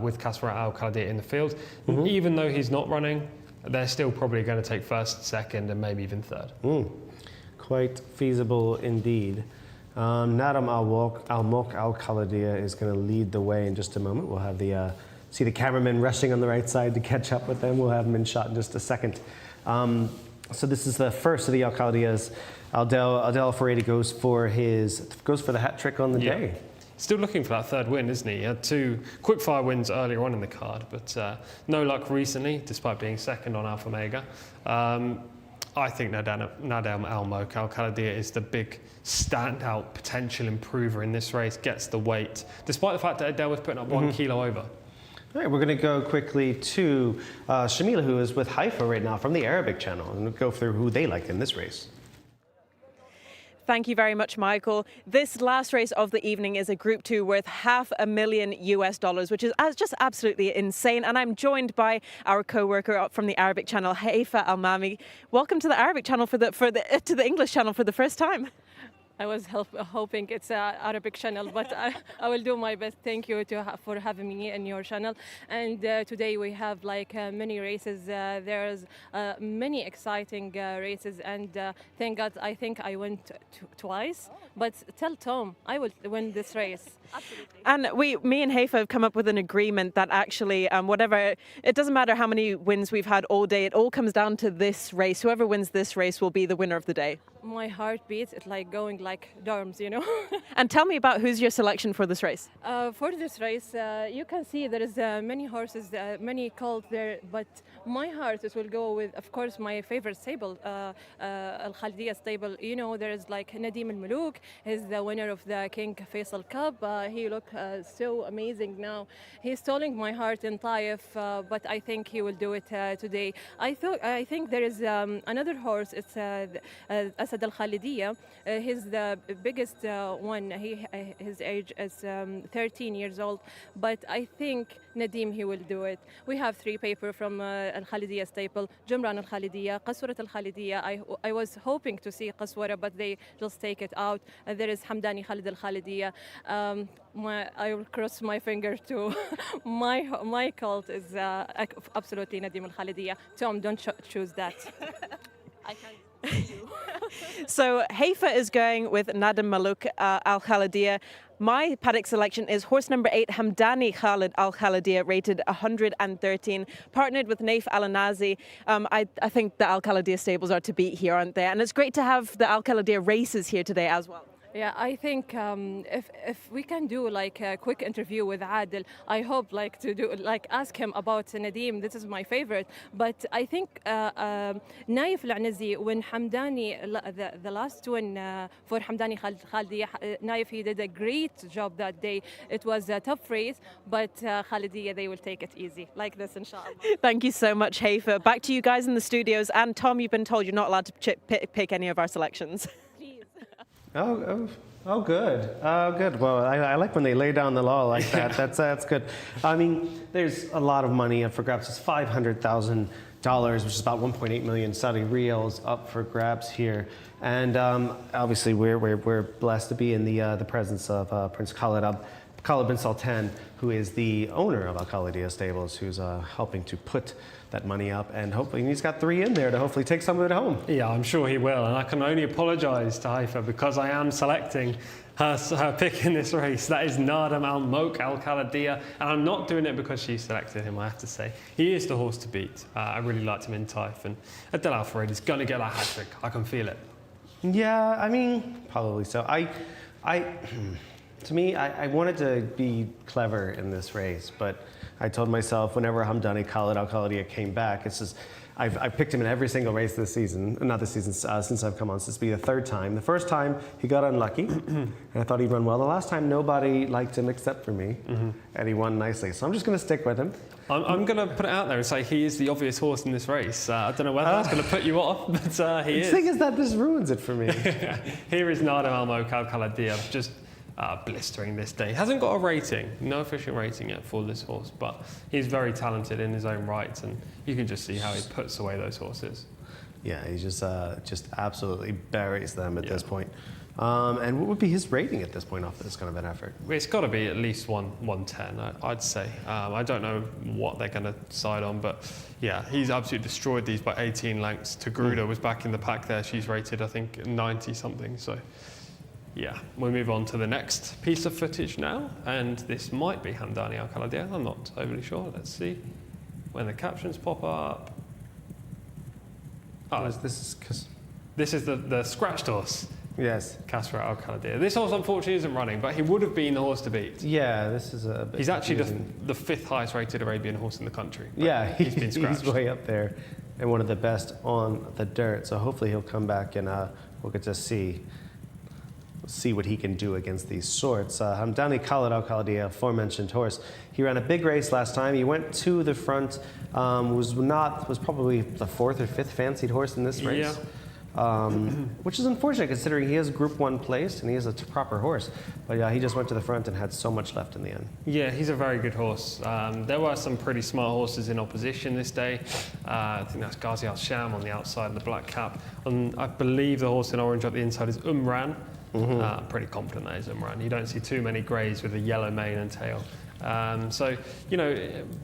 Speaker 2: with Kazwara Al Khalidiyah in the field. Mm-hmm. Even though he's not running, they're still probably going to take first, second, and maybe even third.
Speaker 1: Quite feasible indeed. Nadam Al Mok Al Khalidiyah is going to lead the way in just a moment. We'll have see the cameraman rushing on the right side to catch up with them. We'll have them in shot in just a second. So this is the first of the Al Khalidiyahs. Adel Faredi goes for the hat trick on the day.
Speaker 2: Still looking for that third win, isn't he? He had 2 quickfire wins earlier on in the card, but no luck recently, despite being second on Alpha Mega. I think Nadam Al Mok Al Khalidiyah is the big standout potential improver in this race, gets the weight, despite the fact that Adel was putting up 1 kilo over.
Speaker 1: All right, we're going to go quickly to Shamila, who is with Haifa right now from the Arabic channel, and we'll go through who they like in this race.
Speaker 4: Thank you very much, Michael. This last race of the evening is a Group 2 worth $500,000 US, which is just absolutely insane. And I'm joined by our co-worker from the Arabic channel, Haifa Al-Mami. Welcome to the Arabic channel to the English channel for the first time.
Speaker 12: I was hoping it's an Arabic channel, but I will do my best. Thank you for having me in your channel. And today we have many races. There's many exciting races, and thank God I think I went twice. But tell Tom, I will win this race.
Speaker 4: Absolutely. And me and Haifa have come up with an agreement that actually, it doesn't matter how many wins we've had all day. It all comes down to this race. Whoever wins this race will be the winner of the day.
Speaker 12: My heart beats. It's like going like drums, you know.
Speaker 4: And tell me about who's your selection for this race.
Speaker 12: For this race, you can see there is many horses, many called there, but my heart will go with, of course, my favorite stable, Al Khalidiyah stable. You know, there is like Nadim Al Muluk. He's the winner of the King Faisal Cup. He looks so amazing now. He's stealing my heart in Taif, but I think he will do it today. I think there is another horse. It's Asad Asad Al Khalidiyya. He's the biggest one. His age is 13 years old, but I think Nadim, he will do it. We have 3 paper from Al Khalidiyya staple, Jumran Al Khalidiyya, Qaswarat Al Khalidiyya. I was hoping to see Qaswara, but they just take it out. There is Hamdani Khalid Al Khalidiyya. I will cross my finger to my cult is absolutely Nadim Al Khalidiyya. Tom, don't choose that. I can't see you.
Speaker 4: So Haifa is going with Nadim Malouk Al Khalidiyya. My paddock selection is horse number 8, Hamdani Khalid Al Khalidiyya, rated 113, partnered with Naif Al Anazi. I think the Al Khalidiyya stables are to beat here, aren't they? And it's great to have the Al Khalidiyya races here today as well.
Speaker 12: Yeah, I think if we can do like a quick interview with Adil, I hope like to do like ask him about Nadim. This is my favorite. But I think Naif Al-Anazi, when Hamdani, the last one for Hamdani Khalidiyya, Naif, he did a great job that day. It was a tough race, but Khalidiyya, they will take it easy like this, inshallah.
Speaker 4: Thank you so much, Haifa. Back to you guys in the studios. And Tom, you've been told you're not allowed to pick any of our selections.
Speaker 1: Oh, good. Good. Well, I like when they lay down the law like that. That's good. I mean, there's a lot of money up for grabs. It's $500,000, which is about 1.8 million Saudi riyals up for grabs here. And obviously, we're blessed to be in the presence of Prince Khalid bin Sultan, who is the owner of Al Khalidiyya Stables, who's helping to put that money up, and hopefully he's got 3 in there to hopefully take some of it home.
Speaker 2: Yeah, I'm sure he will, and I can only apologise to Haifa because I am selecting her pick in this race. That is Nadim Al Malouk Al Khalidiyya, and I'm not doing it because she selected him, I have to say. He is the horse to beat. I really liked him in Taif, and Adel Al Farid is going to get that hat-trick. I can feel it.
Speaker 1: Yeah, I mean, probably so. To me, I wanted to be clever in this race, but I told myself whenever Hamdani Khalid Al Khalidiyya came back, it's just, I picked him in every single race this season, not this season, since I've come on. So this will be the 3rd time. The first time, he got unlucky, and I thought he'd run well. The last time, nobody liked him except for me, and he won nicely. So I'm just going to stick with him.
Speaker 2: I'm going to put it out there and say he is the obvious horse in this race. I don't know whether that's going to put you off, but he is.
Speaker 1: The thing is that this ruins it for me.
Speaker 2: Here is Nadim Al Malouk Al Khalidiyya, just blistering this day. Hasn't got a rating, no official rating yet for this horse, but he's very talented in his own right, and you can just see how he puts away those horses.
Speaker 1: Yeah, he just absolutely buries them at this point. And what would be his rating at this point off this kind of an effort?
Speaker 2: It's got to be at least 110, I'd say. I don't know what they're going to decide on, but yeah, he's absolutely destroyed these by 18 lengths. Tagruda was back in the pack there. She's rated, I think, 90 something. So yeah, we'll move on to the next piece of footage now, and this might be Hamdani Al Khalidiyya. I'm not overly sure. Let's see when the captions pop up. Oh,
Speaker 1: this
Speaker 2: is the scratched horse.
Speaker 1: Yes.
Speaker 2: Kasra Al Khalidiyya. This horse unfortunately isn't running, but he would have been the horse to beat.
Speaker 1: Yeah, this is a bit.
Speaker 2: He's actually the 5th highest rated Arabian horse in the country.
Speaker 1: Yeah,
Speaker 2: he's been scratched.
Speaker 1: He's way up there and one of the best on the dirt. So hopefully he'll come back and we'll get to see what he can do against these sorts. Hamdani Khalid Al Khalidiyya, aforementioned horse. He ran a big race last time. He went to the front. Was probably the 4th or 5th fancied horse in this race. Yeah. Which is unfortunate considering he is Group 1 placed and he is a proper horse. But yeah, he just went to the front and had so much left in the end.
Speaker 2: Yeah, he's a very good horse. There were some pretty smart horses in opposition this day. I think that's Ghazi Al Sham on the outside of the black cap. And I believe the horse in orange at the inside is Umran. Pretty confident that is Umran. You don't see too many greys with a yellow mane and tail. So, you know,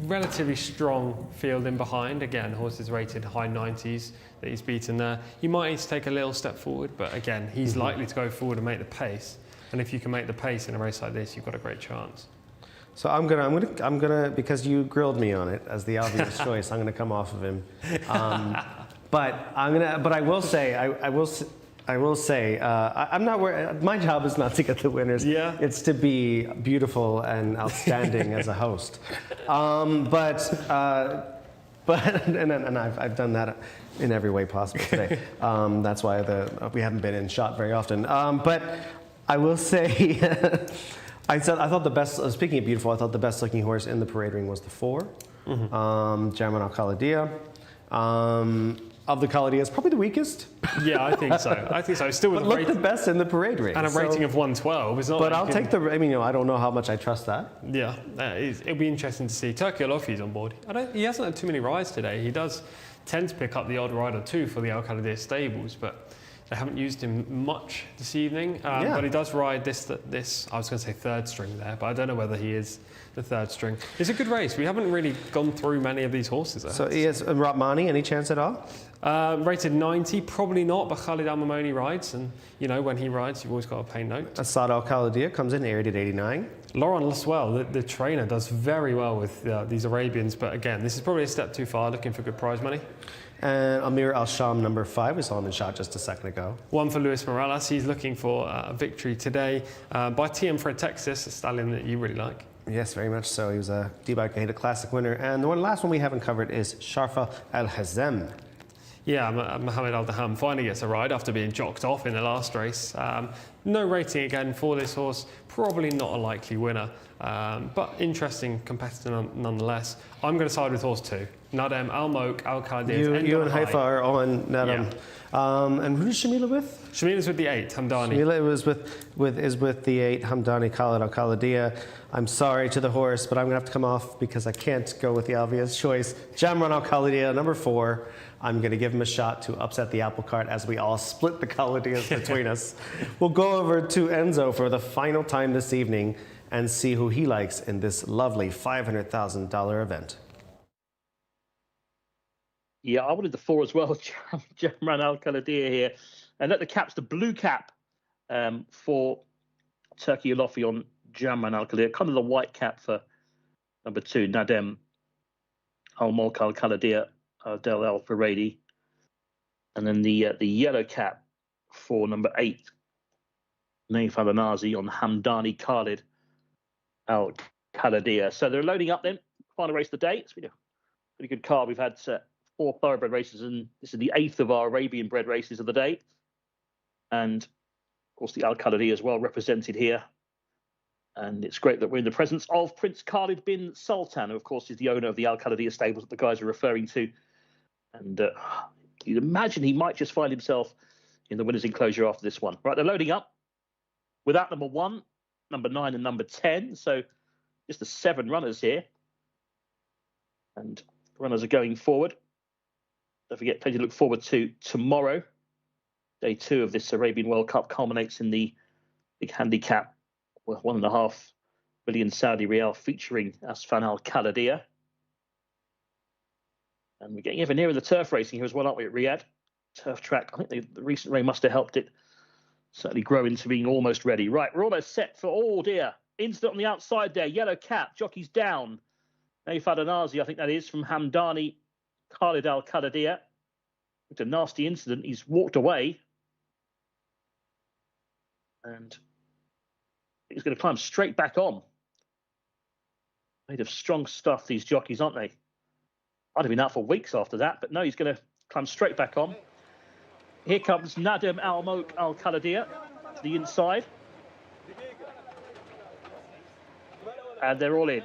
Speaker 2: relatively strong field in behind. Again, horses rated high 90s that he's beaten there. You might need to take a little step forward, but again, he's likely to go forward and make the pace. And if you can make the pace in a race like this, you've got a great chance.
Speaker 1: So I'm gonna because you grilled me on it as the obvious choice. I'm gonna come off of him. But I will say I'm not worried. My job is not to get the winners.
Speaker 2: Yeah.
Speaker 1: It's to be beautiful and outstanding as a host. And I've done that in every way possible today. That's why we haven't been in shot very often. But I will say, I thought the best. Speaking of beautiful, I thought the best looking horse in the parade ring was the 4, Jumran Al Khalidiyya. of the Khalidia is probably the weakest.
Speaker 2: Yeah, I think so. I think so. Still with
Speaker 1: But
Speaker 2: a
Speaker 1: looked
Speaker 2: rating,
Speaker 1: the best in the parade race.
Speaker 2: and a rating of 112. It's not
Speaker 1: But
Speaker 2: like
Speaker 1: I'll
Speaker 2: you
Speaker 1: take
Speaker 2: can-
Speaker 1: the. I mean, I don't know how much I trust that.
Speaker 2: Yeah, it'll be interesting to see. Turkey Olofi's on board. He hasn't had too many rides today. He does tend to pick up the odd ride or two for the Al Khalidia stables, but they haven't used him much this evening. But he does ride this. I was going to say third string there, but I don't know whether he is the third string. It's a good race. We haven't really gone through many of these horses.
Speaker 1: So he has Ratmani, any chance at all?
Speaker 2: Rated 90, probably not, but Khalid Al Mamoni rides, and you know when he rides, you've always got to pay note.
Speaker 1: Assad Al Khalidia comes in, aided 89.
Speaker 2: Laurent Laswell, the trainer, does very well with these Arabians, but again, this is probably a step too far, looking for good prize money.
Speaker 1: And Amir Al Sham, number 5, we saw him in shot just a second ago.
Speaker 2: One for Luis Morales. He's looking for a victory today by TM Fred Texas, a stallion that you really like.
Speaker 1: Yes, very much so. He was a D-Bike Hated Classic winner. And the last one we haven't covered is Sharfa Al Hazem.
Speaker 2: Yeah, Mohamed Al Daham finally gets a ride after being jocked off in the last race. No rating again for this horse. Probably not a likely winner, but interesting competitor nonetheless. I'm going to side with horse 2. Nadem Al Mouk Al Khalidia.
Speaker 1: You and Haifa are on Nadem.
Speaker 2: Yeah.
Speaker 1: And who is Shamila with?
Speaker 2: Shamila's with the 8, Hamdani.
Speaker 1: Shamila is with the 8, Hamdani Khalid Al Khalidia. I'm sorry to the horse, but I'm going to have to come off because I can't go with the obvious choice. Jamran Al Khalidia, number 4. I'm going to give him a shot to upset the apple cart as we all split the Khalidias between us. We'll go over to Enzo for the final time this evening and see who he likes in this lovely $500,000 event.
Speaker 3: Yeah, I wanted the 4 as well, Jamran Al Khalidia here. And at the cap's the blue cap for Turkey Olofi on Jamran Al Khalidia, kind of the white cap for number 2, Nadem Al Mulk Al Khalidia, Del Al Faradi. And then the yellow cap for number 8, Naif Al Anazi on Hamdani Khalid Al Khalidia. So they're loading up then. Final race of the day. It's been a pretty good card. We've had 4 thoroughbred races, and this is the 8th of our Arabian bred races of the day. And of course, the Al Khalidia as well represented here. And it's great that we're in the presence of Prince Khalid bin Sultan, who of course is the owner of the Al Khalidia stables that the guys are referring to. And you'd imagine he might just find himself in the winner's enclosure after this one. Right, they're loading up without number 1, number 9, and number 10. So just the 7 runners here. And runners are going forward. Don't forget, plenty to look forward to tomorrow. Day 2 of this Arabian World Cup culminates in the big handicap with 1.5 million Saudi Riyal featuring Asfan Al Khalidia. And we're getting ever nearer the turf racing here as well, aren't we, at Riyadh? Turf track. I think the recent rain must have helped it certainly grow into being almost ready. Right, we're almost set for, oh dear, incident on the outside there. Yellow cap, jockey's down. Naif Al Anazi, I think that is, from Hamdani Khalid Al Khalidia. It's a nasty incident. He's walked away. And he's going to climb straight back on. Made of strong stuff, these jockeys, aren't they? I'd have been out for weeks after that, but no, he's going to climb straight back on. Here comes Nadem Al Mouk Al Khalidia to the inside. And they're all in.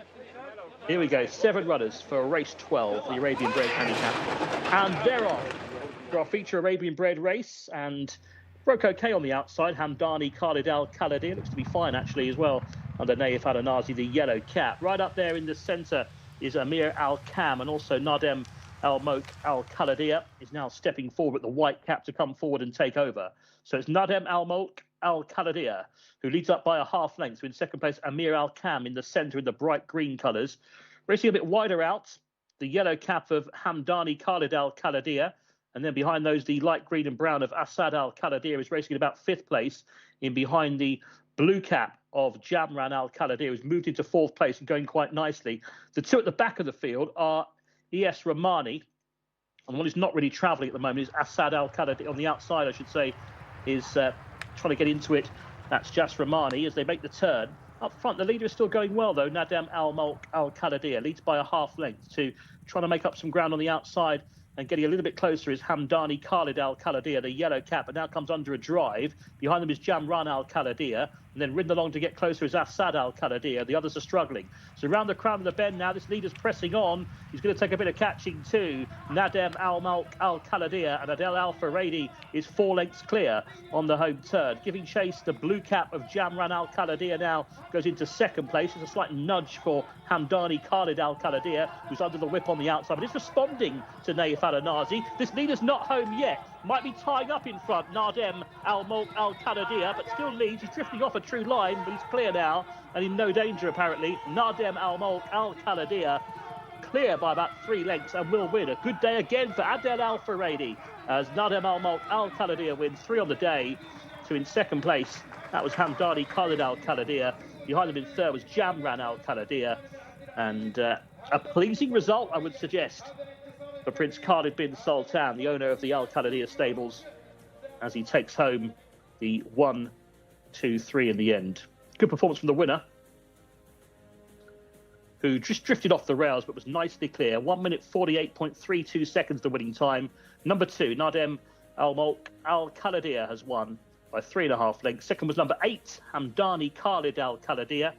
Speaker 3: Here we go, 7 runners for race 12, the Arabian bred handicap. And they're on for our feature Arabian bred race. And broke okay on the outside. Hamdani Khalid Al Khalidia looks to be fine actually as well under Naif Al Anazi, the yellow cap. Right up there in the centre is Amir Al Kam, and also Nadem Al Mouk Al Khalidia is now stepping forward with the white cap to come forward and take over. So it's Nadem Al Mouk Al Khalidia who leads up by a half length. So in second place, Amir Al Kam in the centre in the bright green colours. Racing a bit wider out, the yellow cap of Hamdani Khalid Al Khalidia. And then behind those, the light green and brown of Asad Al Khalidia is racing in about 5th place. In behind the blue cap of Jamran Al Khalidia, who's moved into 4th place and going quite nicely. The 2 at the back of the field are ES Rahmani. And the one who's not really travelling at the moment is Asad Al Khalidia. On the outside, I should say, is trying to get into it. That's Jas Rahmani as they make the turn. Up front, the leader is still going well, though. Nadem Al Mouk Al Khalidia leads by a half length to trying to make up some ground on the outside. And getting a little bit closer is Hamdani Khalid Al Khalidia, the yellow cap, and now comes under a drive. Behind them is Jamran Al Khalidia. and then ridden along to get closer is Assad Al Khaladiya. The others are struggling. So around the crown of the bend now, this leader's pressing on. He's going to take a bit of catching too. Nadem Al Malk Al Khaladiya and Adel Al Faradi is 4 lengths clear on the home turn. Giving chase, the blue cap of Jamran Al Khaladiya now goes into second place. There's a slight nudge for Hamdani Khalid Al Khaladiya, who's under the whip on the outside, but it's responding to Naif Al Anazi. This leader's not home yet. Might be tying up in front, Nadem Al Malk Al Khaladiya, but still leads. He's drifting off a true line, but he's clear now and in no danger apparently. Nadem Al Malk Al Khaladiya clear by about 3 lengths and will win. A good day again for Adel Al Faradi as Nadem Al Malk Al Khaladiya wins 3 on the day. So in second place, that was Hamdani Khalid Al Khaladiya. Behind him in third was Jamran Al Khaladiya. And a pleasing result, I would suggest, for Prince Khalid bin Sultan, the owner of the Al Khaladiya stables, as he takes home the 1, 2, 3 in the end. Good performance from the winner, who just drifted off the rails but was nicely clear. 1 minute 48.32 seconds the winning time. Number 2, Nadem Al Malk Al Khaladiya has won by 3.5 lengths. Second was number 8, Hamdani Khalid Al Khaladiya.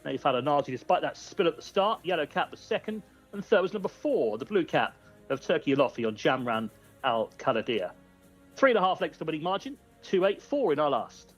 Speaker 3: Naif Al Anazi, despite that spill at the start. Yellow cap was second. And third was number 4, the blue cap of Turkey Alofi on Jamran Al Khaladiya. 3.5 lengths the winning margin. 2.84 in our last.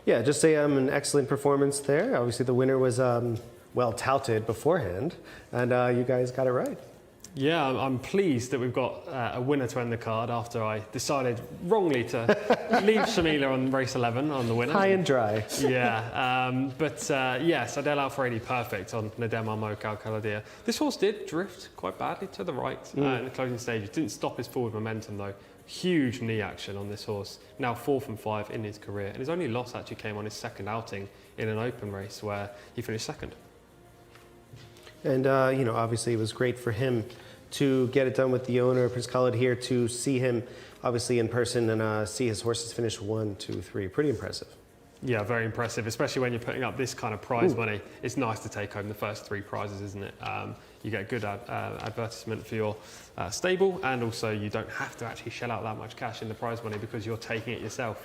Speaker 1: Yeah, just an excellent performance there. Obviously, the winner was well touted beforehand, and you guys got it right.
Speaker 2: Yeah, I'm pleased that we've got a winner to end the card after I decided wrongly to leave Shamila on race 11 on the winner.
Speaker 1: High and dry.
Speaker 2: Yeah, yes, Adel Al-Faredi perfect on Nadem Al-Mouk Al-Khalidiyah. This horse did drift quite badly to the right in the closing stages. Didn't stop his forward momentum though. Huge knee action on this horse. Now 4 from 5 in his career, and his only loss actually came on his second outing in an open race where he finished second.
Speaker 1: And obviously it was great for him to get it done with the owner, Prince Khalid, here to see him obviously in person and see his horses finish 1, 2, 3. Pretty impressive.
Speaker 2: Yeah, very impressive, especially when you're putting up this kind of prize money. It's nice to take home the first 3 prizes, isn't it? You get a good advertisement for your stable, and also you don't have to actually shell out that much cash in the prize money because you're taking it yourself.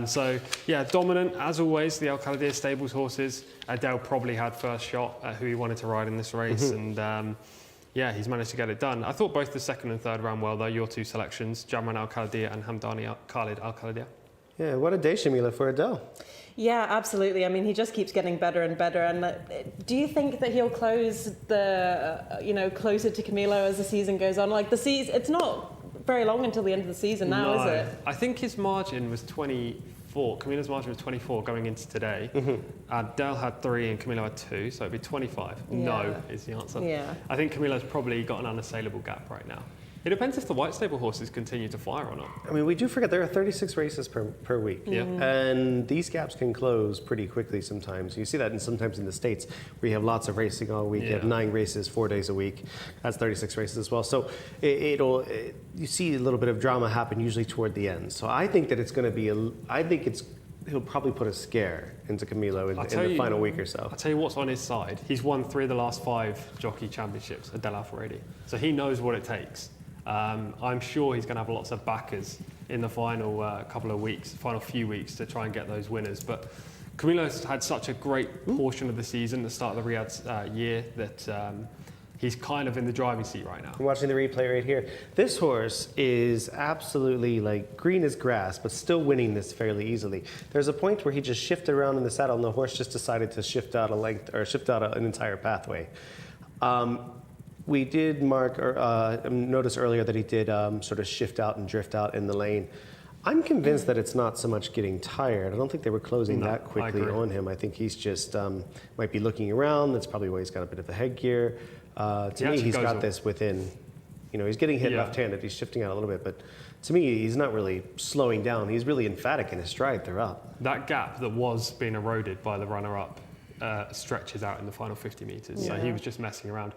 Speaker 2: So, yeah, dominant, as always, the Al-Khalidiyah stables horses. Adel probably had first shot at who he wanted to ride in this race, and yeah, he's managed to get it done. I thought both the second and third ran well, though, your 2 selections, Jamran Al-Khalidiyah and Hamdani Khalid Al-Khalidiyah.
Speaker 1: Yeah, what a day, Shamila, for Adel.
Speaker 4: Yeah, absolutely. I mean, he just keeps getting better and better. And do you think that he'll close the, closer to Camilo as the season goes on? Like the season, it's not very long until the end of the season now, is it?
Speaker 2: I think his margin was 24. Camilo's margin was 24 going into today. Adel had 3 and Camilo had 2, so it'd be 25. Yeah. No is the answer.
Speaker 4: Yeah.
Speaker 2: I think Camilo's probably got an unassailable gap right now. It depends if the white stable horses continue to fire or not.
Speaker 1: I mean, we do forget there are 36 races per week.
Speaker 2: Yeah.
Speaker 1: And these gaps can close pretty quickly sometimes. You see that sometimes in the States where you have lots of racing all week. You have 9 races, 4 days a week. That's 36 races as well. So you see a little bit of drama happen usually toward the end. So I think that it's going to be, he'll probably put a scare into Camilo in the final week or so.
Speaker 2: I'll tell you what's on his side. He's won 3 of the last 5 jockey championships, Adel Al-Faredi. So he knows what it takes. I'm sure he's going to have lots of backers in the final final few weeks to try and get those winners. But Camilo's had such a great portion of the season, the start of the Riyadh year, that he's kind of in the driving seat right now.
Speaker 1: I'm watching the replay right here. This horse is absolutely like green as grass, but still winning this fairly easily. There's a point where he just shifted around in the saddle and the horse just decided to shift out a length or shift out an entire pathway. We did notice earlier that he did sort of shift out and drift out in the lane. I'm convinced that it's not so much getting tired. I don't think they were closing that quickly on him. I think he's just might be looking around. That's probably why he's got a bit of the headgear. To me, he's got this within. He's getting hit left-handed. He's shifting out a little bit, but to me, he's not really slowing down. He's really emphatic in his stride throughout.
Speaker 2: That gap that was being eroded by the runner-up stretches out in the final 50 metres. So he was just messing around.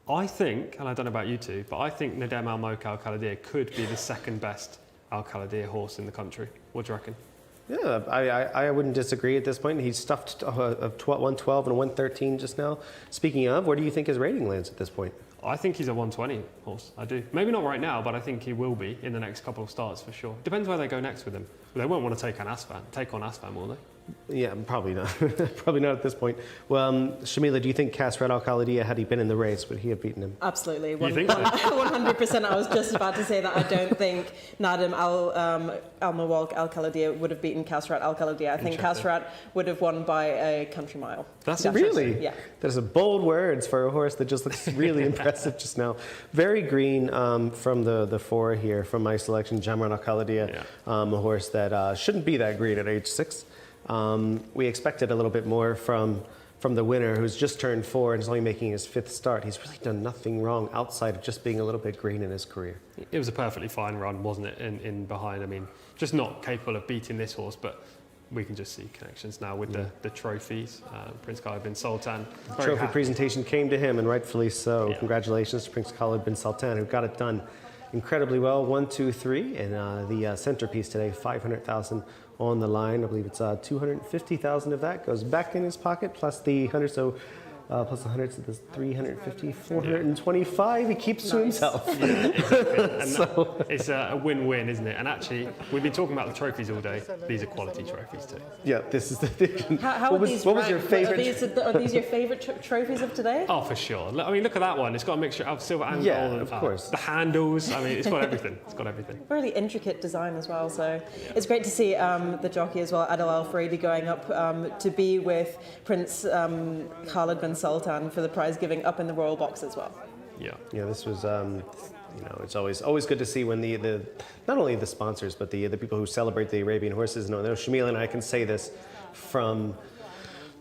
Speaker 2: I think, and I don't know about you two, but I think Nadem Al-Mouk Al-Khalidiyah could be the second best Al-Khalidiyah horse in the country. What do you reckon?
Speaker 1: Yeah, I wouldn't disagree at this point. He's stuffed a 112 and a 113 just now. Speaking of, where do you think his rating lands at this point?
Speaker 2: I think he's a 120 horse. I do. Maybe not right now, but I think he will be in the next couple of starts for sure. Depends where they go next with him. They won't want to take on Asfan, will they?
Speaker 1: Yeah, probably not. Probably not at this point. Well, Shamila, do you think Kasrat Al-Khalidiyah, had he been in the race, would he have beaten him?
Speaker 4: Absolutely.
Speaker 2: You think so?
Speaker 4: 100%. I was just about to say that I don't think Nadem Al-Mouk Al-Khalidiyah would have beaten Kasrat Al-Khalidiyah. I think Kasrat would have won by a country mile.
Speaker 1: That's really?
Speaker 4: Yeah.
Speaker 1: That is a bold words for a horse that just looks really impressive just now. Very green from the 4 here, from my selection, Jamran Al-Khalidiyah, a horse that shouldn't be that green at age 6. We expected a little bit more from the winner, who's just turned 4 and is only making his 5th start. He's really done nothing wrong outside of just being a little bit green in his career.
Speaker 2: It was a perfectly fine run, wasn't it, in behind? I mean, just not capable of beating this horse, but we can just see connections now with the trophies. Prince Khalid bin Sultan.
Speaker 1: Trophy presentation came to him, and rightfully so. Yeah. Congratulations to Prince Khalid bin Sultan, who got it done incredibly well. 1, 2, 3, and the centerpiece today, 500,000 on the line. I believe it's 250,000 of that goes back in his pocket, plus the 100. So plus 100, so there's 350, 425. He keeps to himself.
Speaker 2: Yeah, exactly. And
Speaker 1: So-
Speaker 2: it's a win-win, isn't it? And actually, we've been talking about the trophies all day. These are quality trophies too.
Speaker 1: Yeah, this is the thing.
Speaker 4: How
Speaker 1: what
Speaker 4: are
Speaker 1: was,
Speaker 4: these
Speaker 1: what was your
Speaker 4: ranked?
Speaker 1: favorite?
Speaker 4: Are these your favorite trophies of today?
Speaker 2: Oh, for sure. I mean, look at that one. It's got a mixture of silver and
Speaker 1: Yeah,
Speaker 2: gold.
Speaker 1: of course.
Speaker 2: The handles. I mean, it's got everything. It's got everything.
Speaker 4: Really intricate design as well. So it's great to see the jockey as well, Adel Al Faraidi, going up to be with Prince Khalid bin Sultan for the prize giving up in the royal box as well.
Speaker 2: Yeah.
Speaker 1: Yeah, this was, you know, it's always good to see when the not only the sponsors, but the people who celebrate the Arabian horses. No, Shamil and I can say this from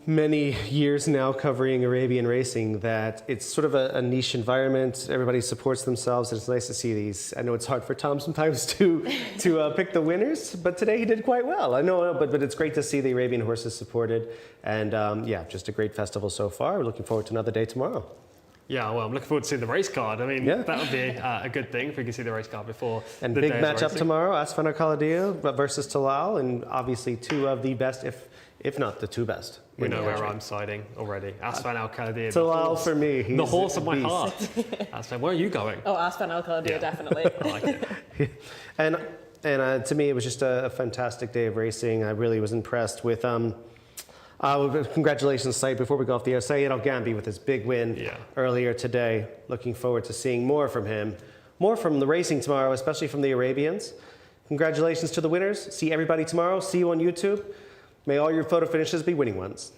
Speaker 1: many years now covering Arabian racing, that it's sort of a niche environment. Everybody supports themselves, and it's nice to see these. I know it's hard for Tom sometimes to pick the winners, but today he did quite well. I know, but it's great to see the Arabian horses supported, and yeah, just a great festival so far. We're looking forward to another day tomorrow.
Speaker 2: Yeah, well, I'm looking forward to seeing the race card. I mean,
Speaker 1: Yeah.
Speaker 2: that would be a good thing if we can see the race card before.
Speaker 1: And
Speaker 2: the
Speaker 1: big
Speaker 2: day of
Speaker 1: match up
Speaker 2: racing.
Speaker 1: tomorrow, Asfan Al Khalidiyya versus Talal, and obviously two of the best, if not the two best.
Speaker 2: We
Speaker 1: in
Speaker 2: know
Speaker 1: the
Speaker 2: where
Speaker 1: country.
Speaker 2: I'm siding already. Asfan Al Khalidiyya.
Speaker 1: Talal for me.
Speaker 2: The
Speaker 1: he's
Speaker 2: horse
Speaker 1: a
Speaker 2: of my
Speaker 1: beast.
Speaker 2: heart. Asfan, where are you going?
Speaker 4: Oh, Asfan Al Khalidiyya,
Speaker 2: Yeah.
Speaker 4: definitely.
Speaker 2: I like it.
Speaker 1: And to me, it was just a fantastic day of racing. I really was impressed with. Congratulations, Said. Before we go off the air, Said Al Gambi with his big win
Speaker 2: Yeah.
Speaker 1: earlier today. Looking forward to seeing more from him, more from the racing tomorrow, especially from the Arabians. Congratulations to the winners. See everybody tomorrow. See you on YouTube. May all your photo finishes be winning ones.